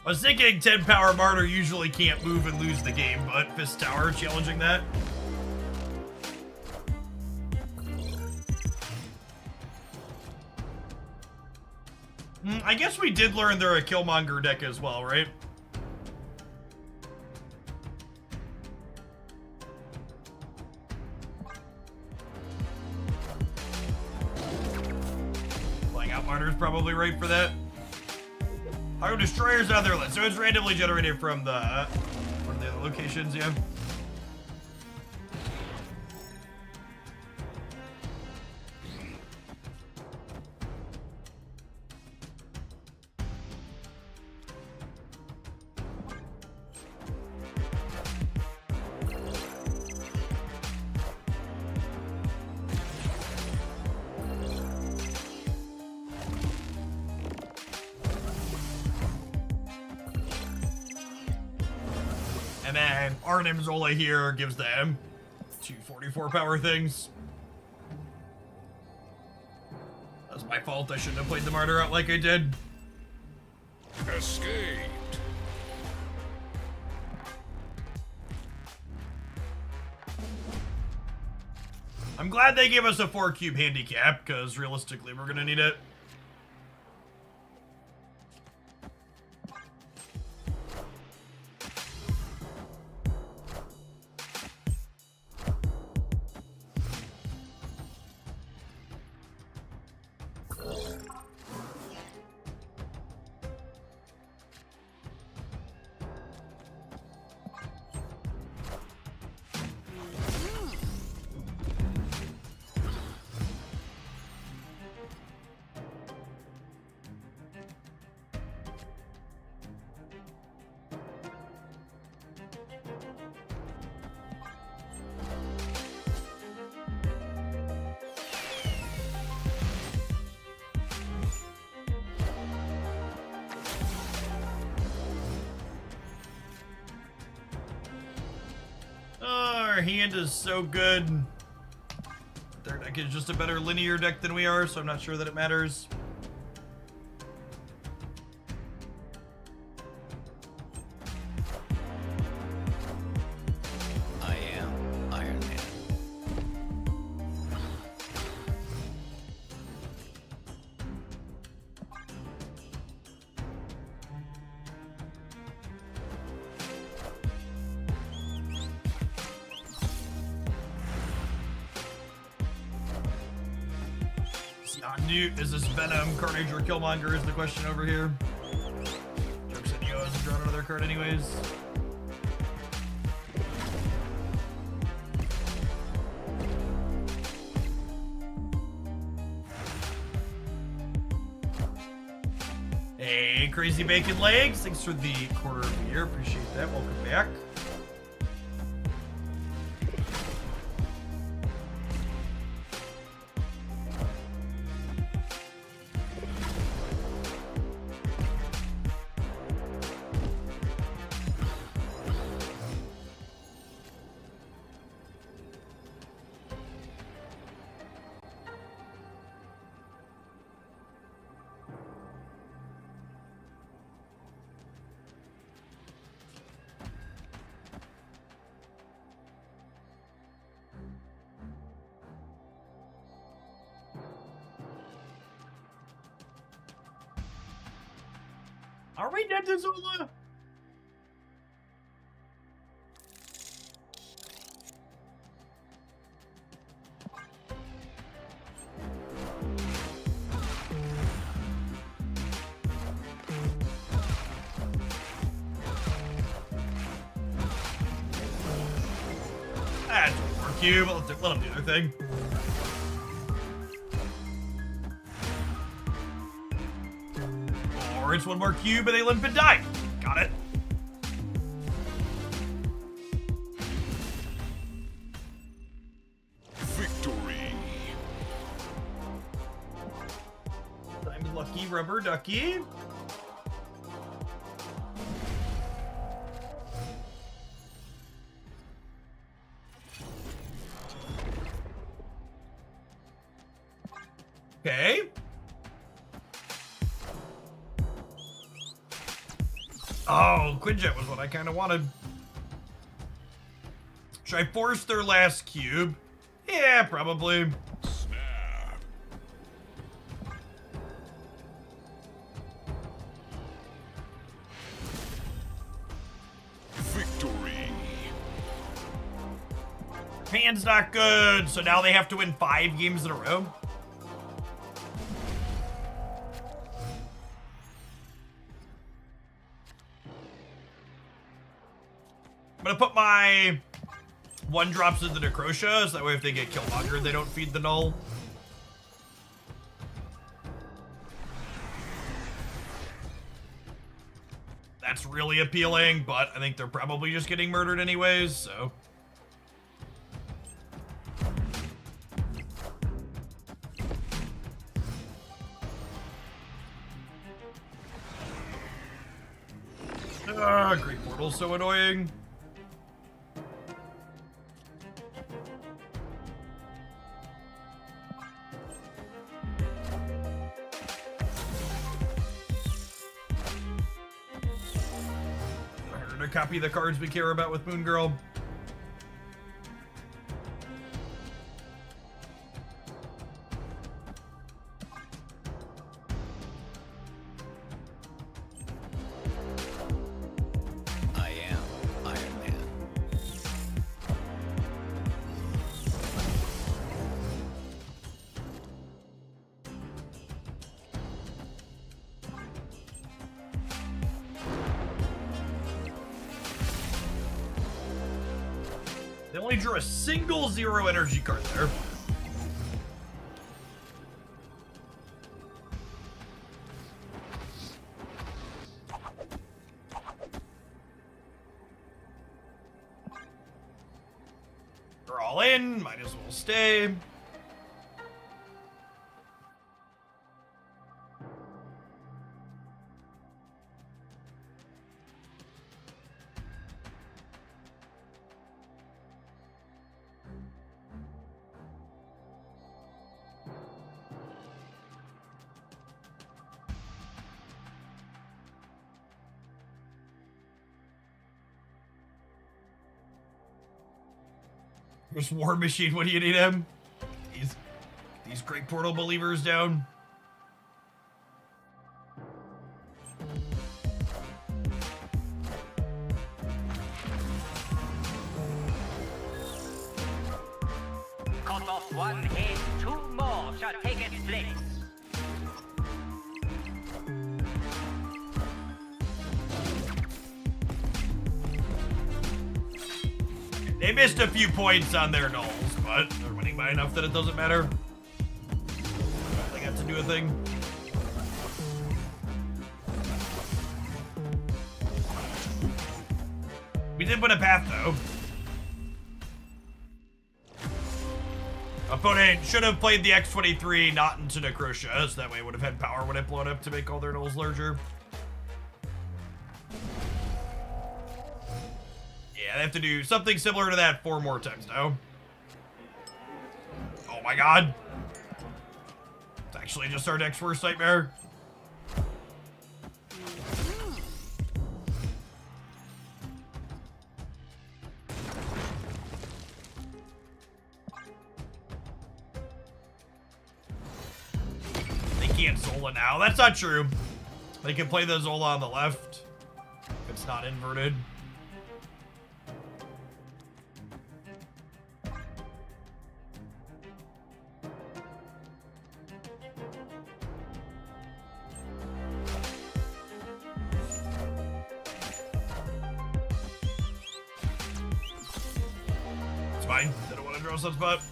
I was thinking 10 power martyr usually can't move and lose the game, but Fist Tower challenging that. I guess we did learn they're a Killmonger deck as well, right? Playing out martyr is probably right for that. Our destroyer's on their list, so it's randomly generated from the one of the other locations, yeah. And then Arnim Zola here gives them 244 power things. That's my fault. I shouldn't have played the martyr out like I did. Escaped. I'm glad they gave us a 4-cube handicap, because realistically we're gonna need it. Our hand is so good. Their deck is just a better linear deck than we are, so I'm not sure that it matters. I am Iron Man. Newt, is this Venom, Carnage, or Killmonger is the question over here. Joke said Neo hasn't drawn another card anyways. Hey, Crazy Bacon Legs, thanks for the quarter of the year, appreciate that, welcome back. Are we dead to Zola? That's one more cube. Let them do their thing. Or it's one more cube and they limp and die. Got it. Victory. I'm lucky rubber ducky. Okay. Oh, Quinjet was what I kind of wanted. Should I force their last cube? Yeah, probably. Snap. Victory. Pan's not good, so now they have to win 5 games in a row. I'm gonna put my 1-drops into Necrotia, so that way if they get Killmonger, they don't feed the null. That's really appealing, but I think they're probably just getting murdered anyways, so. Great Portal's so annoying. To copy the cards we care about with Moon Girl. I am Iron Man. They only drew a single 0 energy card there. They're all in, might as well stay. There's War Machine, what do you need him? These great portal believers down. Cut off one head, 2 more shall take its place. They missed a few points on their nulls, but they're winning by enough that it doesn't matter. They got to do a thing. We did win a path, though. Opponent should have played the X-23 not into Necrotia, so that way it would have had power when it blown up to make all their nulls larger. Yeah, they have to do something similar to that 4 more times now. Oh my god. It's actually just our next worst nightmare. They can't Zola now. That's not true. They can play the Zola on the left if it's not inverted. It's fine. I don't want to draw Sunspot.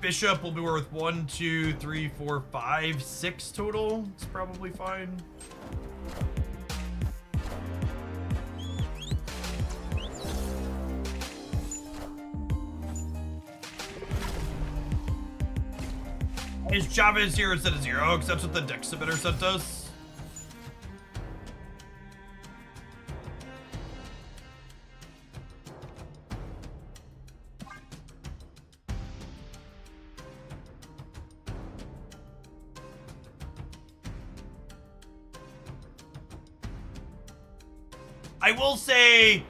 Bishop will be worth 1, 2, 3, 4, 5, 6 total. It's probably fine. Is Chavez here instead of 0? Because that's what the deck submitter sent us. I will say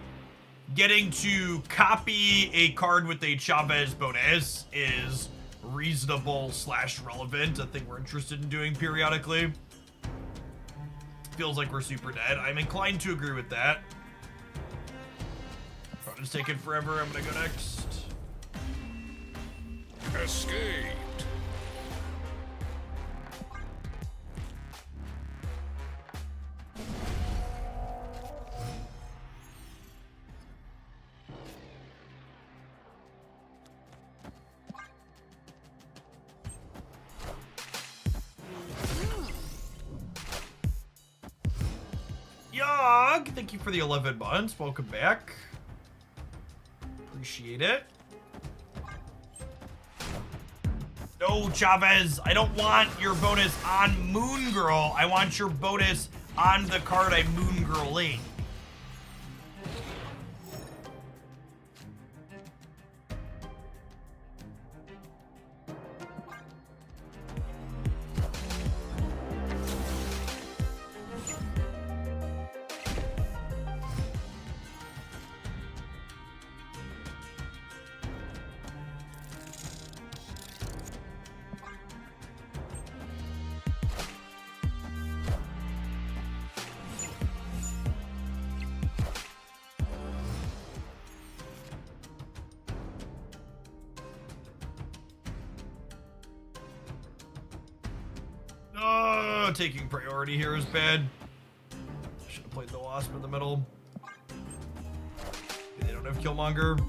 getting to copy a card with a Chavez bonus is reasonable / relevant. A thing we're interested in doing periodically. Feels like we're super dead. I'm inclined to agree with that. Phone is taking forever. I'm gonna go next. Escaped. Yog, thank you for the 11 months. Welcome back. Appreciate it. No, Chavez, I don't want your bonus on Moon Girl. I want your bonus on the card I Moon Girl-ing. Oh, taking priority here is bad. Should have played the Wasp in the middle. They don't have Killmonger.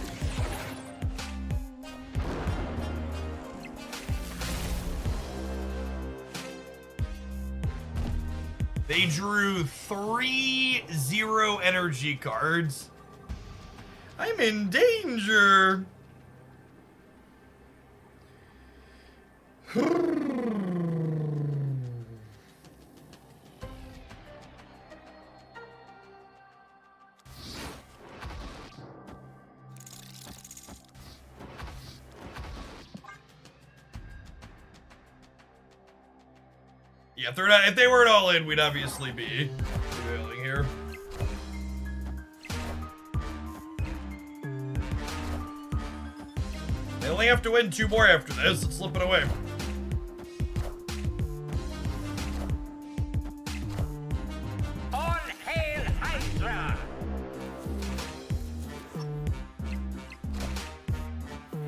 They drew 3 0 energy cards. I'm in danger. Yeah, if they're not, if they weren't all in, we'd obviously be failing here. They only have to win 2 more after this. Let's slip it away. All hail Hydra!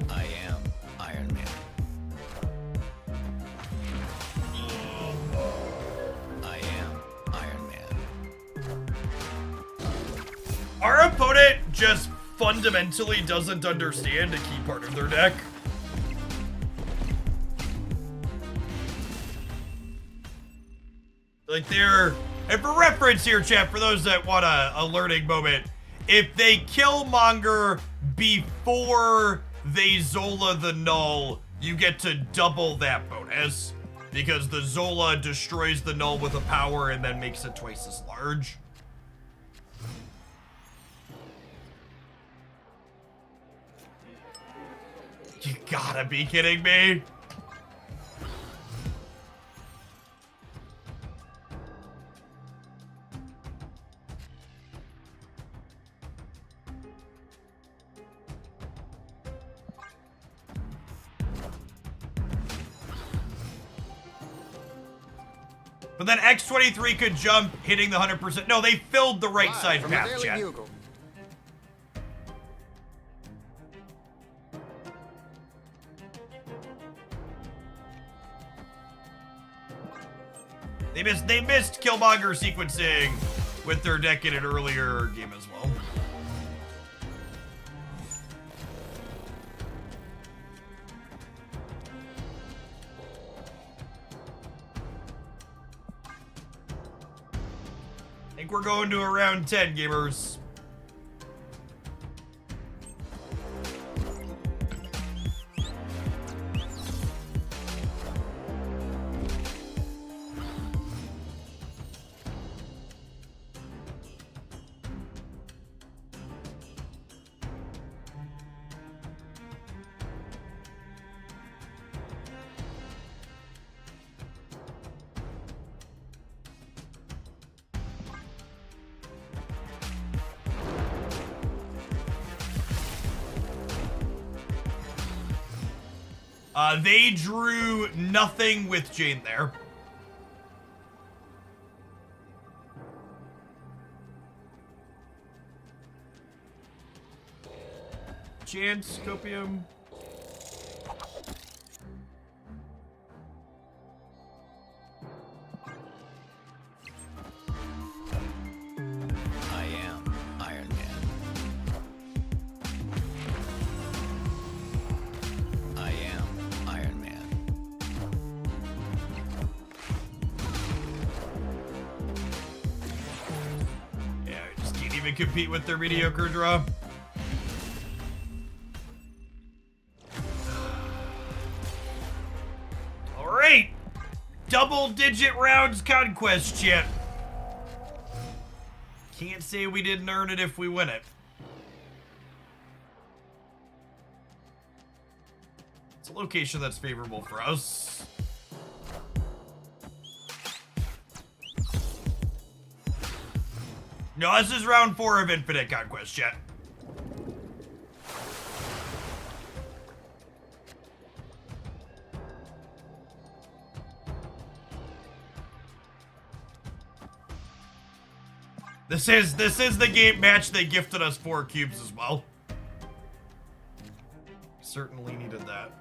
I am Iron Man. I am Iron Man. Our opponent just fundamentally doesn't understand a key part of their deck. Like they're, and for reference here, chat, for those that want a learning moment, if they kill Monger before they Zola the Null, you get to double that bonus, because the Zola destroys the Null with a power and then makes it twice as large. You gotta be kidding me. But then X23 could jump, hitting the 100%. No, they filled the right side path, chat. They missed Killmonger sequencing with their deck in an earlier game as well. I think we're going to around 10, gamers. They drew nothing with Jane there. Chance, Copium. I am Iron Man. I am Iron Man. Yeah, I just can't even compete with their mediocre draw. Alright! Double-digit rounds conquest, chat. Can't say we didn't earn it if we win it. It's a location that's favorable for us. No, this is round 4 of Infinite Conquest, chat. This is the game match they gifted us 4 cubes as well. Certainly needed that.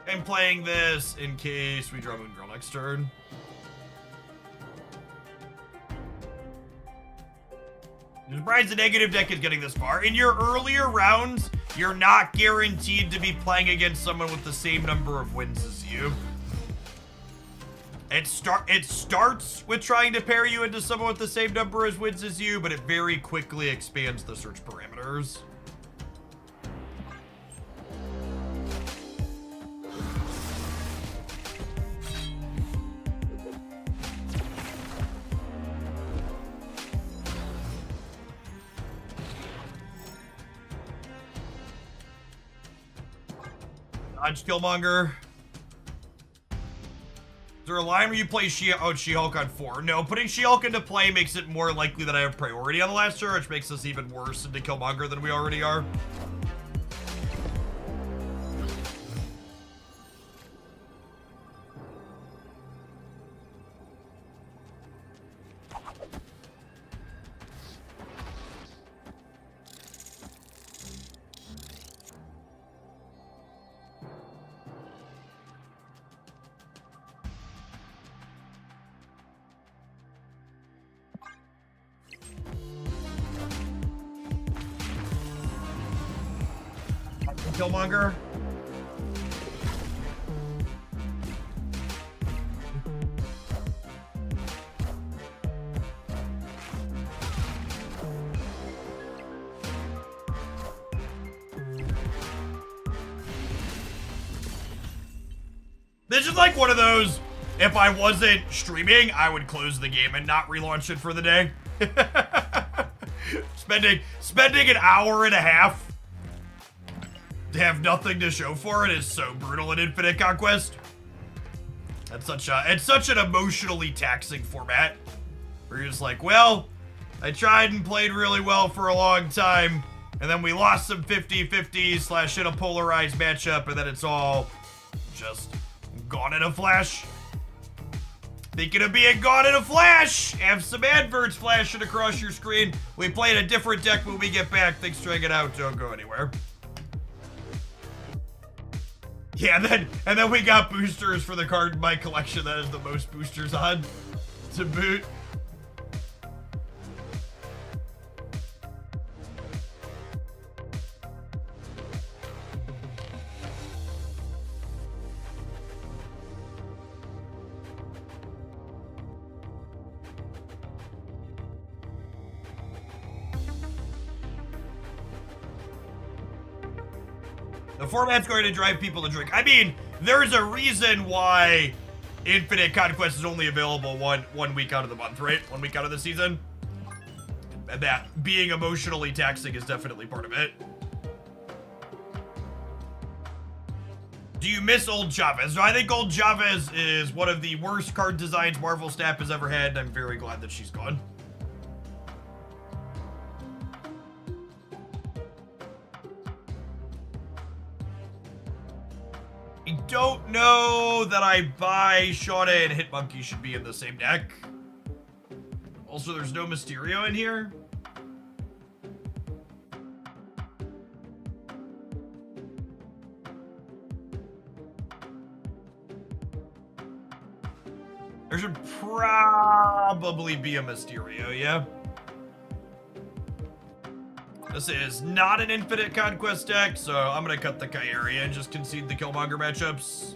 I'm playing this in case we draw Moon Girl next turn. I'm surprised the negative deck is getting this far. In your earlier rounds, you're not guaranteed to be playing against someone with the same number of wins as you. It starts with trying to pair you into someone with the same number of wins as you, but it very quickly expands the search parameters. Dodge Killmonger. Is there a line where you play She-Hulk on 4? No, putting She-Hulk into play makes it more likely that I have priority on the last turn, which makes us even worse into Killmonger than we already are. Killmonger. This is like one of those, if I wasn't streaming, I would close the game and not relaunch it for the day. Spending an hour and a half to have nothing to show for it is so brutal in Infinite Conquest. It's such an emotionally taxing format. Where you're just like, well, I tried and played really well for a long time, And then we lost some 50-50 / in a polarized matchup, and then it's all just gone in a flash. Thinking of being gone in a flash! Have some adverts flashing across your screen. We played a different deck when we get back. Thanks for hanging out. Don't go anywhere. Yeah, and then we got boosters for the card in my collection that has the most boosters on to boot. The format's going to drive people to drink. I mean, there's a reason why Infinite Conquest is only available one week out of the month, right? 1 week out of the season. And that being emotionally taxing is definitely part of it. Do you miss old Chavez? No, I think old Chavez is one of the worst card designs Marvel Snap has ever had, and I'm very glad that she's gone. I don't know that I buy Shauna and Hitmonkey should be in the same deck. Also, there's no Mysterio in here. There should probably be a Mysterio, yeah? This is not an Infinite Conquest deck, so I'm gonna cut the Kyrie and just concede the Killmonger matchups.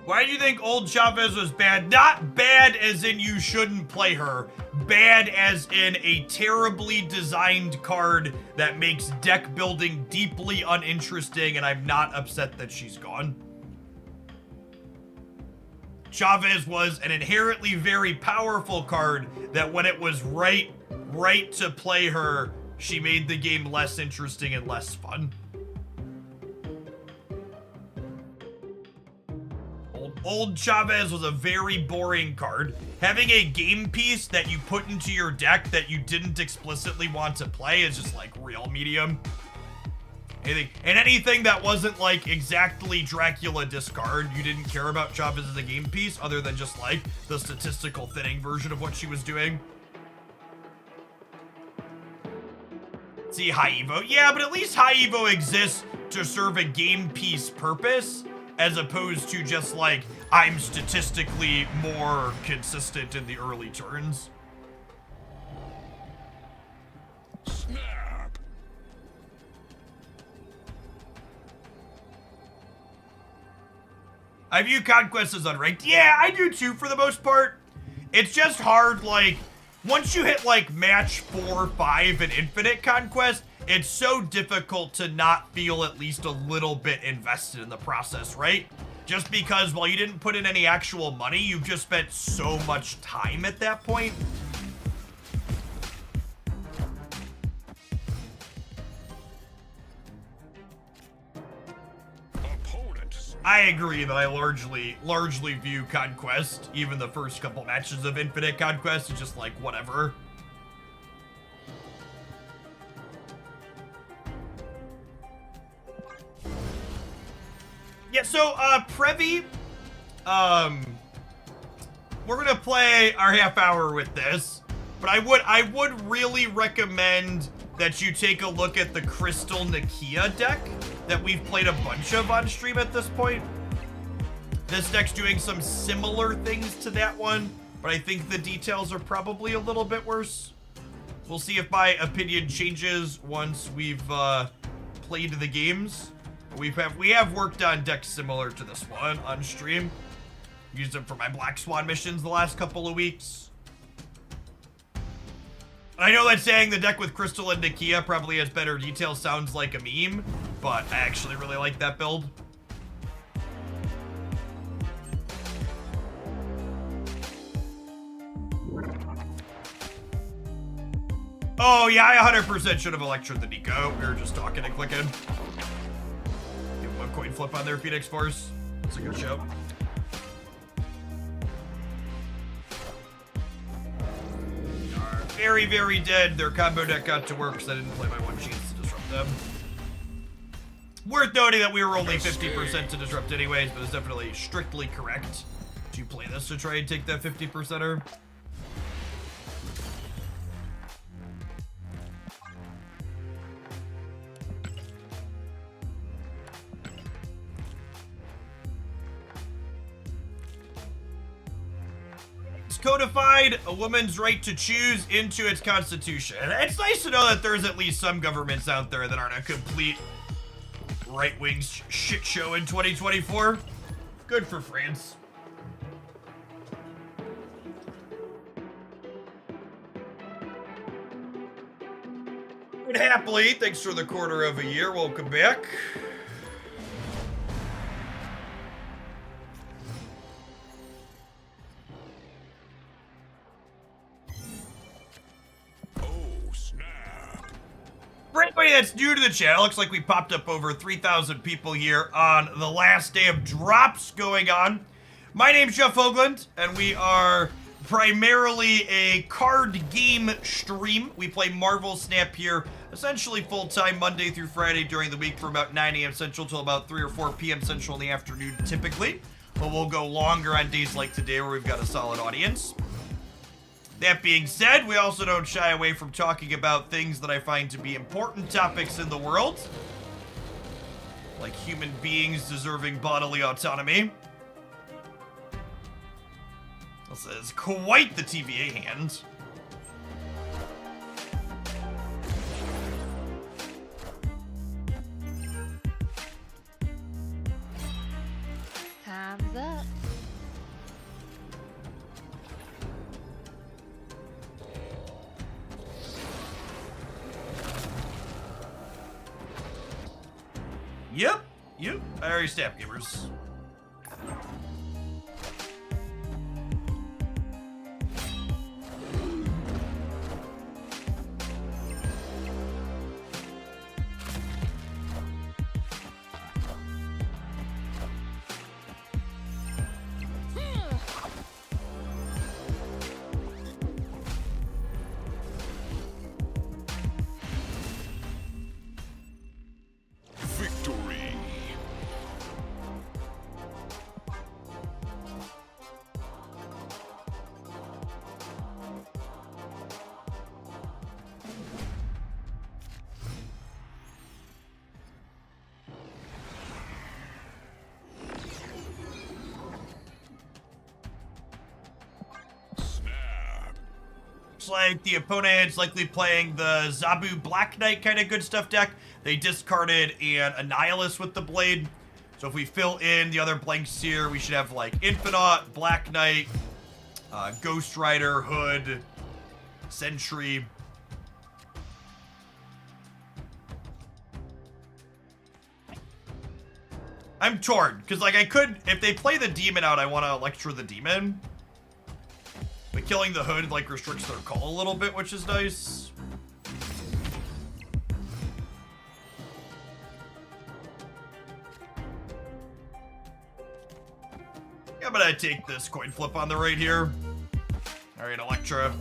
Why do you think old Chavez was bad? Not bad as in you shouldn't play her. Bad as in a terribly designed card that makes deck building deeply uninteresting, and I'm not upset that she's gone. Chavez was an inherently very powerful card that when it was right to play her, she made the game less interesting and less fun. Old Chavez was a very boring card. Having a game piece that you put into your deck that you didn't explicitly want to play is just like real medium. Anything that wasn't like exactly Dracula discard, you didn't care about Chavez as a game piece other than just like the statistical thinning version of what she was doing. See, High Evo. Yeah, but at least High Evo exists to serve a game piece purpose as opposed to just like, I'm statistically more consistent in the early turns. Snap. I view Conquest as unranked. Yeah, I do too for the most part. It's just hard, like, once you hit like match 4 or 5 in Infinite Conquest, it's so difficult to not feel at least a little bit invested in the process, right? Just because while you didn't put in any actual money, you've just spent so much time at that point. I agree that I largely view Conquest, even the first couple matches of Infinite Conquest, is just like, whatever. Yeah, so, Previ, we're gonna play our half hour with this, but I would really recommend that you take a look at the Crystal Nakia deck that we've played a bunch of on stream at this point. This deck's doing some similar things to that one, but I think the details are probably a little bit worse. We'll see if my opinion changes once we've played the games. We have worked on decks similar to this one on stream. Used them for my Black Swan missions the last couple of weeks. I know that saying the deck with Crystal and Nakia probably has better details sounds like a meme, but I actually really like that build. Oh yeah, I 100% should have electroed the Nico. We were just talking and clicking. Give him a coin flip on their Phoenix Force. It's a good show. very, very dead. Their combo deck got to work because I didn't play my one chance to disrupt them. Worth noting that we were only 50% to disrupt anyways, but it's definitely strictly correct to play this to try and take that 50%er. Codified a woman's right to choose into its constitution. And it's nice to know that there's at least some governments out there that aren't a complete right-wing shit show in 2024. Good for France. And happily, thanks for the quarter of a year. Welcome back. For anybody that's new to the channel, looks like we popped up over 3,000 people here on the last day of drops going on. My name's Jeff Hoagland, and we are primarily a card game stream. We play Marvel Snap here, essentially full-time Monday through Friday during the week from about 9 a.m. Central till about 3 or 4 p.m. Central in the afternoon, typically. But we'll go longer on days like today where we've got a solid audience. That being said, we also don't shy away from talking about things that I find to be important topics in the world, like human beings deserving bodily autonomy. This is quite the TVA hand. Time's up. Yep. I already stabbed gamers. Victory. Looks like the opponent's likely playing the Zabu Black Knight kind of good stuff deck. They discarded an Annihilus with the blade. So if we fill in the other blanks here, we should have like Infinite, Black Knight, Ghost Rider, Hood, Sentry. I'm torn, because like I could, if they play the Demon out, I want to Electra the Demon. But killing the Hood like restricts their call a little bit, which is nice. Yeah, I'm gonna take this coin flip on the right here. All right, Electra.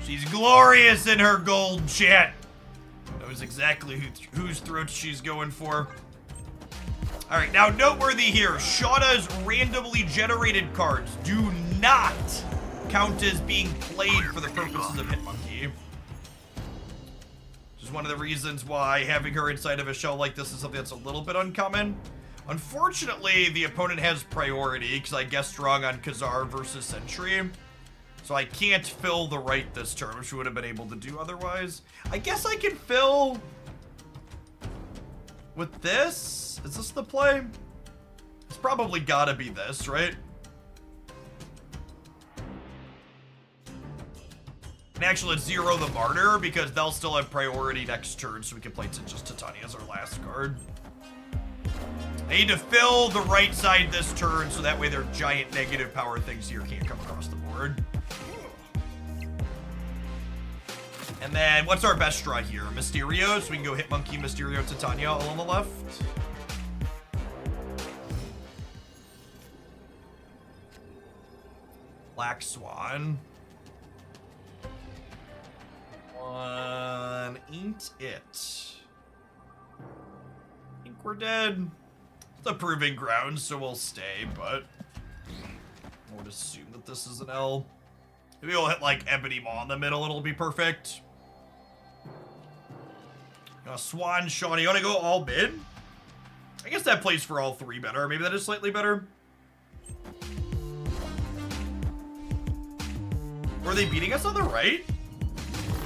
She's glorious in her gold, chat. Knows exactly whose throat she's going for. All right, now noteworthy here, Shauna's randomly generated cards do not count as being played for the purposes of Hitmonkey. Which is one of the reasons why having her inside of a shell like this is something that's a little bit uncommon. Unfortunately, the opponent has priority because I guessed wrong on Khazar versus Sentry. So I can't fill the right this turn, which we would have been able to do otherwise. I guess I can fill with this. Is this the play? It's probably gotta be this, right? And actually, let's zero the Martyr because they'll still have priority next turn, so we can play just Titania as our last card. I need to fill the right side this turn, so that way their giant negative power things here can't come across the board. And then, what's our best draw here? Mysterio, so we can go Hitmonkey, Mysterio, Titania all on the left. Black Swan. One ain't it. I think we're dead. It's a proving ground, so we'll stay, but I would assume that this is an L. Maybe we'll hit like Ebony Maw in the middle, it'll be perfect. Swan, Shawnee, you want to go all mid? I guess that plays for all three better. Maybe that is slightly better. Or are they beating us on the right?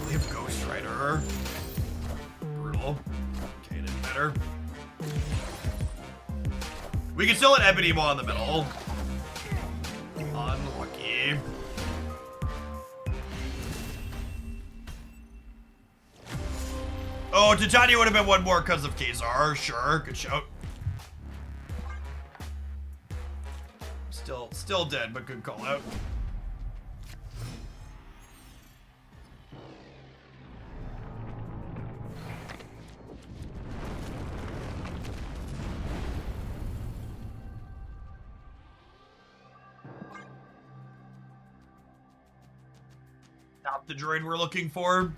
They have Ghost Rider. Brutal. Okay, it didn't matter. We can still hit Ebony Maw in the middle. Unlucky. Oh, Titania would have been one more because of Kazar. Sure, good shout. Still dead, but good call out. Not the droid we're looking for.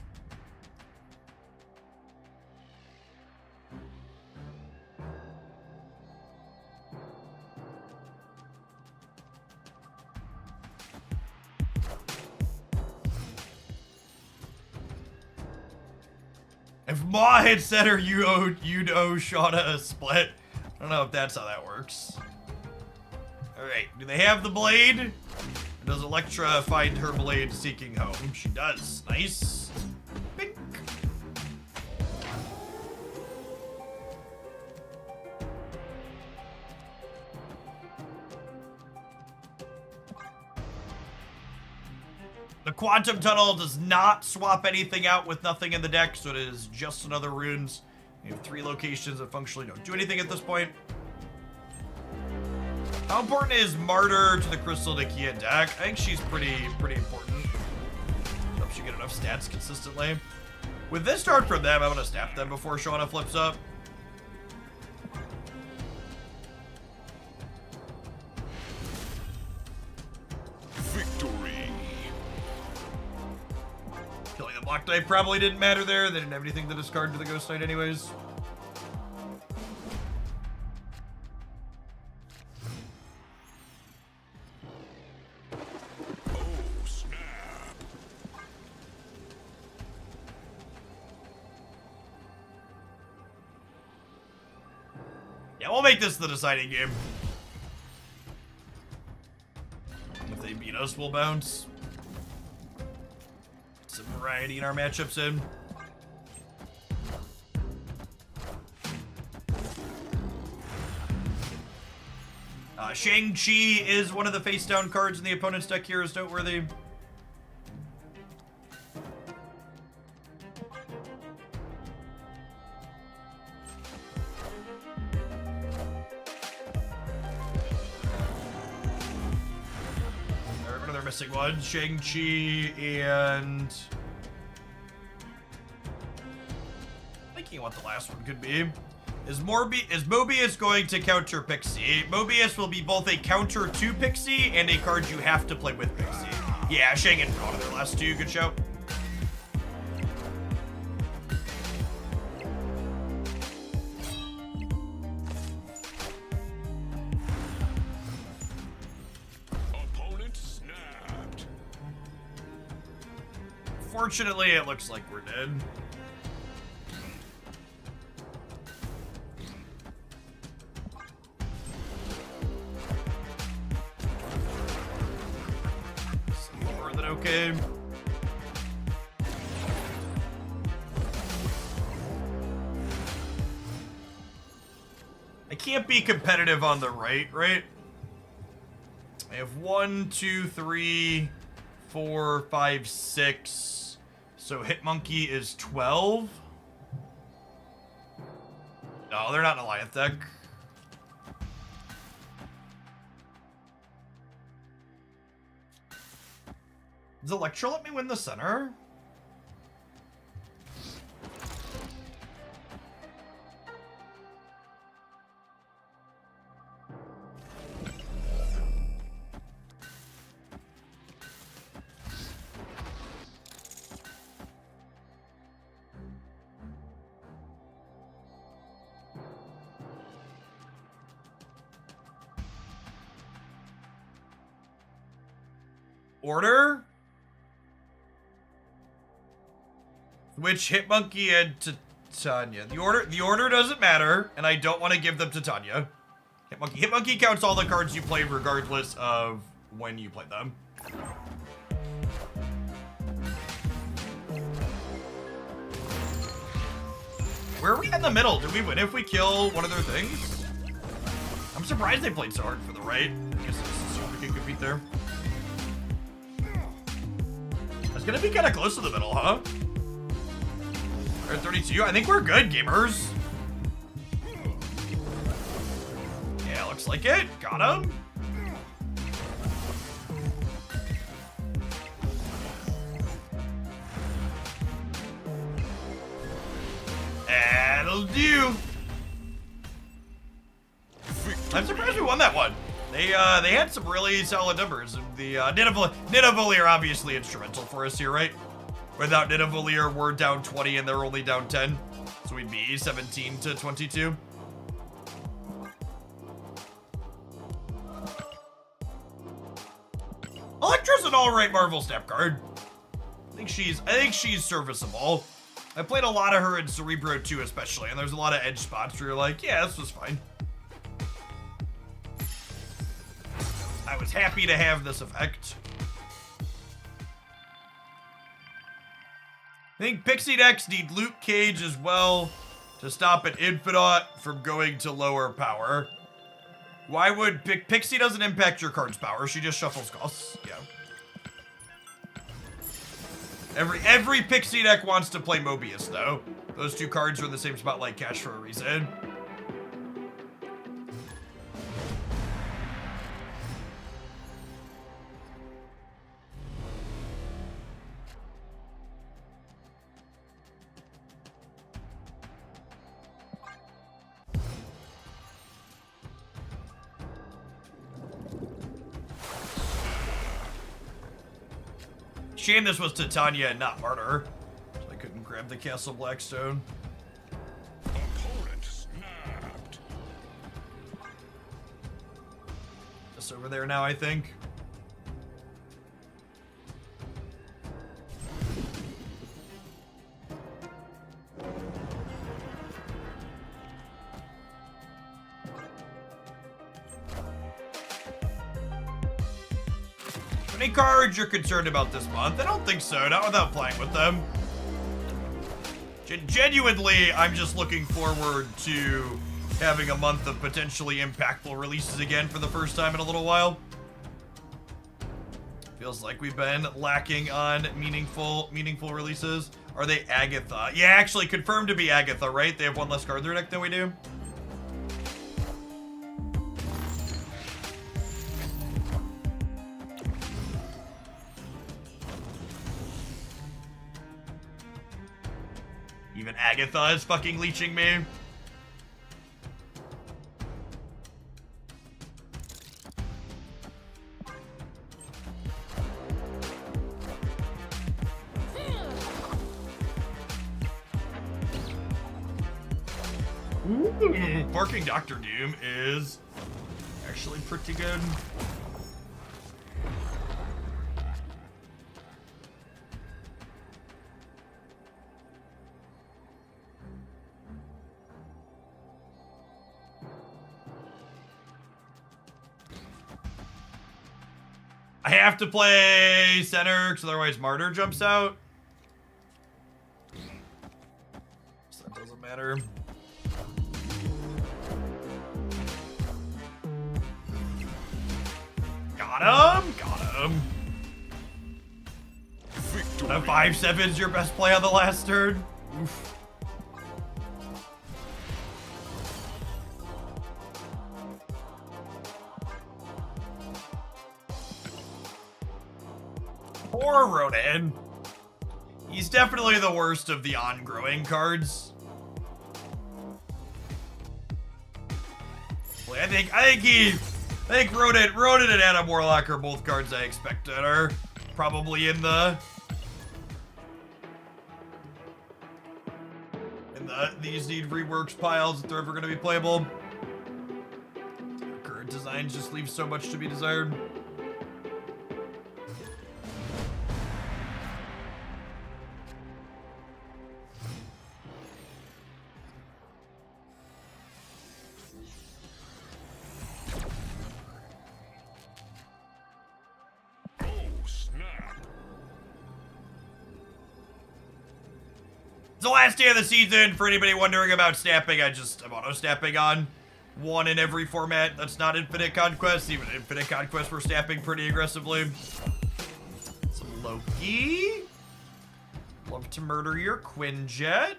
If Ma had said her, you'd owe Shauna a split. I don't know if that's how that works. Alright, do they have the blade? Or does Electra find her blade seeking home? She does. Nice. Bink. The Quantum Tunnel does not swap anything out with nothing in the deck, so it is just another runes. We have 3 locations that functionally don't do anything at this point. How important is Martyr to the Crystal Nikia deck? I think she's pretty important. Helps you get enough stats consistently. With this start from them, I'm gonna snap them before Shauna flips up. Victory. Killing the Black Knight probably didn't matter there. They didn't have anything to discard to the Ghost Knight anyways. Oh, snap. Yeah, we'll make this the deciding game. If they beat us, we'll bounce. Some variety in our matchups in. Shang-Chi is one of the face-down cards in the opponent's deck here is noteworthy. They're missing one. Shang-Chi and... thinking what the last one could be. Is Mobius going to counter Pixie? Mobius will be both a counter to Pixie and a card you have to play with Pixie. Yeah, Shang and one of their last two. Good show. Opponent snapped. Fortunately, it looks like we're dead. More than okay. I can't be competitive on the right? I have 1, 2, 3, 4, 5, 6. So Hitmonkey is 12. No, they're not an Alliance deck. Does Electra let me win the center? order. Which Hitmonkey and Titania. The order doesn't matter, and I don't want to give them to Tanya. Hitmonkey counts all the cards you play regardless of when you play them. Where are we in the middle? Do we win if we kill one of their things? I'm surprised they played so hard for the right. I guess it's assumed we can compete there. It's gonna be kind of close to the middle, huh? We're at 32. I think we're good, gamers. Yeah, looks like it. Got him. That'll do. I'm surprised we won that one. They had some really solid numbers. The Nidavellir are obviously instrumental for us here, right? Without Nidavellir, we're down 20 and they're only down 10. So we'd be 17 to 22. Electra's an alright Marvel Snap card. I think she's serviceable. I played a lot of her in Cerebro 2 especially, and there's a lot of edge spots where you're like, yeah, this was fine. I was happy to have this effect. I think Pixie decks need Luke Cage as well to stop an Infinite from going to lower power. Why would Pixie doesn't impact your card's power, she just shuffles costs. Yeah. Every Pixie deck wants to play Mobius though. Those two cards are in the same spot like Cash for a reason. Shame this was Titania and not Martyr. So I couldn't grab the Castle Blackstone. Opponent snapped. Just over there now, I think. Any cards you're concerned about this month? I don't think so, not without playing with them. Genuinely, I'm just looking forward to having a month of potentially impactful releases again for the first time in a little while. Feels like we've been lacking on meaningful releases. Are they Agatha? Yeah, actually confirmed to be Agatha, right? They have one less card in their deck than we do. Even Agatha is fucking leeching me. Ooh, Barking Dr. Doom is actually pretty good. I have to play center because otherwise Martyr jumps out. So that doesn't matter. Got him! Got him! Victory. A 5/7's your best play on the last turn? Oof. Poor Ronan. He's definitely the worst of the on-growing cards. I think Ronan and Adam Warlock are both cards I expected are probably in these need reworks piles if they're ever going to be playable. Current designs just leave so much to be desired. the last day of the season. For anybody wondering about snapping, I'm auto-snapping on one in every format that's not Infinite Conquest. Even Infinite Conquest, we're snapping pretty aggressively. Some Loki. Love to murder your Quinjet.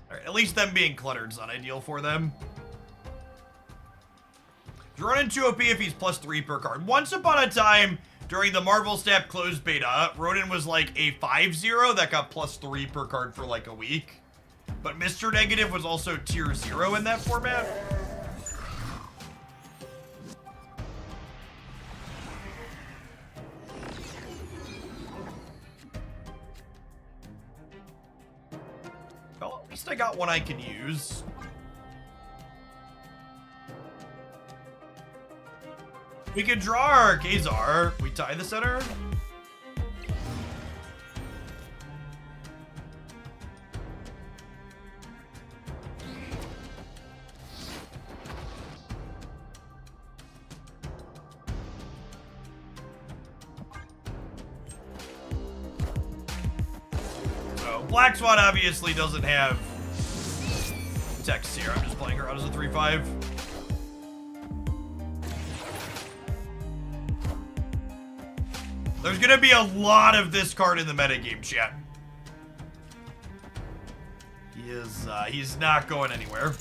Alright, at least them being cluttered's not ideal for them. Run into OP if he's +3 per card. Once upon a time, during the Marvel Snap closed beta, Ronin was like a 5-0 that got +3 per card for like a week. But Mr. Negative was also tier 0 in that format. Well, at least I got one I can use. We can draw our Kazar. We tie the center. So Black Swan obviously doesn't have text here. I'm just playing her out as a 3/5. There's gonna be a lot of this card in the metagame, chat. He's not going anywhere.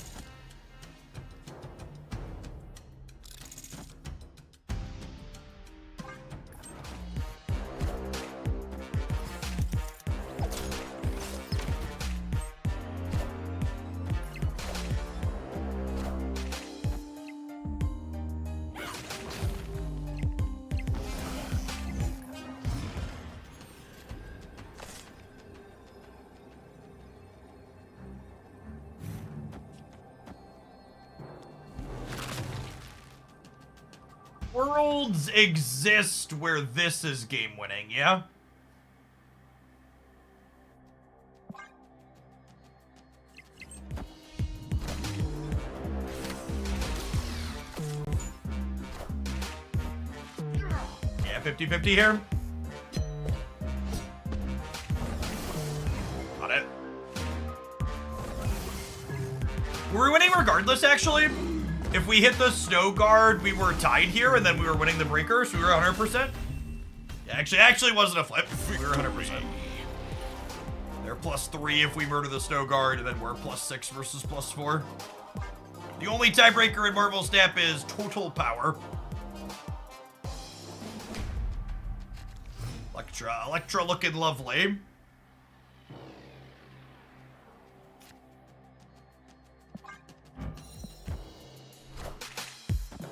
Worlds exist where this is game winning, yeah? Yeah, 50-50 here. Got it. We're winning regardless, actually. If we hit the snow guard, we were tied here, and then we were winning the breaker, so we were 100%. Yeah, actually wasn't a flip. We were 100%. They're +3 if we murder the snow guard, and then we're +6 versus +4. The only tiebreaker in Marvel Snap is total power. Electra looking lovely.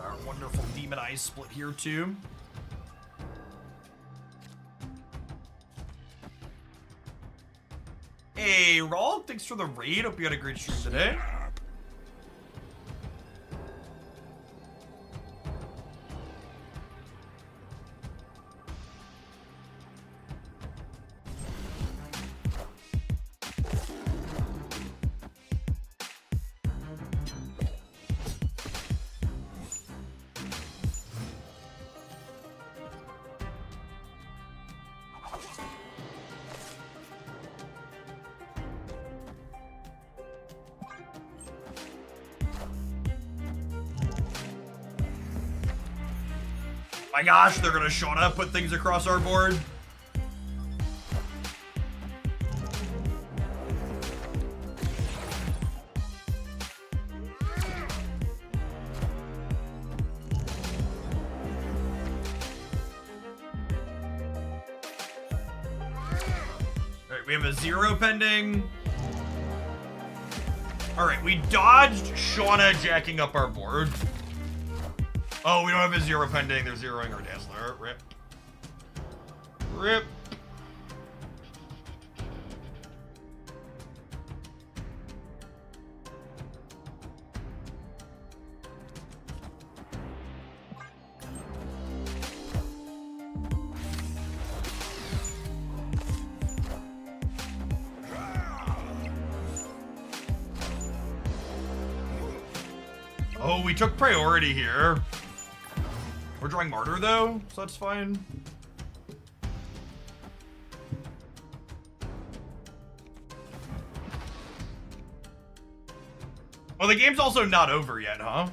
Our wonderful demonized split here too. Hey, Raul, thanks for the raid. Hope you had a great stream today. My gosh, they're gonna Shauna put things across our board. Alright, we have a 0 pending. Alright, we dodged Shauna jacking up our board. Oh, we don't have a 0 pending. They're zeroing our Dazzler. Rip. Rip. Oh, we took priority here. We're drawing Martyr, though, so that's fine. Oh, the game's also not over yet, huh?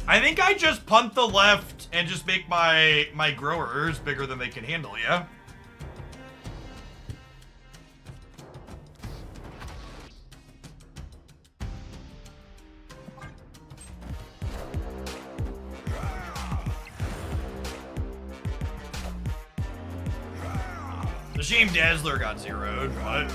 I think I just punt the left and just make my growers bigger than they can handle, yeah? It's a shame Dazzler got zeroed, but...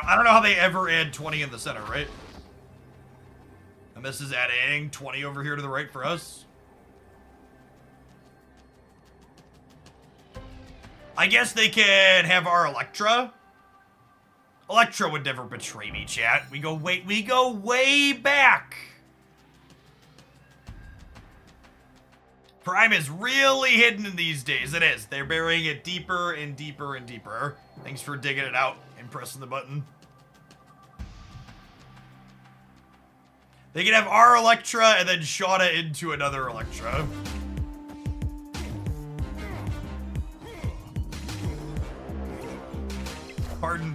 I don't know how they ever add 20 in the center, right? And this is adding 20 over here to the right for us. I guess they can have our Electra. Electra would never betray me, chat. We go way back. Prime is really hidden in these days. It is. They're burying it deeper and deeper and deeper. Thanks for digging it out and pressing the button. They can have our Electra and then Shauna into another Electra.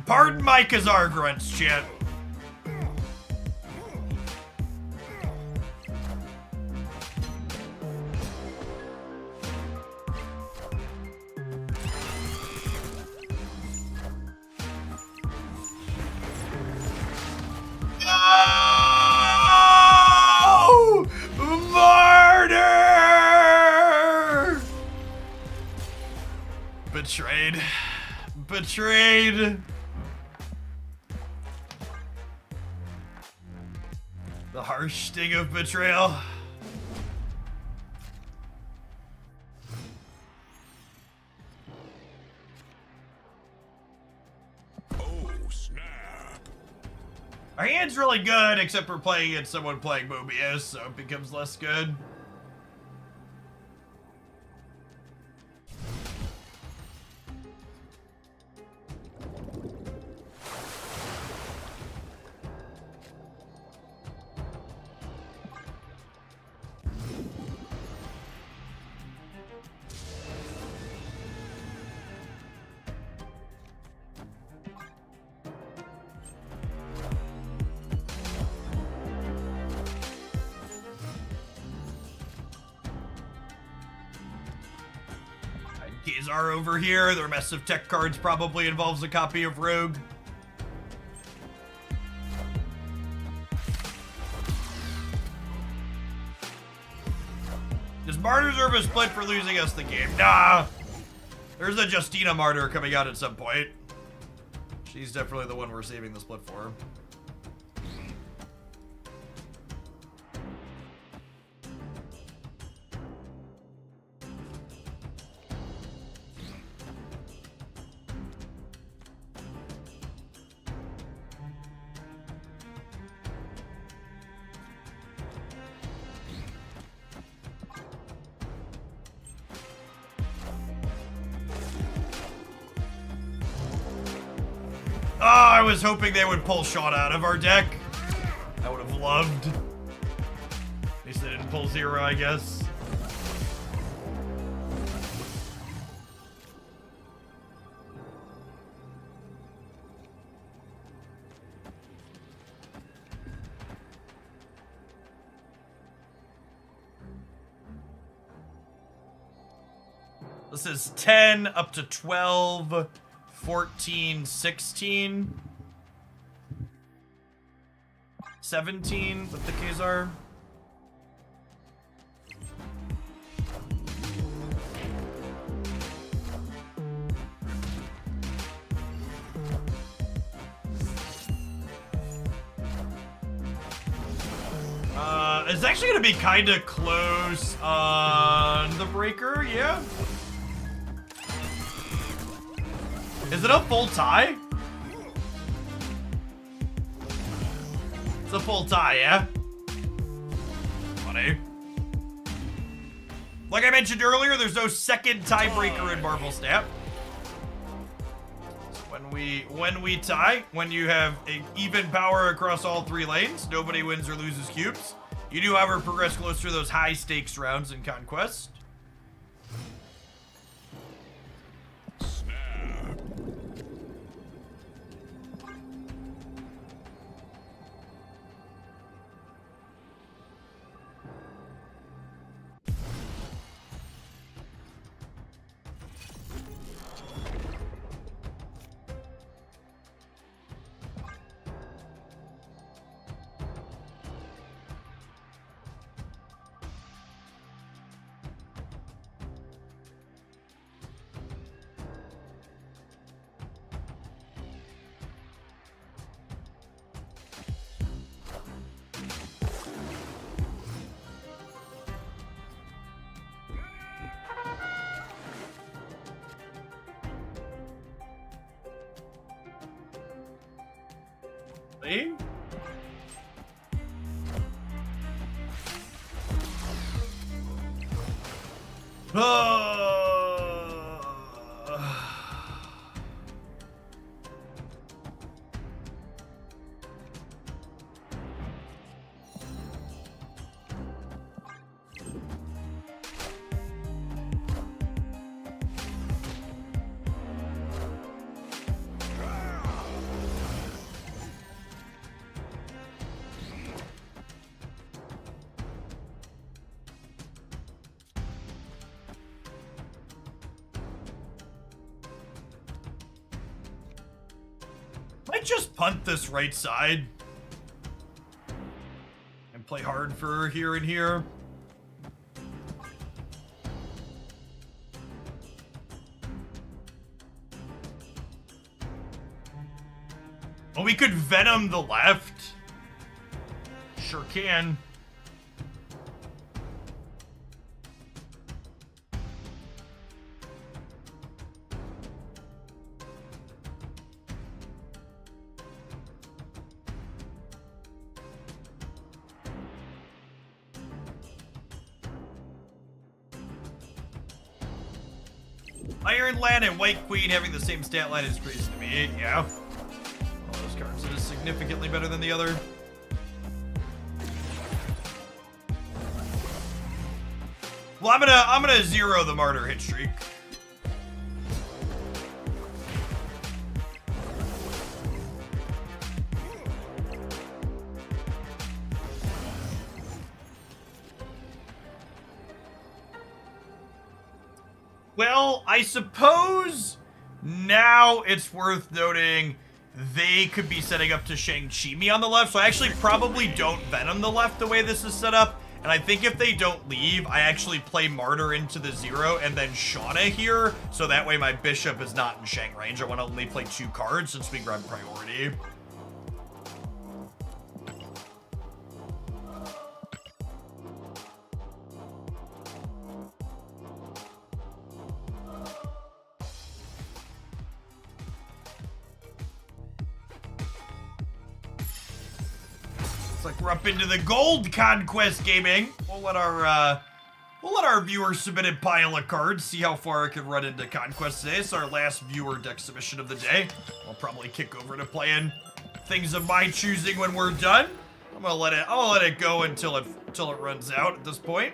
Pardon my Khazar grunts, chat. Oh! Martyr! Betrayed. Betrayed. The harsh sting of betrayal. Oh, snap. Our hand's really good, except for playing against someone playing Mobius, so it becomes less good. Khazar over here. Their mess of tech cards probably involves a copy of Rogue. Does Martyr deserve a split for losing us the game? Nah. There's a Justina Martyr coming out at some point. She's definitely the one we're saving the split for. Oh, I was hoping they would pull Shauna out of our deck. I would have loved. At least they didn't pull Zero, I guess. This is 10 up to 12. 14, 16, 17 with the Khazar. It's actually gonna be kind of close on the breaker, yeah. Is it a full tie? It's a full tie, yeah? Funny. Like I mentioned earlier, there's no second tiebreaker in Marvel Snap. So when we tie, when you have an even power across all 3 lanes, nobody wins or loses cubes. You do, however, progress closer to those high stakes rounds in Conquest. Lee? Might just punt this right side and play hard for here and here. Oh, we could Venom the left. Sure can. Iron Lad and White Queen having the same stat line is crazy to me. Yeah. All those cards is significantly better than the other. Well, I'm gonna zero the Martyr hit streak. Well, I suppose now it's worth noting they could be setting up to Shang-Chi me on the left, so I actually probably don't Venom the left the way this is set up, and I think if they don't leave, I actually play Martyr into the 0 and then Shauna here, so that way my Bishop is not in Shang range. I want to only play 2 cards since we grab priority. Looks like we're up into the gold Conquest gaming. We'll let our viewer submitted pile of cards see how far I can run into Conquest today. It's our last viewer deck submission of the day. I'll probably kick over to playing things of my choosing when we're done. I'll let it go until it runs out at this point.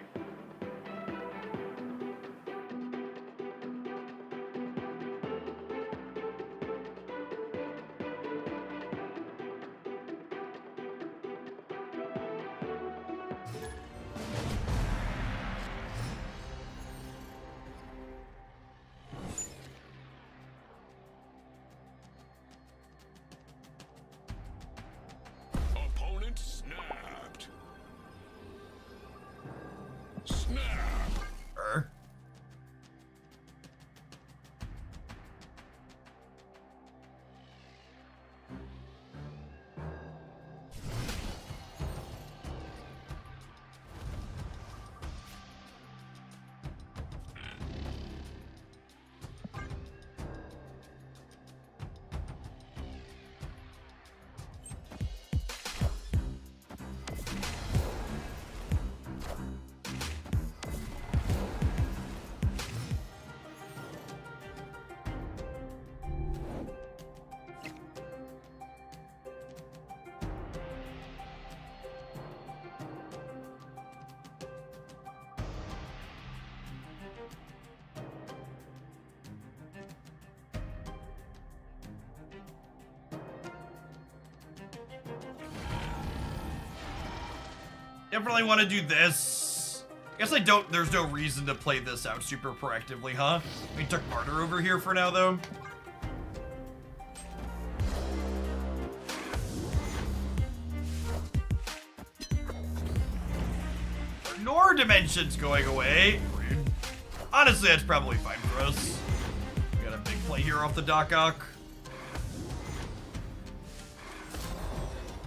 Definitely want to do this. I guess I don't, there's no reason to play this out super proactively, huh? We took Martyr over here for now, though. Nor dimensions going away. Rude. Honestly, that's probably fine for us. We got a big play here off the Doc-Ock.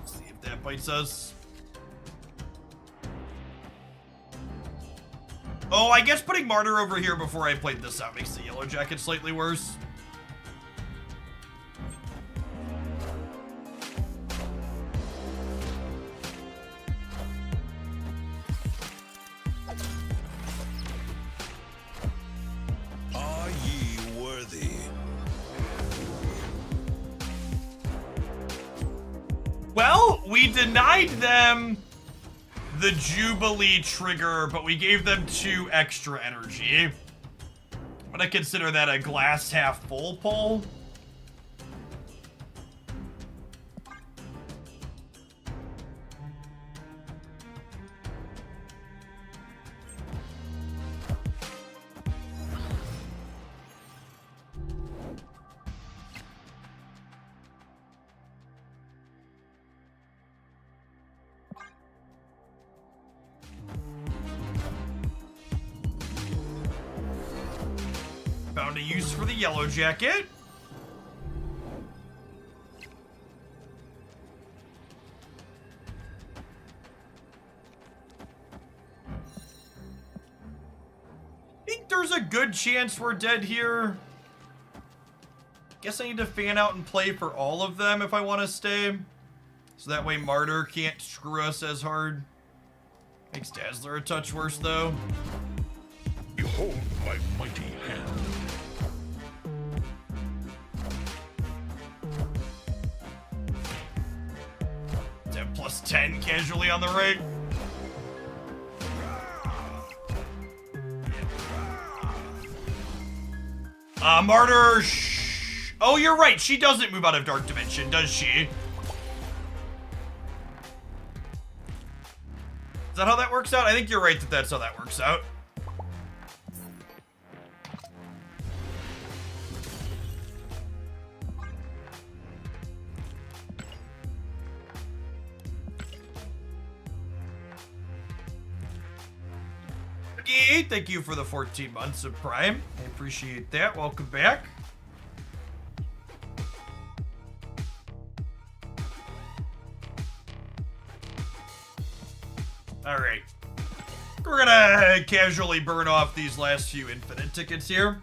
See if that bites us. Oh, I guess putting Martyr over here before I played this out makes the Yellow Jacket slightly worse. Are ye worthy? Well, we denied them the Jubilee trigger, but we gave them 2 extra energy. I'm gonna consider that a glass half full pull. Found a use for the Yellow Jacket. I think there's a good chance we're dead here. Guess I need to fan out and play for all of them if I want to stay. So that way Martyr can't screw us as hard. Makes Dazzler a touch worse though. Behold my mighty hand. Is that plus 10 casually on the right? Martyr. Oh, you're right. She doesn't move out of Dark Dimension, does she? Is that how that works out? I think you're right that that's how that works out. Okay, thank you for the 14 months of Prime. I appreciate that. Welcome back. Alright. We're gonna casually burn off these last few infinite tickets here.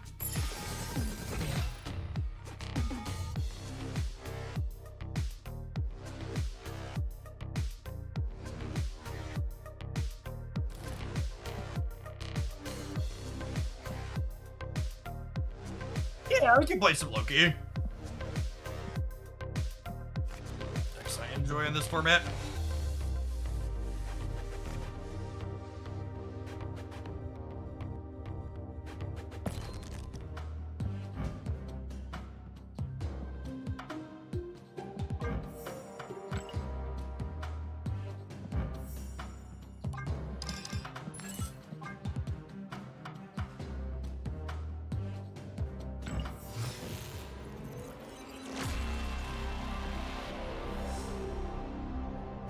Yeah, we can play some Loki. Yes, I enjoy in this format.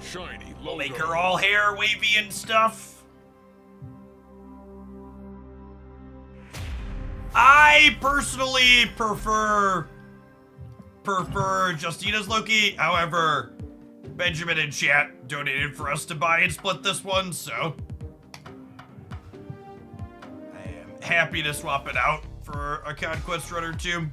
Shiny We'll logo. make her all hair wavy and stuff. I personally prefer Justina's Loki. However, Benjamin in chat donated for us to buy and split this one, so I am happy to swap it out for a conquest run or 2.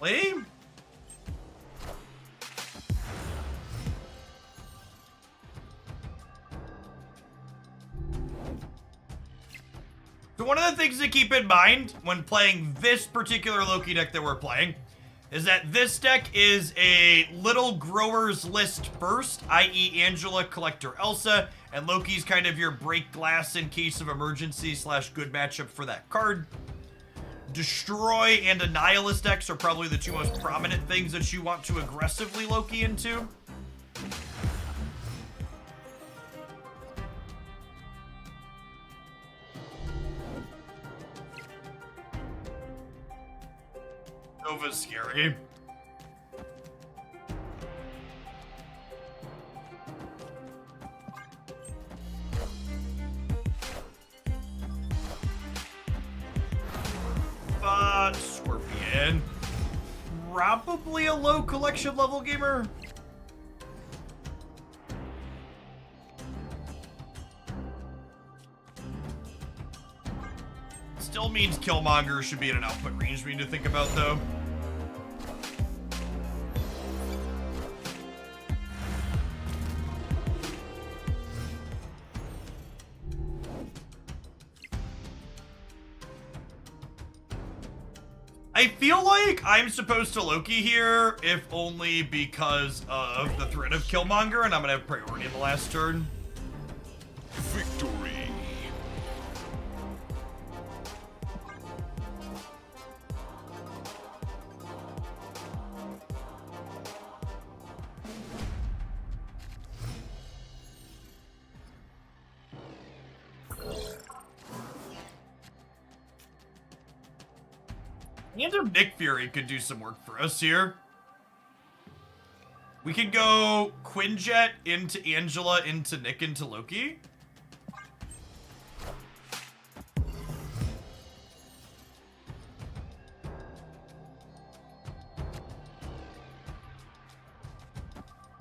Lame. one of the things to keep in mind when playing this particular Loki deck that we're playing is that this deck is a little grower's list first, i.e. Angela, Collector, Elsa, and Loki's kind of your break glass in case of emergency / good matchup for that card. Destroy and Annihilus decks are probably the two most prominent things that you want to aggressively Loki into. Nova's scary. Scorpion. Probably a low collection level gamer. Still means Killmonger should be in an output range we need to think about, though. I feel like I'm supposed to Loki here, if only because of the threat of Killmonger, and I'm gonna have priority in the last turn. Victory. Random Nick Fury could do some work for us here. We could go Quinjet into Angela, into Nick, into Loki.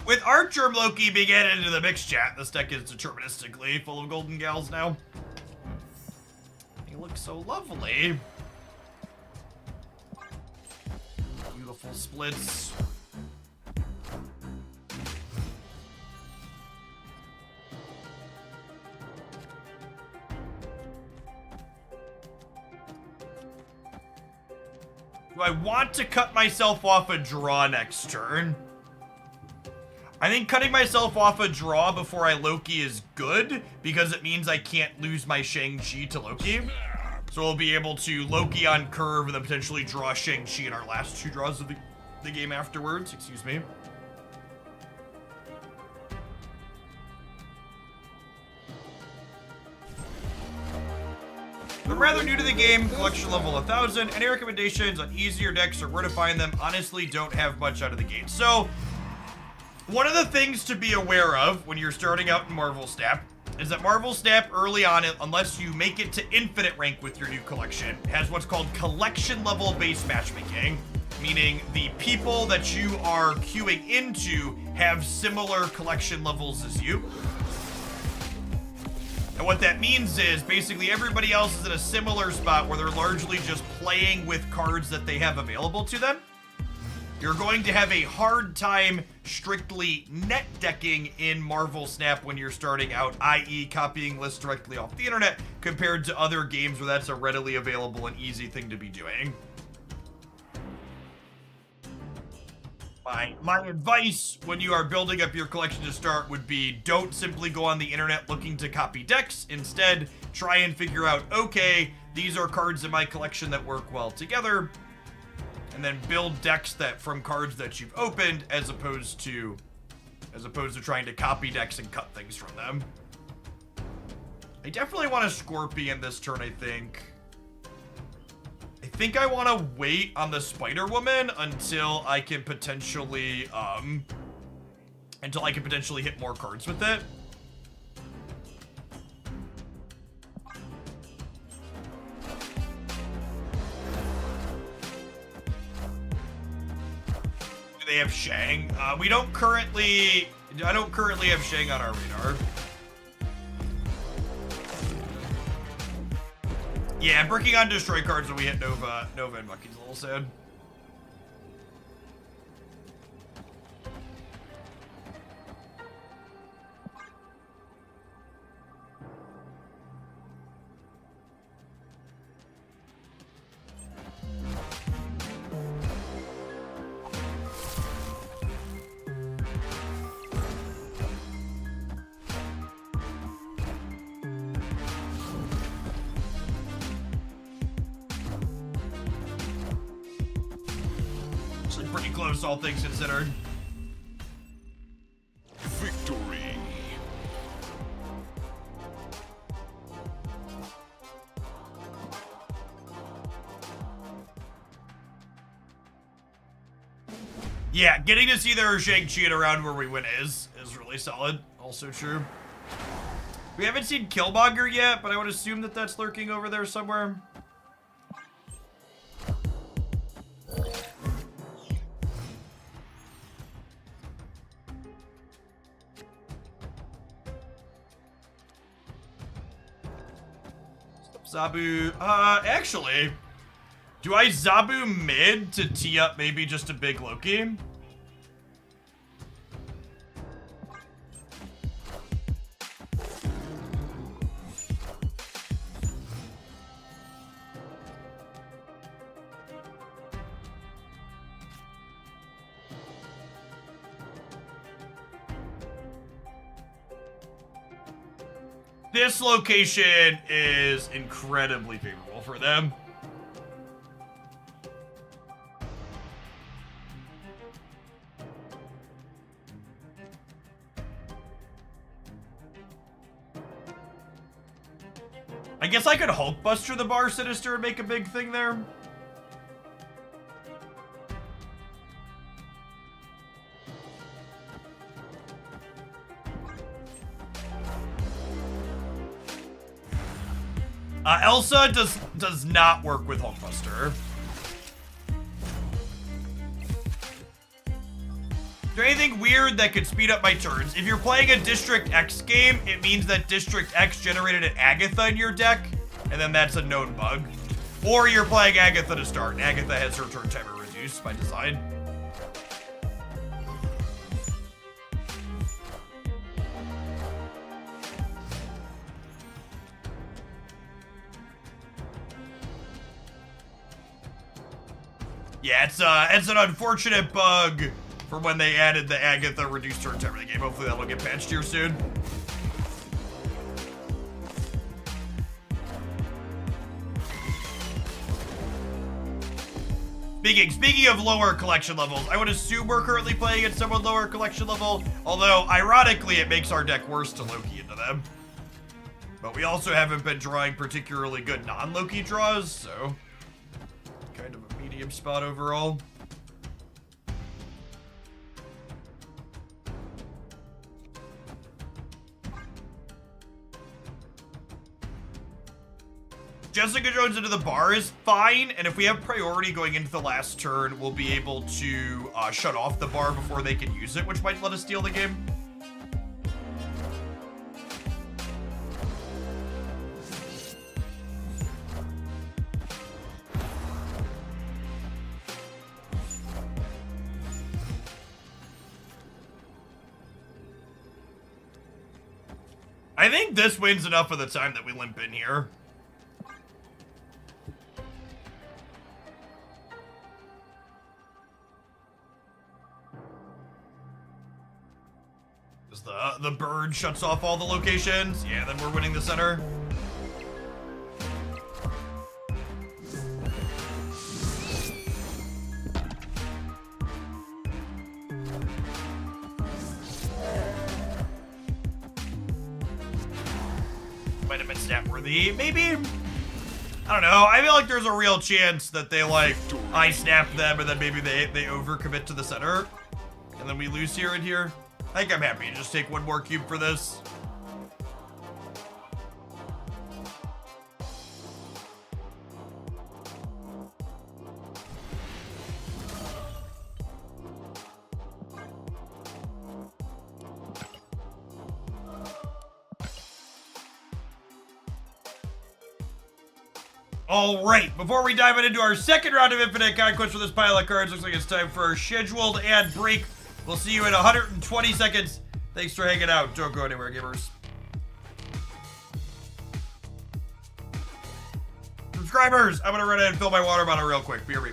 With Archer Loki being added into the mix chat, this deck is deterministically full of golden gals now. They look so lovely. Beautiful splits. Do I want to cut myself off a draw next turn? I think cutting myself off a draw before I Loki is good, because it means I can't lose my Shang-Chi to Loki. So we'll be able to Loki on curve and then potentially draw Shang-Chi in our last two draws of the game afterwards. Excuse me. I'm rather new to the game, collection level 1000. Any recommendations on easier decks or where to find them? Honestly, don't have much out of the gate. So, one of the things to be aware of when you're starting out in Marvel Snap is that Marvel Snap early on, unless you make it to infinite rank with your new collection, has what's called collection level based matchmaking, meaning the people that you are queuing into have similar collection levels as you. And what that means is basically everybody else is in a similar spot where they're largely just playing with cards that they have available to them. You're going to have a hard time strictly net decking in Marvel Snap when you're starting out, i.e. copying lists directly off the internet, compared to other games where that's a readily available and easy thing to be doing. My advice when you are building up your collection to start would be don't simply go on the internet looking to copy decks. Instead, try and figure out, okay, these are cards in my collection that work well together. And then build decks that from cards that you've opened as opposed to trying to copy decks and cut things from them. I definitely want a Scorpion this turn, I think. I think I want to wait on the Spider-Woman until I can potentially hit more cards with it. They have Shang. I don't currently have Shang on our radar. Yeah, bricking on destroy cards when we hit Nova and Mucky's a little sad. Actually pretty close, all things considered. Victory. Yeah, getting to see their Shang-Chi around where we win is really solid. Also true. We haven't seen Killmonger yet, but I would assume that that's lurking over there somewhere. Zabu, actually, do I Zabu mid to tee up maybe just a big Loki? This location is incredibly favorable for them. I guess I could Hulkbuster the Bar Sinister and make a big thing there. Elsa does not work with Hulkbuster. Is there anything weird that could speed up my turns? If you're playing a District X game, it means that District X generated an Agatha in your deck, and then that's a known bug. Or you're playing Agatha to start, and Agatha has her turn timer reduced by design. Yeah, it's an unfortunate bug for when they added the Agatha reduced turn timer to the game. Hopefully that'll get patched here soon. Speaking of lower collection levels, I would assume we're currently playing at somewhat lower collection level, although ironically it makes our deck worse to Loki into them. But we also haven't been drawing particularly good non-Loki draws, so kind of a medium spot overall. Jessica Jones into the bar is fine, and if we have priority going into the last turn, we'll be able to shut off the bar before they can use it, which might let us steal the game. I think this wins enough of the time that we limp in here. The bird shuts off all the locations. Yeah, then we're winning the center. Might have been snap worthy. Maybe. I don't know. I feel like there's a real chance that they I snap them and then maybe they overcommit to the center. And then we lose here and here. I think I'm happy to just take one more cube for this. All right, before we dive into our second round of Infinite Conquest for this pile of cards, looks like it's time for our scheduled ad break. We'll see you in 120 seconds. Thanks for hanging out. Don't go anywhere, gamers. Subscribers, I'm gonna run in and fill my water bottle real quick. BRB.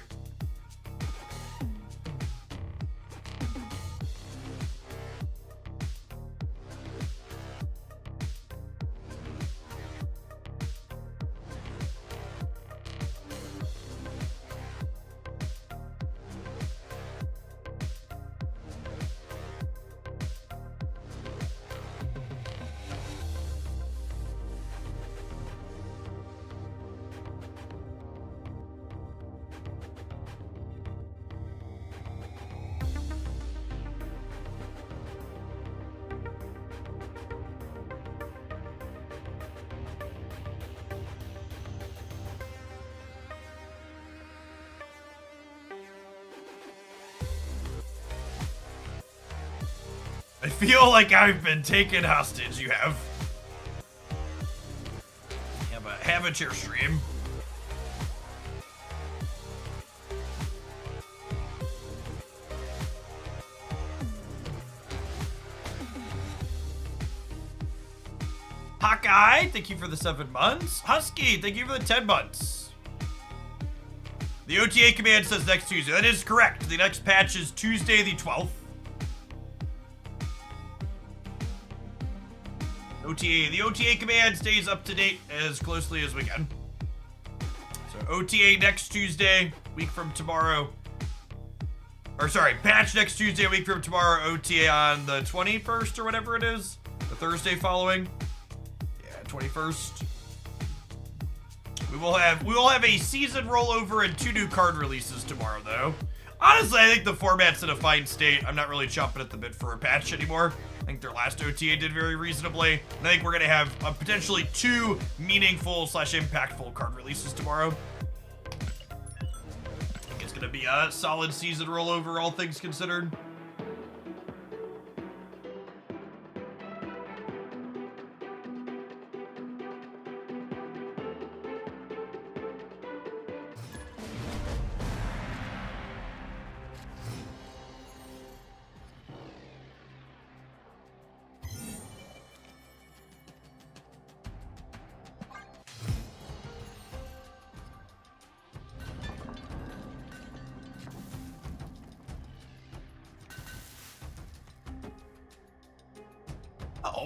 I feel like I've been taken hostage. You have. Have a chair stream. Hawkeye, thank you for the 7 months. Husky, thank you for the 10 months. The OTA command says next Tuesday. That is correct. The next patch is Tuesday the 12th. The OTA command stays up to date as closely as we can. So OTA next Tuesday, week from tomorrow. Or sorry, patch next Tuesday, a week from tomorrow. OTA on the 21st or whatever it is. The Thursday following. Yeah, 21st. We will have a season rollover and 2 new card releases tomorrow, though. Honestly, I think the format's in a fine state. I'm not really chomping at the bit for a patch anymore. I think their last OTA did very reasonably. And I think we're going to have potentially 2 meaningful / impactful card releases tomorrow. I think it's going to be a solid season rollover, all things considered.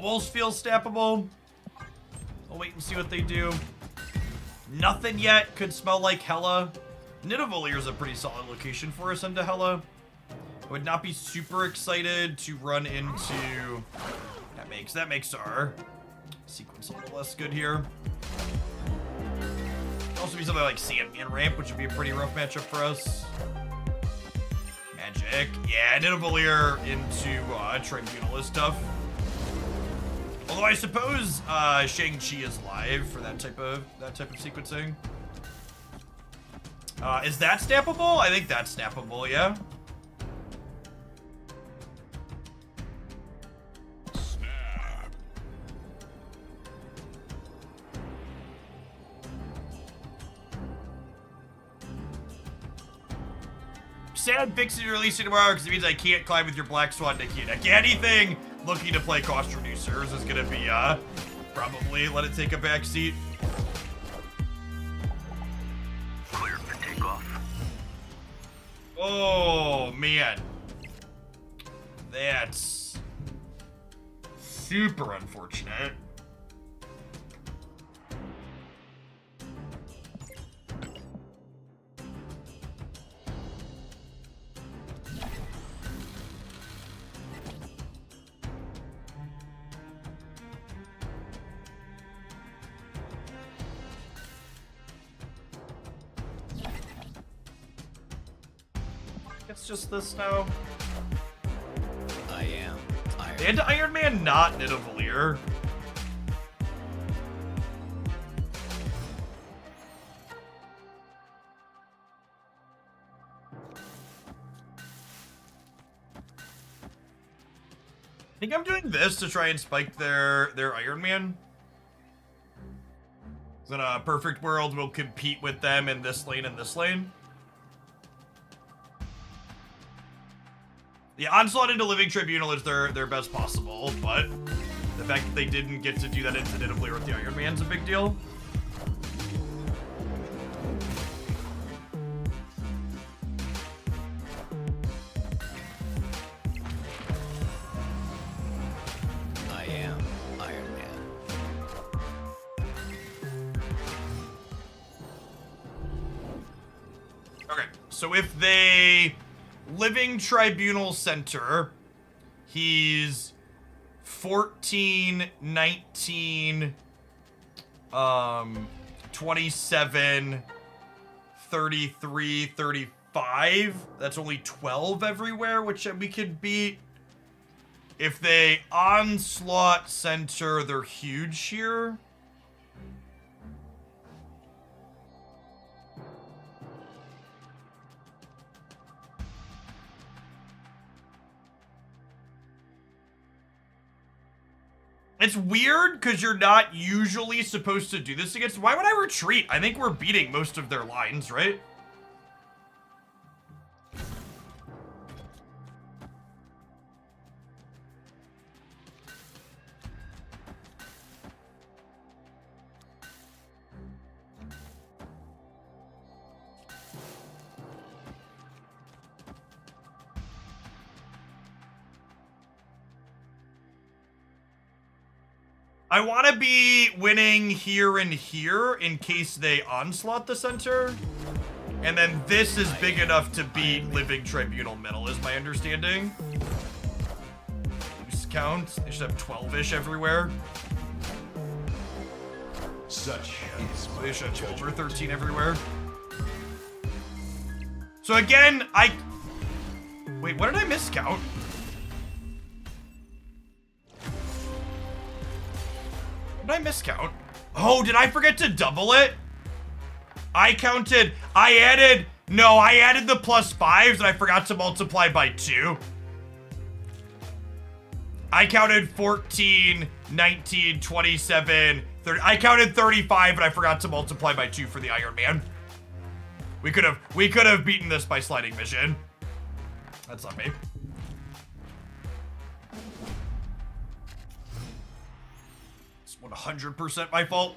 Almost feels snappable. I'll wait and see what they do. Nothing yet. Could smell like Hella. Nidavellir is a pretty solid location for us into Hella. I would not be super excited to run into... That makes our sequence a little less good here. Could also be something like Sandman Ramp, which would be a pretty rough matchup for us. Magic. Yeah, Nidavellir into Tribunal is tough. Although I suppose Shang-Chi is live for that type of sequencing. Is that snappable? I think that's snappable, yeah. Snap. Sad fixing and releasing tomorrow because it means I can't climb with your Black Swan Nikita. Anything looking to play cost reducers is gonna be probably let it take a back seat. Clear for takeoff. Oh man, that's super unfortunate. It's just this now. I am Iron Man. And Iron Man, not Nidavellir. I think I'm doing this to try and spike their Iron Man. So in a perfect world, we'll compete with them in this lane and this lane. The Onslaught into Living Tribunal is their best possible, but the fact that they didn't get to do that into Nidavellir with the Iron Man's a big deal. I am Iron Man. Okay, so if they Living Tribunal Center, he's 14, 19, 27, 33, 35. That's only 12 everywhere, which we could beat. If they Onslaught Center, they're huge here. It's weird because you're not usually supposed to do this against. Why would I retreat? I think we're beating most of their lines, right? I want to be winning here and here in case they onslaught the center. And then this is big enough to beat Living Tribunal Middle, is my understanding. Use counts. They should have 12-ish everywhere. Such is They should have 12 or 13 everywhere. So again, wait, what did I miscount? Did I miscount? Oh, did I forget to double it? I added the +5s and I forgot to multiply by 2. I counted 14, 19, 27, 30. I counted 35 and I forgot to multiply by 2 for the Iron Man. We could have beaten this by sliding mission. That's on me. 100% my fault.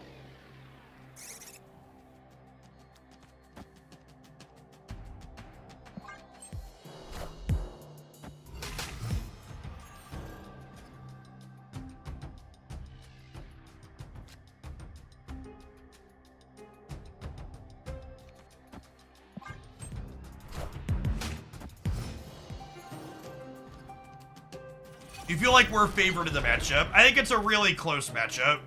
You feel like we're favored in the matchup? I think it's a really close matchup.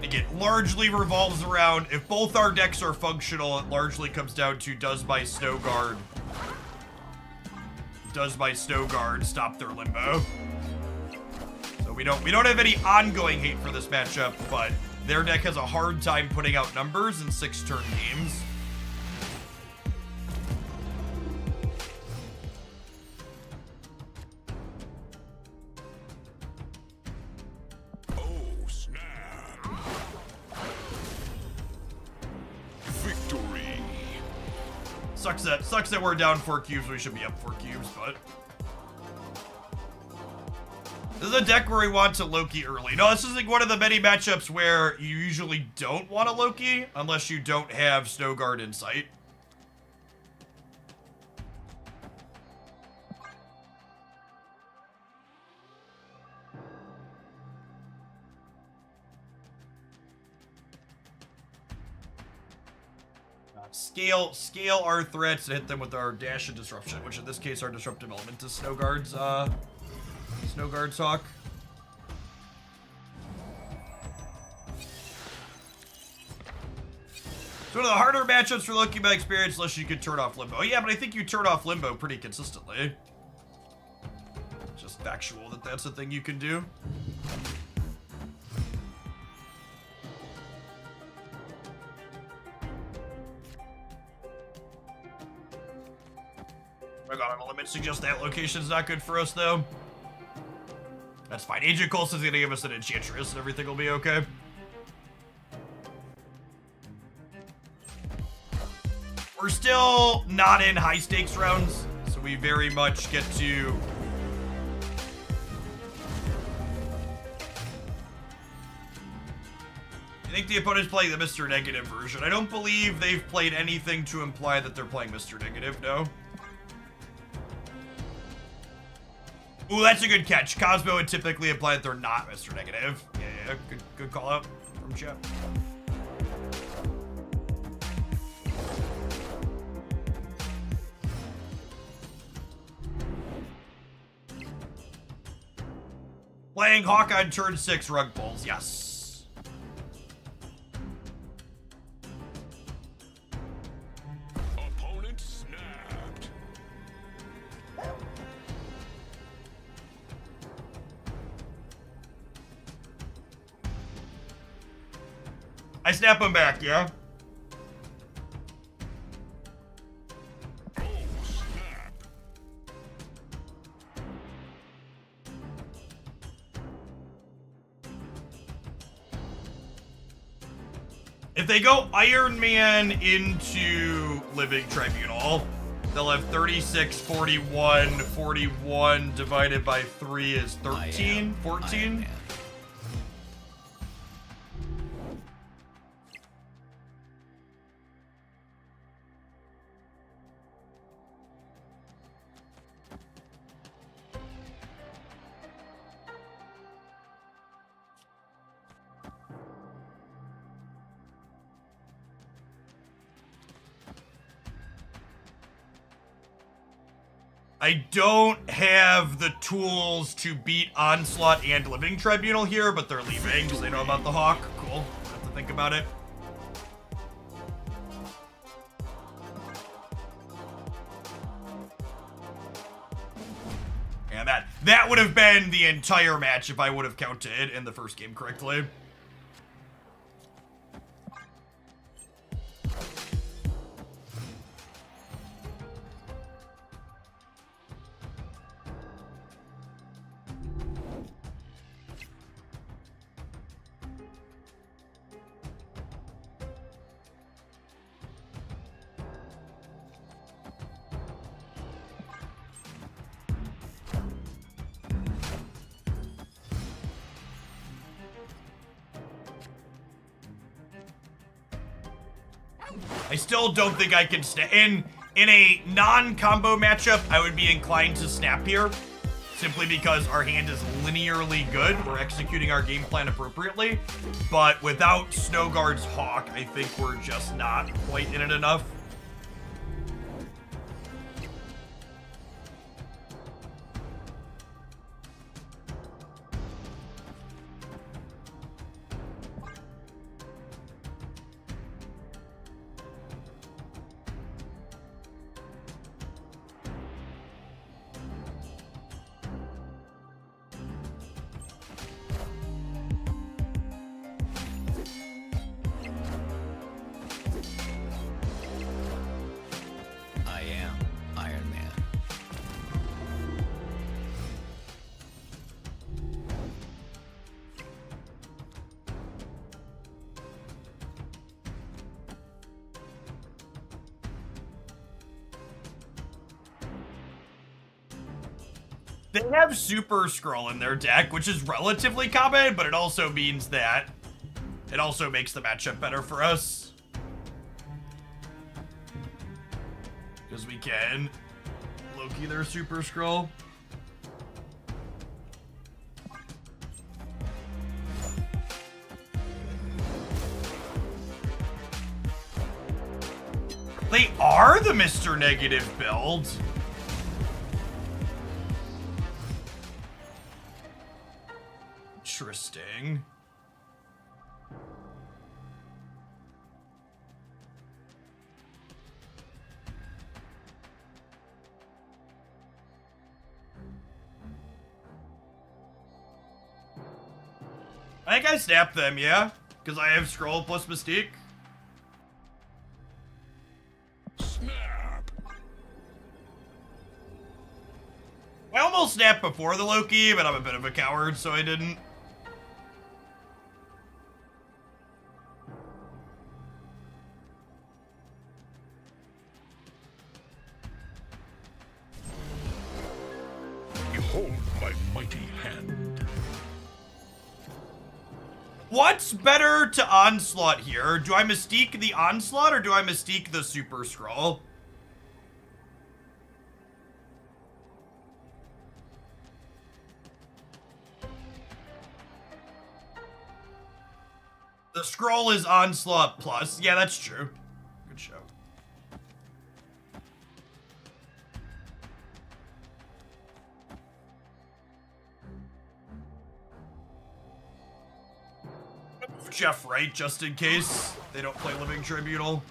It largely revolves around, if both our decks are functional, it largely comes down to does my Snow Guard stop their limbo? So we don't have any ongoing hate for this matchup, but their deck has a hard time putting out numbers in 6-turn games. Sucks that we're down 4 cubes. We should be up 4 cubes, but this is a deck where we want to Loki early. No, this is like one of the many matchups where you usually don't want to Loki unless you don't have Snow Guard in sight. Scale our threats and hit them with our dash and disruption, which in this case our disruptive element is Snow Guard's talk. It's one of the harder matchups for Loki by experience unless you could turn off Limbo. Oh yeah, but I think you turn off Limbo pretty consistently. Just factual that that's a thing you can do. I got an limit. Suggest that location's not good for us, though. That's fine. Agent Coulson's gonna give us an Enchantress and everything will be okay. We're still not in high stakes rounds, so we very much get to... I think the opponent's playing the Mr. Negative version. I don't believe they've played anything to imply that they're playing Mr. Negative, no. Ooh, that's a good catch. Cosmo would typically imply that they're not Mr. Negative. Yeah, good call out from chat. Playing Hawk on turn 6 rug pulls, yes. Opponent snapped. I snap him back, yeah? Oh, snap. If they go Iron Man into Living Tribunal, they'll have 36, 41, 41 divided by 3 is 13, 14. I don't have the tools to beat Onslaught and Living Tribunal here, but they're leaving because they know about the Hawk. Cool. Have to think about it. And that would have been the entire match if I would have counted in the first game correctly. I still don't think I can snap. In a non-combo matchup, I would be inclined to snap here, simply because our hand is linearly good. We're executing our game plan appropriately. But without Snowguard's Hawk, I think we're just not quite in it enough. They have Super Scroll in their deck, which is relatively common, but it also means that it also makes the matchup better for us. Because we can Loki their Super Scroll. They are the Mr. Negative build. Interesting. I think I snapped them, yeah? Because I have Scroll plus Mystique. Snap. I almost snapped before the Loki, but I'm a bit of a coward, so I didn't. Behold my mighty hand. What's better to Onslaught here? Do I Mystique the Onslaught or do I Mystique the Super Scroll? The Scroll is Onslaught plus. Yeah, that's true. Good show. Jeff right, just in case they don't play Living Tribunal.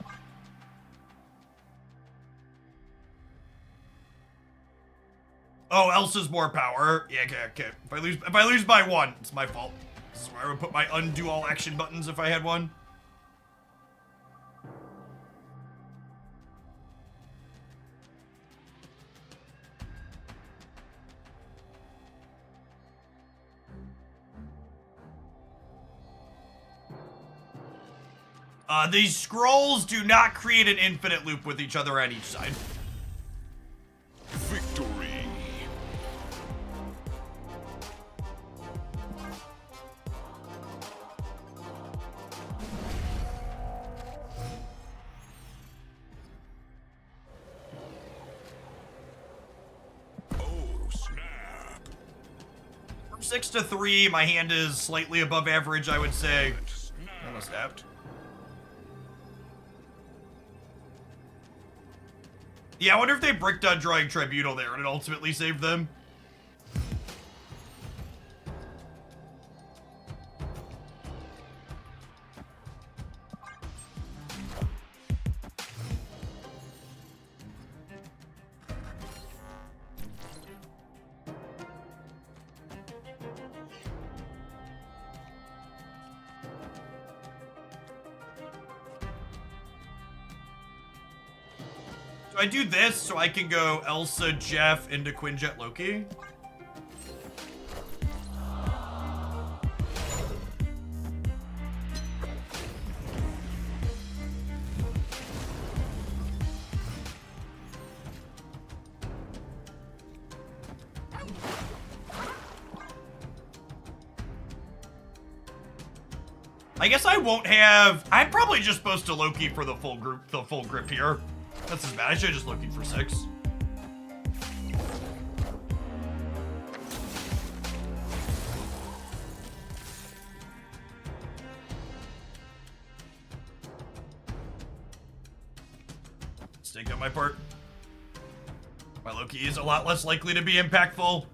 Oh, Elsa's more power. Yeah, okay. If I lose by 1, it's my fault. This is where I would put my undo all action buttons if I had one. These scrolls do not create an infinite loop with each other on each side. Victory. Oh, snap. From 6 to 3, my hand is slightly above average, I would say. Almost snapped. Yeah, I wonder if they bricked on drawing Tribunal there and it ultimately saved them. So I do this so I can go Elsa, Jeff, into Quinjet, Loki. I guess I won't have... I'm probably just supposed to Loki for the full group, the full grip here. That's as bad. I should have just Loki for 6. Stink on my part. My Loki is a lot less likely to be impactful.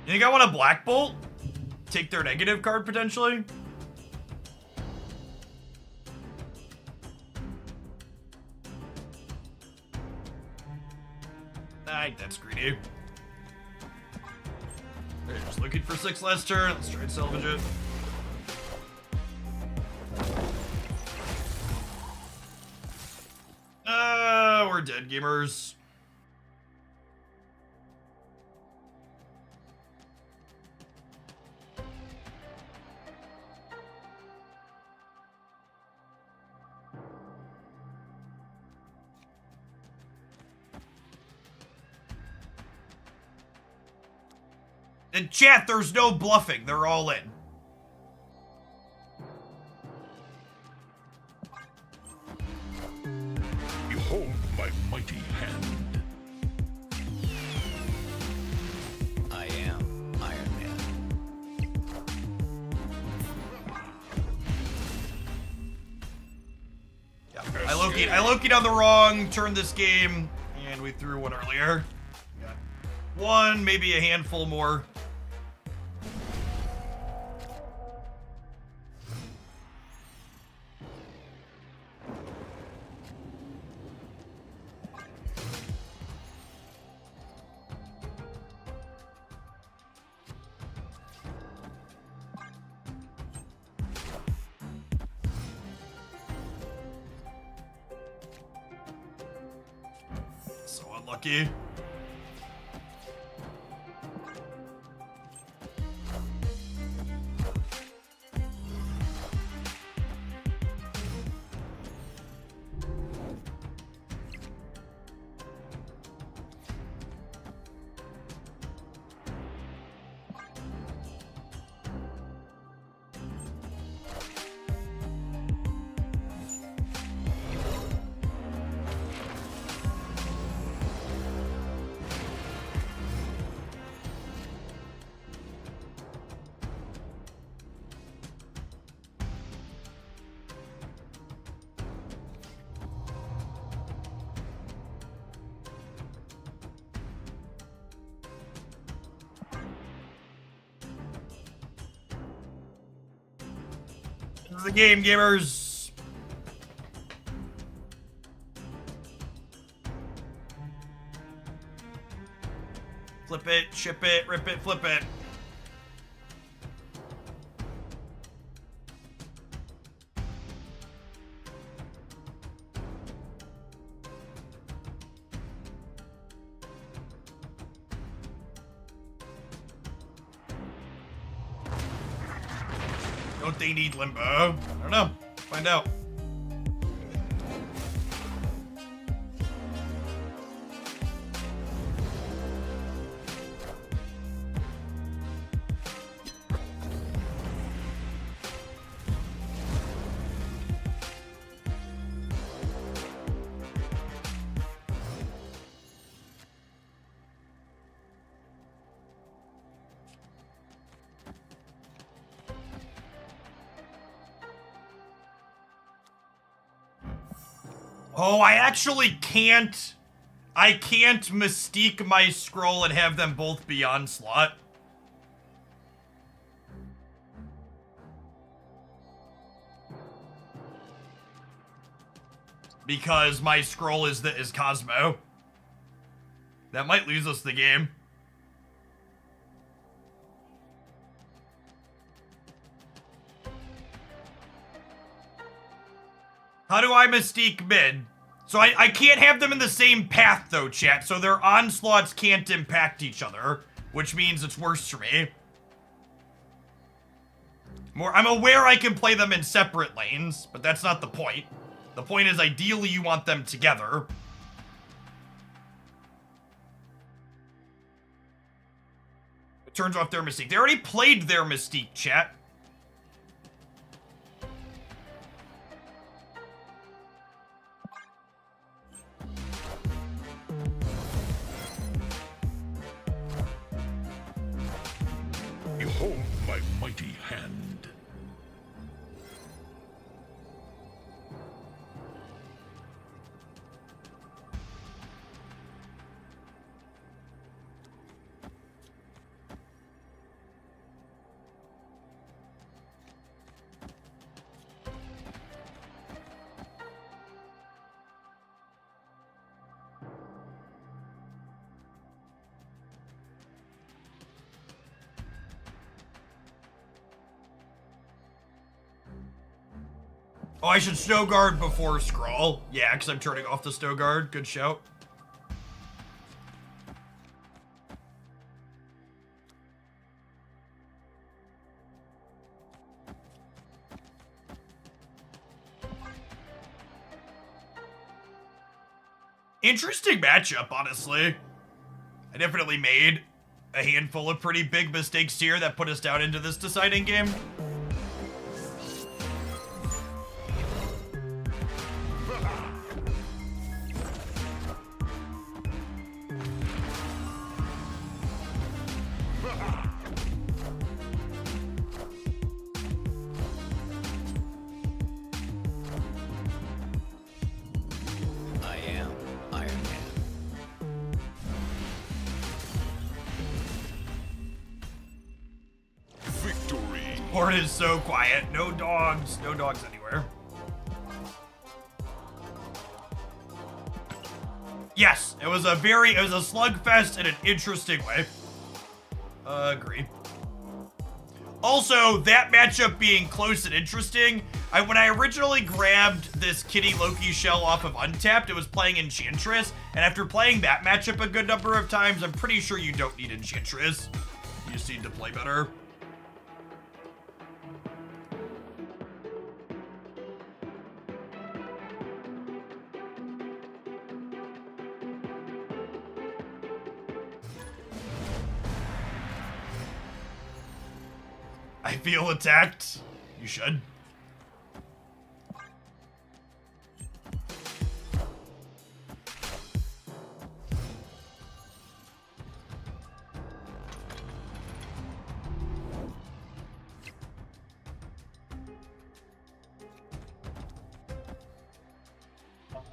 You think I want a Black Bolt? Take their negative card, potentially? I think that's greedy. They're just looking for 6 last turn. Let's try and salvage it. We're dead, gamers. In chat, there's no bluffing. They're all in. Behold my mighty hand. I am Iron Man. Yeah, I Loki'd on the wrong turn this game, and we threw one earlier. Got one, maybe a handful more. So unlucky. This is the game, gamers. Flip it, ship it, rip it, flip it. Don't they need limbo? I don't know. Find out. Oh, I actually can't. I can't mystique my scroll and have them both be onslaught. Because my scroll is Cosmo. That might lose us the game. How do I mystique mid? So I can't have them in the same path though, chat, so their onslaughts can't impact each other, which means it's worse for me. I'm aware I can play them in separate lanes, but that's not the point. The point is ideally you want them together. It turns off their Mystique. They already played their Mystique, chat. Behold my mighty hand. Oh, I should snow guard before scroll. Yeah, because I'm turning off the snow guard. Good shout. Interesting matchup, honestly. I definitely made a handful of pretty big mistakes here that put us down into this deciding game. I am Iron Man. Victory. Horde is so quiet. No dogs. No dogs anywhere. Yes, it was a slugfest in an interesting way. Agree. Also, that matchup being close and interesting, when I originally grabbed this Kitty Loki shell off of Untapped, it was playing Enchantress, and after playing that matchup a good number of times, I'm pretty sure you don't need Enchantress. You just need to play better. I feel attacked. You should.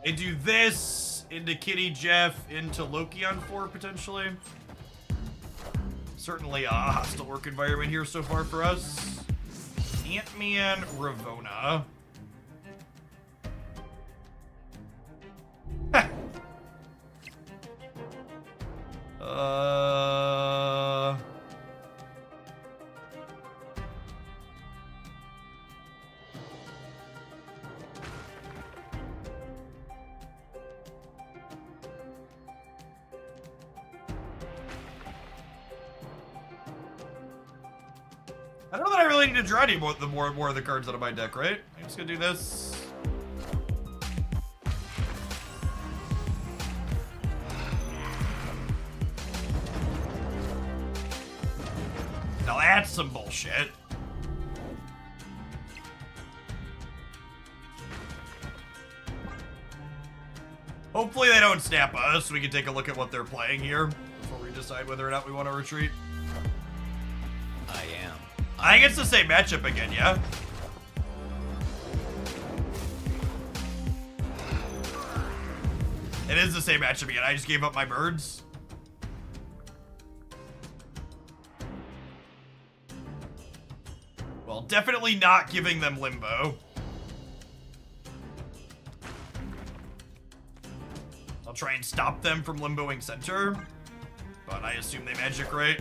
I do this into Kitty Jeff, into Loki on 4 potentially. Certainly a hostile work environment here so far for us. Ant-Man, Ravona. I don't know that I really need to draw any more of the cards out of my deck, right? I'm just gonna do this. Now that's some bullshit. Hopefully they don't snap us, so we can take a look at what they're playing here before we decide whether or not we want to retreat. I think it's the same matchup again, yeah? It is the same matchup again. I just gave up my birds. Well, definitely not giving them limbo. I'll try and stop them from limboing center, but I assume they magic, right?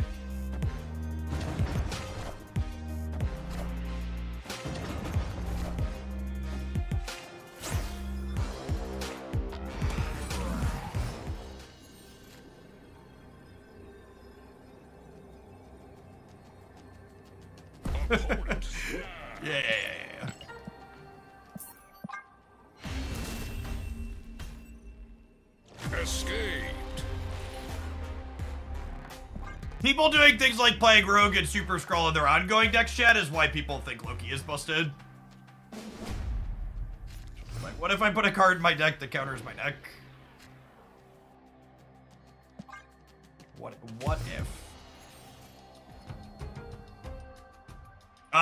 Yeah. Escaped. People doing things like playing Rogue and Super Skrull in their ongoing deck chat is why people think Loki is busted. Like, what if I put a card in my deck that counters my deck? What if?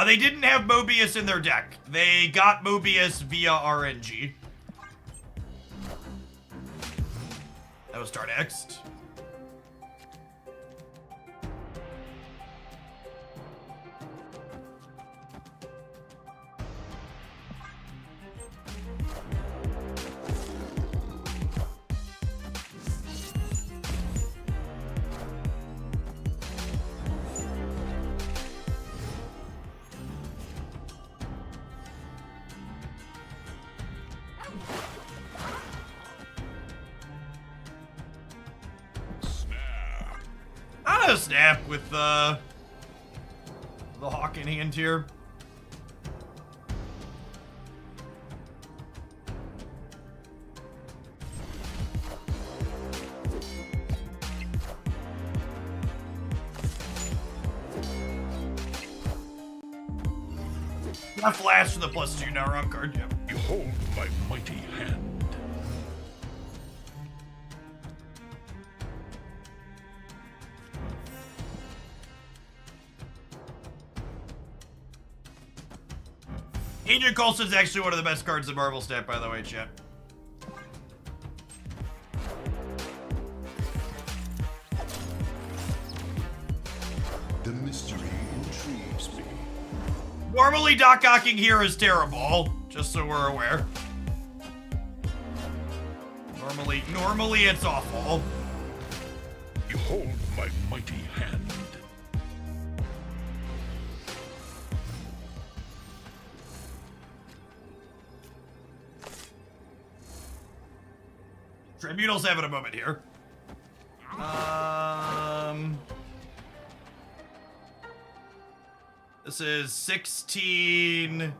They didn't have Mobius in their deck. They got Mobius via RNG. That was start next. Snap with the hawk in hand here. Got flash for the +2 now, wrong card, yep. Behold my mighty hand. Agent Coulson's actually one of the best cards in Marvel Snap, by the way, chat. The mystery intrigues me. Normally, Doc Ocking here is terrible, just so we're aware. Normally it's awful. Behold my mighty hand. Tribunal's having a moment here. This is 16,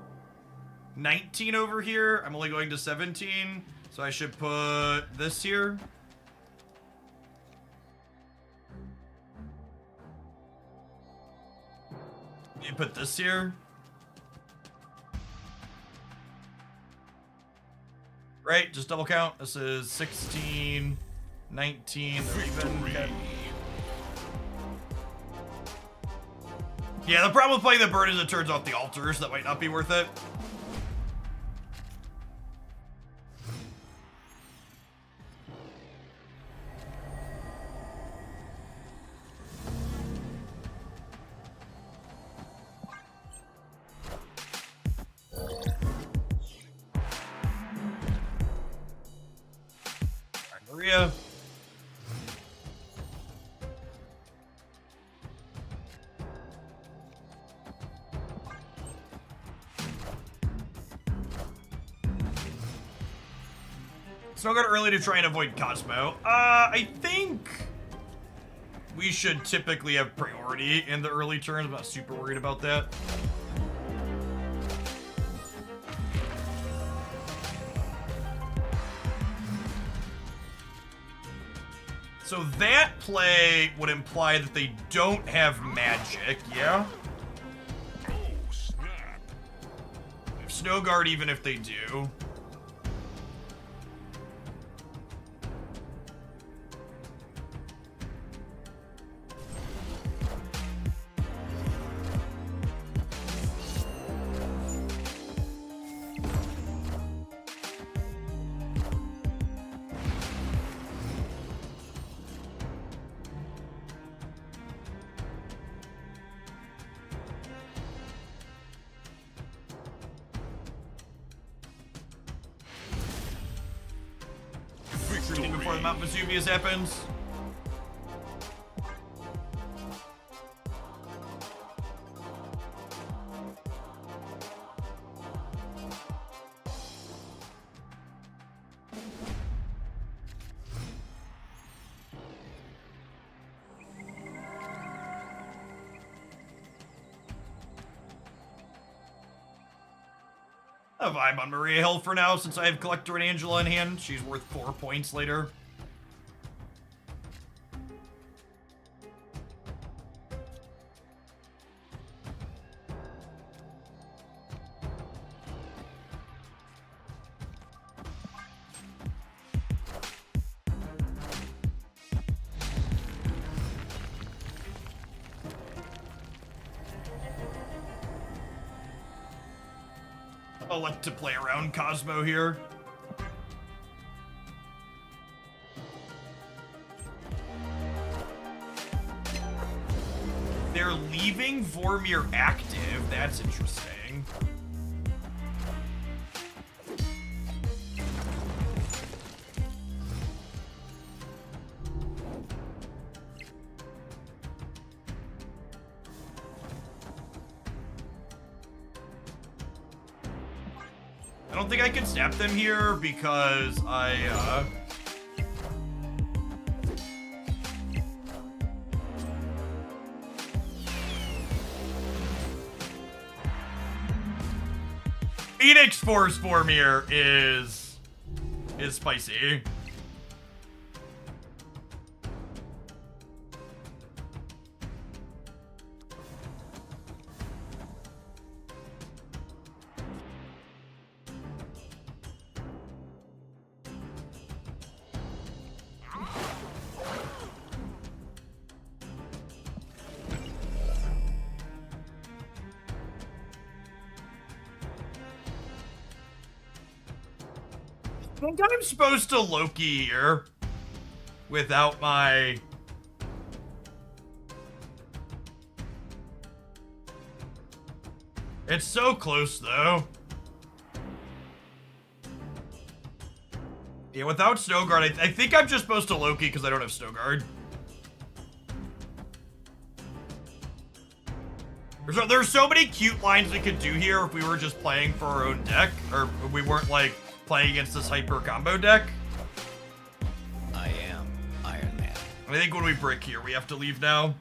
19 over here. I'm only going to 17, so I should put this here. You put this here. Right, just double count. This is 16, 19, they're even. Okay. Yeah, the problem with playing the bird is it turns off the altars. That might not be worth it. Maria. Still got early to try and avoid Cosmo. I think we should typically have priority in the early turns. I'm not super worried about that. So that play would imply that they don't have magic, yeah? Oh, snap. Snow Guard even if they do. Before the Mount Vesuvius happens. A vibe on Maria Hill for now, since I have Collector and Angela in hand. She's worth 4 points later. I'll let to play around Cosmo here. They're leaving Vormir active. That's interesting. I don't think I can snap them here because Phoenix Force Vormir is spicy. I think I'm supposed to Loki here without my... It's so close, though. Yeah, without Snow Guard, I think I'm just supposed to Loki because I don't have Snow Guard. There's so many cute lines we could do here if we were just playing for our own deck, or if we weren't, like, playing against this hyper combo deck. I am Iron Man. I think when we break here, we have to leave now.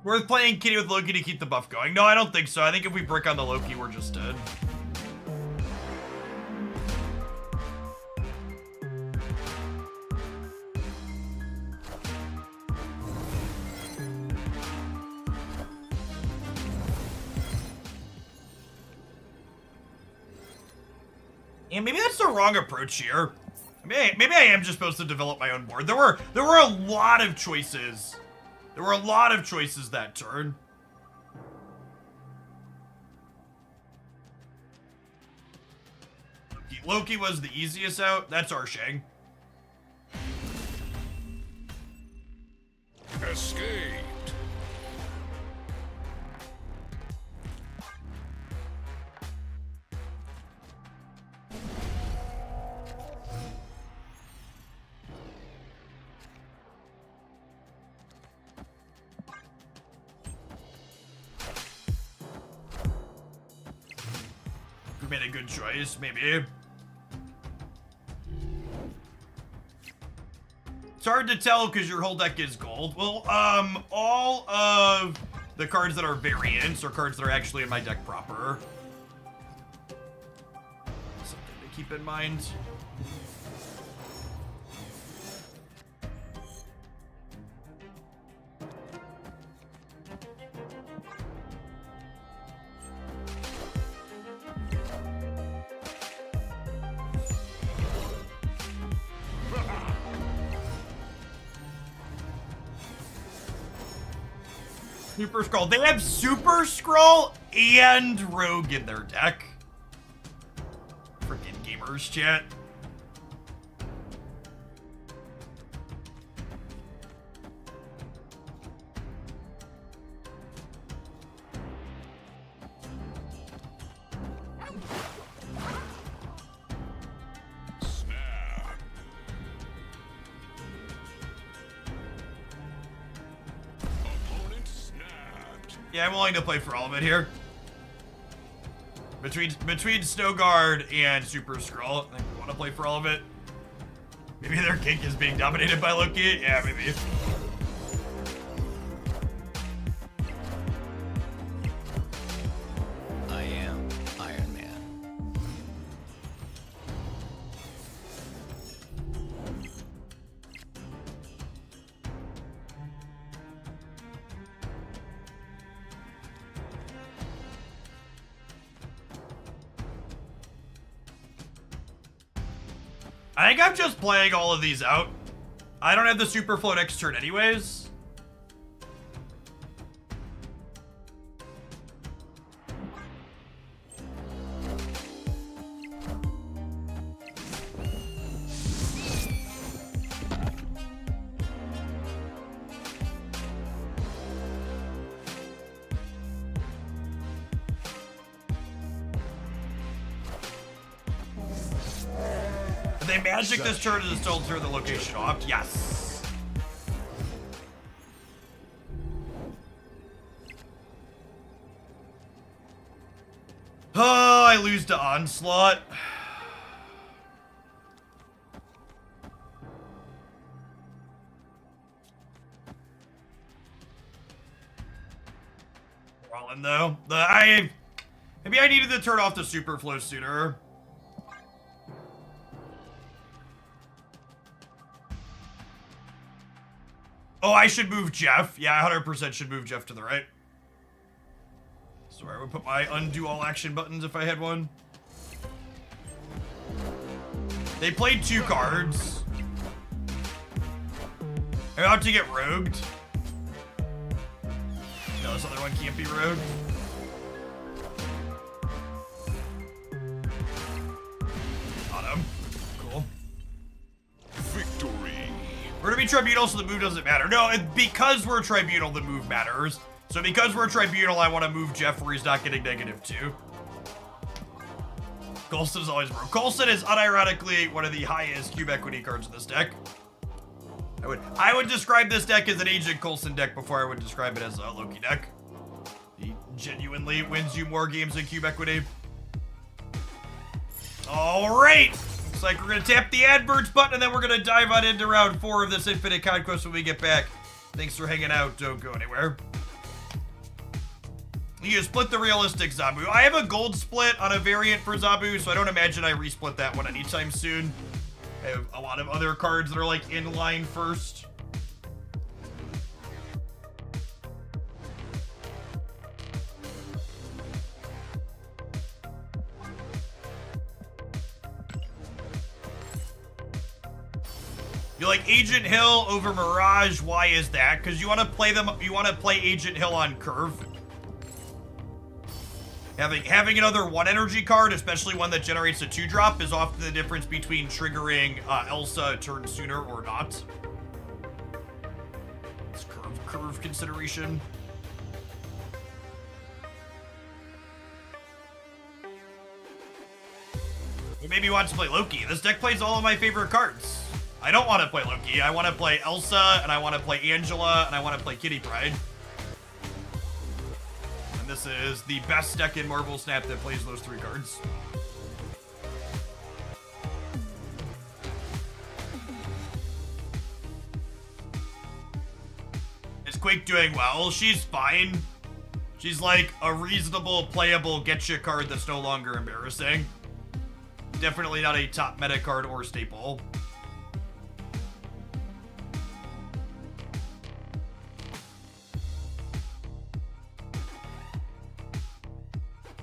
Worth playing Kitty with Loki to keep the buff going? No, I don't think so. I think if we brick on the Loki, we're just dead. And maybe that's the wrong approach here. Maybe I am just supposed to develop my own board. There were a lot of choices. There were a lot of choices that turn. Loki was the easiest out. That's our Shang. Escaped. made a good choice, maybe. It's hard to tell because your whole deck is gold. Well, all of the cards that are variants are cards that are actually in my deck proper. Something to keep in mind. Super Scroll. They have Super Scroll and Rogue in their deck. Freaking gamers, chat. Yeah, I'm willing to play for all of it here. Between Snow Guard and Super Skrull, I think we want to play for all of it. Maybe their kink is being dominated by Loki. Yeah, maybe. I am Iron Man. I think I'm just playing all of these out. I don't have the Super Flow next turn anyways. They magic this turn and still turn the location off. Yes. Oh, I lose to Onslaught. Rollin though. Maybe I needed to turn off the Super Flow sooner. Oh, I should move Jeff. Yeah, 100% should move Jeff to the right. So I would put my undo all action buttons if I had one. They played 2 cards. I'm about to get rogued. No, this other one can't be rogued. Got him. Cool. Victory. We're gonna be Tribunal, so the move doesn't matter. No, because we're Tribunal, the move matters. So because we're Tribunal, I want to move Jeff where he's not getting -2. Coulson is always broke. Coulson is unironically one of the highest cube equity cards in this deck. I would describe this deck as an Agent Coulson deck before I would describe it as a Loki deck. He genuinely wins you more games than cube equity. All right. Looks like we're going to tap the adverts button and then we're going to dive on into round 4 of this Infinite Conquest when we get back. Thanks for hanging out. Don't go anywhere. You split the realistic Zabu. I have a gold split on a variant for Zabu, so I don't imagine I resplit that one anytime soon. I have a lot of other cards that are like in line first. You like Agent Hill over Mirage? Why is that? Because you want to play them. You want to play Agent Hill on curve. Having another 1 energy card, especially one that generates a 2-drop, is often the difference between triggering Elsa a turn sooner or not. It's curve consideration. Or maybe you want to play Loki. This deck plays all of my favorite cards. I don't want to play Loki. I want to play Elsa, and I want to play Angela, and I want to play Kitty Pryde. And this is the best deck in Marvel Snap that plays those 3 cards. Heroic doing well. She's fine. She's like a reasonable, playable getcha card that's no longer embarrassing. Definitely not a top meta card or staple.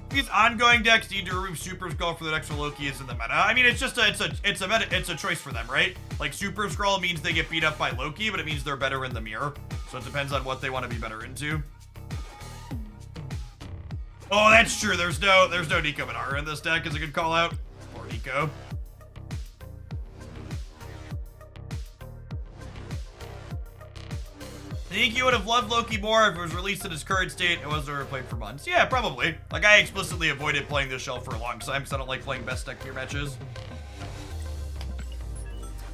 These ongoing decks need to remove Super Scroll for the next Loki is in the meta. I mean, it's just it's a choice for them, right? Like Super Scroll means they get beat up by Loki, but it means they're better in the mirror. So it depends on what they want to be better into. Oh, that's true. There's no Nico Minara in this deck. Is a good call out. Or Nico. I think you would have loved Loki more if it was released in his current state and wasn't overplayed for months. Yeah, probably. Like, I explicitly avoided playing this shell for a long time because I don't like playing best deck tier matches.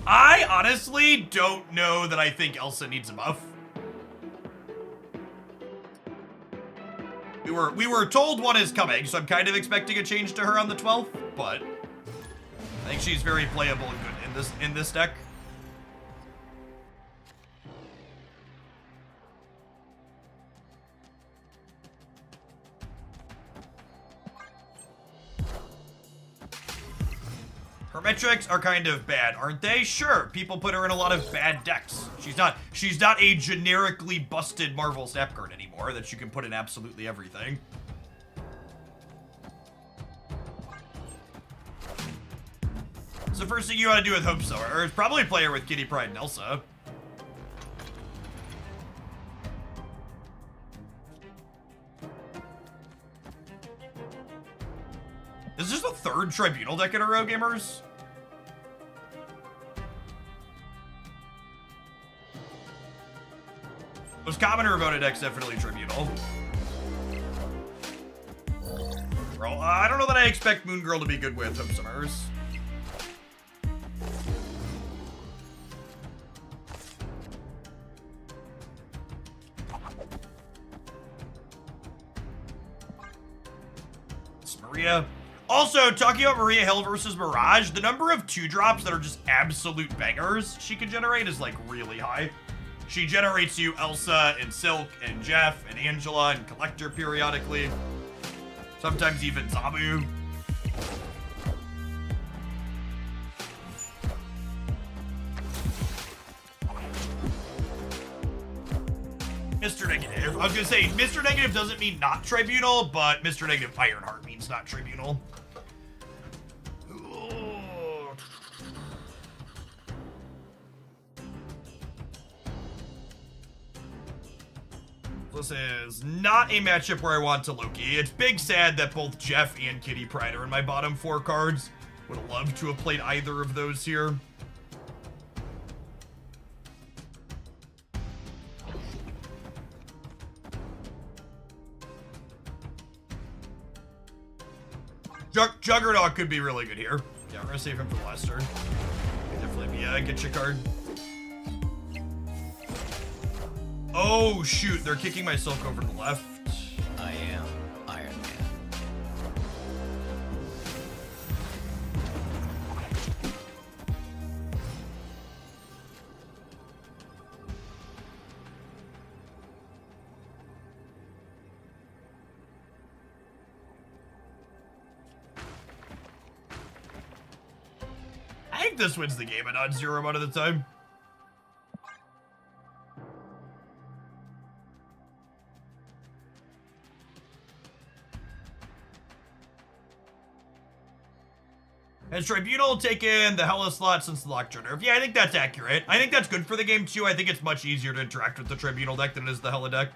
I honestly don't know that I think Elsa needs a buff. We were told one is coming, so I'm kind of expecting a change to her on the 12th, but I think she's very playable and good in this deck. Her metrics are kind of bad, aren't they? Sure, people put her in a lot of bad decks. She's not a generically busted Marvel Snap card anymore that you can put in absolutely everything. So the first thing you want to do with Hope Sower is probably play her with Kitty Pryde and Elsa. Is this the third Tribunal deck in a row, gamers? Most common Ravona deck's definitely Tribunal. Bro, I don't know that I expect Moon Girl to be good with Hope Summers. It's Maria. Also, talking about Maria Hill versus Mirage, the number of 2-drops that are just absolute bangers she can generate is like really high. She generates you Elsa and Silk and Jeff and Angela and Collector periodically. Sometimes even Zabu. Mr. Negative. I was gonna say, Mr. Negative doesn't mean not Tribunal, but Mr. Negative Ironheart means not Tribunal. This is not a matchup where I want to Loki. It's big sad that both Jeff and Kitty Pryde are in my bottom 4 cards. Would have loved to have played either of those here. Juggernaut could be really good here. Yeah, we're gonna save him for the last turn. Definitely be a getcha card. Oh shoot, they're kicking my Silk over to the left. I am Iron Man. I think this wins the game at odd 0 amount of the time. Has Tribunal taken the Hella slot since the Lockjaw nerf? Yeah, I think that's accurate. I think that's good for the game too. I think it's much easier to interact with the Tribunal deck than it is the Hella deck.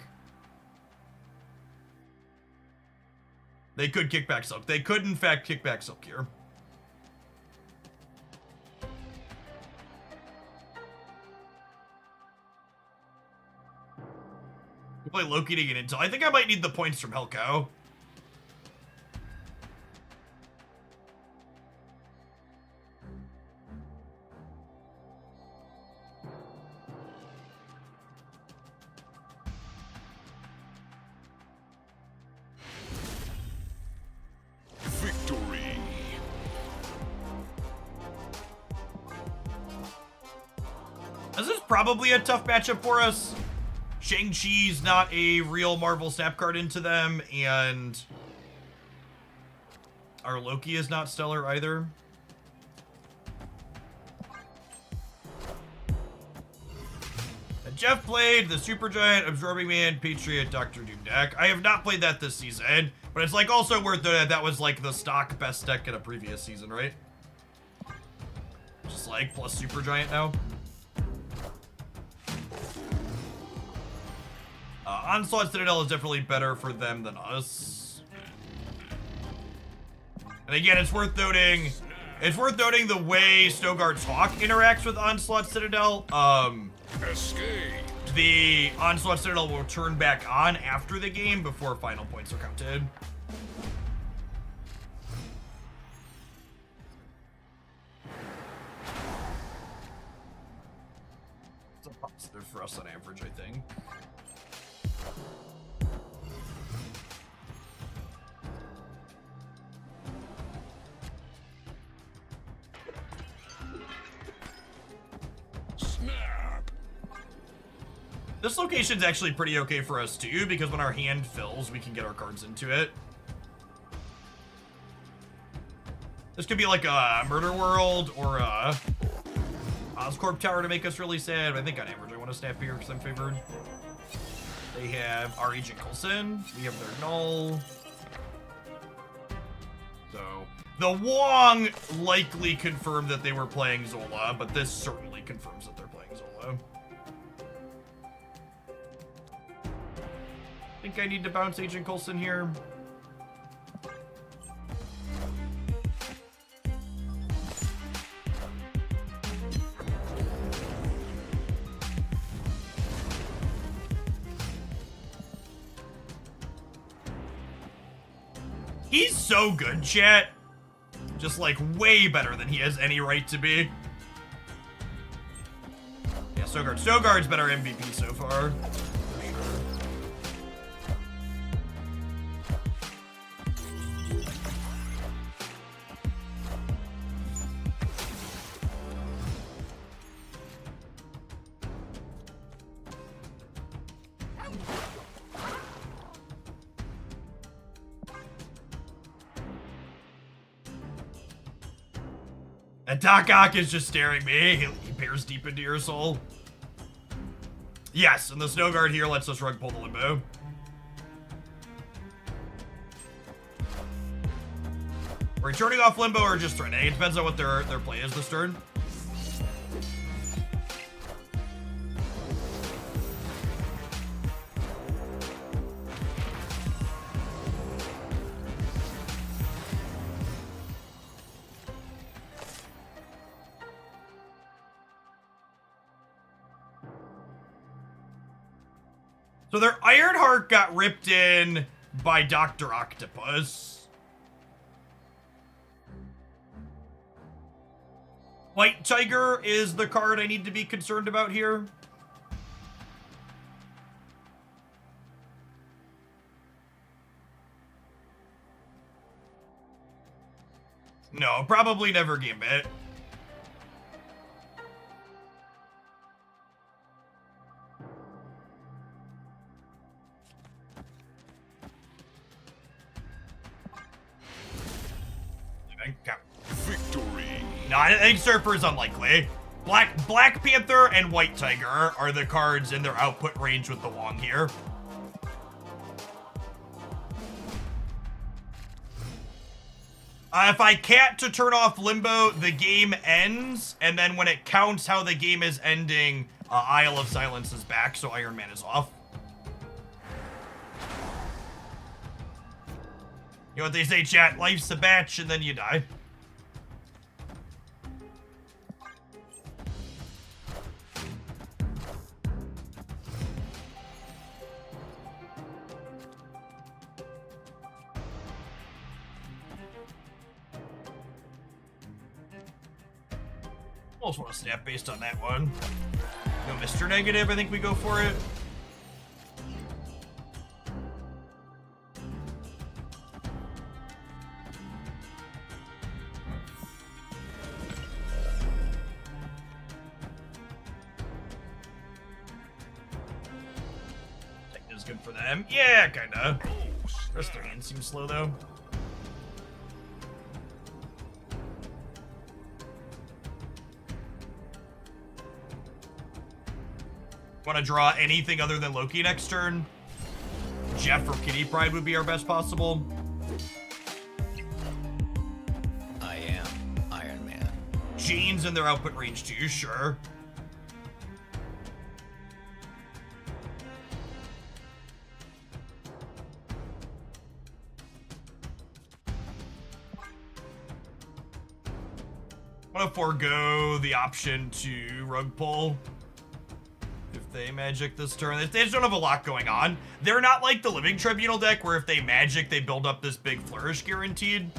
They could kick back Silk. They could, in fact, kick back Silk here. Play Loki to get into. I think I might need the points from Hellcow. Victory. This is probably a tough matchup for us. Shang-Chi's not a real Marvel Snap card into them, and our Loki is not stellar either. And Jeff played the Supergiant, Absorbing Man, Patriot, Doctor Doom deck. I have not played that this season, but it's like also worth noting that was like the stock best deck in a previous season, right? Just like plus Supergiant now. Onslaught Citadel is definitely better for them than us. And again, it's worth noting the way Stogard's Hawk interacts with Onslaught Citadel. Escape. The Onslaught Citadel will turn back on after the game before final points are counted. It's a positive for us on average, I think. This location's actually pretty okay for us too, because when our hand fills, we can get our cards into it. This could be like a Murder World or a Oscorp Tower to make us really sad, but I think on average I want to snap here because I'm favored. They have our Agent Coulson, we have their Null. So, the Wong likely confirmed that they were playing Zola, but this certainly confirms that they're playing Zola. I think I need to bounce Agent Coulson here. He's so good, chat. Just like way better than he has any right to be. Yeah, Stogard's better MVP so far. And Doc Ock is just staring me. He peers deep into your soul. Yes, and the Snowguard here lets us rug pull the Limbo. We're turning off Limbo or just threatening. It depends on what their play is this turn. So their Ironheart got ripped in by Dr. Octopus. White Tiger is the card I need to be concerned about here. No, probably never Gambit. Victory. No, I think Surfer's unlikely. Black Panther and White Tiger are the cards in their output range with the Wong here. If I can't to turn off Limbo, the game ends, and then when it counts how the game is ending, Isle of Silence is back, so Iron Man is off. You know what they say, chat? Life's a batch, and then you die. Almost want to snap based on that one. No Mr. Negative, I think we go for it. is good for them. Yeah, kinda. Rest of their hand seems slow though. Want to draw anything other than Loki next turn? Jeff or Kitty Pryde would be our best possible. I am Iron Man. Jeans in their output range too, sure. I'm gonna forego the option to rug pull if they magic this turn. They just don't have a lot going on. They're not like the Living Tribunal deck where if they magic, they build up this big flourish guaranteed.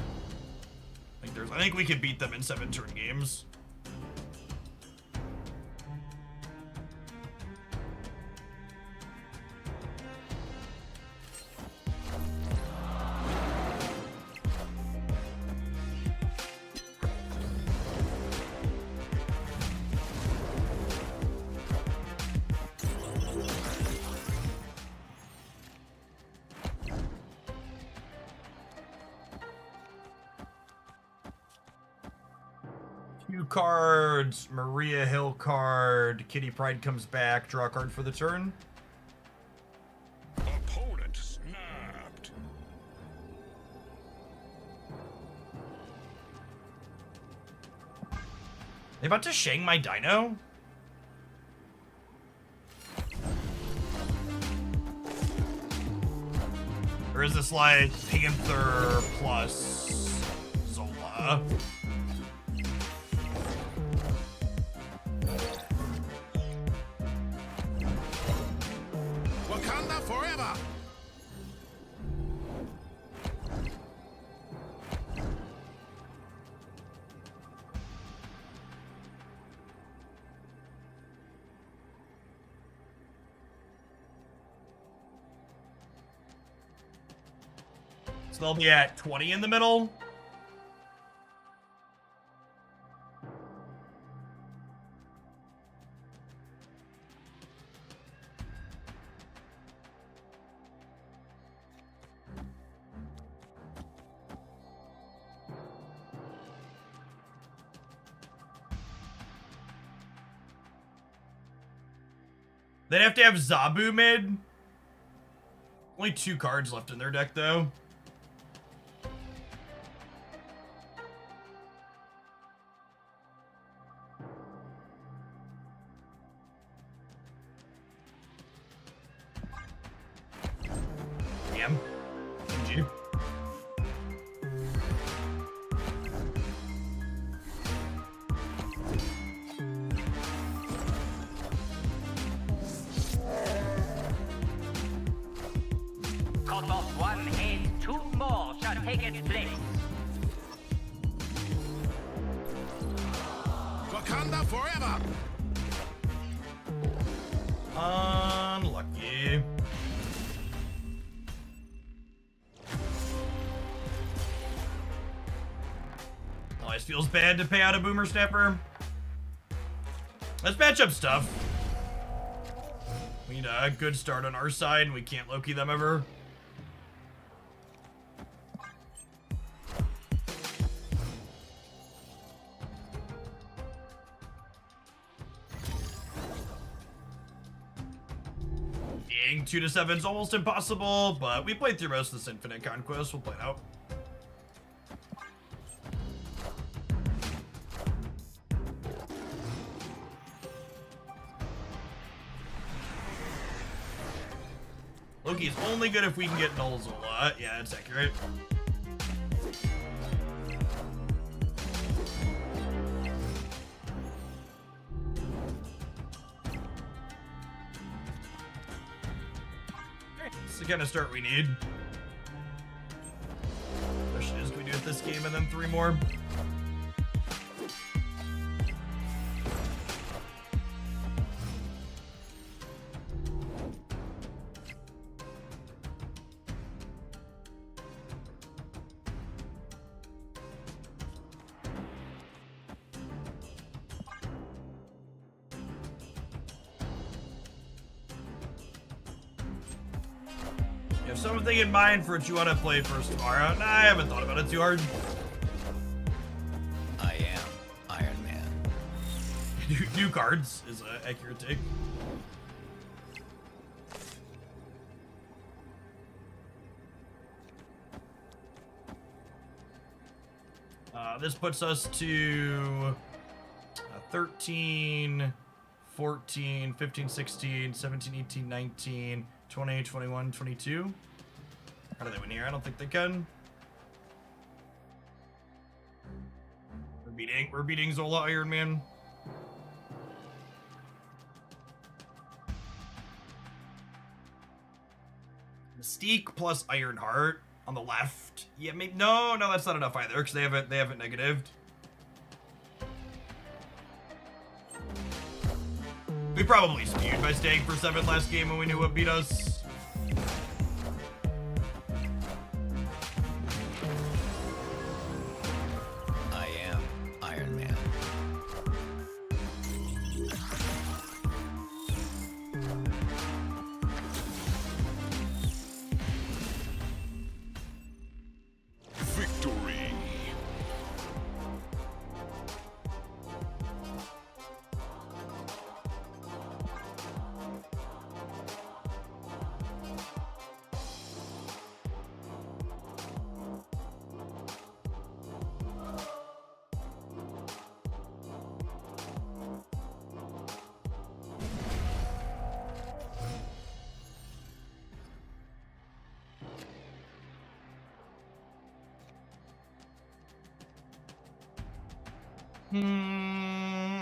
I think we could beat them in 7 turn games. Cards, Maria Hill card, Kitty Pryde comes back, draw a card for the turn. Opponent snapped. They about to Shang my Dino? Or is this like Panther plus Zola? Wakanda forever. So they'll be at 20 in the middle. They'd have to have Zabu mid. Only 2 cards left in their deck, though. Damn. GG. Cut off one head, 2 more shall take its place. Wakanda forever. Unlucky. Always feels bad to pay out a Boomer Snapper. Let's match up stuff. We need a good start on our side, and we can't Loki them ever. Being 2 to 7 is almost impossible, but we played through most of this Infinite Conquest. We'll play it out. Loki's only good if we can get Null Zola. Yeah, that's accurate. It's the kind of start we need. Question is, can we do it this game and then 3 more? have something in mind for what you want to play first tomorrow? Nah, I haven't thought about it too hard. I am Iron Man. New cards is an accurate take. This puts us to 13, 14, 15, 16, 17, 18, 19, 20, 21, 22. How do they win here? I don't think they can. We're beating Zola Iron Man. Mystique plus Ironheart on the left. Yeah, maybe no, that's not enough either because they haven't negatived. We probably skewed by staying for 7 last game when we knew what beat us. I am Iron Man. Victory.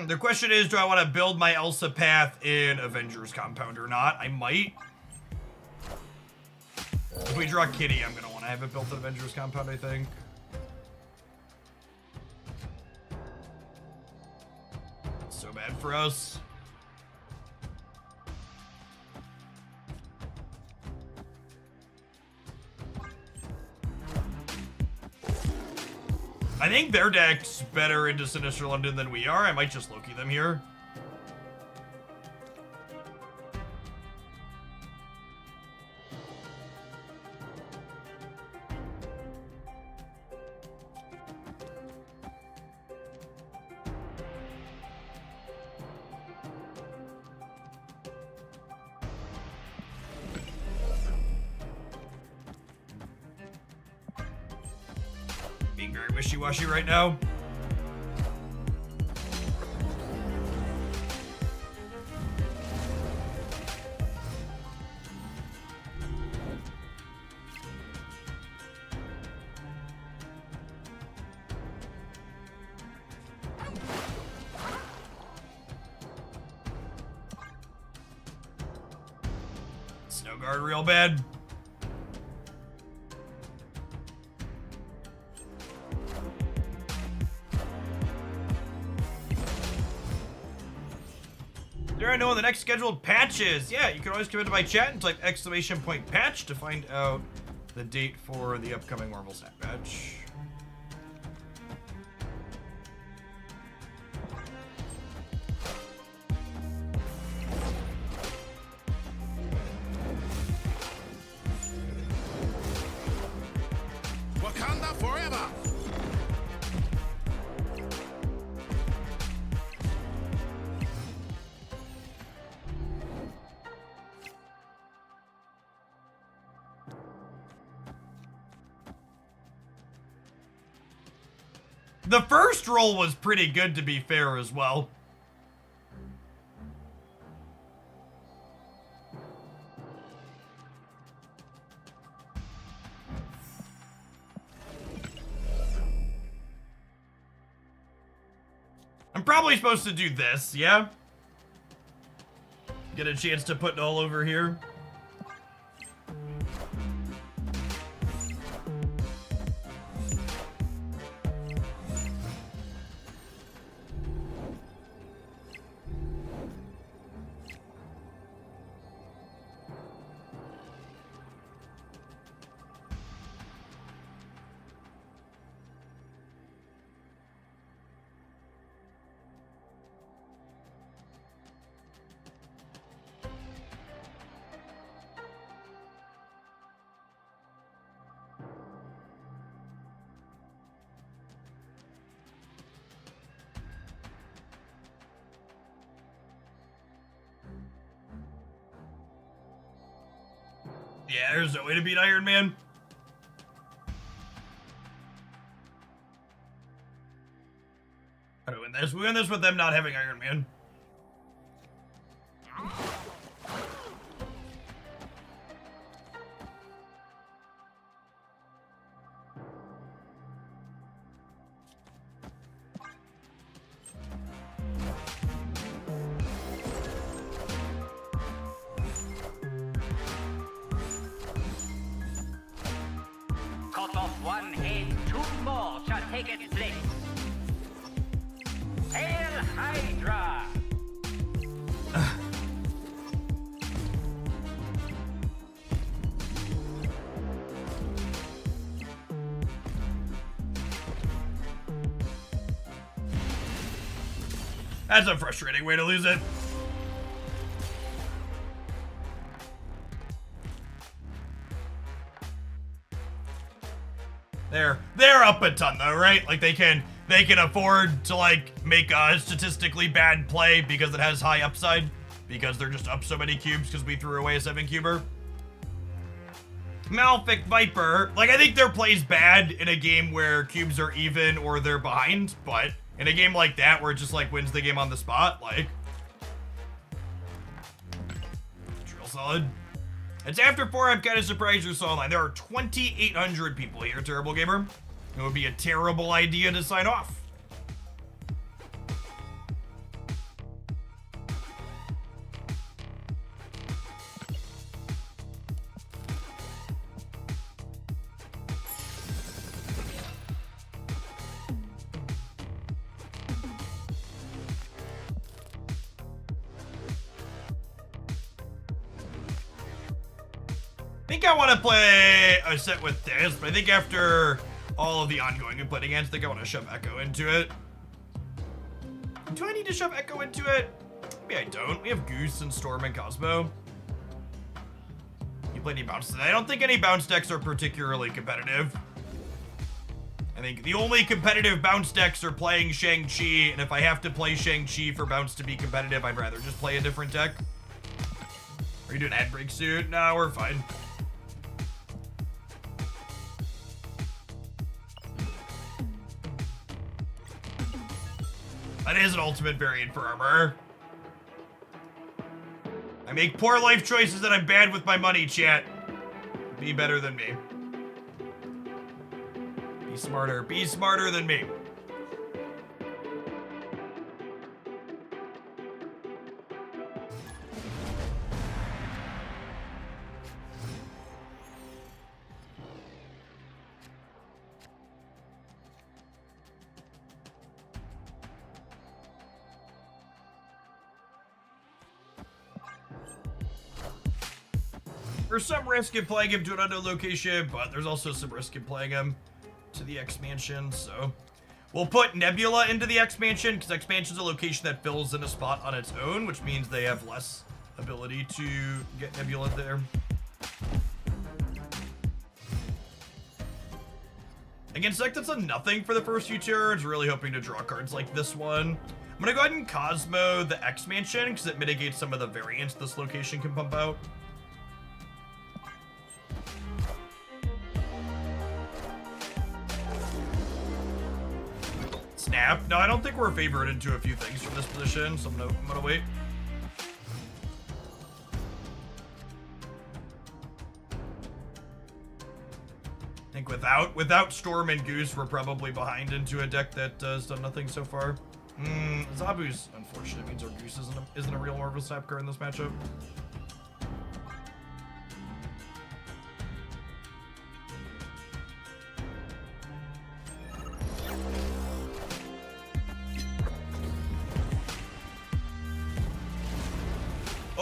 The question is, do I want to build my Elsa path in Avengers Compound or not? I might. If we draw Kitty, I'm going to want to have it built in Avengers Compound, I think. So bad for us. I think their deck's better into Sinister London than we are. I might just Loki them here. Being very wishy-washy right now. Snow Guard real bad. There I know the next scheduled patches. Yeah, you can always come into my chat and type !patch to find out the date for the upcoming Marvel Snap patch. Wakanda forever. The first roll was pretty good, to be fair, as well. I'm probably supposed to do this, yeah? Get a chance to put it all over here. Yeah, there's no way to beat Iron Man. How do we win this? We win this with them not having Iron Man. Cut off one head, two more shall take its place. Hail Hydra! That's a frustrating way to lose it. They're up a ton though, right? Like they can afford to like make a statistically bad play because it has high upside, because they're just up so many cubes because we threw away a 7-cuber. Malefic Viper, like I think their play's bad in a game where cubes are even or they're behind, but in a game like that where it just like wins the game on the spot, like it's real solid. It's after 4. I'm kind of surprised you're so online. There are 2,800 people here, Terrible Gamer. It would be a terrible idea to sign off. I think I want to play a set with this, but I think after all of the ongoing we played against, I think I want to shove Echo into it. Do I need to shove Echo into it? Maybe I don't. We have Goose and Storm and Cosmo. You play any bounce today? I don't think any bounce decks are particularly competitive. I think the only competitive bounce decks are playing Shang-Chi, and if I have to play Shang-Chi for bounce to be competitive, I'd rather just play a different deck. Are you doing ad break suit? No, we're fine. That is an ultimate variant for armor. I make poor life choices and I'm bad with my money, chat. Be better than me. Be smarter. Be smarter than me. There's some risk in playing him to an unknown location, but there's also some risk in playing him to the X-Mansion, so we'll put Nebula into the X-Mansion, because X-Mansion's a location that fills in a spot on its own, which means they have less ability to get Nebula there. Against deck that's a nothing for the first few turns, really hoping to draw cards like this one. I'm gonna go ahead and Cosmo the X-Mansion, because it mitigates some of the variance this location can pump out. Snap. No, I don't think we're favored into a few things from this position, so I'm gonna wait. I think without Storm and Goose, we're probably behind into a deck that has done nothing so far. Zabu's unfortunate. It means our Goose isn't a real Marvel Snap card in this matchup.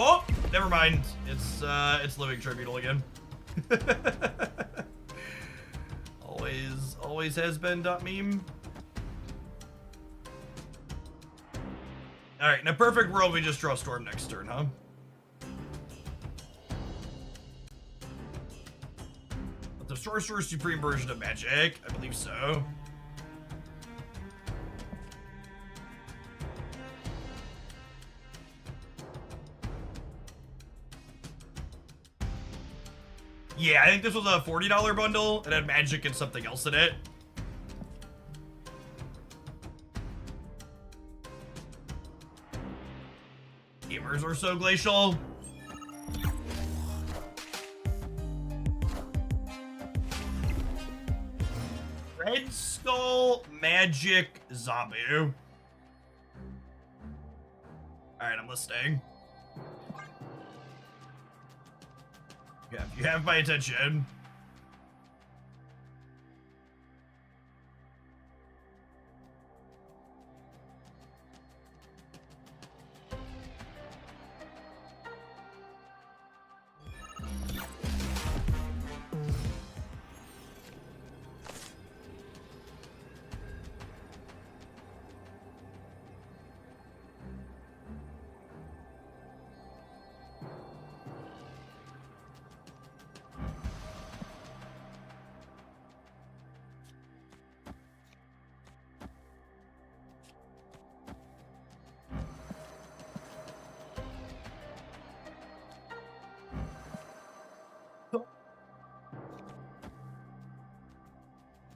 Oh, never mind. It's Living Tribunal again. always has been .meme. All right, in a perfect world, we just draw Storm next turn, huh? But the Sorcerer Supreme version of Magic, I believe so. Yeah, I think this was a $40 bundle. It had magic and something else in it. Gamers are so glacial. Red Skull Magic Zabu. Alright, I'm listening. Yeah, you have my attention.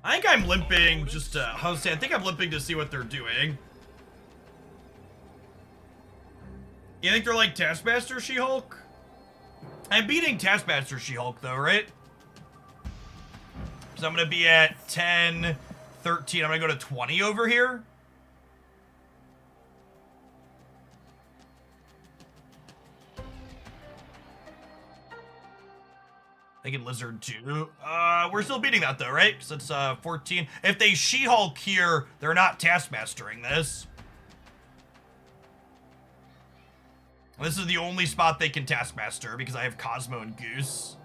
I think I'm limping just to, I think I'm limping to see what they're doing. You think they're like Taskmaster She-Hulk? I'm beating Taskmaster She-Hulk though, right? So I'm gonna be at 10, 13, I'm gonna go to 20 over here. They can Lizard too. We're still beating that though, right? Because it's 14. If they She-Hulk here, they're not Taskmastering this. This is the only spot they can Taskmaster because I have Cosmo and Goose.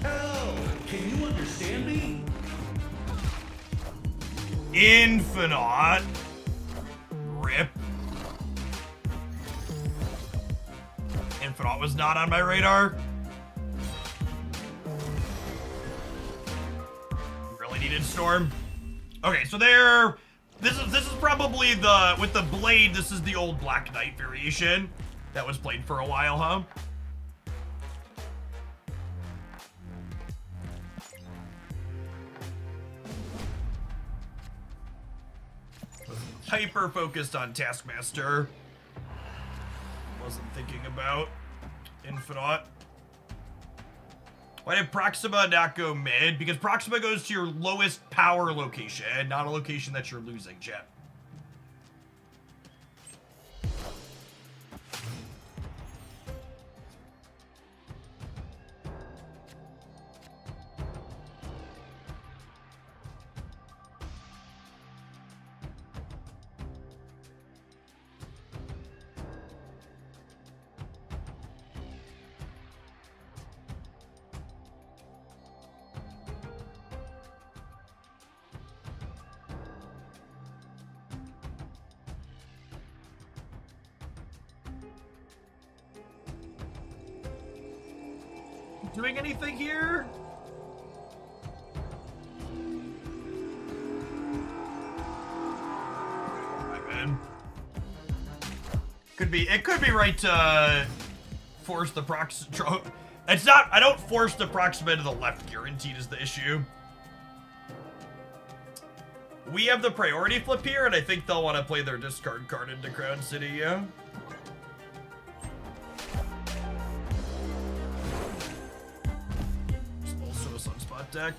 Hell, can you understand me? Infinite. Rip. Infinite was not on my radar. Really needed Storm. Okay, so there. This is probably the with the blade. This is the old Black Knight variation that was played for a while, huh? Hyper focused on Taskmaster. Wasn't thinking about Infinite. Why did Proxima not go mid? Because Proxima goes to your lowest power location, not a location that you're losing, chat. Doing anything here? My man. It could be right to force the prox. It's not. I don't force the Proxima to the left. Guaranteed is the issue. We have the priority flip here, and I think they'll want to play their discard card into Crown City. Yeah. Deck.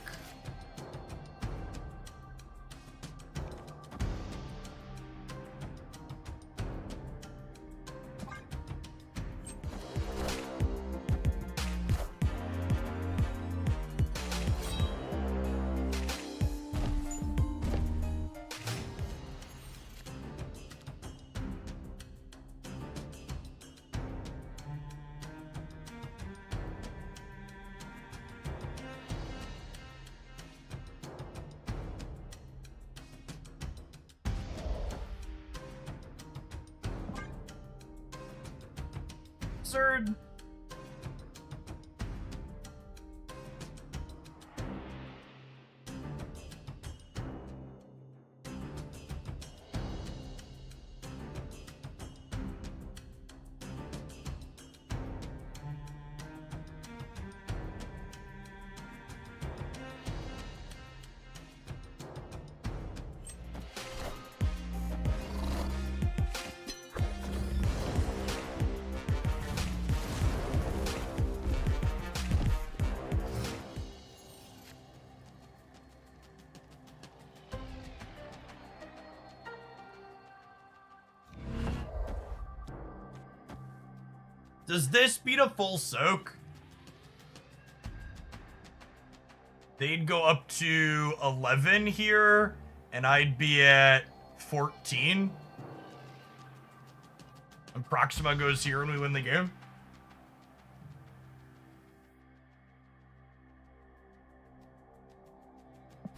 Absurd. Does this beat a full soak? They'd go up to 11 here, and I'd be at 14. And Proxima goes here and we win the game.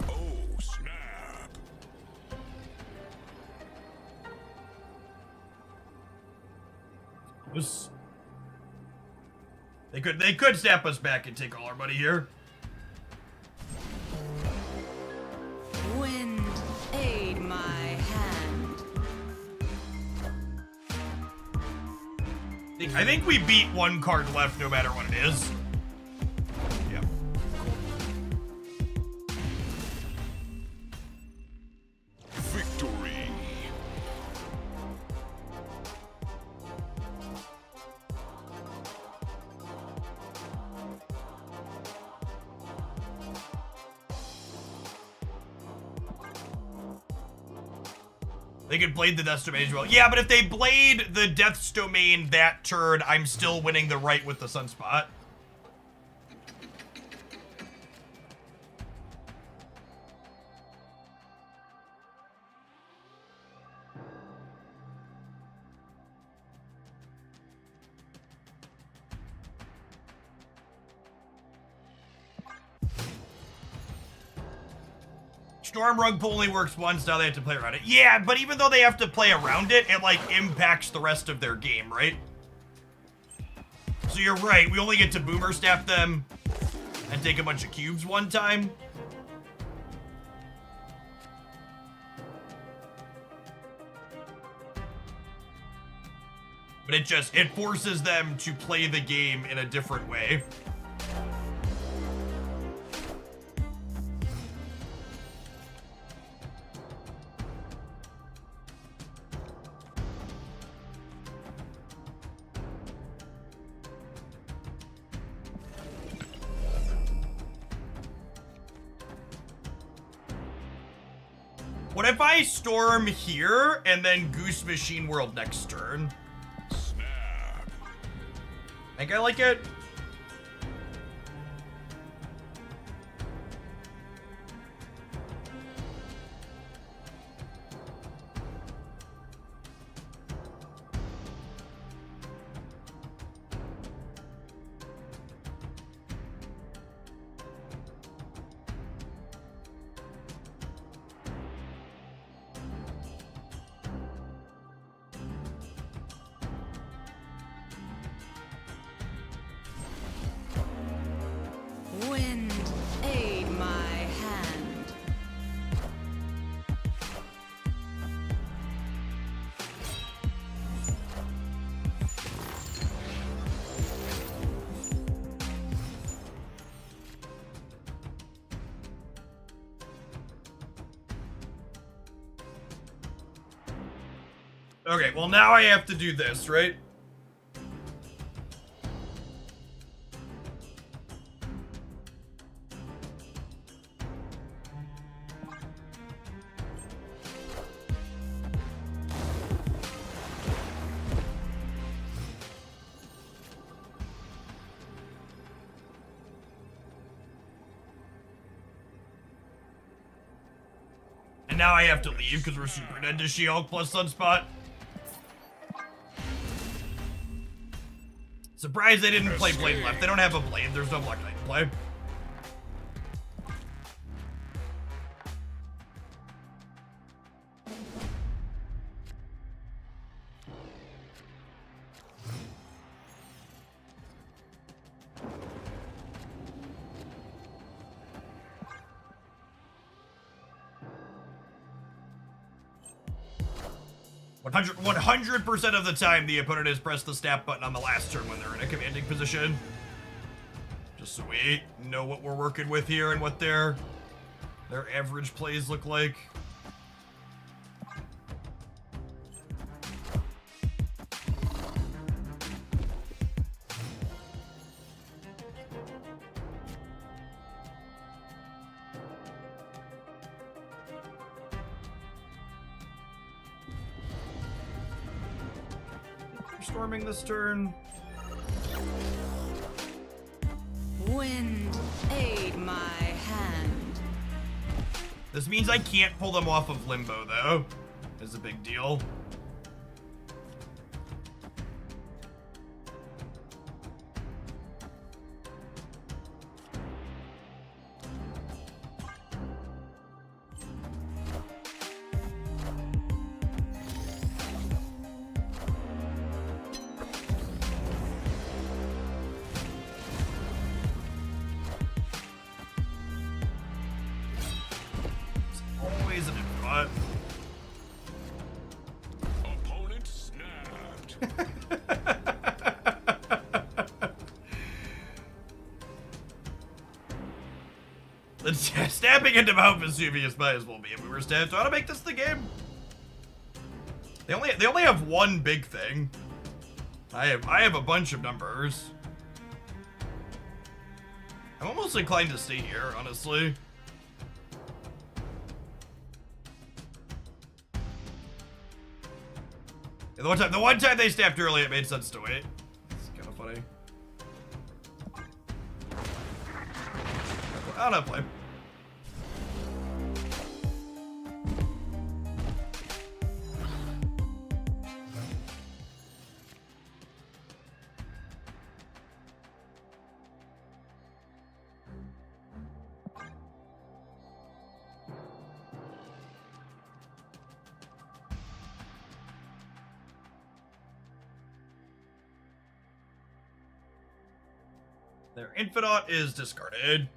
Oh, snap. They could snap us back and take all our money here. Wind, aid my hand. I think we beat one card left no matter what it is. Yeah. Victory. They could blade the Death's Domain as well. Yeah, but if they blade the Death's Domain that turn, I'm still winning the right with the Sunspot. Storm Rug Pull only works once, now they have to play around it. Yeah, but even though they have to play around it, it like impacts the rest of their game, right? So you're right, we only get to Boomer Snap them and take a bunch of cubes one time. But it forces them to play the game in a different way. What if I storm here and then Goose Machine World next turn? Snap. Think I like it? Wind, aid my hand. Okay, well now I have to do this, right? And now I have to leave because we're super dead to She-Hulk plus Sunspot. Surprised they didn't play Blade left. They don't have a Blade. There's no Black Knight to play. One hundred percent of the time, the opponent has pressed the snap button on the last turn when they're in a commanding position. Just so we know what we're working with here and what their average plays look like. Storming this turn. Wind, aid my hand. This means I can't pull them off of limbo, though. Is a big deal. Always an input. Opponent snapped. Snapping into Mount Vesuvius might as well be if we were stabbed. So how to make this the game? They only have one big thing. I have a bunch of numbers. I'm almost inclined to stay here, honestly. The one time they snapped early, it made sense to wait. It's kind of funny. I don't know, play. Their Infinite is discarded.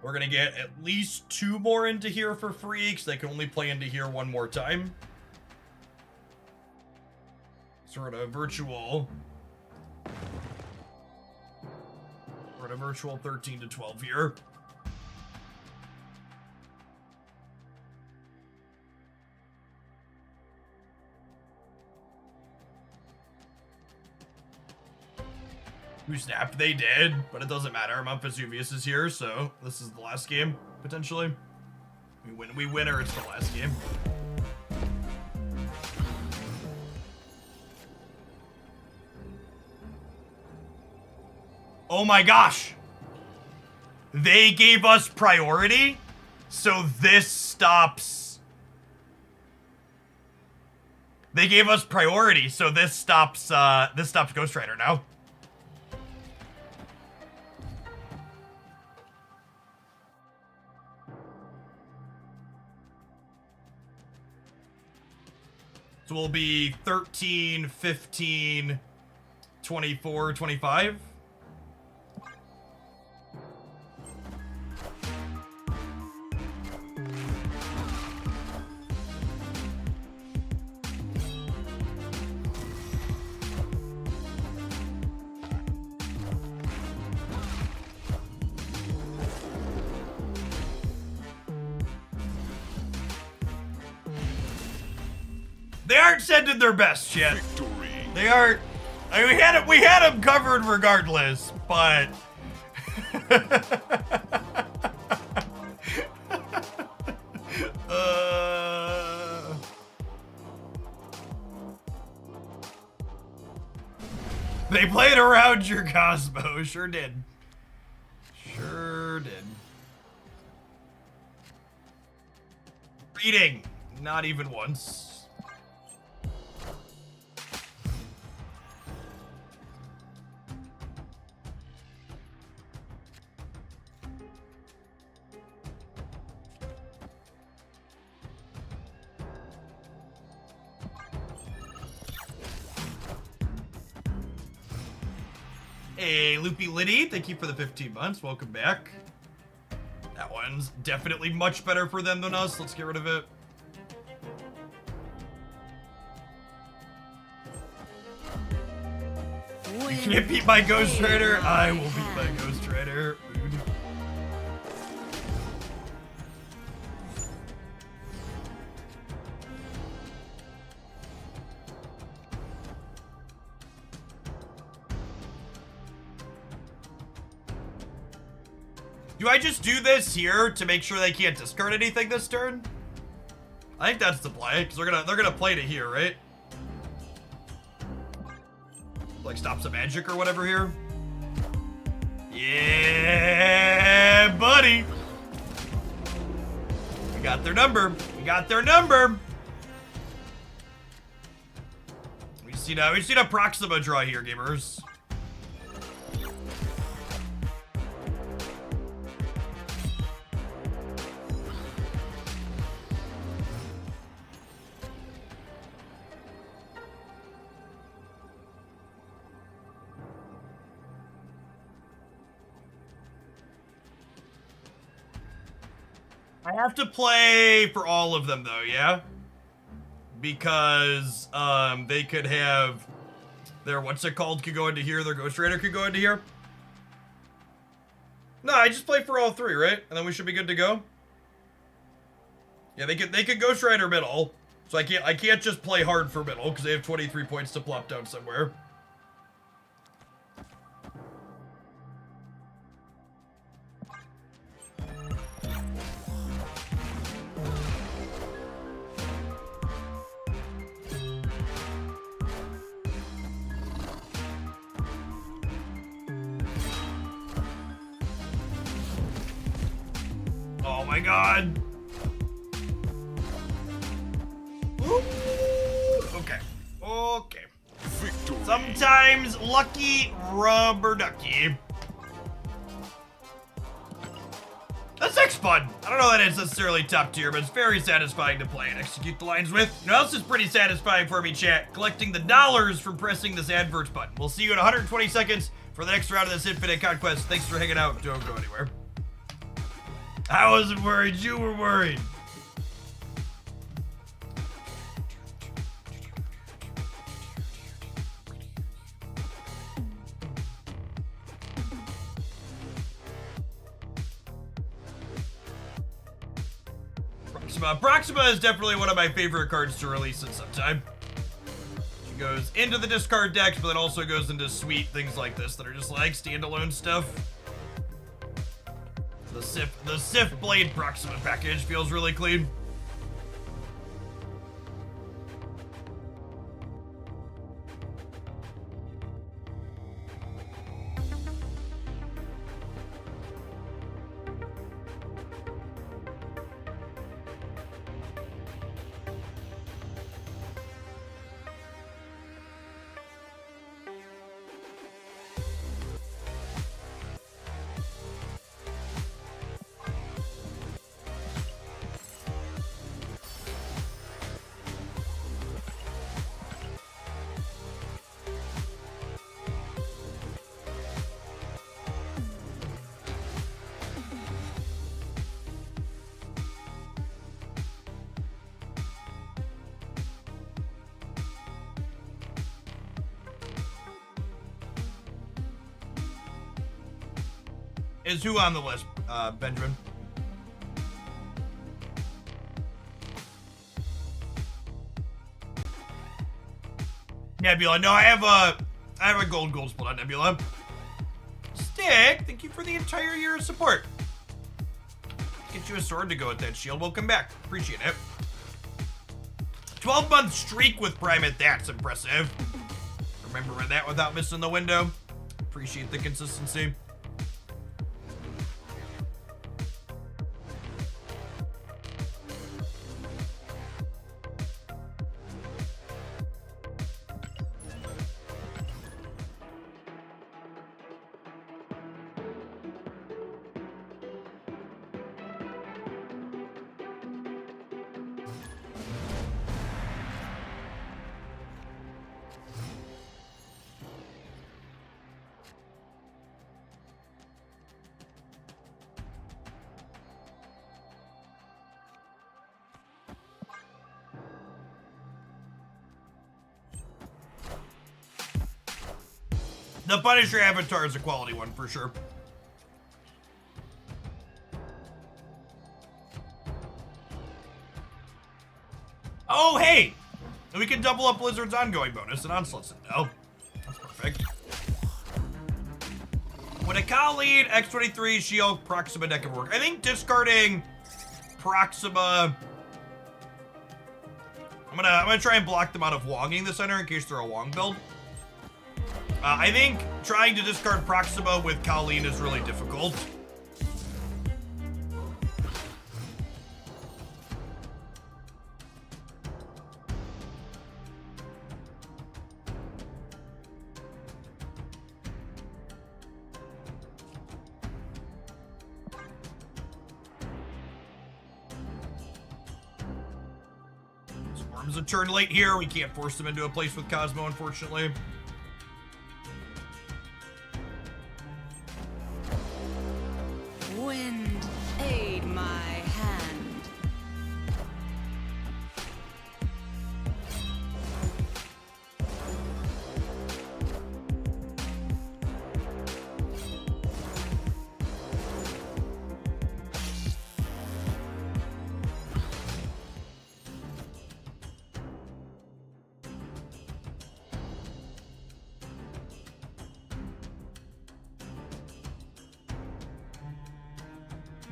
We're gonna get at least 2 more into here for free, because they can only play into here 1 more time. Sort of virtual 13 to 12 here. Who snapped? They did, but it doesn't matter. Mount Vesuvius is here, so this is the last game, potentially. We win or it's the last game. Oh my gosh! They gave us priority, so this stops. They gave us priority, so this stops Ghost Rider now. So we'll be 13, 15, 24, 25. They aren't sending their best yet. Victory. They aren't. I mean, we had them covered regardless, but they played around your Cosmo. Sure did. Sure did. Reading. Not even once. Hey, Loopy Liddy, thank you for the 15 months. Welcome back. That one's definitely much better for them than us. Let's get rid of it. You can't beat my Ghost Rider. I will beat my Ghost Rider. Rude. Do I just do this here to make sure they can't discard anything this turn? I think that's the play, because they're gonna play to here, right? Like stop some magic or whatever here. Yeah, buddy. We got their number. We got their number. We just need a Proxima draw here, gamers. I have to play for all of them though, yeah? Because they could have their what's it called could go into here, their Ghost Rider could go into here. No, I just play for all three, right? And then we should be good to go. Yeah, they could Ghost Rider middle. So I can't just play hard for middle because they have 23 points to plop down somewhere. Oh my god. Ooh. Okay. Okay. Victory. Sometimes lucky rubber ducky. That's X fun. I don't know that it's necessarily top tier, but it's very satisfying to play and execute the lines with. You know what else is pretty satisfying for me, chat? Collecting the dollars from pressing this adverts button. We'll see you in 120 seconds for the next round of this Infinite Conquest. Thanks for hanging out. Don't go anywhere. I wasn't worried, you were worried. Proxima is definitely one of my favorite cards to release in some time. She goes into the discard decks, but then also goes into sweet things like this that are just like standalone stuff. The Sif Blade Proxima package feels really clean. Is who on the list, Benjamin? Nebula. No, I have a gold split on Nebula. Stick, thank you for the entire year of support. Get you a sword to go with that shield. Welcome back. Appreciate it. 12-month streak with Primate. That's impressive. Remember that without missing the window. Appreciate the consistency. The Punisher avatar is a quality one for sure. Oh, hey! We can double up Blizzard's ongoing bonus and Onslaught's now. That's perfect. Would a Kyle lead X23 Shield Proxima deck of work? I think discarding Proxima I'm gonna try and block them out of Wonging the center in case they're a Wong build. I think trying to discard Proxima with Colleen is really difficult. Storm's a turn late here. We can't force them into a place with Cosmo, unfortunately. Wind, aid my hand.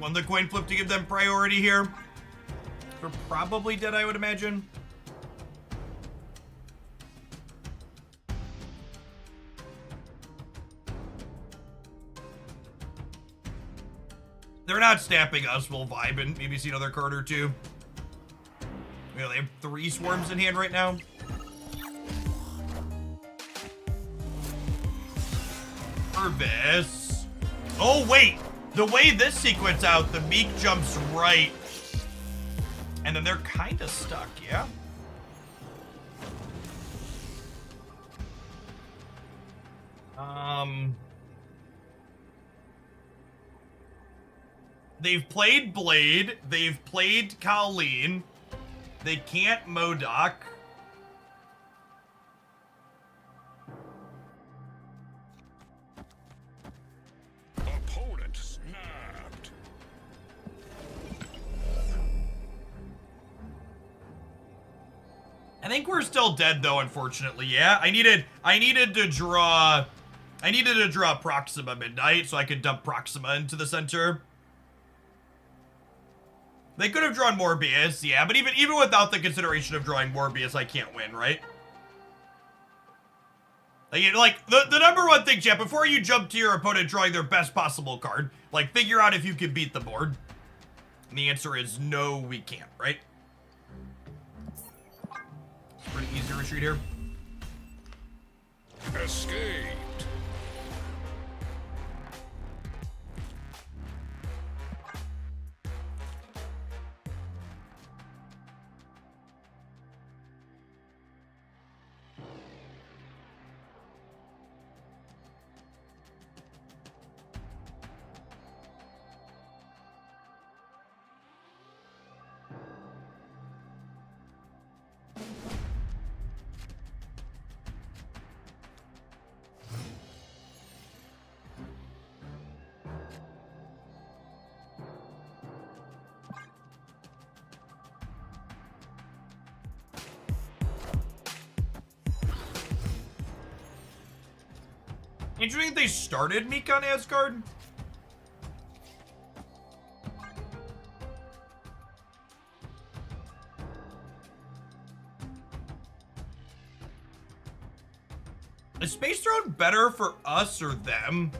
Won the coin flip to give them priority here. They're probably dead, I would imagine. They're not snapping us. We'll vibe and maybe see another card or two. You know, they have 3 swarms in hand right now. Purvis. Oh, wait. The way this sequence out, the Meek jumps right. And then they're kind of stuck, yeah? They've played Blade. They've played Colleen. They can't Modok. Opponent snapped. I think we're still dead though, unfortunately. Yeah, I needed to draw Proxima Midnight so I could dump Proxima into the center. They could have drawn Morbius, yeah, but even without the consideration of drawing Morbius, I can't win, right? Like the number one thing, chat, before you jump to your opponent drawing their best possible card, like, figure out if you can beat the board. And the answer is no, we can't, right? It's pretty easy to retreat here. Escaped. Interesting they started Meek on Asgard. Is Space Throne better for us or them?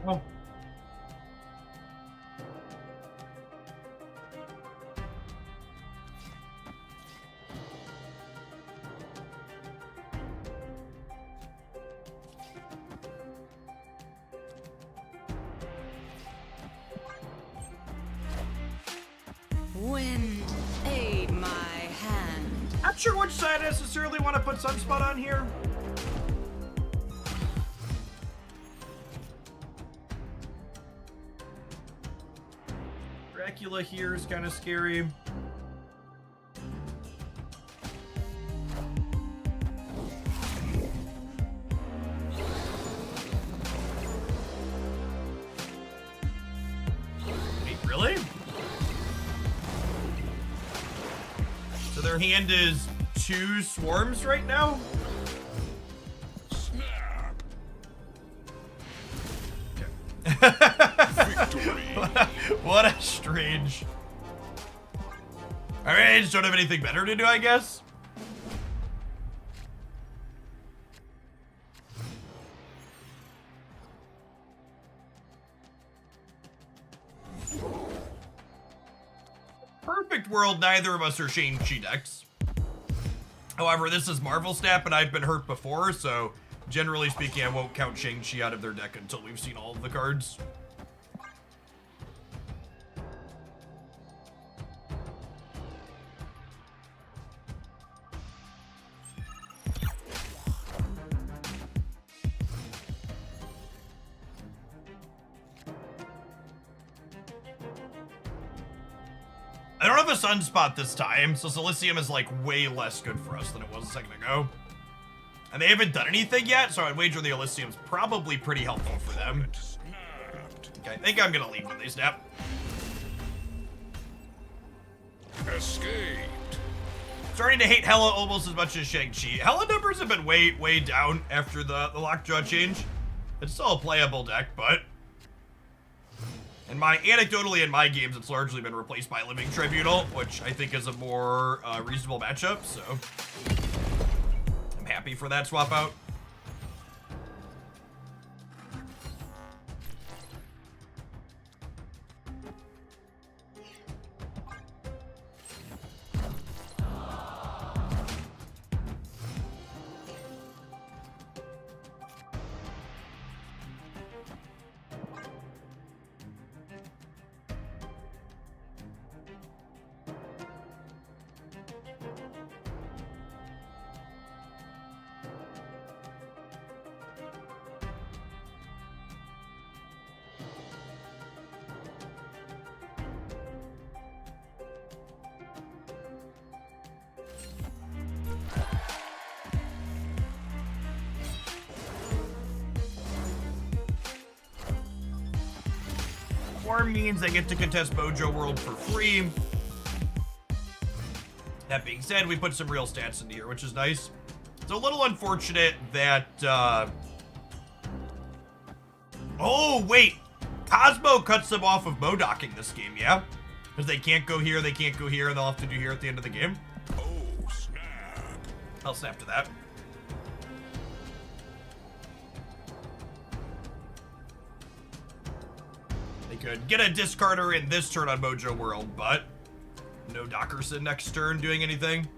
Oh. Wind, aid my hand. Not sure which side I necessarily want to put Sunspot on here. Dracula here is kind of scary. Wait, really? Their hand is 2 swarms right now. Snap. Victory. What a strange. Alright, I just don't have anything better to do, I guess. Perfect world, neither of us are Shang-Chi decks. However, this is Marvel Snap, and I've been hurt before, so generally speaking, I won't count Shang-Chi out of their deck until we've seen all of the cards. I don't have a Sunspot this time, so Silicium is like way less good for us than it was a second ago. And they haven't done anything yet, so I'd wager the Elysium's probably pretty helpful for them. Okay, I think I'm gonna leave when they snap. Escaped. Starting to hate Hela almost as much as Shang-Chi. Hela numbers have been way down after the Lockjaw change. It's still a playable deck, but anecdotally in my games, it's largely been replaced by Living Tribunal, which I think is a more reasonable matchup, so I'm happy for that swap out. Means they get to contest Mojo World for free. That being said, we put some real stats into here, which is nice. It's a little unfortunate that oh wait, Cosmo cuts them off of Modocking this game, yeah? Because they can't go here, they can't go here, and they'll have to do here at the end of the game. Oh, snap. I'll snap to that. Could get a discarder in this turn on Mojo World, but no Dockerson next turn doing anything.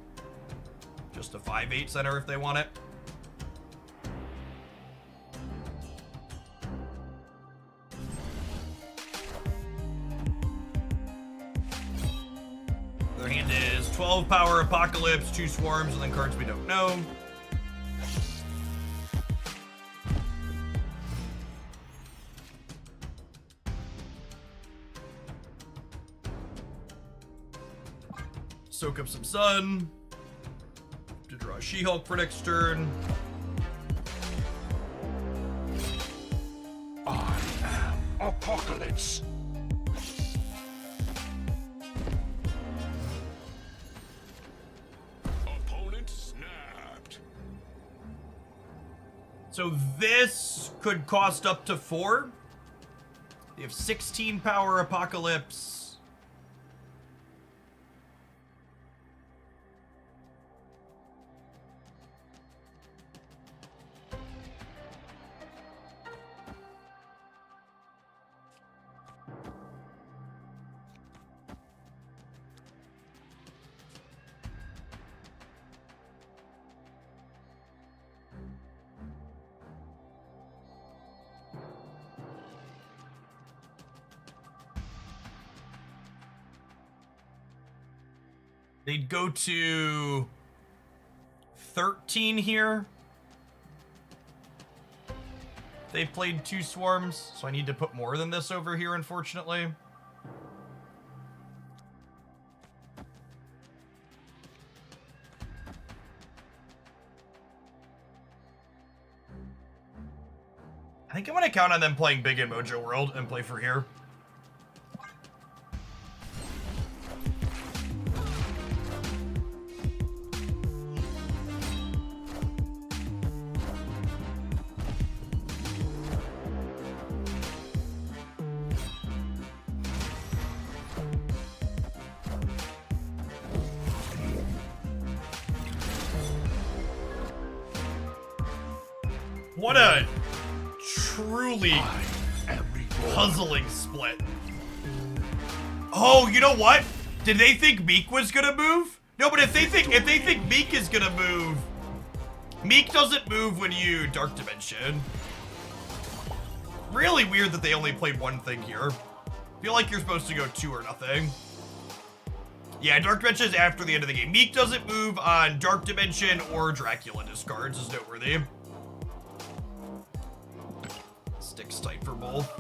Just a 5/8 center if they want it. Their hand is 12 power Apocalypse, 2 swarms, and then cards we don't know. Soak up some sun to draw She-Hulk for next turn. I am Apocalypse. Opponent snapped. So this could cost up to 4. They have 16 power Apocalypse. They'd go to 13 here. They played 2 swarms, so I need to put more than this over here, unfortunately. I think I'm gonna count on them playing big in Mojo World and play for here. What a truly puzzling split. Oh, you know what? Did they think Meek was gonna move? No, but if they think Meek is gonna move, Meek doesn't move when you Dark Dimension. Really weird that they only played one thing here. Feel like you're supposed to go 2 or nothing. Yeah, Dark Dimension is after the end of the game. Meek doesn't move on Dark Dimension or Dracula discards is noteworthy. Sticks tight for both.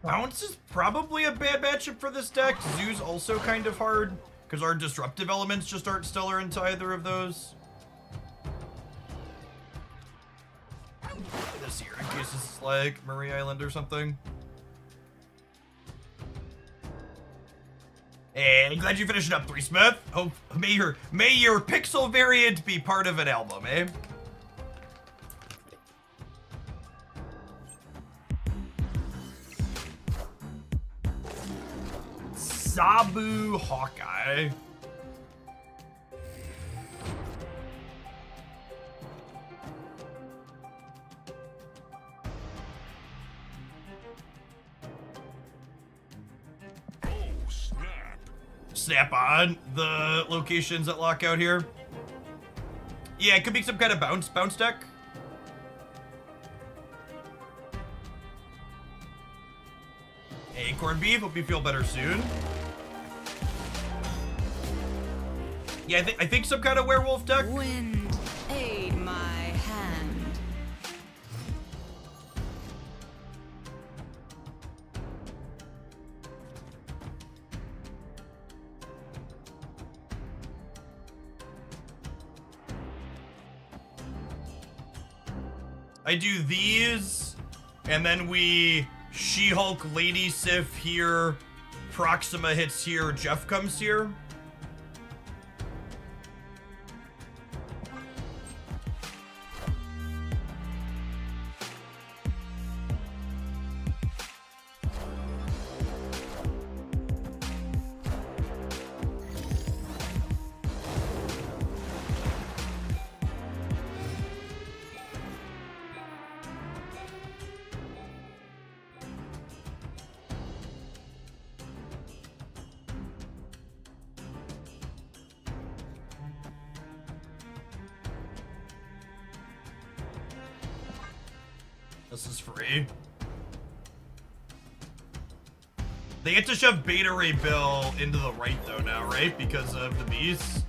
Bounce is probably a bad matchup for this deck. Zoo's also kind of hard, because our disruptive elements just aren't stellar into either of those. This here, in case this is like Murray Island or something. And glad you finished it up, 3 Smith. Oh, may your pixel variant be part of an album, eh? Sabu Hawkeye. Oh, snap. Snap on the locations that lock out here. Yeah, it could be some kind of bounce deck. Hey, corned beef, hope you feel better soon. Yeah, I think some kind of werewolf deck. Wind, aid my hand. I do these, and then we She-Hulk Lady Sif here, Proxima hits here, Jeff comes here. This is free. They get to shove Beta Ray Bill into the right though now, right? Because of the beast.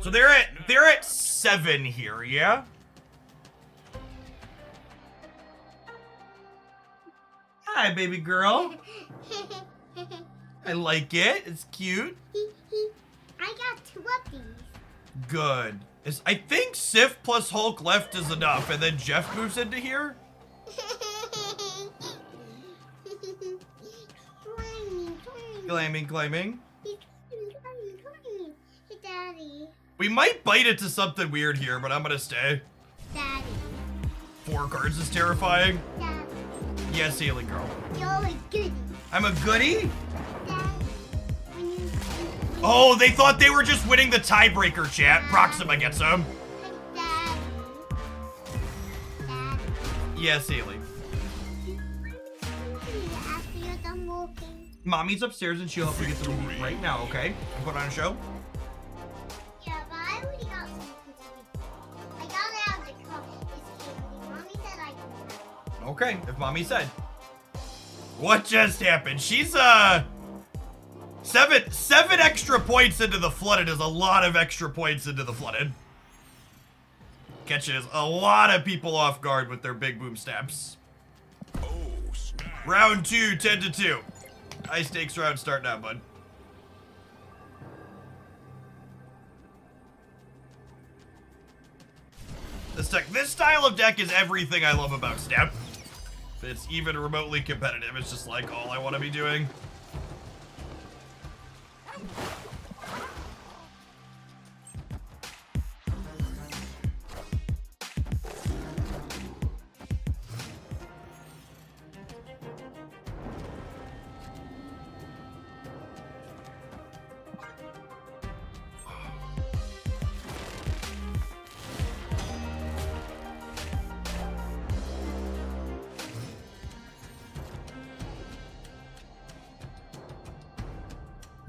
So they're at 7 here, yeah? Hi, baby girl. I like it. It's cute. I got 2 of these. Good. I think Sif plus Hulk left is enough, and then Jeff moves into here? Claiming. Daddy. We might bite it to something weird here, but I'm gonna stay. Daddy. 4 cards is terrifying. Daddy. Yes, Haley girl. You're a goodie. I'm a goodie? Daddy. Oh, they thought they were just winning the tiebreaker, chat. Proxima gets them. Daddy. Yes, Haley. After you're done walking. Mommy's upstairs and she'll help you get the movie right now, okay? And put on a show. Yeah, but I already got something to sleep. I got it out of the car. It's Haley. Mommy said I can have it. Okay, if mommy said. What just happened? She's seven extra points into the flooded is a lot of extra points into the flooded. Catches a lot of people off guard with their big boom steps. Oh, snap. Round 2, 10-2. High stakes round start now, bud. This style of deck is everything I love about Step. If it's even remotely competitive, it's just like all I want to be doing.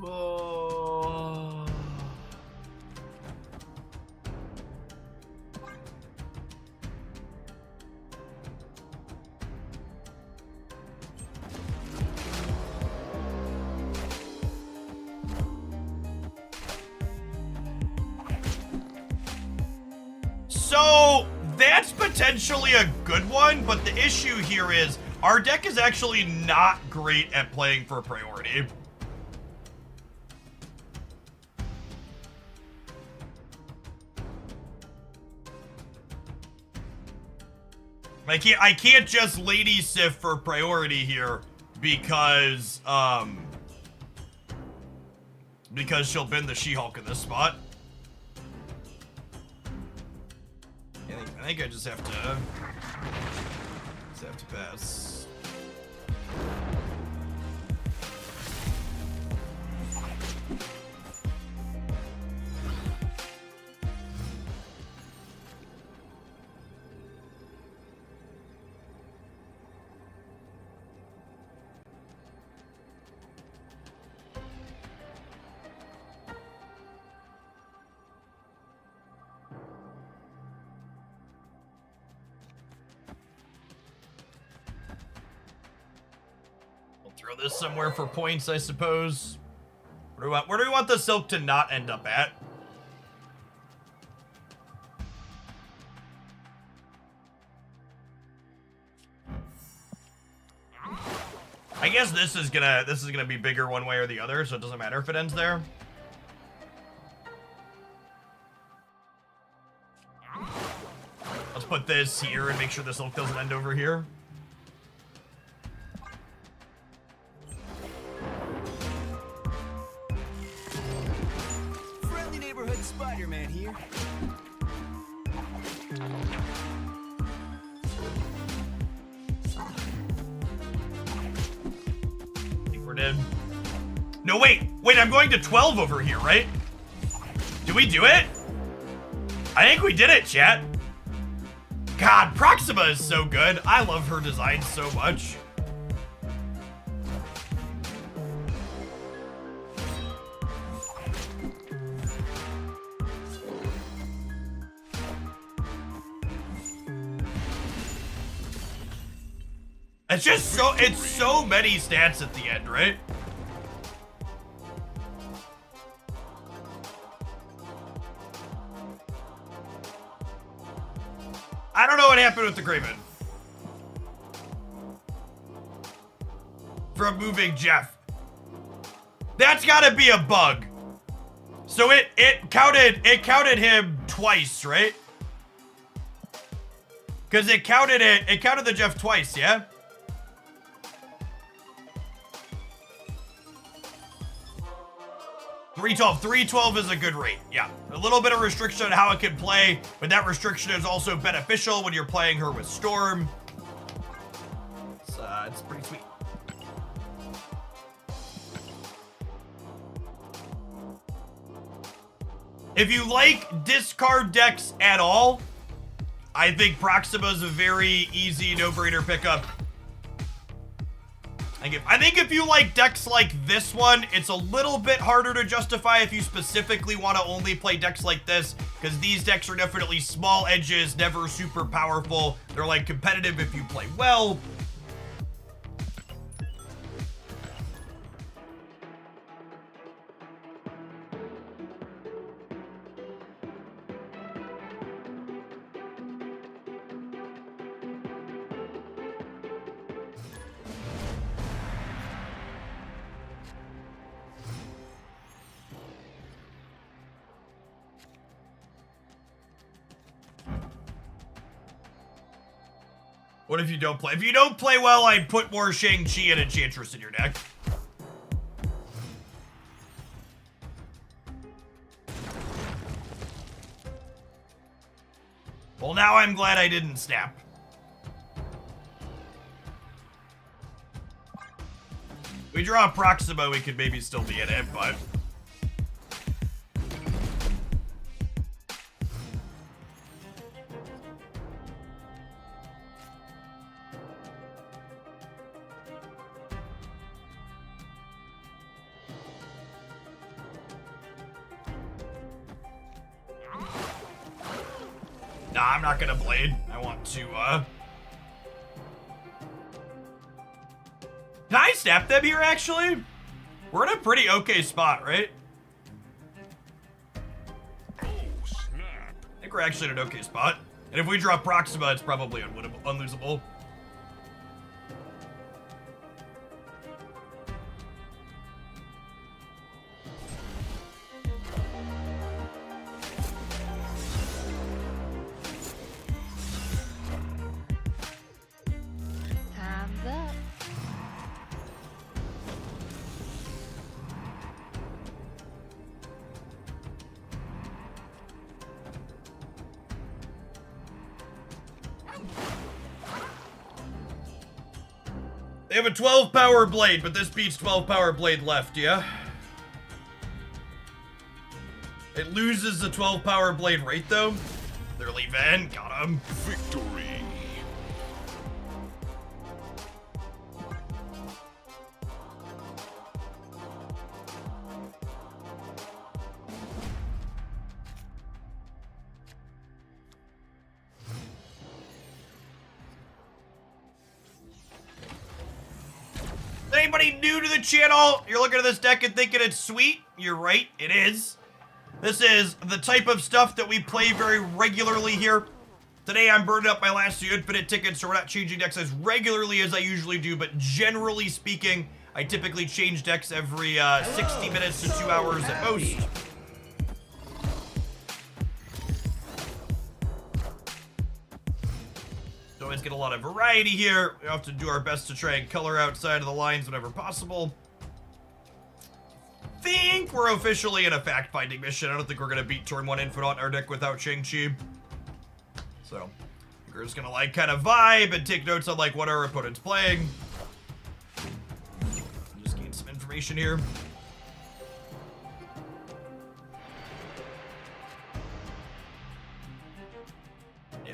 Oh. So that's potentially a good one, but the issue here is our deck is actually not great at playing for priority. I can't just Lady Sif for priority here because she'll bin the She-Hulk in this spot. I think I just have to pass. Throw this somewhere for points, I suppose. Where do we want the silk to not end up at? I guess this is gonna be bigger one way or the other, so it doesn't matter if it ends there. Let's put this here and make sure the silk doesn't end over here. Spider-Man here. I think we're dead. No, wait, I'm going to 12 over here, right? Did we do it? I think we did it, chat. God, Proxima is so good. I love her design so much. It's so many stats at the end, right? I don't know what happened with the Craven. From moving Jeff. That's gotta be a bug. So it counted him twice, right? Because it counted the Jeff twice, yeah? $312 is a good rate, yeah. A little bit of restriction on how it can play, but that restriction is also beneficial when you're playing her with Storm. It's pretty sweet. If you like discard decks at all, I think Proxima is a very easy no-brainer pickup. I think if you like decks like this one, it's a little bit harder to justify if you specifically want to only play decks like this, because these decks are definitely small edges, never super powerful. They're like competitive if you play well. What if you don't play? If you don't play well, I'd put more Shang-Chi and Enchantress in your deck. Well, now I'm glad I didn't snap. We draw a Proxima, we could maybe still be in it, but... Nah, I'm not gonna blade. I want to, Can I snap them here, actually? We're in a pretty okay spot, right? Oh, snap. I think we're actually in an okay spot. And if we draw Proxima, it's probably unwinnable, unlosable. Time's up. They have a 12 power blade, but this beats 12 power blade left, yeah? It loses the 12 power blade right, though. They're leaving. Got him. Victory. Anybody new to the channel? You're looking at this deck and thinking it's sweet? You're right, it is. This is the type of stuff that we play very regularly here. Today I'm burning up my last few infinite tickets, so we're not changing decks as regularly as I usually do, but generally speaking, I typically change decks every 60 minutes to 2 hours at most. Always get a lot of variety here. We have to do our best to try and color outside of the lines whenever possible. Think we're officially in a fact-finding mission. I don't think we're gonna beat turn 1 Infinite in our deck without Shang-Chi. So, we're just gonna like kind of vibe and take notes on like what our opponent's playing. Just gain some information here.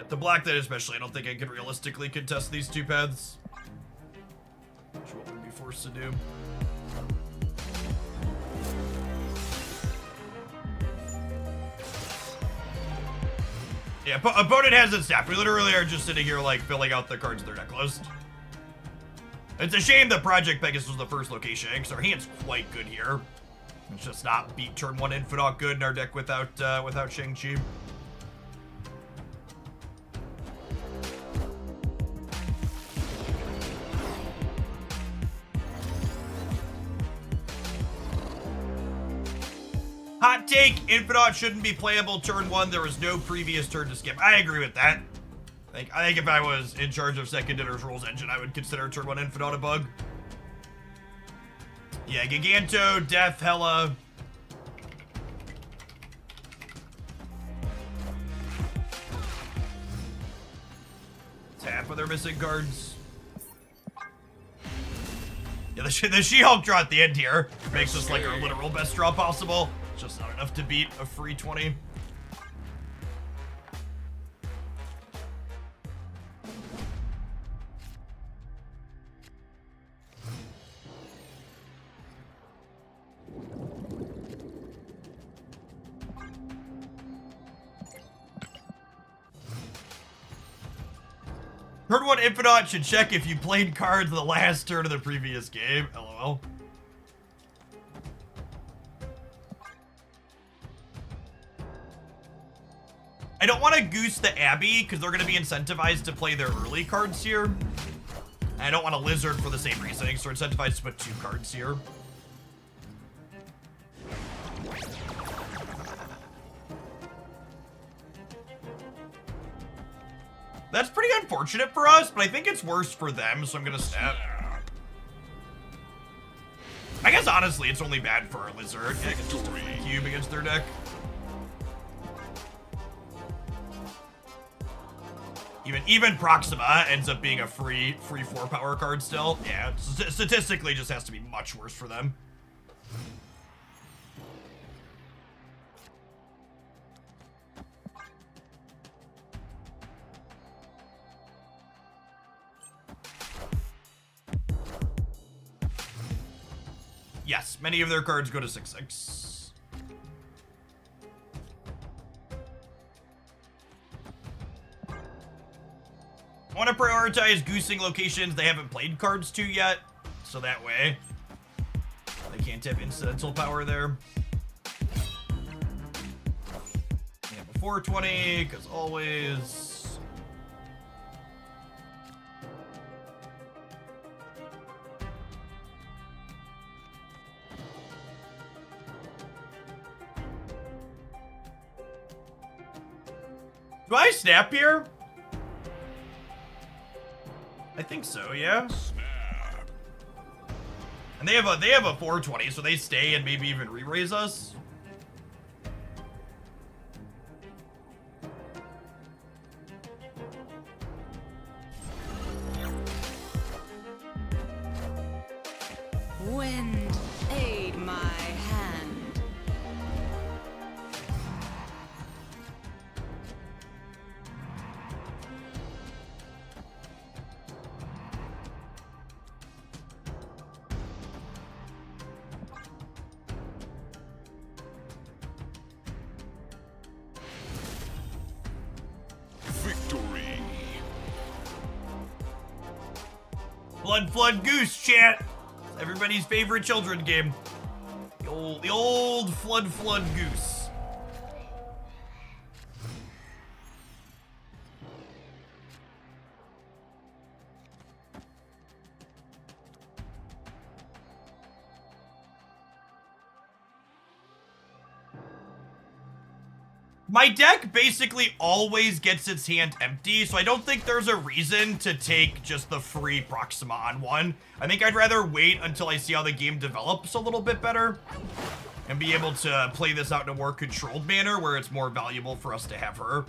The black that especially, I don't think I can realistically contest these two paths. Which is what we'd be forced to do. Yeah, opponent hasn't snapped. We literally are just sitting here like filling out the cards in their deck list. It's a shame that Project Pegasus was the first location, because our hand's quite good here. It's just not beat turn 1 Infinite good in our deck without Shang-Chi. Hot take, Infinite shouldn't be playable turn 1. There was no previous turn to skip. I agree with that. I think if I was in charge of Second Dinner's Rules Engine, I would consider turn 1 Infinite a bug. Yeah, Giganto, Death, Hella. Tap with their missing cards. Yeah, the She-Hulk draw at the end here makes us like our literal best draw possible. Just not enough to beat a free 20. Heard one Infinite should check if you played cards the last turn of the previous game. LOL. I don't want to goose the Abbey because they're going to be incentivized to play their early cards here. I don't want a Lizard for the same reasoning, so we're incentivized to put 2 cards here. That's pretty unfortunate for us, but I think it's worse for them, so I'm gonna snap. I guess honestly, it's only bad for our Lizard. Yeah, it's just a free cube against their deck. Even Proxima ends up being a free 4 power card still. Yeah, statistically, it just has to be much worse for them. Yes, many of their cards go to 6/6. I want to prioritize goosing locations they haven't played cards to yet, so that way they can't have incidental power there. Yeah, before 20, because always. Do I snap here? I think so, yeah. Snap. And they have a 420, so they stay and maybe even re-raise us. Wind, aid my hand. Victory. Blood Flood Goose, chat. Everybody's favorite children game. The old Flood Goose. My deck basically always gets its hand empty, so I don't think there's a reason to take just the free Proxima on one. I think I'd rather wait until I see how the game develops a little bit better and be able to play this out in a more controlled manner where it's more valuable for us to have her.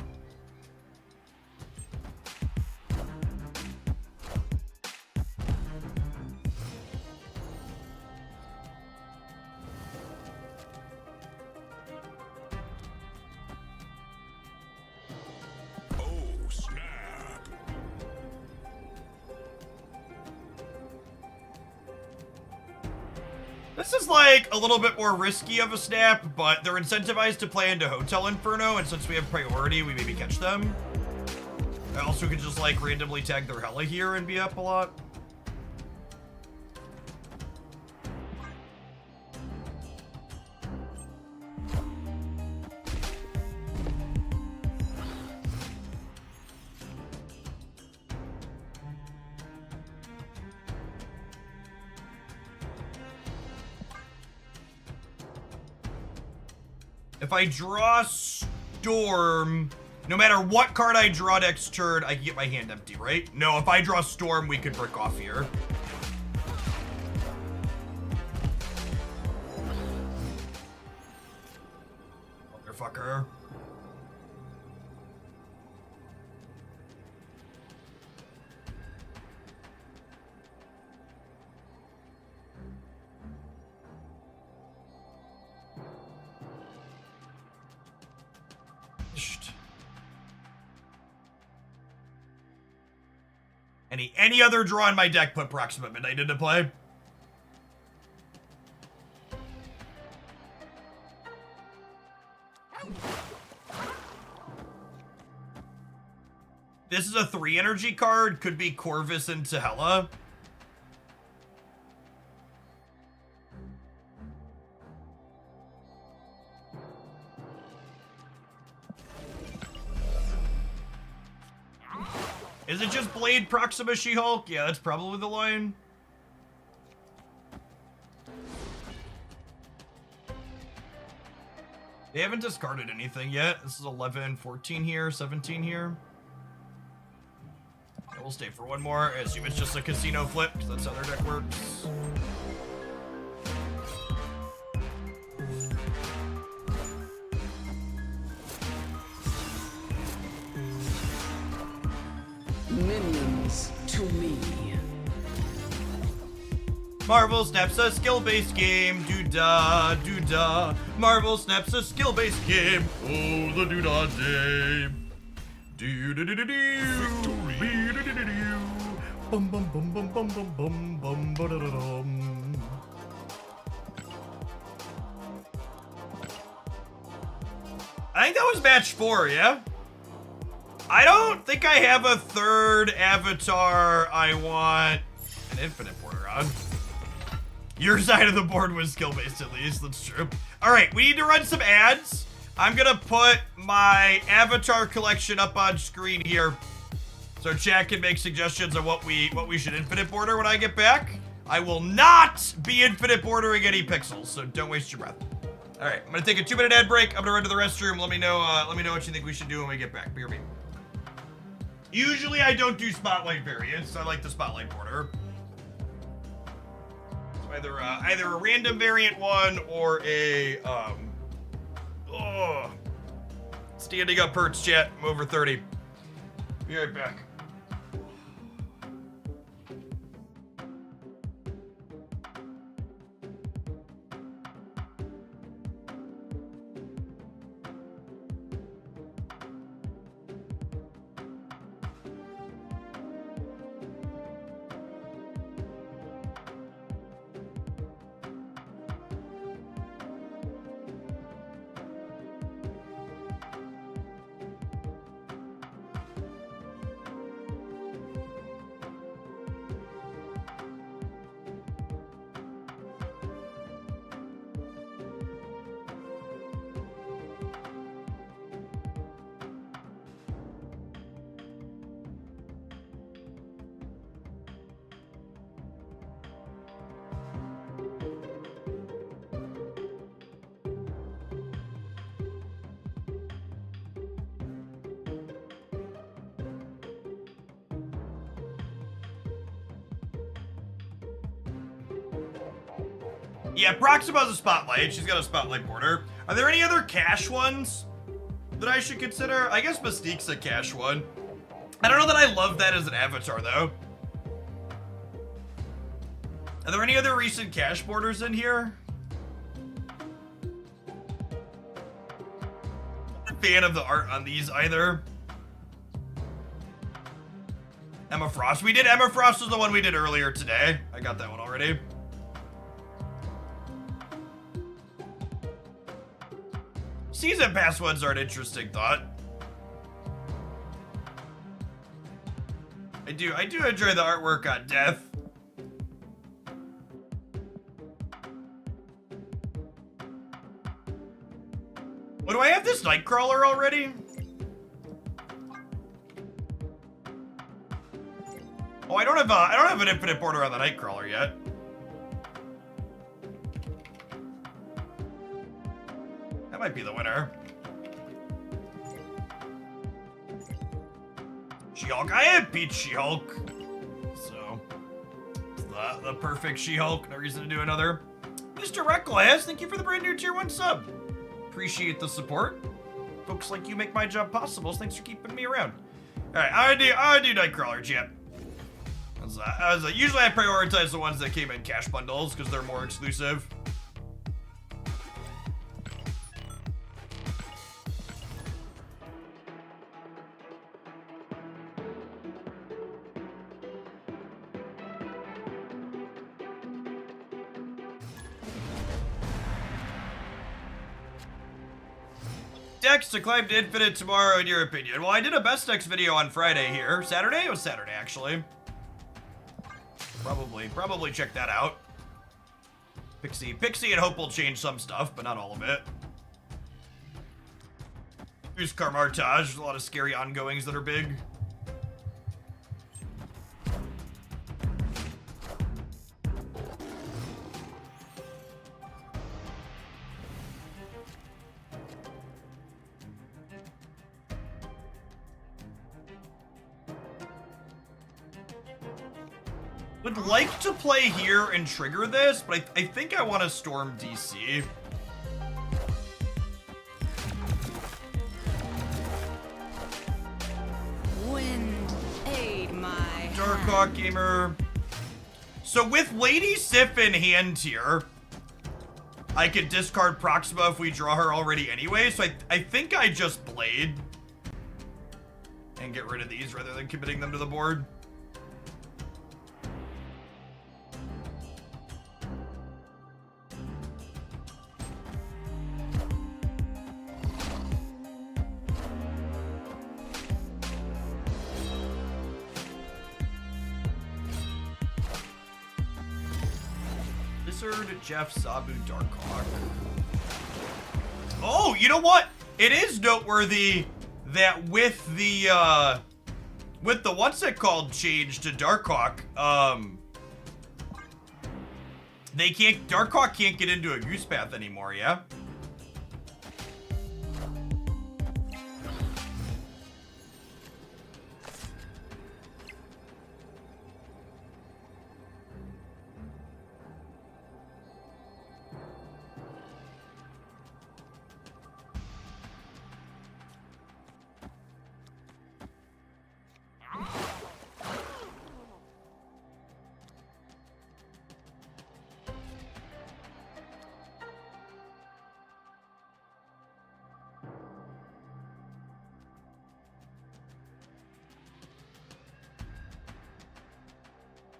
This is like a little bit more risky of a snap, but they're incentivized to play into Hotel Inferno, and since we have priority, we maybe catch them. I also could just like randomly tag their Hella here and be up a lot. If I draw Storm, no matter what card I draw next turn, I can get my hand empty, right? No, if I draw Storm, we could brick off here. Motherfucker. Any other draw in my deck put Proxima Midnight into play? This is a 3 energy card. Could be Corvus into Hela. Is it just Blade Proxima She-Hulk? Yeah, that's probably the line. They haven't discarded anything yet. This is 11, 14 here, 17 here. And we'll stay for one more. I assume it's just a casino flip, because that's how their deck works. Minions to me. Marvel Snap's a skill-based game. Do-da, do-da. Marvel Snap's a skill-based game. Oh, the do-da day. Do-do-do-do-do. Be-do-do-do-do. Bum bum bum bum bum bum bum bum ba-da-da-dum. I think that was match 4, yeah? I don't think I have a third avatar I want an infinite border on. Your side of the board was skill-based at least, that's true. All right, we need to run some ads. I'm gonna put my avatar collection up on screen here so chat can make suggestions on what we should infinite border when I get back. I will not be infinite bordering any pixels, so don't waste your breath. All right, I'm gonna take a 2-minute ad break. I'm gonna run to the restroom. Let me know what you think we should do when we get back. BRB. Usually I don't do spotlight variants. I like the spotlight border. So either a random variant one or a standing up hurts, chat. I'm over 30. Be right back. Yeah, Proxima's a spotlight. She's got a spotlight border. Are there any other cash ones that I should consider? I guess Mystique's a cash one. I don't know that I love that as an avatar, though. Are there any other recent cash borders in here? I'm not a fan of the art on these either. Emma Frost. We did Emma Frost was the one we did earlier today. I got that one already. Season pass ones are an interesting thought. I do enjoy the artwork on Death. What, do I have this Nightcrawler already? Oh, I don't have an infinite border on the Nightcrawler yet. That might be the winner. She-Hulk. I have beat She-Hulk. So, it's the perfect She-Hulk. No reason to do another. Mr. Reckless, thank you for the brand new tier 1 sub. Appreciate the support. Folks like you make my job possible, so thanks for keeping me around. Alright, I do Nightcrawler, chat. Usually I prioritize the ones that came in cash bundles, because they're more exclusive. decks to climb to infinite tomorrow, in your opinion? Well, I did a best decks video on Friday here. Saturday? It was Saturday, actually. Probably check that out. Pixie and Hope will change some stuff, but not all of it. Use Carmartage, a lot of scary ongoings that are big. Would like to play here and trigger this, but I think I want to storm DC. Wind, aid my Darkhawk Gamer. So with Lady Sif in hand here, I could discard Proxima if we draw her already anyway, so I think I just Blade and get rid of these rather than committing them to the board. Lizard, Jeff, Sabu, Darkhawk. Oh, you know what? It is noteworthy that with the what's it called change to Darkhawk, Darkhawk can't get into a Goose Path anymore, yeah?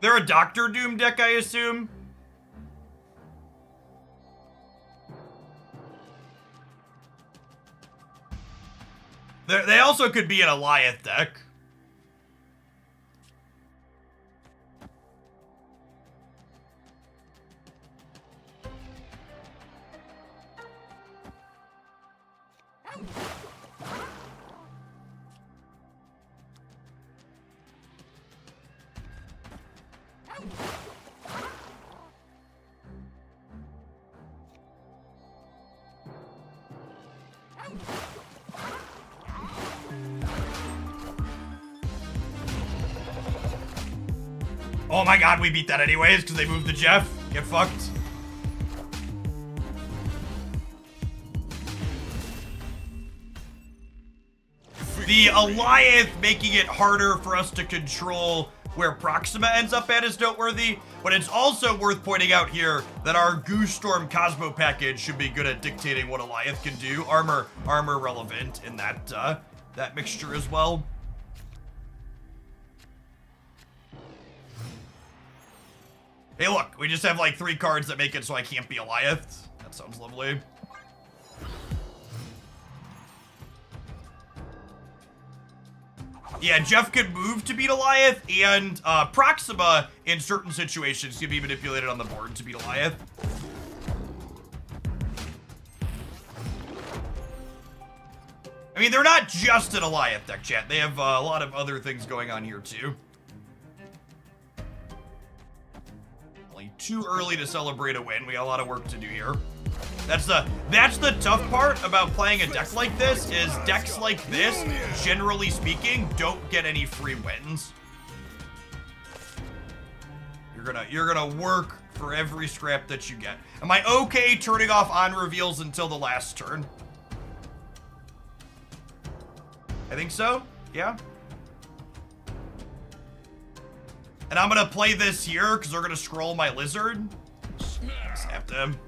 They're a Doctor Doom deck, I assume? They also could be an Alioth deck. Oh my god, we beat that anyways because they moved the Jeff. Get fucked. The Alioth making it harder for us to control where Proxima ends up at is noteworthy, but it's also worth pointing out here that our Goose Storm Cosmo package should be good at dictating what Alioth can do. Armor relevant in that that mixture as well. Hey, look, we just have like 3 cards that make it so I can't be Alioth. That sounds lovely. Yeah, Jeff could move to beat Alioth, and Proxima, in certain situations, can be manipulated on the board to beat Alioth. I mean, they're not just an Alioth deck, chat. They have a lot of other things going on here, too. Only too early to celebrate a win. We got a lot of work to do here. That's the tough part about playing a deck like this, is decks like this, generally speaking, don't get any free wins. You're gonna work for every scrap that you get. Am I okay turning off on reveals until the last turn? I think so, yeah. And I'm gonna play this here because they're gonna scroll my lizard. Snap them.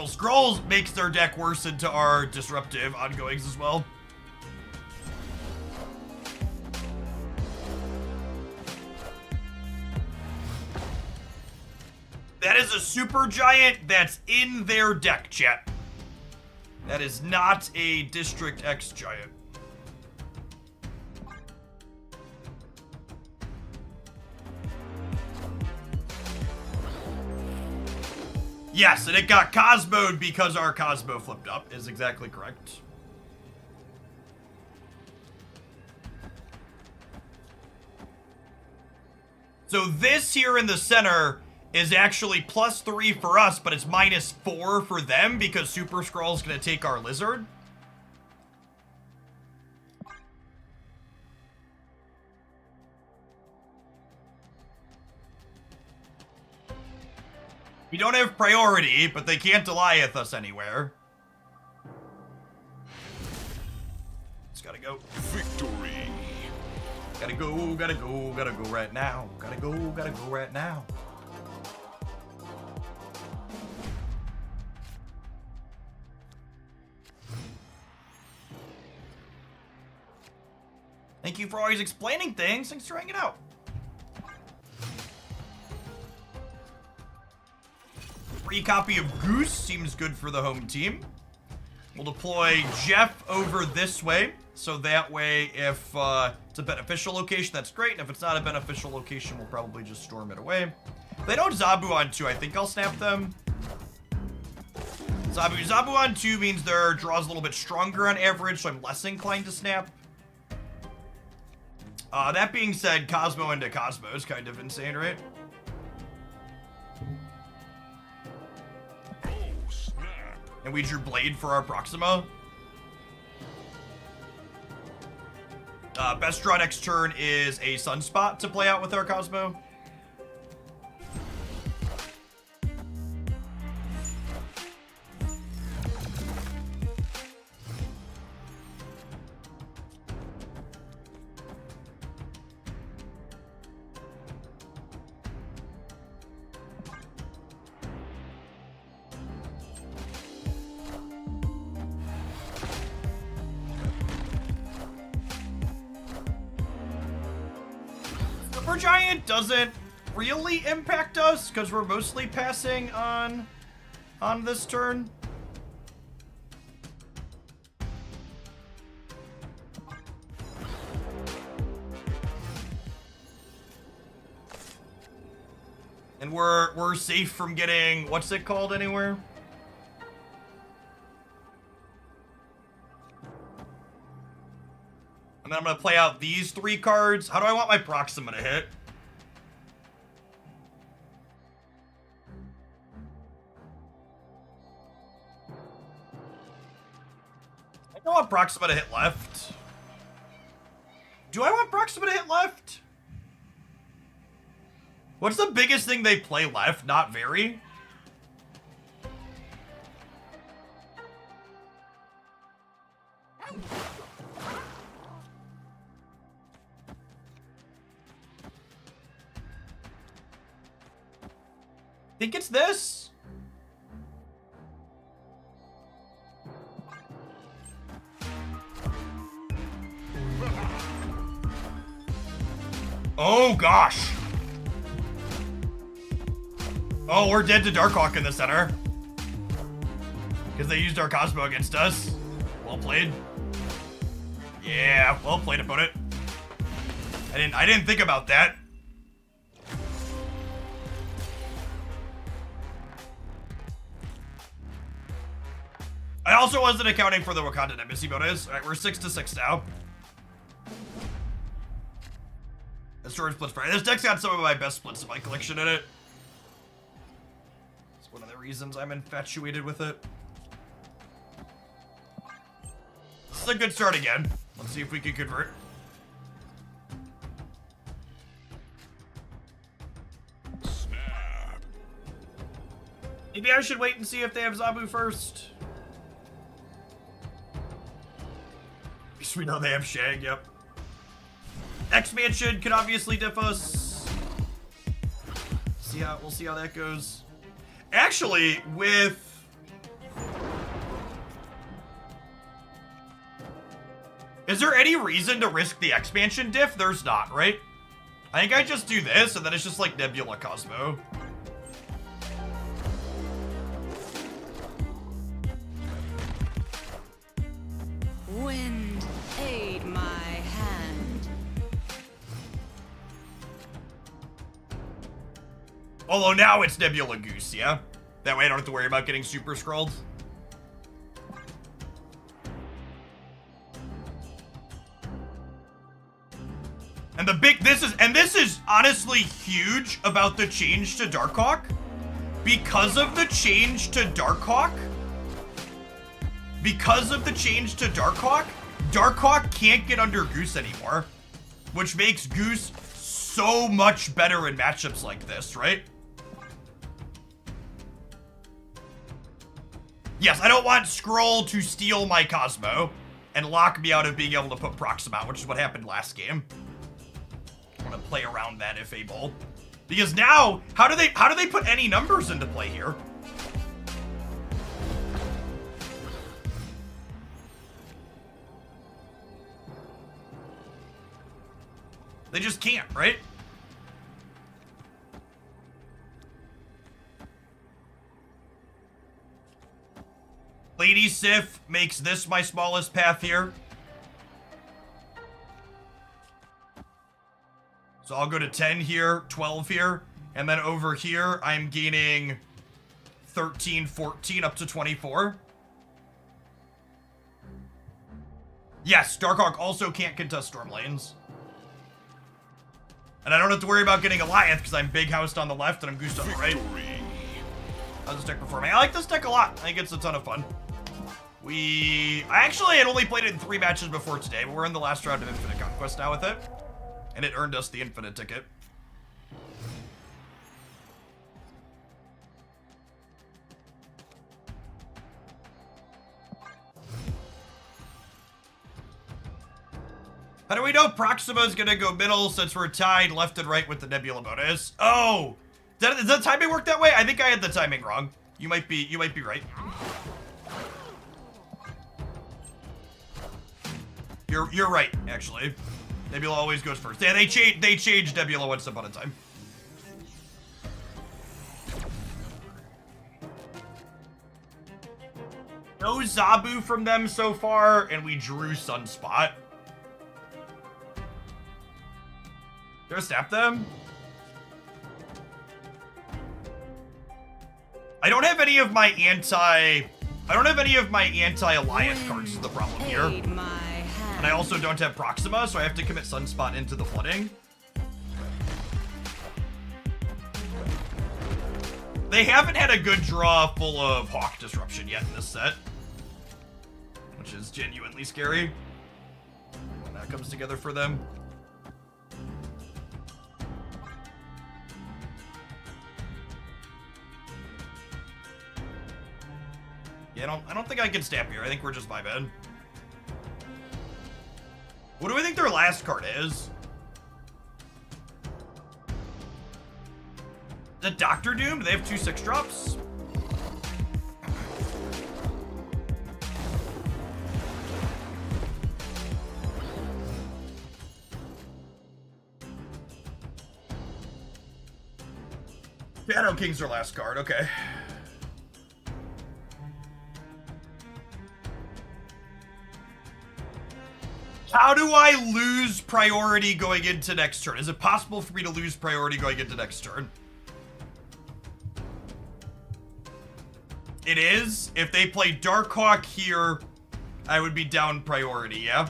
Scrolls makes their deck worse into our disruptive ongoings as well. That is a super giant that's in their deck, chat. That is not a District X giant. Yes, and it got Cosmo'd because our Cosmo flipped up, is exactly correct. So this here in the center is actually +3 for us, but it's -4 for them because Super Skrull's gonna take our Lizard. We don't have priority, but they can't Goliath us anywhere. Just gotta go. Victory. Gotta go, gotta go, gotta go right now. Gotta go right now. Thank you for always explaining things. Thanks for hanging out. Free copy of Goose seems good for the home team. We'll deploy Jeff over this way, so that way if it's a beneficial location, that's great, and if it's not a beneficial location, we'll probably just storm it away. If they don't Zabu on 2, I think I'll snap them. Zabu on 2 means their draw's a little bit stronger on average, so I'm less inclined to snap. That being said, Cosmo into Cosmo is kind of insane, right? And we drew Blade for our Proxima. Best draw next turn is a Sunspot to play out with our Cosmo. Giant doesn't really impact us because we're mostly passing on this turn. And we're safe from getting, what's it called anywhere? And then I'm going to play out these 3 cards. How do I want my Proxima to hit? I don't want Proxima to hit left. Do I want Proxima to hit left? What's the biggest thing they play left? Not very. Think it's this? Oh gosh. Oh, we're dead to Darkhawk in the center. Because they used our Cosmo against us. Well played. Yeah, well played, opponent. I didn't think about that. I also wasn't accounting for the Wakandan Embassy bonus. Alright, we're 6-6 now. The storage splits fire. This deck's got some of my best splits in my collection in it. It's one of the reasons I'm infatuated with it. This is a good start again. Let's see if we can convert. Snap. Maybe I should wait and see if they have Zabu first. Because we know they have Shag, yep. X-Mansion could obviously diff us. We'll see how that goes. Actually, with... Is there any reason to risk the X-Mansion diff? There's not, right? I think I just do this, and then it's just like Nebula Cosmo. Wind, aid my hand. Although now it's Nebula Goose, yeah? That way I don't have to worry about getting super scrolled. And this is honestly huge about the change to Darkhawk. Because of the change to Darkhawk, Darkhawk can't get under Goose anymore, which makes Goose so much better in matchups like this, right? Yes, I don't want Skrull to steal my Cosmo and lock me out of being able to put Proxima, which is what happened last game. I want to play around that if able. Because now, how do they put any numbers into play here? They just can't, right? Lady Sif makes this my smallest path here. So I'll go to 10 here, 12 here, and then over here, I'm gaining 13, 14, up to 24. Yes, Darkhawk also can't contest storm lanes. And I don't have to worry about getting Goliath because I'm big housed on the left and I'm goosed on the right. How's this deck performing? I like this deck a lot. I think it's a ton of fun. I actually had only played it in 3 matches before today, but we're in the last round of Infinite Conquest now with it. And it earned us the Infinite ticket. How do we know Proxima's gonna go middle since we're tied left and right with the Nebula bonus? Oh! Does the timing work that way? I think I had the timing wrong. You might be right. You're right, actually. Nebula always goes first. Yeah, they changed Nebula once upon a time. No Zabu from them so far, and we drew Sunspot. Did I snap them? I don't have any of my anti-alliance cards is the problem here. And I also don't have Proxima, so I have to commit Sunspot into the flooding. They haven't had a good draw full of Hawk Disruption yet in this set, which is genuinely scary when that comes together for them. Yeah, I don't think I can stamp here. I think we're just vibing. What do we think their last card is? The Doctor Doom? Do they have 2 6-drops? Shadow King's their last card, okay. How do I lose priority going into next turn? Is it possible for me to lose priority going into next turn? It is. If they play Darkhawk here, I would be down priority, yeah?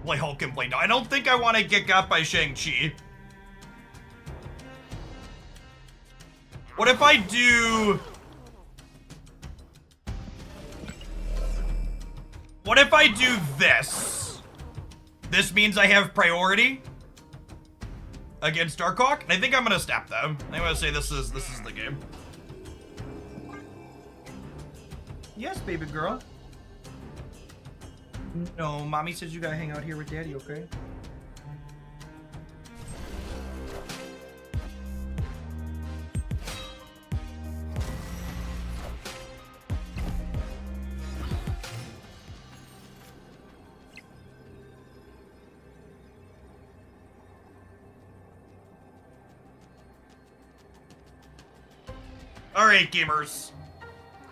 Play Hulk and play... No, I don't think I want to get got by Shang-Chi. What if I do... What if I do this? This means I have priority against Darkhawk? And I think I'm gonna snap them. I'm gonna say this is the game. Yes, baby girl. No, mommy says you gotta hang out here with daddy, okay? All right, gamers.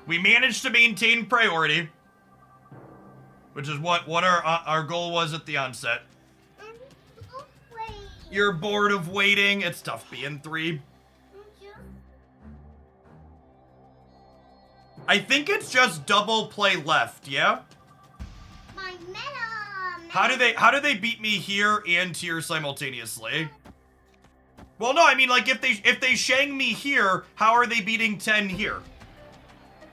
We managed to maintain priority, which is what our goal was at the onset. You're bored of waiting. It's tough being 3. I think it's just double play left, yeah? My meta. How do they beat me here and here simultaneously? Well, no, I mean, like, if they Shang me here, how are they beating 10 here?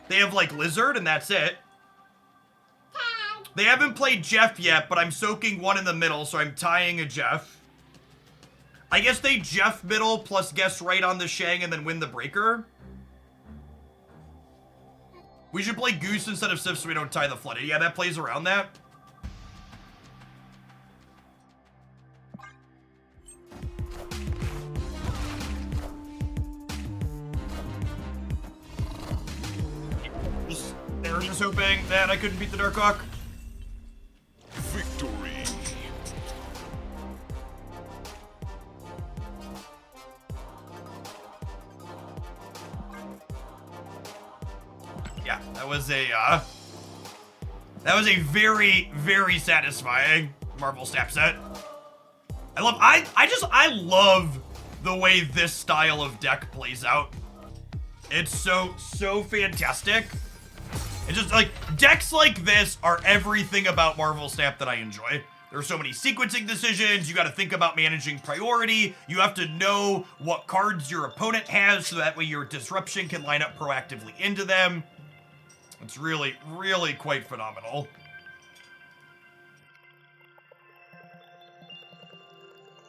They have, like, Lizard, and that's it. Tag. They haven't played Jeff yet, but I'm soaking 1 in the middle, so I'm tying a Jeff. I guess they Jeff middle plus guess right on the Shang and then win the breaker. We should play Goose instead of Sif so we don't tie the flooded. Yeah, that plays around that. They were just hoping that I couldn't beat the Dark Hawk. Victory. Yeah, that was a very, very satisfying Marvel Snap set. I love the way this style of deck plays out. It's so fantastic. It's just like, decks like this are everything about Marvel Snap that I enjoy. There are so many sequencing decisions. You got to think about managing priority. You have to know what cards your opponent has so that way your disruption can line up proactively into them. It's really, really quite phenomenal.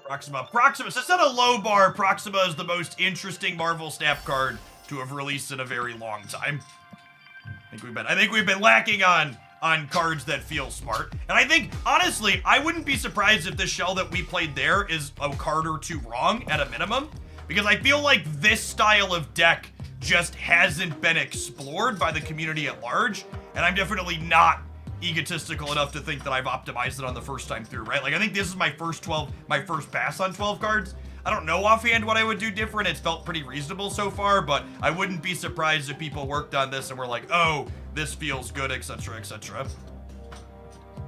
Proxima. So set a low bar. Proxima is the most interesting Marvel Snap card to have released in a very long time. I think we've been lacking on cards that feel smart. And I think, honestly, I wouldn't be surprised if the shell that we played there is a card or 2 wrong at a minimum. Because I feel like this style of deck just hasn't been explored by the community at large. And I'm definitely not egotistical enough to think that I've optimized it on the first time through, right? Like, I think this is my first pass on 12 cards. I don't know offhand what I would do different. It's felt pretty reasonable so far, but I wouldn't be surprised if people worked on this and were like, oh, this feels good, etc., etc.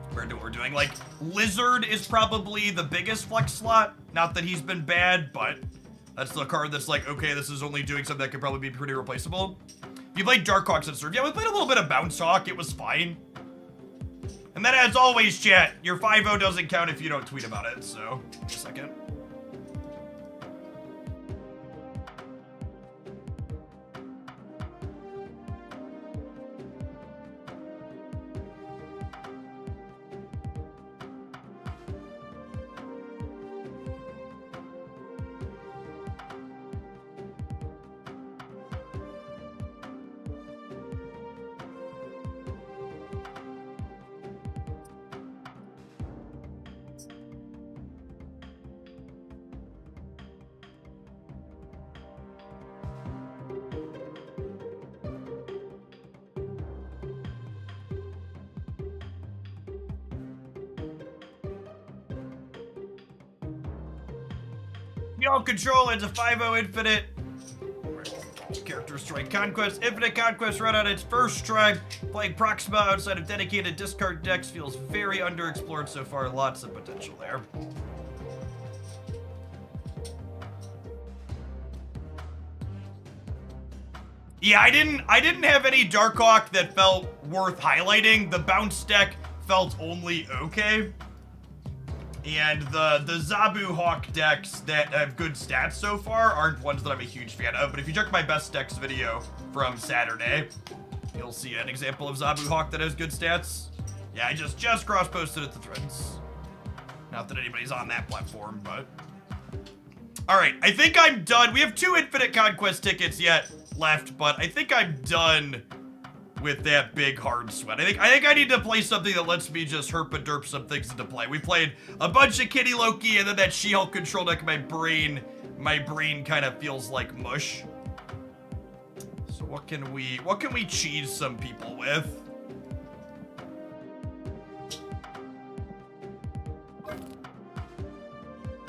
Compared to what we're doing. Like, Lizard is probably the biggest flex slot. Not that he's been bad, but that's the card that's like, okay, this is only doing something that could probably be pretty replaceable. If you played Darkhawks and Surge, yeah, we played a little bit of Bounce Hawk. It was fine. And then, as always, chat, your 5-0 doesn't count if you don't tweet about it, so, just a second. Y'all control, it's a 5-0 infinite. Character strike conquest. Infinite conquest right on its first strike. Playing Proxima outside of dedicated discard decks feels very underexplored so far. Lots of potential there. Yeah, I didn't have any Darkhawk that felt worth highlighting. The bounce deck felt only okay. And the Zabu Hawk decks that have good stats so far aren't ones that I'm a huge fan of. But if you check my best decks video from Saturday, you'll see an example of Zabu Hawk that has good stats. Yeah, I just cross-posted it to threads. Not that anybody's on that platform, but... Alright, I think I'm done. We have 2 Infinite Conquest tickets yet left, but I think I'm done with that big hard sweat. I think I need to play something that lets me just herp and derp some things into play. We played a bunch of Kitty Loki and then that She-Hulk control deck. My brain kind of feels like mush. So what can we cheese some people with?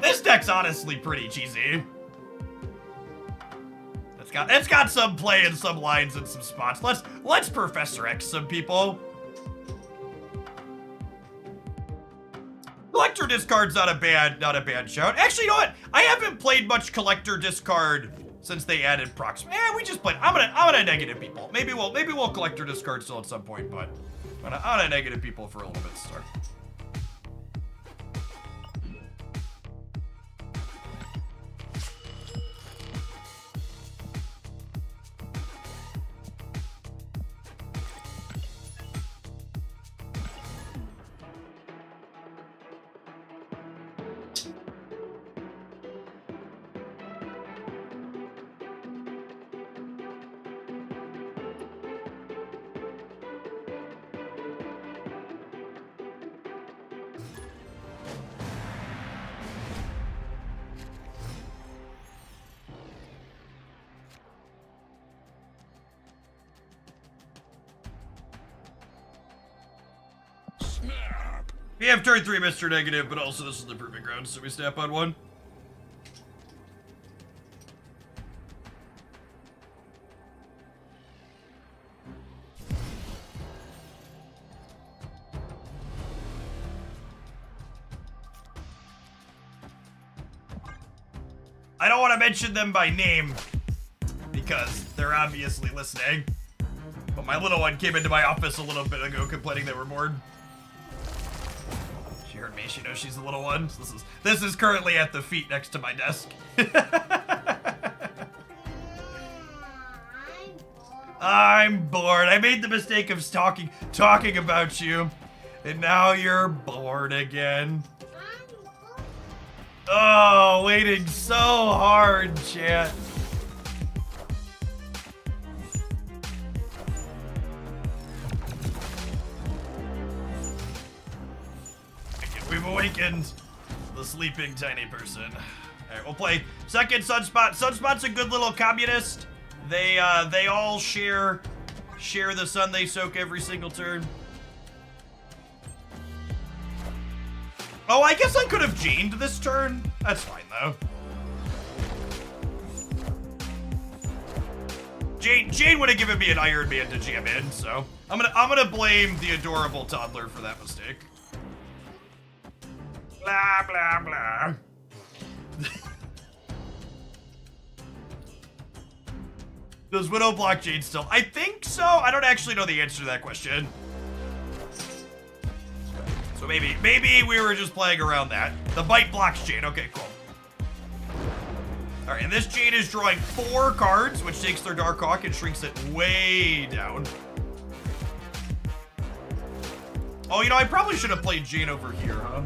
This deck's honestly pretty cheesy. it's got some play and some lines and some spots. Let's Professor X some people. Collector discard's not a bad shout. Actually, you know what? I haven't played much collector discard since they added procs. We just played. I'm gonna negative people. Maybe we'll collector discard still at some point, but I'm gonna negative people for a little bit to start. We have turn 3, Mr. Negative, but also this is the proving ground, so we snap on one. I don't want to mention them by name, because they're obviously listening. But my little one came into my office a little bit ago complaining they were bored. She heard me, she knows she's the little one. So this is currently at the feet next to my desk. I'm bored. I made the mistake of talking about you, and now you're bored again. Oh, waiting so hard, chat. We've awakened the sleeping tiny person. All right, we'll play second Sunspot. Sunspot's a good little communist. They all share the sun they soak every single turn. Oh, I guess I could have Janed this turn. That's fine though. Jane would have given me an Iron Man to jam in, so I'm gonna blame the adorable toddler for that mistake. Blah, blah, blah. Does Widow block Jade still? I think so. I don't actually know the answer to that question. So maybe we were just playing around that. The bite blocks Jade. Okay, cool. All right, and this Jade is drawing 4 cards, which takes their Darkhawk and shrinks it way down. Oh, you know, I probably should have played Jade over here, huh?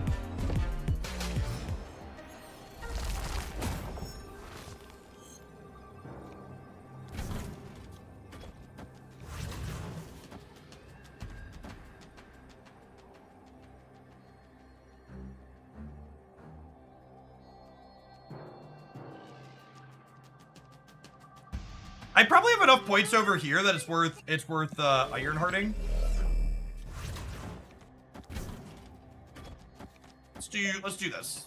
I probably have enough points over here that it's worth Iron Hearting. Let's do this.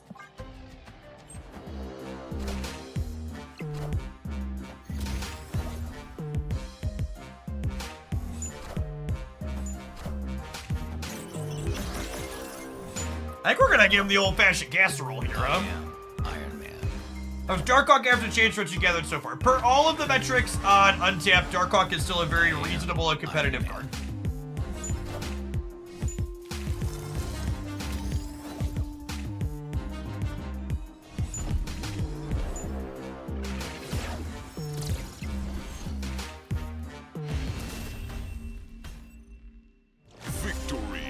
I think we're gonna give him the old-fashioned casserole here, huh? Iron Man. How's Darkhawk after change what you gathered so far? Per all of the metrics on Untapped, Darkhawk is still a very reasonable and competitive card. Victory.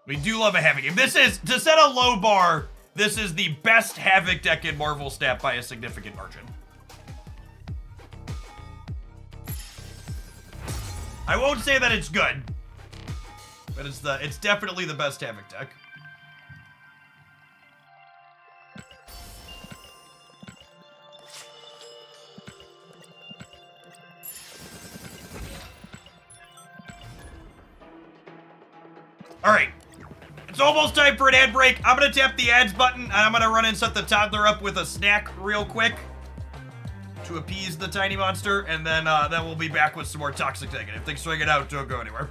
We do love a Havoc game. This is, to set a low bar, this is the best Havoc deck in Marvel Snap by a significant margin. I won't say that it's good, but it's definitely the best Havoc deck. All right. It's almost time for an ad break. I'm going to tap the ads button, and I'm going to run and set the toddler up with a snack real quick to appease the tiny monster, and then we'll be back with some more Toxic Negative. Thanks for hanging out. Don't go anywhere.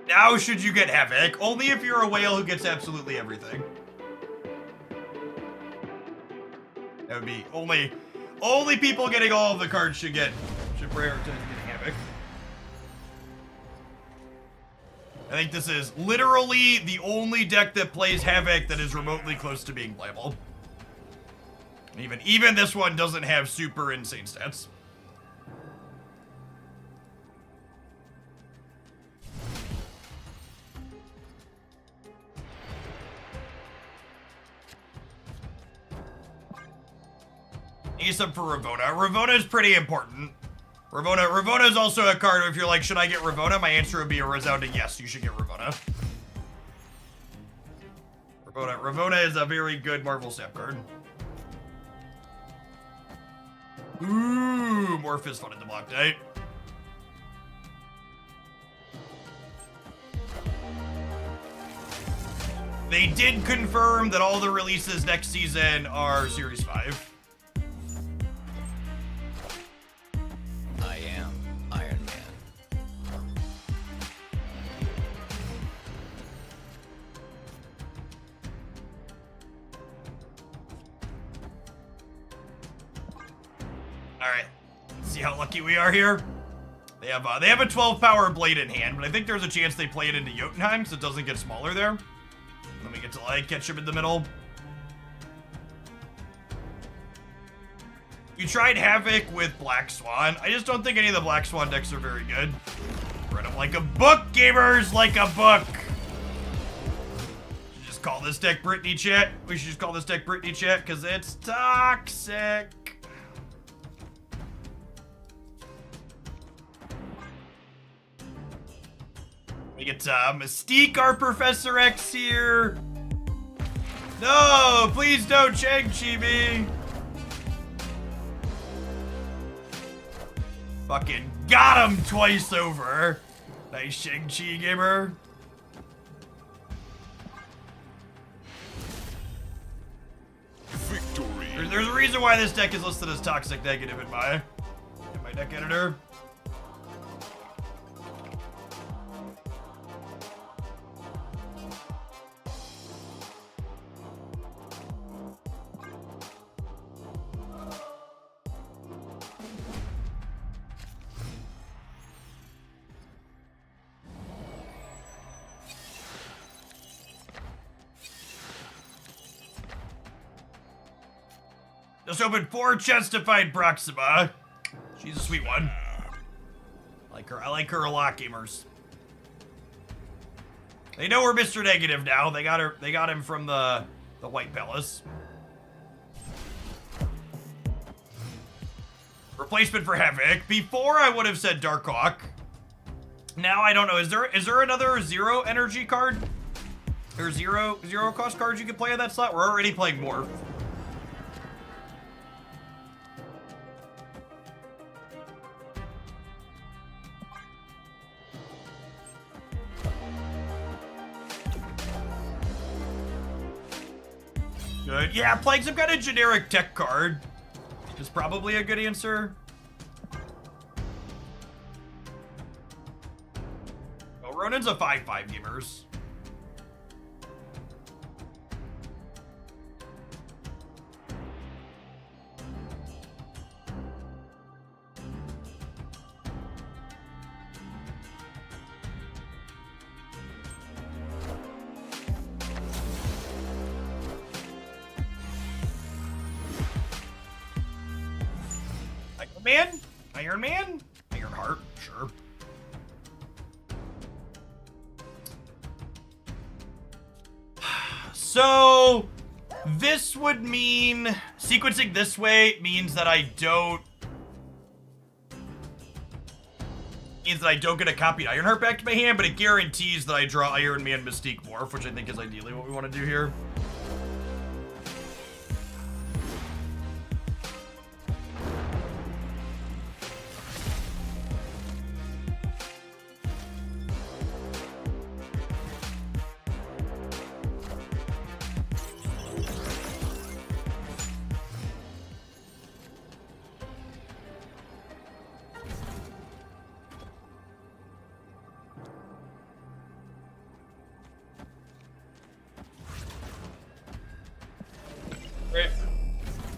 Now should you get Havoc? Only if you're a whale who gets absolutely everything. That would be only people getting all of the cards should prioritize getting Havoc. I think this is literally the only deck that plays Havoc that is remotely close to being playable. Even this one doesn't have super insane stats. Ace up for Ravona. Ravona is pretty important. Ravona is also a card where if you're like, should I get Ravona? My answer would be a resounding yes, you should get Ravona. Ravona is a very good Marvel Snap card. Ooh, more Fist Fun in the block night. They did confirm that all the releases next season are Series 5. I am Iron Man. All right, let's see how lucky we are here. They have a 12 power blade in hand, but I think there's a chance they play it into Jotunheim so it doesn't get smaller there. Then we get to like catch him in the middle. We tried Havoc with Black Swan. I just don't think any of the Black Swan decks are very good. Read them like a book, gamers, like a book. Should just call this deck Britney Chat. We should just call this deck Britney Chat because it's toxic. We get Mystique, our Professor X here. No, please don't Shang-Chi me. Fucking Got him twice over. Nice Shang-Chi, gamer. Victory. There's a reason why this deck is listed as toxic negative in my deck editor. Just opened 4 chests to find Proxima. She's a sweet one. I like her a lot, gamers. They know we're Mr. Negative now. They got him from the White Palace. Replacement for Havoc. Before I would have said Darkhawk. Now I don't know. Is there another 0 energy card? Or zero cost cards you can play in that slot? We're already playing Morph. Good. Yeah, playing some kind of generic tech card is probably a good answer. Oh, Ronin's a 5/5 gamers. Iron Man? Ironheart, sure. So, this would mean, sequencing this way means that I don't get a copied Ironheart back to my hand, but it guarantees that I draw Iron Man Mystique Morph, which I think is ideally what we want to do here.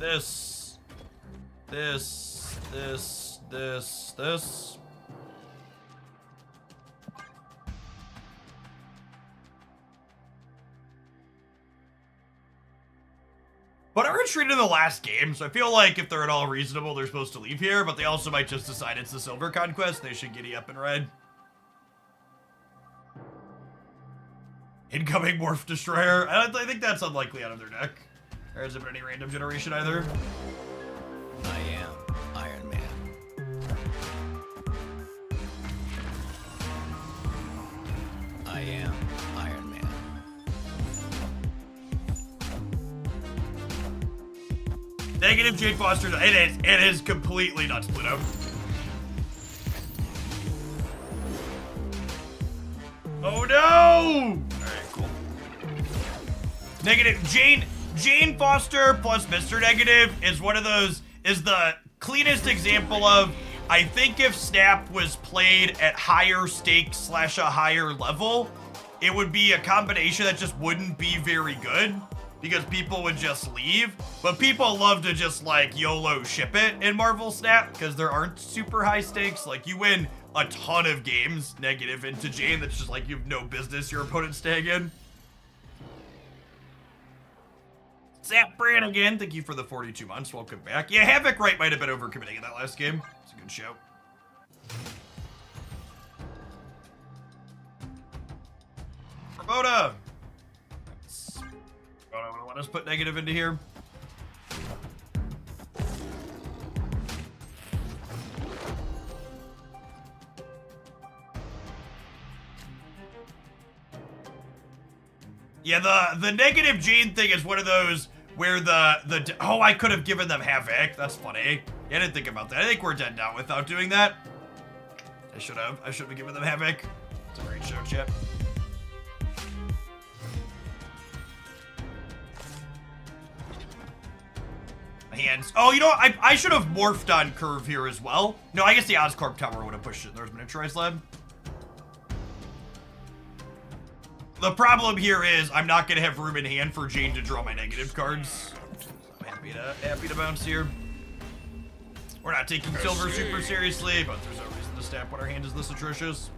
This. But I retreated in the last game, so I feel like if they're at all reasonable, they're supposed to leave here, but they also might just decide it's the Silver Conquest. They should giddy up in red. Incoming Morph Destroyer. I think that's unlikely out of their deck. There hasn't been any random generation either. I am Iron Man. I am Iron Man. Negative Jade Foster. It is completely nuts, Pluto. Oh no! Alright, cool. Negative Jane Foster plus Mr. Negative is one of those, is the cleanest example of, I think if Snap was played at higher stakes / a higher level, it would be a combination that just wouldn't be very good because people would just leave. But people love to just like YOLO ship it in Marvel Snap because there aren't super high stakes. Like you win a ton of games negative into Jane that's just like you have no business your opponent staying in. Zap Brand again, thank you for the 42 months. Welcome back. Yeah, Havoc Right might have been overcommitting in that last game. It's a good show. Ramona! Ramona, want us to put negative into here? Yeah, the negative Jane thing is one of those where oh, I could have given them Havoc. That's funny. Yeah, I didn't think about that. I think we're dead now without doing that. I should have given them Havoc. It's a great show, Chip. Hands. Oh, you know what? I should have morphed on Curve here as well. No, I guess the Oscorp Tower would have pushed it. There's Miniaturized Lab. The problem here is I'm not gonna have room in hand for Jane to draw my negative cards. I'm happy to bounce here. We're not taking silver super seriously, but there's no reason to stamp when our hand is this atrocious.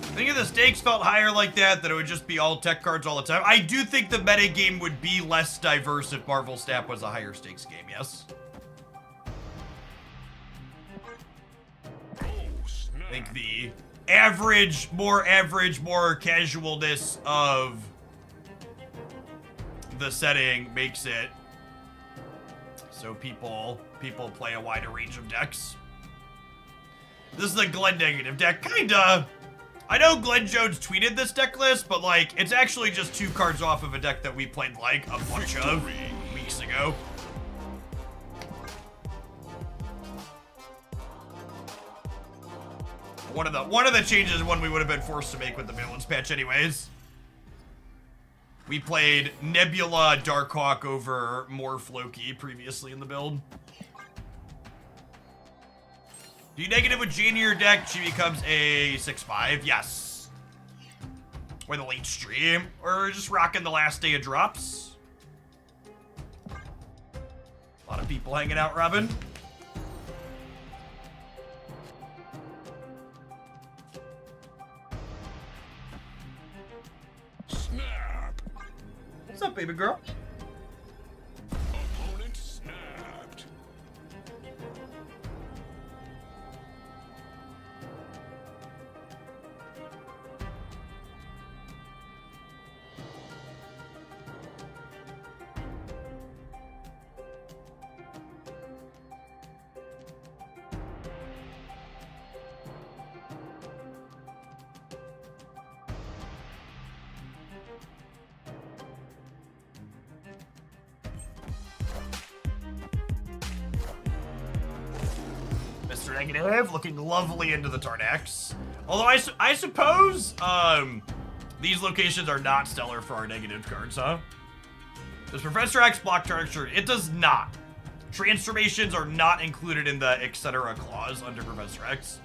I think if the stakes felt higher like that it would just be all tech cards all the time. I do think the meta game would be less diverse if Marvel Snap was a higher stakes game, yes? I think the average, more casualness of the setting makes it so people play a wider range of decks. This is a Glenn negative deck, kinda. I know Glenn Jones tweeted this deck list, but like, it's actually just 2 cards off of a deck that we played like a bunch of weeks ago. One of the changes one we would have been forced to make with the balance patch anyways. We played Nebula Darkhawk over Morph Loki previously in the build. Do you negative with Jane in your deck? She becomes a 6/5. Yes. Or the late stream. Or just rocking the last day of drops. A lot of people hanging out, Robin. Snap. What's up, baby girl? Opponent snapped. Mr. Negative, looking lovely into the Tarnax. Although I suppose, these locations are not stellar for our negative cards, huh? Does Professor X block Tarnax? It does not. Transformations are not included in the etc. clause under Professor X.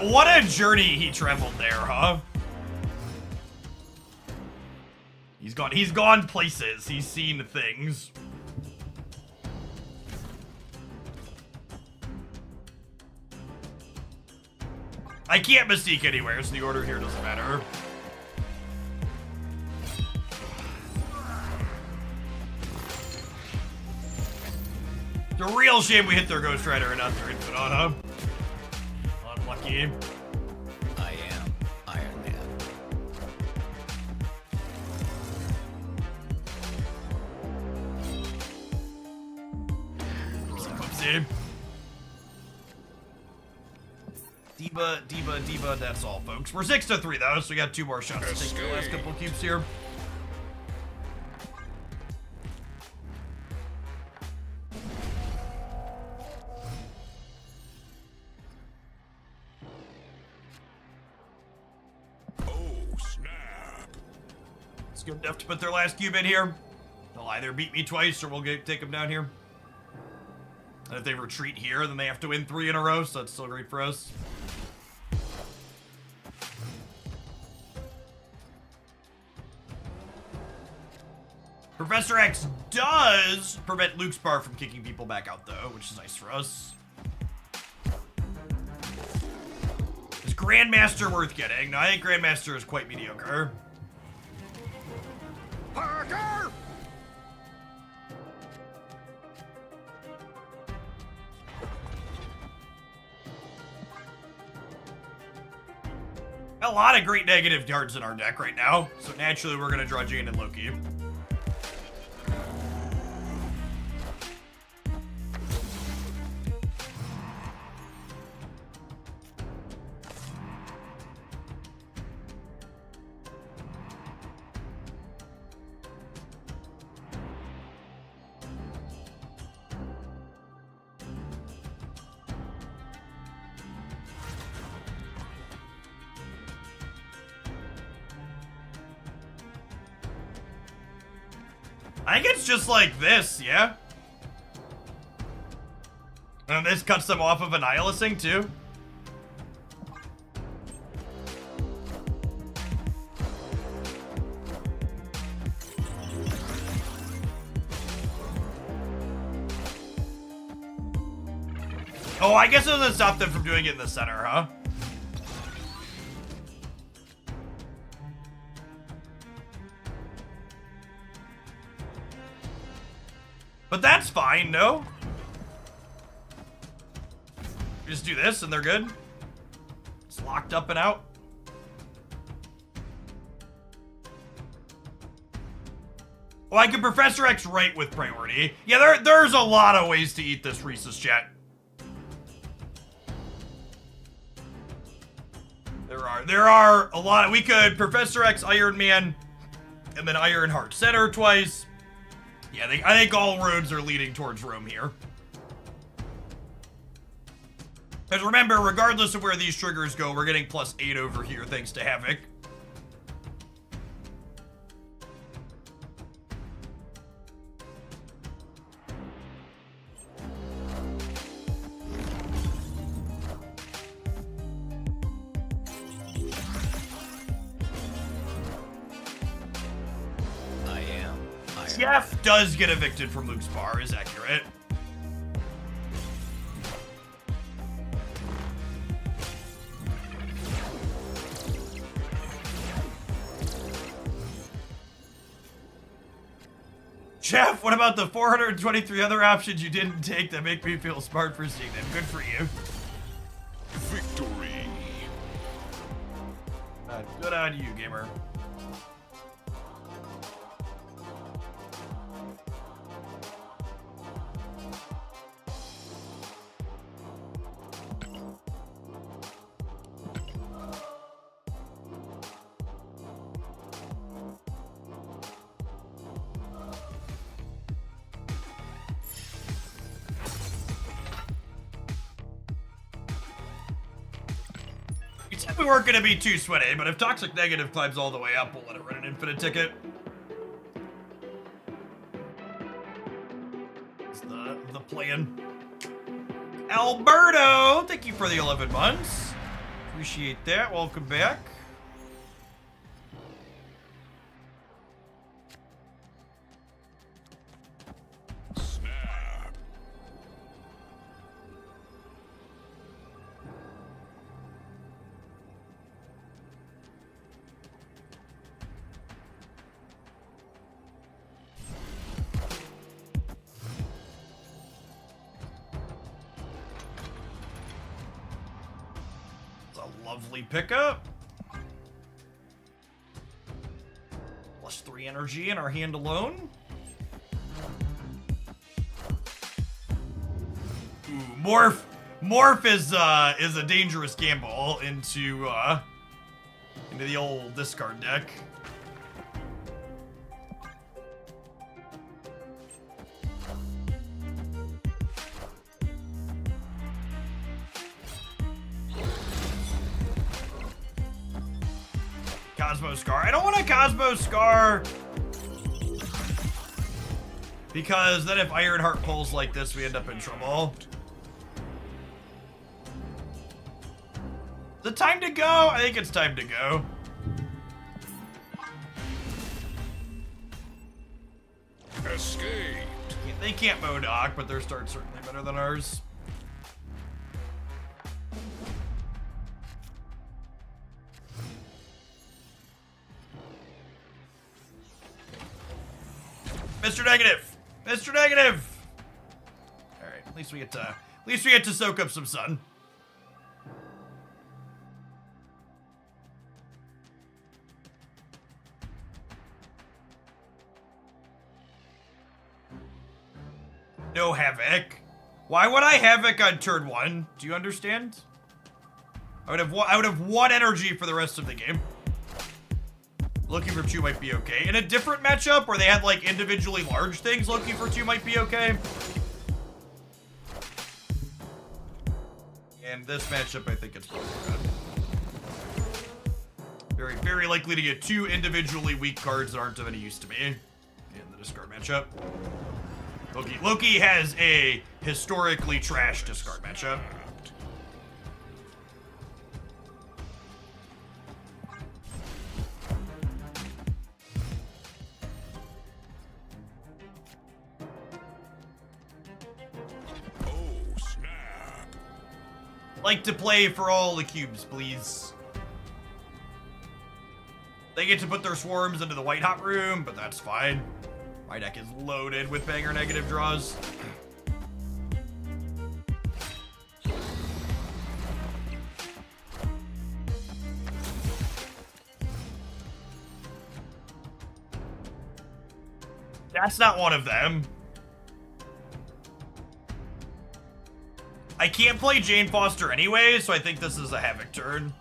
What a journey he traveled there, huh? He's gone places. He's seen things. I can't Mystique anywhere, so the order here doesn't matter. It's a real shame we hit their Ghost Rider and not their Infinite, huh? Unlucky. I am Iron Man. Whoopsie. Diva, that's all, folks. We're 6-3, though, so we got 2 more shots to take the last couple cubes here. It's good enough to put their last cube in here. They'll either beat me twice or we'll take them down here. And if they retreat here, then they have to win 3 in a row, so that's still great for us. Professor X does prevent Luke's bar from kicking people back out, though, which is nice for us. Is Grandmaster worth getting? No, I think Grandmaster is quite mediocre. Parker! A lot of great negative cards in our deck right now, so naturally we're gonna draw Jane and Loki. I think it's just like this, yeah? And this cuts them off of Annihilisting, too. Oh, I guess it doesn't stop them from doing it in the center, huh? But that's fine, no? Just do this and they're good. It's locked up and out. Oh, I can Professor X right with priority. Yeah, there's a lot of ways to eat this Reese's chat. There are a lot. We could Professor X Iron Man and then Iron Heart Center twice. Yeah, I think all roads are leading towards Rome here. Because remember, regardless of where these triggers go, we're getting +8 over here thanks to Havoc. Jeff does get evicted from Luke's bar, is accurate. Jeff, what about the 423 other options you didn't take that make me feel smart for seeing them? Good for you. Victory. Good on you, gamer. We weren't going to be too sweaty, but if Toxic Negative climbs all the way up, we'll let it run an infinite ticket. That's the plan. Alberto, thank you for the 11 months. Appreciate that. Welcome back. Lovely pickup. +3 energy in our hand alone. Ooh, Morph is a dangerous gamble into the old discard deck. Cosmo Scar. I don't want a Cosmo Scar because then if Ironheart pulls like this, we end up in trouble. Is it time to go? I think it's time to go. Escaped. They can't Modoc, but their start's certainly better than ours. Mr. Negative! Mr. Negative! Alright, at least we get to soak up some sun. No Havoc. Why would I Havoc on turn 1? Do you understand? I would have 1 energy for the rest of the game. Loki for 2 might be okay. In a different matchup where they had like individually large things, Loki for 2 might be okay. And this matchup, I think it's probably good. Very, very likely to get 2 individually weak cards that aren't of any use to me in the discard matchup. Loki has a historically trash discard matchup. Like to play for all the cubes, please. They get to put their swarms into the white hot room, but that's fine. My deck is loaded with banger negative draws. That's not one of them. I can't play Jane Foster anyway, so I think this is a Havoc turn.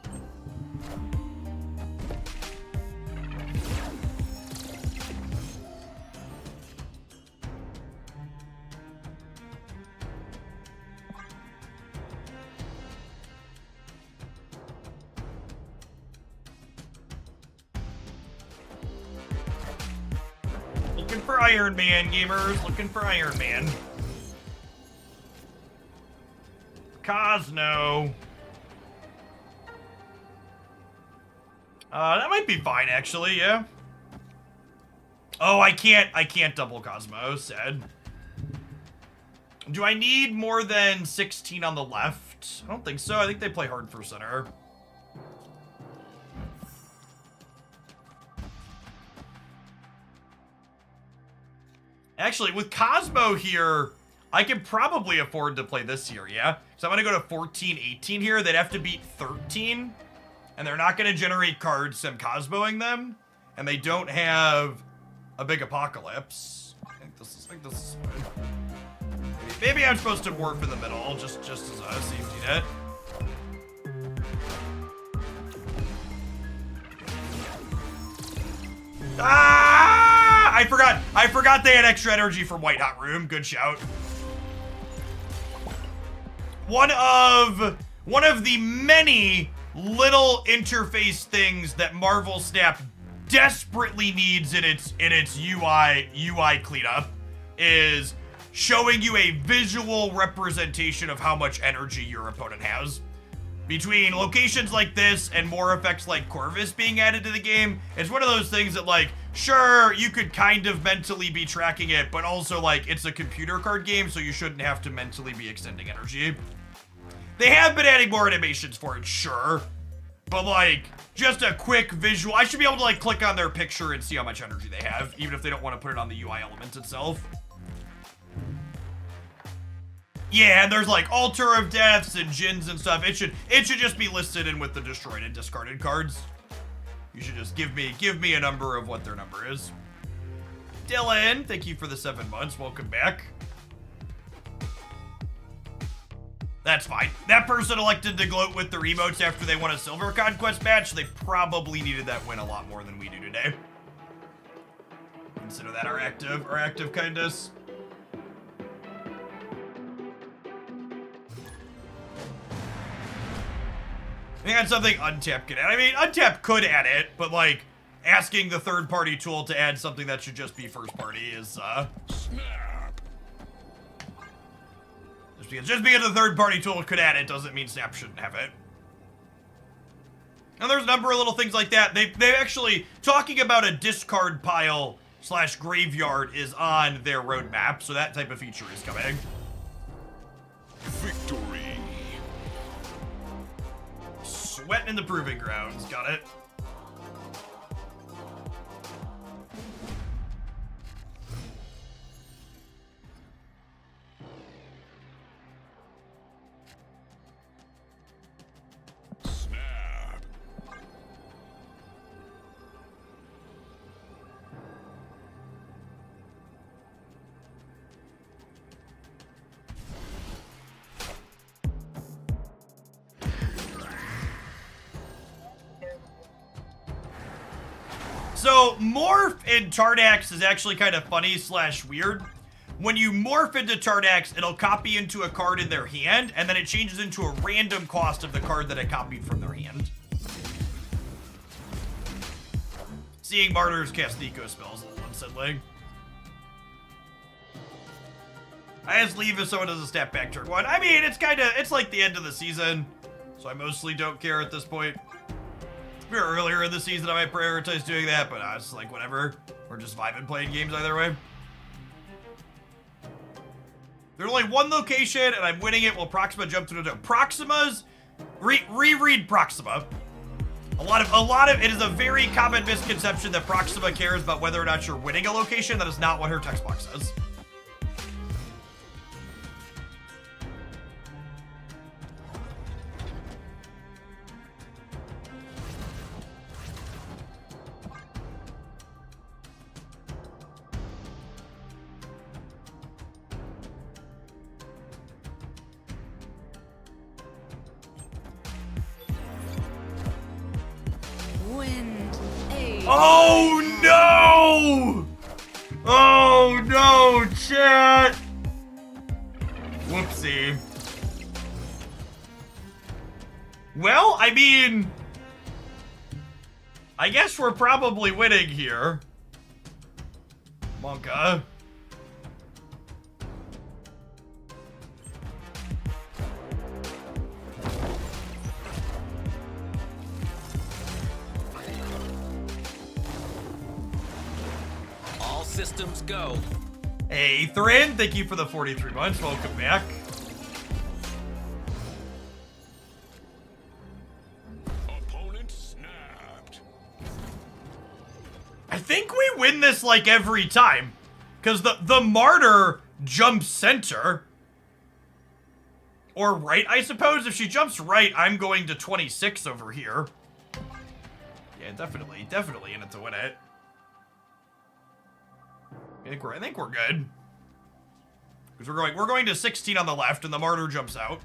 Looking for Iron Man, gamers. Looking for Iron Man. Cosno. That might be fine, actually, yeah. Oh, I can't double Cosmo, said. Do I need more than 16 on the left? I don't think so. I think they play hard for center. Actually, with Cosmo here, I can probably afford to play this here, yeah? So I'm going to go to 14, 18 here. They'd have to beat 13. And they're not going to generate cards, so I'm Cosmoing them. And they don't have a big apocalypse. I think this is fine. Maybe I'm supposed to morph in the middle, just as a safety net. Ah! I forgot they had extra energy from White Hot Room. Good shout. One of the many little interface things that Marvel Snap desperately needs in its UI cleanup is showing you a visual representation of how much energy your opponent has. Between locations like this and more effects like Corvus being added to the game, it's one of those things that, like, sure, you could kind of mentally be tracking it, but also, like, it's a computer card game, so you shouldn't have to mentally be extending energy. They have been adding more animations for it, sure, but, like, just a quick visual. I should be able to, like, click on their picture and see how much energy they have, even if they don't want to put it on the UI element itself. Yeah, and there's like Altar of Deaths and Djinns and stuff. It should just be listed in with the destroyed and discarded cards. You should just give me a number of what their number is. Dylan, thank you for the 7 months. Welcome back. That's fine. That person elected to gloat with their emotes after they won a Silver Conquest match. They probably needed that win a lot more than we do today. Consider that our active kindness. I had something Untap could add. I mean, Untap could add it, but like asking the third-party tool to add something that should just be first-party is Snap. Just because the third-party tool could add it doesn't mean Snap shouldn't have it. And there's a number of little things like that. They actually talking about a discard pile / graveyard is on their roadmap, so that type of feature is coming. Victory. Sweating in the proving grounds. Got it. Snap. So morph in Tardax is actually kind of funny / weird. When you morph into Tardax, it'll copy into a card in their hand, and then it changes into a random cost of the card that it copied from their hand. Seeing Martyrs cast Eco spells is a little unsettling. I just leave if someone does a step back turn 1. I mean, it's like the end of the season, so I mostly don't care at this point. If we were earlier in the season, I might prioritize doing that, but I was like, whatever. We're just vibing playing games either way. There's only one location, and I'm winning it while Proxima jumps into Proxima's. Reread Proxima. A lot of it is a very common misconception that Proxima cares about whether or not you're winning a location. That is not what her text box says. Oh no! Oh no, chat! Whoopsie. Well, I mean, I guess we're probably winning here. Monka. Systems go. Hey, Thrin, thank you for the 43 months. Welcome back. Opponent snapped. I think we win this like every time, because the Martyr jumps center. Or right, I suppose. If she jumps right, I'm going to 26 over here. Yeah, definitely in it to win it. I think we're good. Because we're going to 16 on the left, and the Martyr jumps out.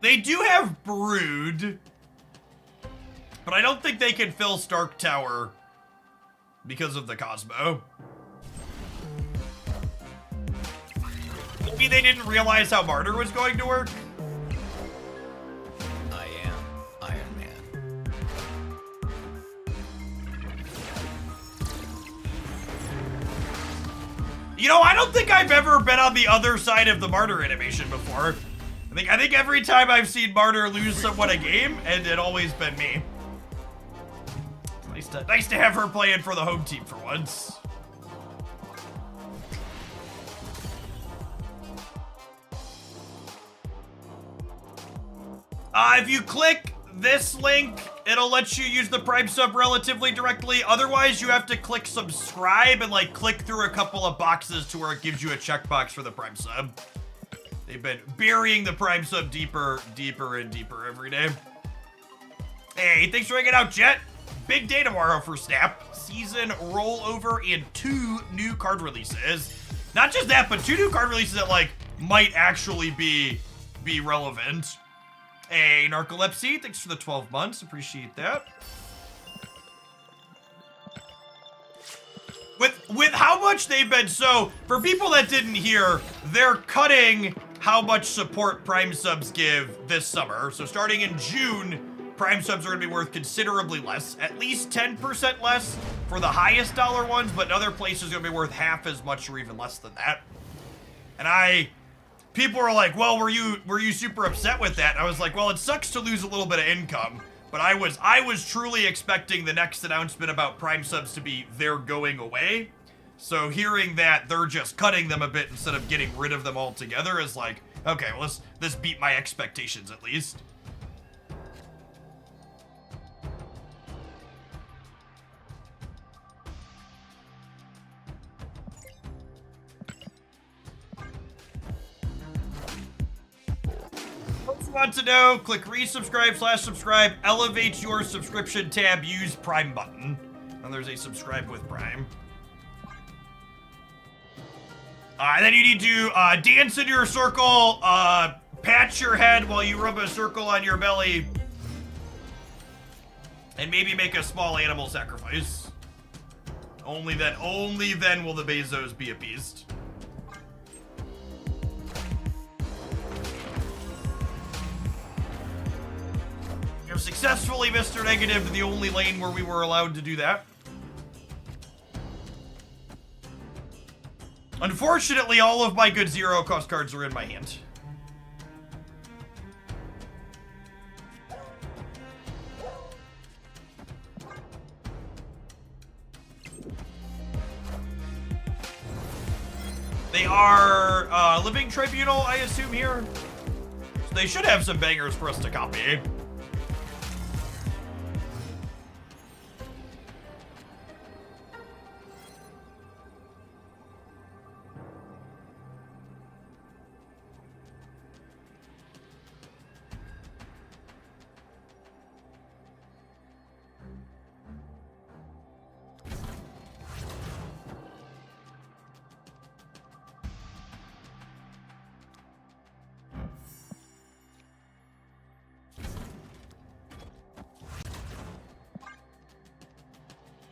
They do have Brood, but I don't think they can fill Stark Tower because of the Cosmo. Maybe they didn't realize how Martyr was going to work. I am Iron Man. You know, I don't think I've ever been on the other side of the Martyr animation before. I think every time I've seen Martyr lose someone a game, and it always been me. Nice to have her playing for the home team for once. If you click this link, it'll let you use the Prime sub relatively directly. Otherwise, you have to click subscribe and like click through a couple of boxes to where it gives you a checkbox for the Prime sub. They've been burying the Prime sub deeper and deeper every day. Hey, thanks for hanging out, Jet. Big day tomorrow for Snap. Season rollover and 2 new card releases. Not just that, but 2 new card releases that like might actually be relevant. Hey, Narcolepsy, thanks for the 12 months. Appreciate that. With how much they've been, so for people that didn't hear, they're cutting how much support Prime subs give this summer. So starting in June, Prime subs are going to be worth considerably less, at least 10% less for the highest dollar ones, but in other places going to be worth half as much or even less than that. And people are like, well, were you super upset with that? And I was like, well, it sucks to lose a little bit of income, but I was truly expecting the next announcement about Prime subs to be they're going away. So hearing that they're just cutting them a bit instead of getting rid of them altogether is like, okay, well, this beat my expectations at least. want to know, click resubscribe/subscribe, elevate your subscription tab, use Prime button. And there's a subscribe with Prime. And then you need to dance in your circle, pat your head while you rub a circle on your belly, and maybe make a small animal sacrifice. Only then will the Bezos be appeased. You have successfully Mr. Negative to the only lane where we were allowed to do that. Unfortunately, all of my good zero-cost cards are in my hand. They are Living Tribunal, I assume, here. So they should have some bangers for us to copy.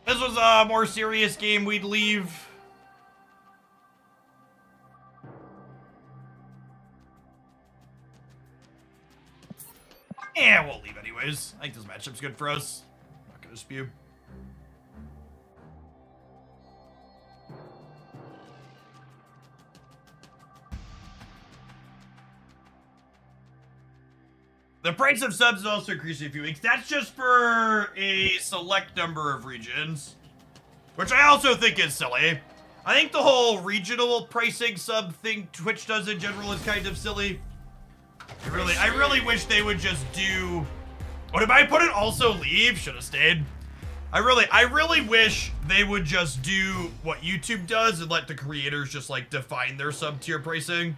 This was a more serious game, we'd leave. Yeah, we'll leave anyways. I think this matchup's good for us. Not gonna dispute. The price of subs is also increasing in a few weeks. That's just for a select number of regions, which I also think is silly. I think the whole regional pricing sub thing Twitch does in general is kind of silly. I really wish they would just do. Oh, did I put it also leave? Should have stayed. I really wish they would just do what YouTube does and let the creators just like define their sub tier pricing.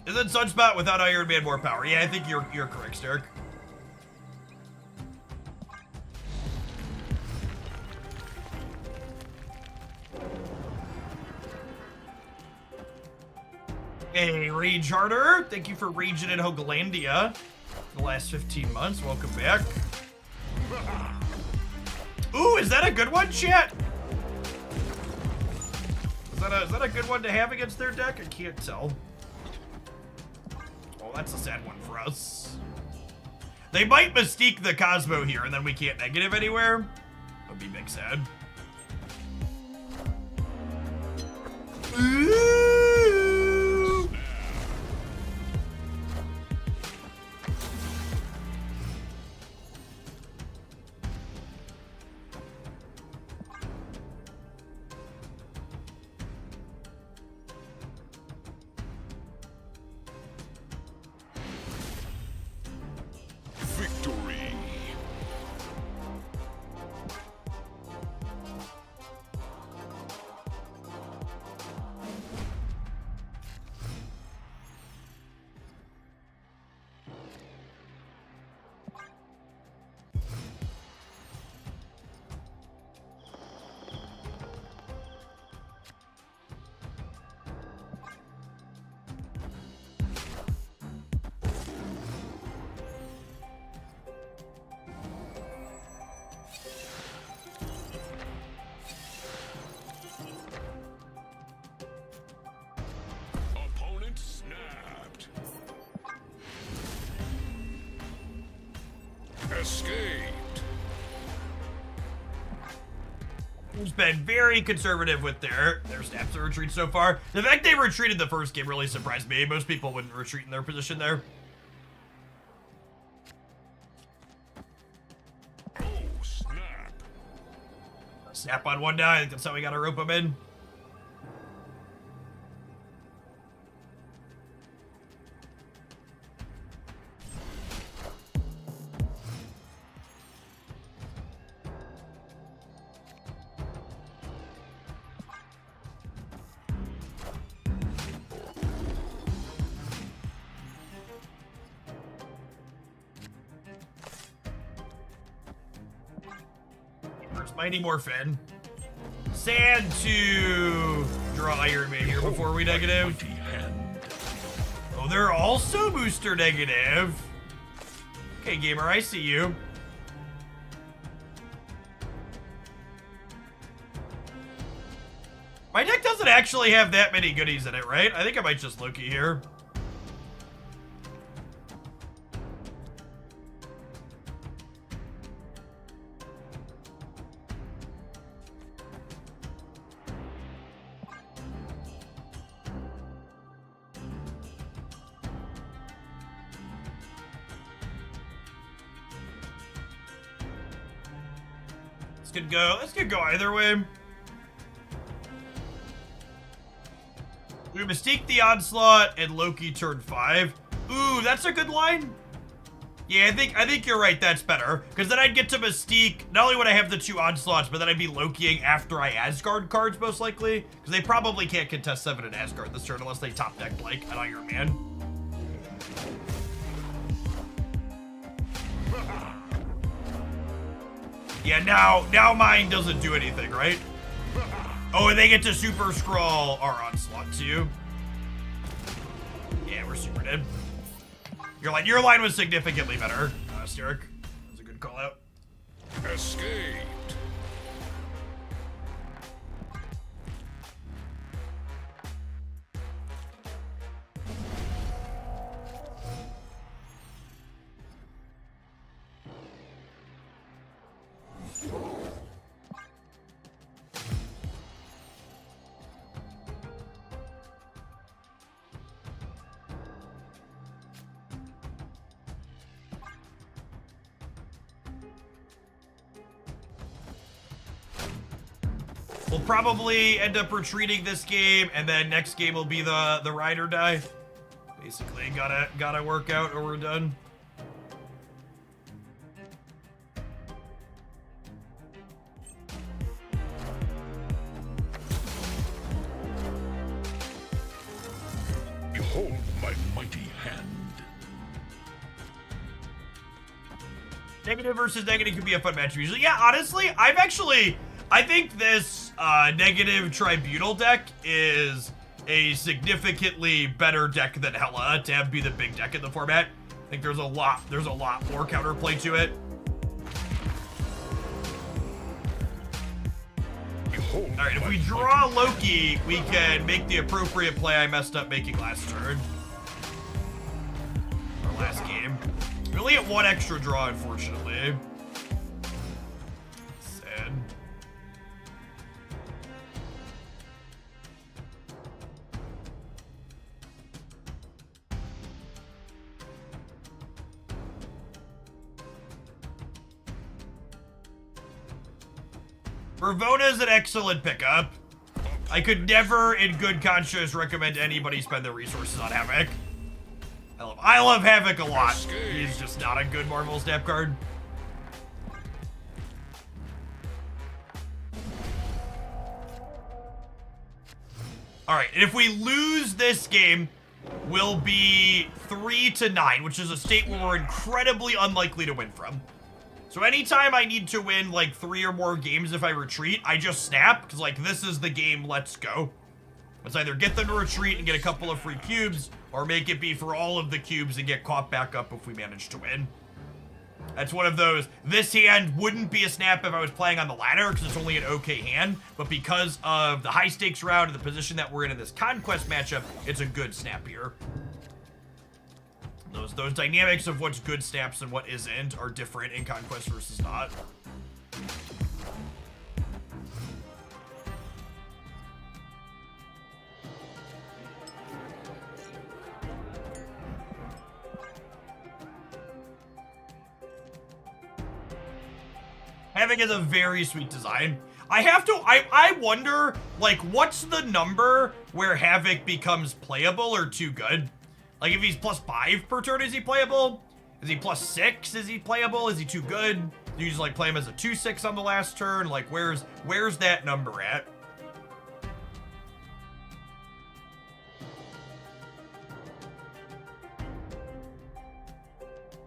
Isn't Sunspot without Iron Man more power? Yeah, I think you're correct, Stark. Hey, Rage Harder. Thank you for raging in Hooglandia the last 15 months. Welcome back. Ooh, is that a good one, chat? Is that a good one to have against their deck? I can't tell. Oh, that's a sad one for us. They might Mystique the Cosmo here, and then we can't negative anywhere. That'd be big sad. Ooh. Victory. Opponent snapped. Escaped. It's been very conservative with their snaps and retreats so far. The fact they retreated the first game really surprised me. Most people wouldn't retreat in their position there. Oh, snap. Snap on one die. I think that's how we gotta rope them in. Mighty Morphin. Sad to draw Iron Man here before we negative. Oh, they're also booster negative. Okay, gamer, I see you. My deck doesn't actually have that many goodies in it, right? I think I might just Loki here. This could go either way. We Mystique the Onslaught and Loki turn 5. Ooh, that's a good line. Yeah, I think you're right. That's better. Because then I'd get to Mystique. Not only would I have the 2 Onslaughts, but then I'd be Lokiing after I Asgard cards, most likely. Because they probably can't contest 7 in Asgard this turn unless they top deck like an Iron Man. Yeah, now mine doesn't do anything, right? Oh, and they get to Super Scroll our Onslaught too. Yeah, we're super dead. Your line was significantly better, Sterk. That was a good call out. Escaped. We'll probably end up retreating this game, and then next game will be the ride or die. Basically, gotta work out or we're done. Behold my mighty hand. Negative versus negative could be a fun match usually. Yeah, honestly, I think this negative tribunal deck is a significantly better deck than Hela to be the big deck in the format. I think there's a lot more counterplay to it. All right, if we draw Loki, we can make the appropriate play I messed up making last turn. Or last game. We only get 1 extra draw, unfortunately. Sad. Ravona is an excellent pickup. I could never, in good conscience, recommend anybody spend their resources on Havoc. I love Havoc a lot. He's just not a good Marvel Snap card. Alright, and if we lose this game, we'll be 3-9, which is a state where we're incredibly unlikely to win from. So anytime I need to win like 3 or more games if I retreat, I just snap, because like this is the game, let's go. Let's either get them to retreat and get a couple of free cubes, or make it be for all of the cubes and get caught back up if we manage to win. That's one of those. This hand wouldn't be a snap if I was playing on the ladder, because it's only an okay hand, but because of the high stakes round and the position that we're in this conquest matchup, it's a good snap here. Those dynamics of what's good snaps and what isn't are different in conquest versus not. Havoc is a very sweet design. I wonder, like, what's the number where Havoc becomes playable or too good? Like, if he's +5 per turn, is he playable? Is he +6? Is he playable? Is he too good? Do you just, like, play him as a 2/6 on the last turn? Like, where's that number at?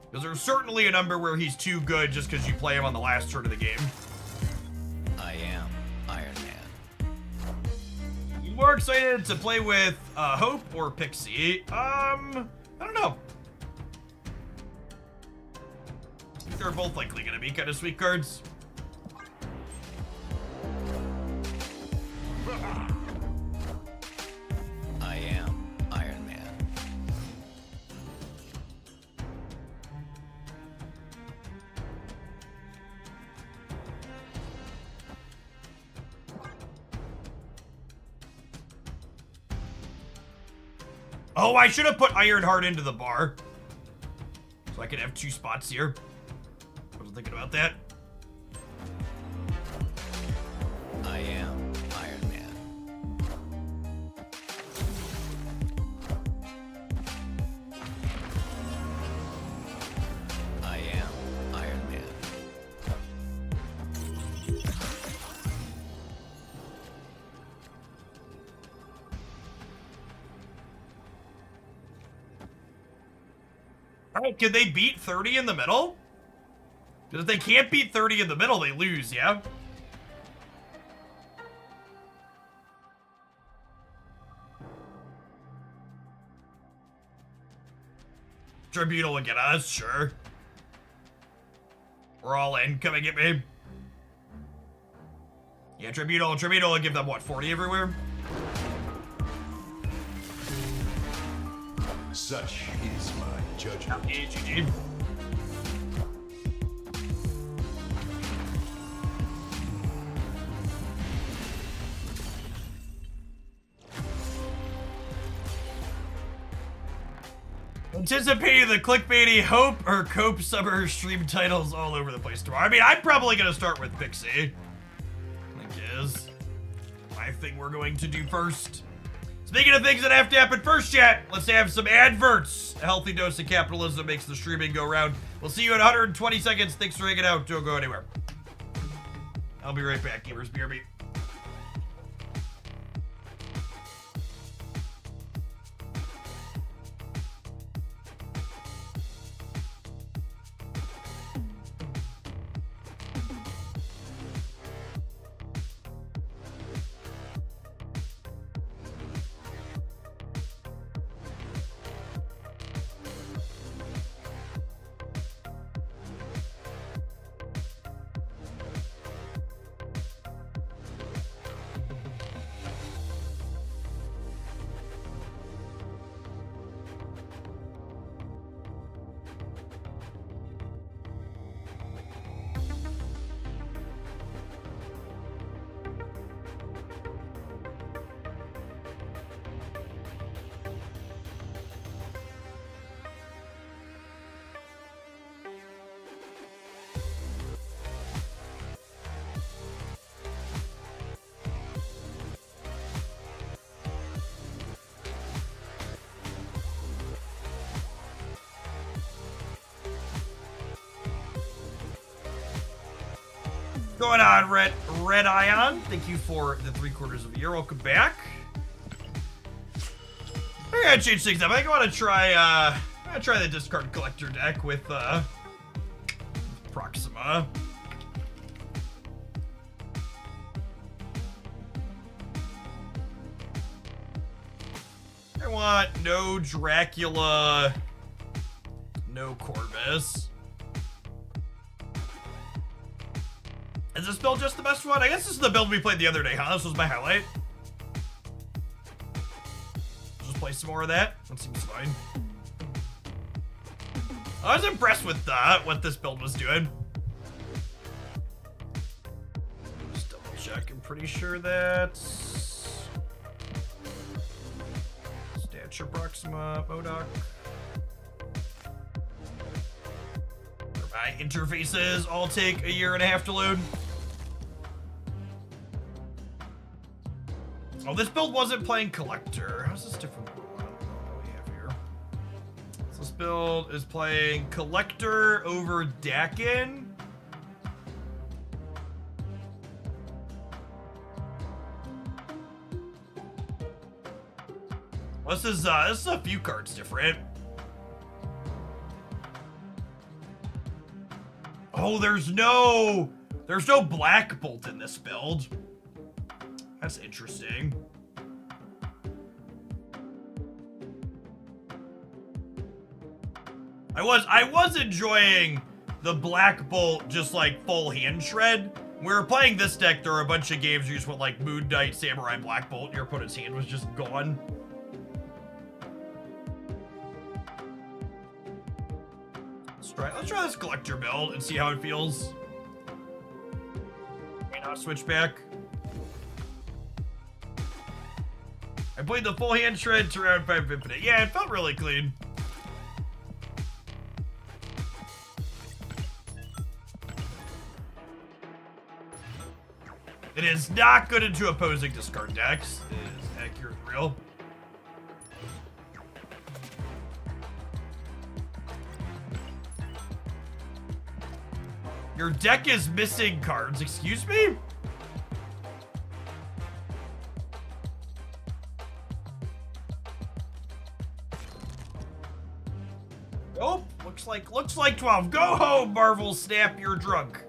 Because there's certainly a number where he's too good just because you play him on the last turn of the game. excited to play with Hope or Pixie? I don't know. I think they're both likely gonna be kind of sweet cards. I am Iron Man. Oh, I should have put Ironheart into the bar. So I could have 2 spots here. I wasn't thinking about that. I am Iron Man. I am Iron Man. Alright, could they beat 30 in the middle? Because if they can't beat 30 in the middle, they lose, yeah? Tribunal will get us, sure. We're all in. Come and get me. Yeah, Tribunal will give them, what, 40 everywhere? Such is my judgment. Yeah, GG. Anticipating the clickbaity Hope or Cope summer stream titles all over the place tomorrow. I mean, I'm probably gonna start with Pixie. I guess. My thing we're going to do first. Speaking of things that have to happen first, chat, let's have some adverts. A healthy dose of capitalism makes the streaming go round. We'll see you in 120 seconds. Thanks for hanging out. Don't go anywhere. I'll be right back, gamers. BRB. Going on, Red Ion. Thank you for the 3/4 of a year. Welcome back. I gotta change things up. I think I want to try. The discard collector deck with Proxima. I want no Dracula, no Corvus. Is this build just the best one? I guess this is the build we played the other day, huh? This was my highlight. Just play some more of that. That seems fine. I was impressed with what this build was doing. Just double check. I'm pretty sure that's Stature Proxima, Modoc. My interfaces all take 1.5 years to load. Oh, this build wasn't playing Collector. How's this different than what we have here? So this build is playing Collector over Dakin. Well, this is a few cards different. Oh, there's no Black Bolt in this build. That's interesting. I was enjoying the Black Bolt just like full hand shred. We were playing this deck, there were a bunch of games you just went like Moon Knight, Samurai, Black Bolt, and your opponent's hand was just gone. Let's try this collector build and see how it feels. May not switch back. I played the full hand shred to round 5 infinite. Yeah, it felt really clean. It is not good into opposing discard decks. It is accurate and real. Your deck is missing cards. Excuse me? Nope. Looks like 12. Go home, Marvel Snap. You're drunk.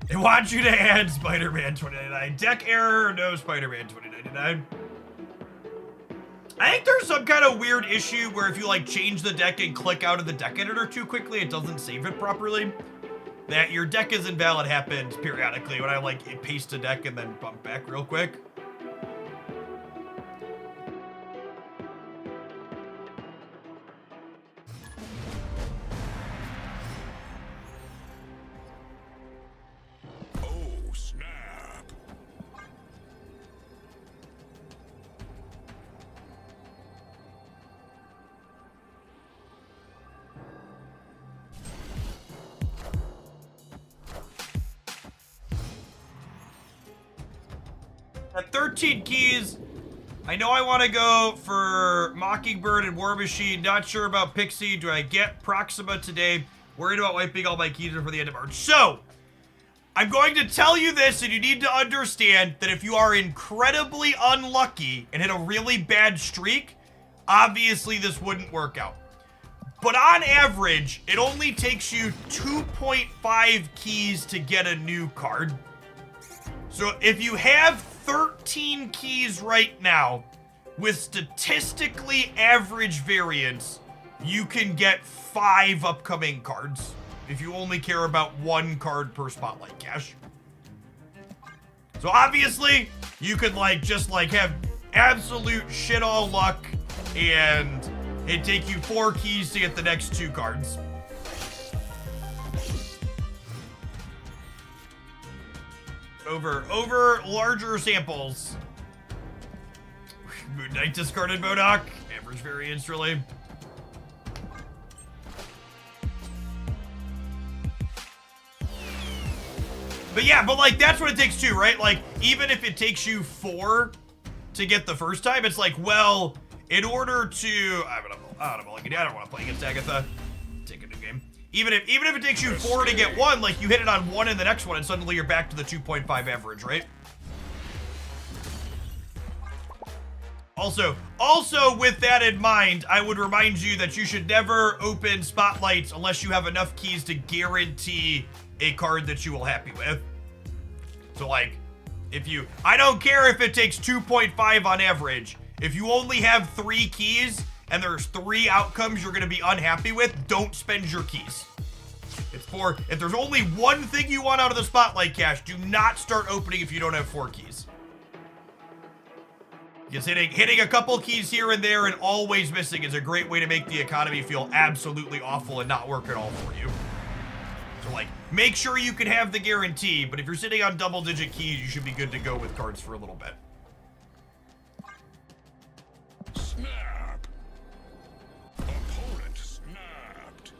They want you to add Spider-Man 2099. Deck error, no Spider-Man 2099. I think there's some kind of weird issue where if you like change the deck and click out of the deck editor too quickly, it doesn't save it properly. That your deck is invalid happens periodically when I like paste a deck and then bump back real quick. At 13 keys, I know I want to go for Mockingbird and War Machine. Not sure about Pixie. Do I get Proxima today? Worried about wiping all my keys before the end of March. So, I'm going to tell you this, and you need to understand that if you are incredibly unlucky and hit a really bad streak, obviously this wouldn't work out. But on average, it only takes you 2.5 keys to get a new card. So if you have 13 keys right now, with statistically average variance, you can get 5 upcoming cards if you only care about 1 card per spotlight cache. So obviously, you could just have absolute shit all luck and it'd take you 4 keys to get the next 2 cards. Over larger samples. Moon Knight discarded Modok. Average variance, really. But yeah, but that's what it takes too, right? Even if it takes you 4 to get the first time, it's well, in order to I don't want to play against Agatha. Take a new game. Even if it takes you 4 to get 1, you hit it on 1 in the next one, and suddenly you're back to the 2.5 average, right? Also, with that in mind, I would remind you that you should never open spotlights unless you have enough keys to guarantee a card that you will happy with. So I don't care if it takes 2.5 on average. If you only have 3 keys and there's 3 outcomes you're gonna be unhappy with, don't spend your keys. If there's only 1 thing you want out of the spotlight cache, do not start opening if you don't have 4 keys. Because hitting a couple keys here and there and always missing is a great way to make the economy feel absolutely awful and not work at all for you. So make sure you can have the guarantee, but if you're sitting on double-digit keys, you should be good to go with cards for a little bit. Snap. Opponent snapped.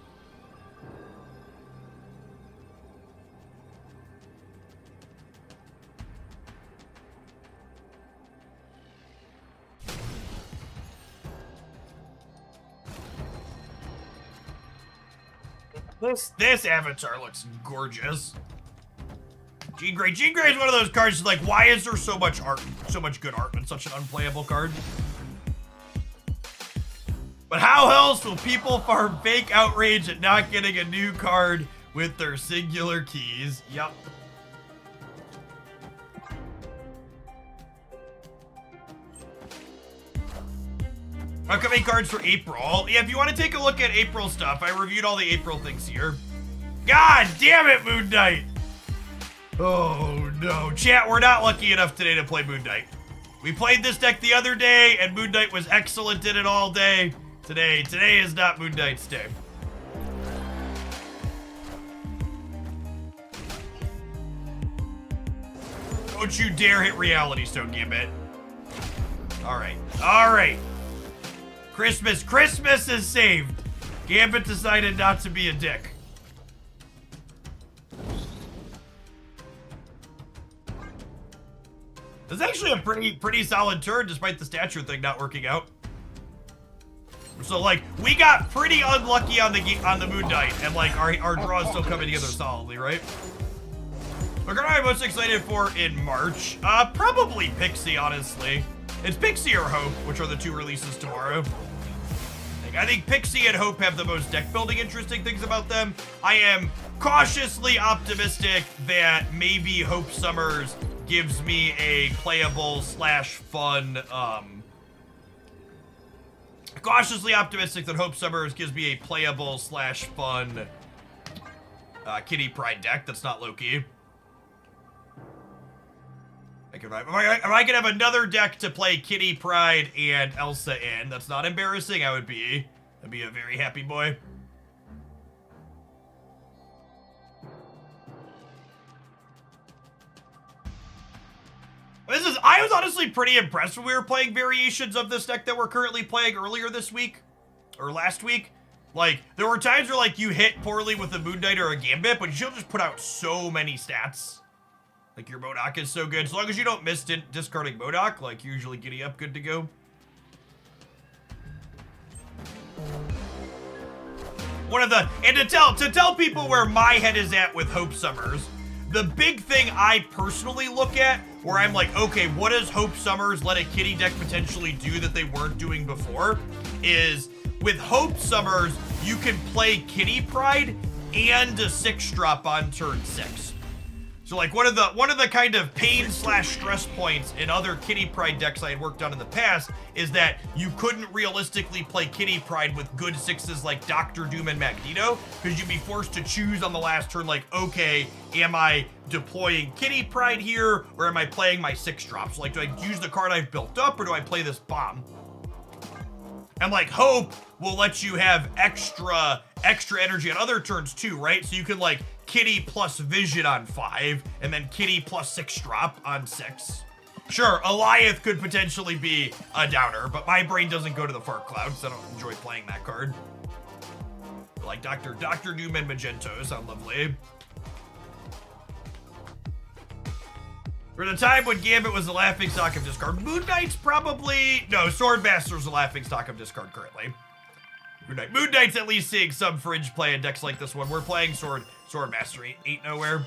This avatar looks gorgeous. Jean Grey. Jean Grey is one of those cards that's why is there so much art, so much good art on such an unplayable card? But how else will people farm fake outrage at not getting a new card with their singular keys? Yup. Upcoming cards for April. Yeah, if you want to take a look at April stuff, I reviewed all the April things here. God damn it, Moon Knight! Oh no. Chat, we're not lucky enough today to play Moon Knight. We played this deck the other day, and Moon Knight was excellent in it all day. Today is not Moon Knight's day. Don't you dare hit Reality Stone, Gambit. Alright. Christmas is saved. Gambit decided not to be a dick. This is actually a pretty solid turn, despite the stature thing not working out. So, like, we got pretty unlucky on the Moon Knight, and, like, our draw is still coming together solidly, right? What card am I most excited for in March? Probably Pixie, honestly. It's Pixie or Hope, which are the two releases tomorrow. I think Pixie and Hope have the most deck-building interesting things about them. I am cautiously optimistic that maybe Hope Summers gives me a playable / fun, cautiously optimistic that Hope Summers gives me a playable / fun Kitty Pride deck that's not Loki. Am I gonna have another deck to play Kitty Pride and Elsa in? That's not embarrassing. I'd be a very happy boy. I was honestly pretty impressed when we were playing variations of this deck that we're currently playing earlier this week, or last week. Like, there were times where, like, you hit poorly with a Moon Knight or a Gambit, but she'll just put out so many stats. Like, your MODOK is so good. As long as you don't miss discarding MODOK, like, usually giddy up, good to go. And to tell people where my head is at with Hope Summers, the big thing I personally look at, where I'm like, okay, what does Hope Summers let a Kitty deck potentially do that they weren't doing before, is with Hope Summers, you can play Kitty Pride and a 6-drop on turn 6. So, like, one of the kind of pain / stress points in other Kitty Pride decks I had worked on in the past is that you couldn't realistically play Kitty Pride with good 6s like Dr. Doom and Magneto, because you'd be forced to choose on the last turn, like, okay, am I deploying Kitty Pride here, or am I playing my 6-drops? Like, do I use the card I've built up, or do I play this bomb? And, like, Hope will let you have extra energy on other turns too, right? So you can, like, Kitty plus Vision on 5, and then Kitty plus 6-drop on 6. Sure, Eliath could potentially be a downer, but my brain doesn't go to the fart cloud, so I don't enjoy playing that card. Like Dr. Newman Magento sound lovely. For the time when Gambit was the laughingstock of discard, Moon Knight's probably... No, Swordmaster's the laughingstock of discard currently. Moon Knight's at least seeing some fringe play in decks like this one. We're playing Swordmaster ain't nowhere.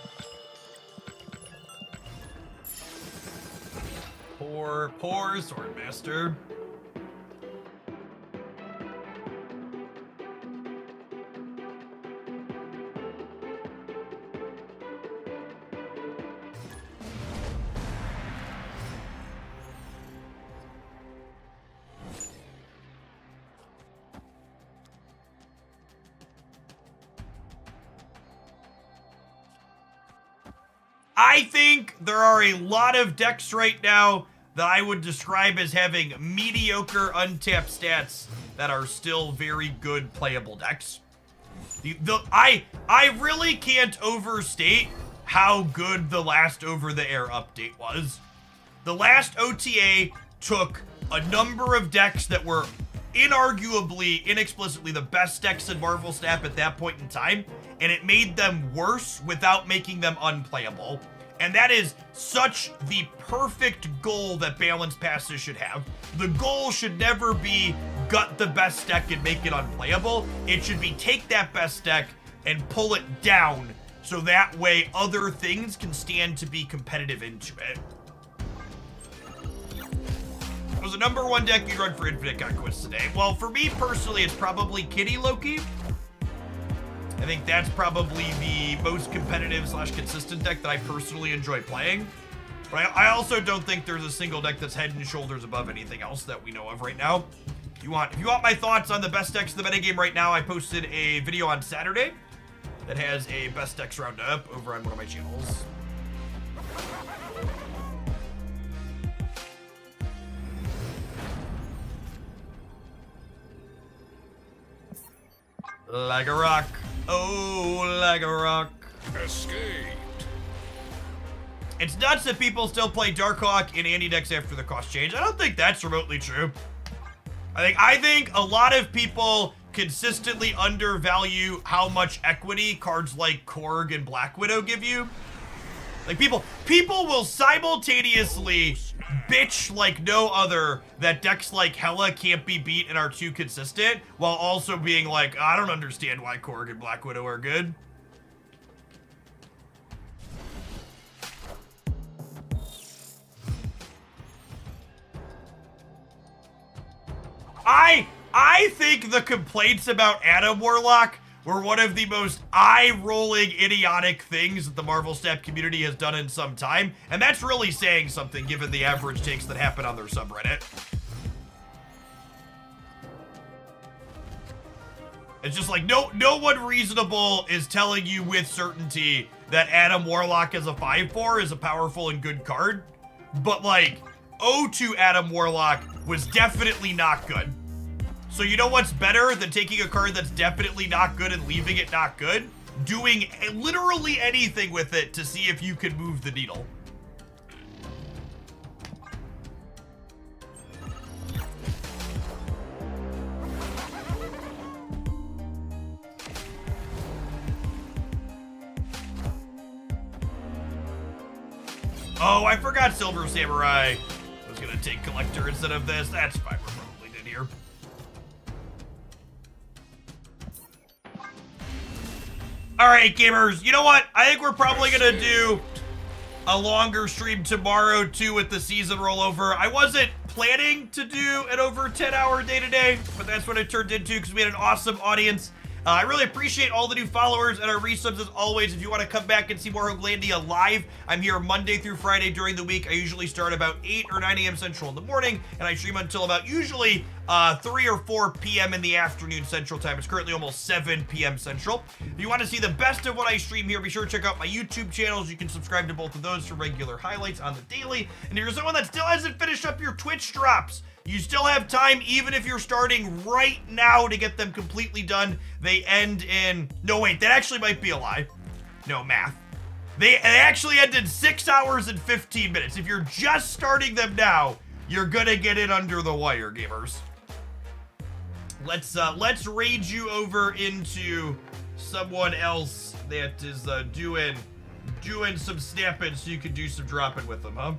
Poor Swordmaster. I think there are a lot of decks right now that I would describe as having mediocre untapped stats that are still very good playable decks. I really can't overstate how good the last over-the-air update was. The last OTA took a number of decks that were inarguably, inexplicably the best decks in Marvel Snap at that point in time, and it made them worse without making them unplayable. And that is such the perfect goal that balanced passes should have. The goal should never be gut the best deck and make it unplayable. It should be take that best deck and pull it down so that way other things can stand to be competitive into it. It was the #1 deck you'd run for Infinite Conquest today. Well, for me personally, it's probably Kitty Loki. I think that's probably the most competitive / consistent deck that I personally enjoy playing. But I also don't think there's a single deck that's head and shoulders above anything else that we know of right now. If you want my thoughts on the best decks in the metagame right now, I posted a video on Saturday that has a best decks roundup over on one of my channels. Like a rock. Oh, like a rock. Escaped. It's nuts that people still play Darkhawk in Andy decks after the cost change. I don't think that's remotely true. I think a lot of people consistently undervalue how much equity cards like Korg and Black Widow give you. Like people will simultaneously bitch like no other that decks like Hela can't be beat and are too consistent, while also being like, I don't understand why Korg and Black Widow are good. I think the complaints about Adam Warlock were one of the most eye-rolling, idiotic things that the Marvel Snap community has done in some time, and that's really saying something given the average takes that happen on their subreddit. It's just like, no one reasonable is telling you with certainty that Adam Warlock as a 5/4 is a powerful and good card, but like, O2 Adam Warlock was definitely not good. So you know what's better than taking a card that's definitely not good and leaving it not good? Doing literally anything with it to see if you can move the needle. Oh, I forgot Silver Samurai. I was gonna take Collector instead of this. That's fine, we're probably dead here. Alright, gamers, you know what? I think we're probably gonna do a longer stream tomorrow, too, with the season rollover. I wasn't planning to do an over 10-hour day today, but that's what it turned into because we had an awesome audience. I really appreciate all the new followers and our resubs as always. If you want to come back and see more Hooglandia live, I'm here Monday through Friday during the week. I usually start about 8 or 9 a.m. Central in the morning, and I stream until about usually 3 or 4 p.m. in the afternoon Central Time. It's currently almost 7 p.m. Central. If you want to see the best of what I stream here, be sure to check out my YouTube channels. You can subscribe to both of those for regular highlights on the daily. And if you're someone that still hasn't finished up your Twitch drops, you still have time, even if you're starting right now, to get them completely done. They end in... No, wait, that actually might be a lie. No, math. They actually end in 6 hours and 15 minutes. If you're just starting them now, you're gonna get it under the wire, gamers. Let's raid you over into someone else that is doing some snapping so you can do some dropping with them, huh?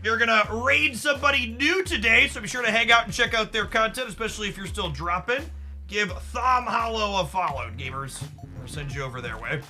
You're gonna raid somebody new today, so be sure to hang out and check out their content, especially if you're still dropping. Give Thom Hollow a follow, gamers. I'll send you over their way.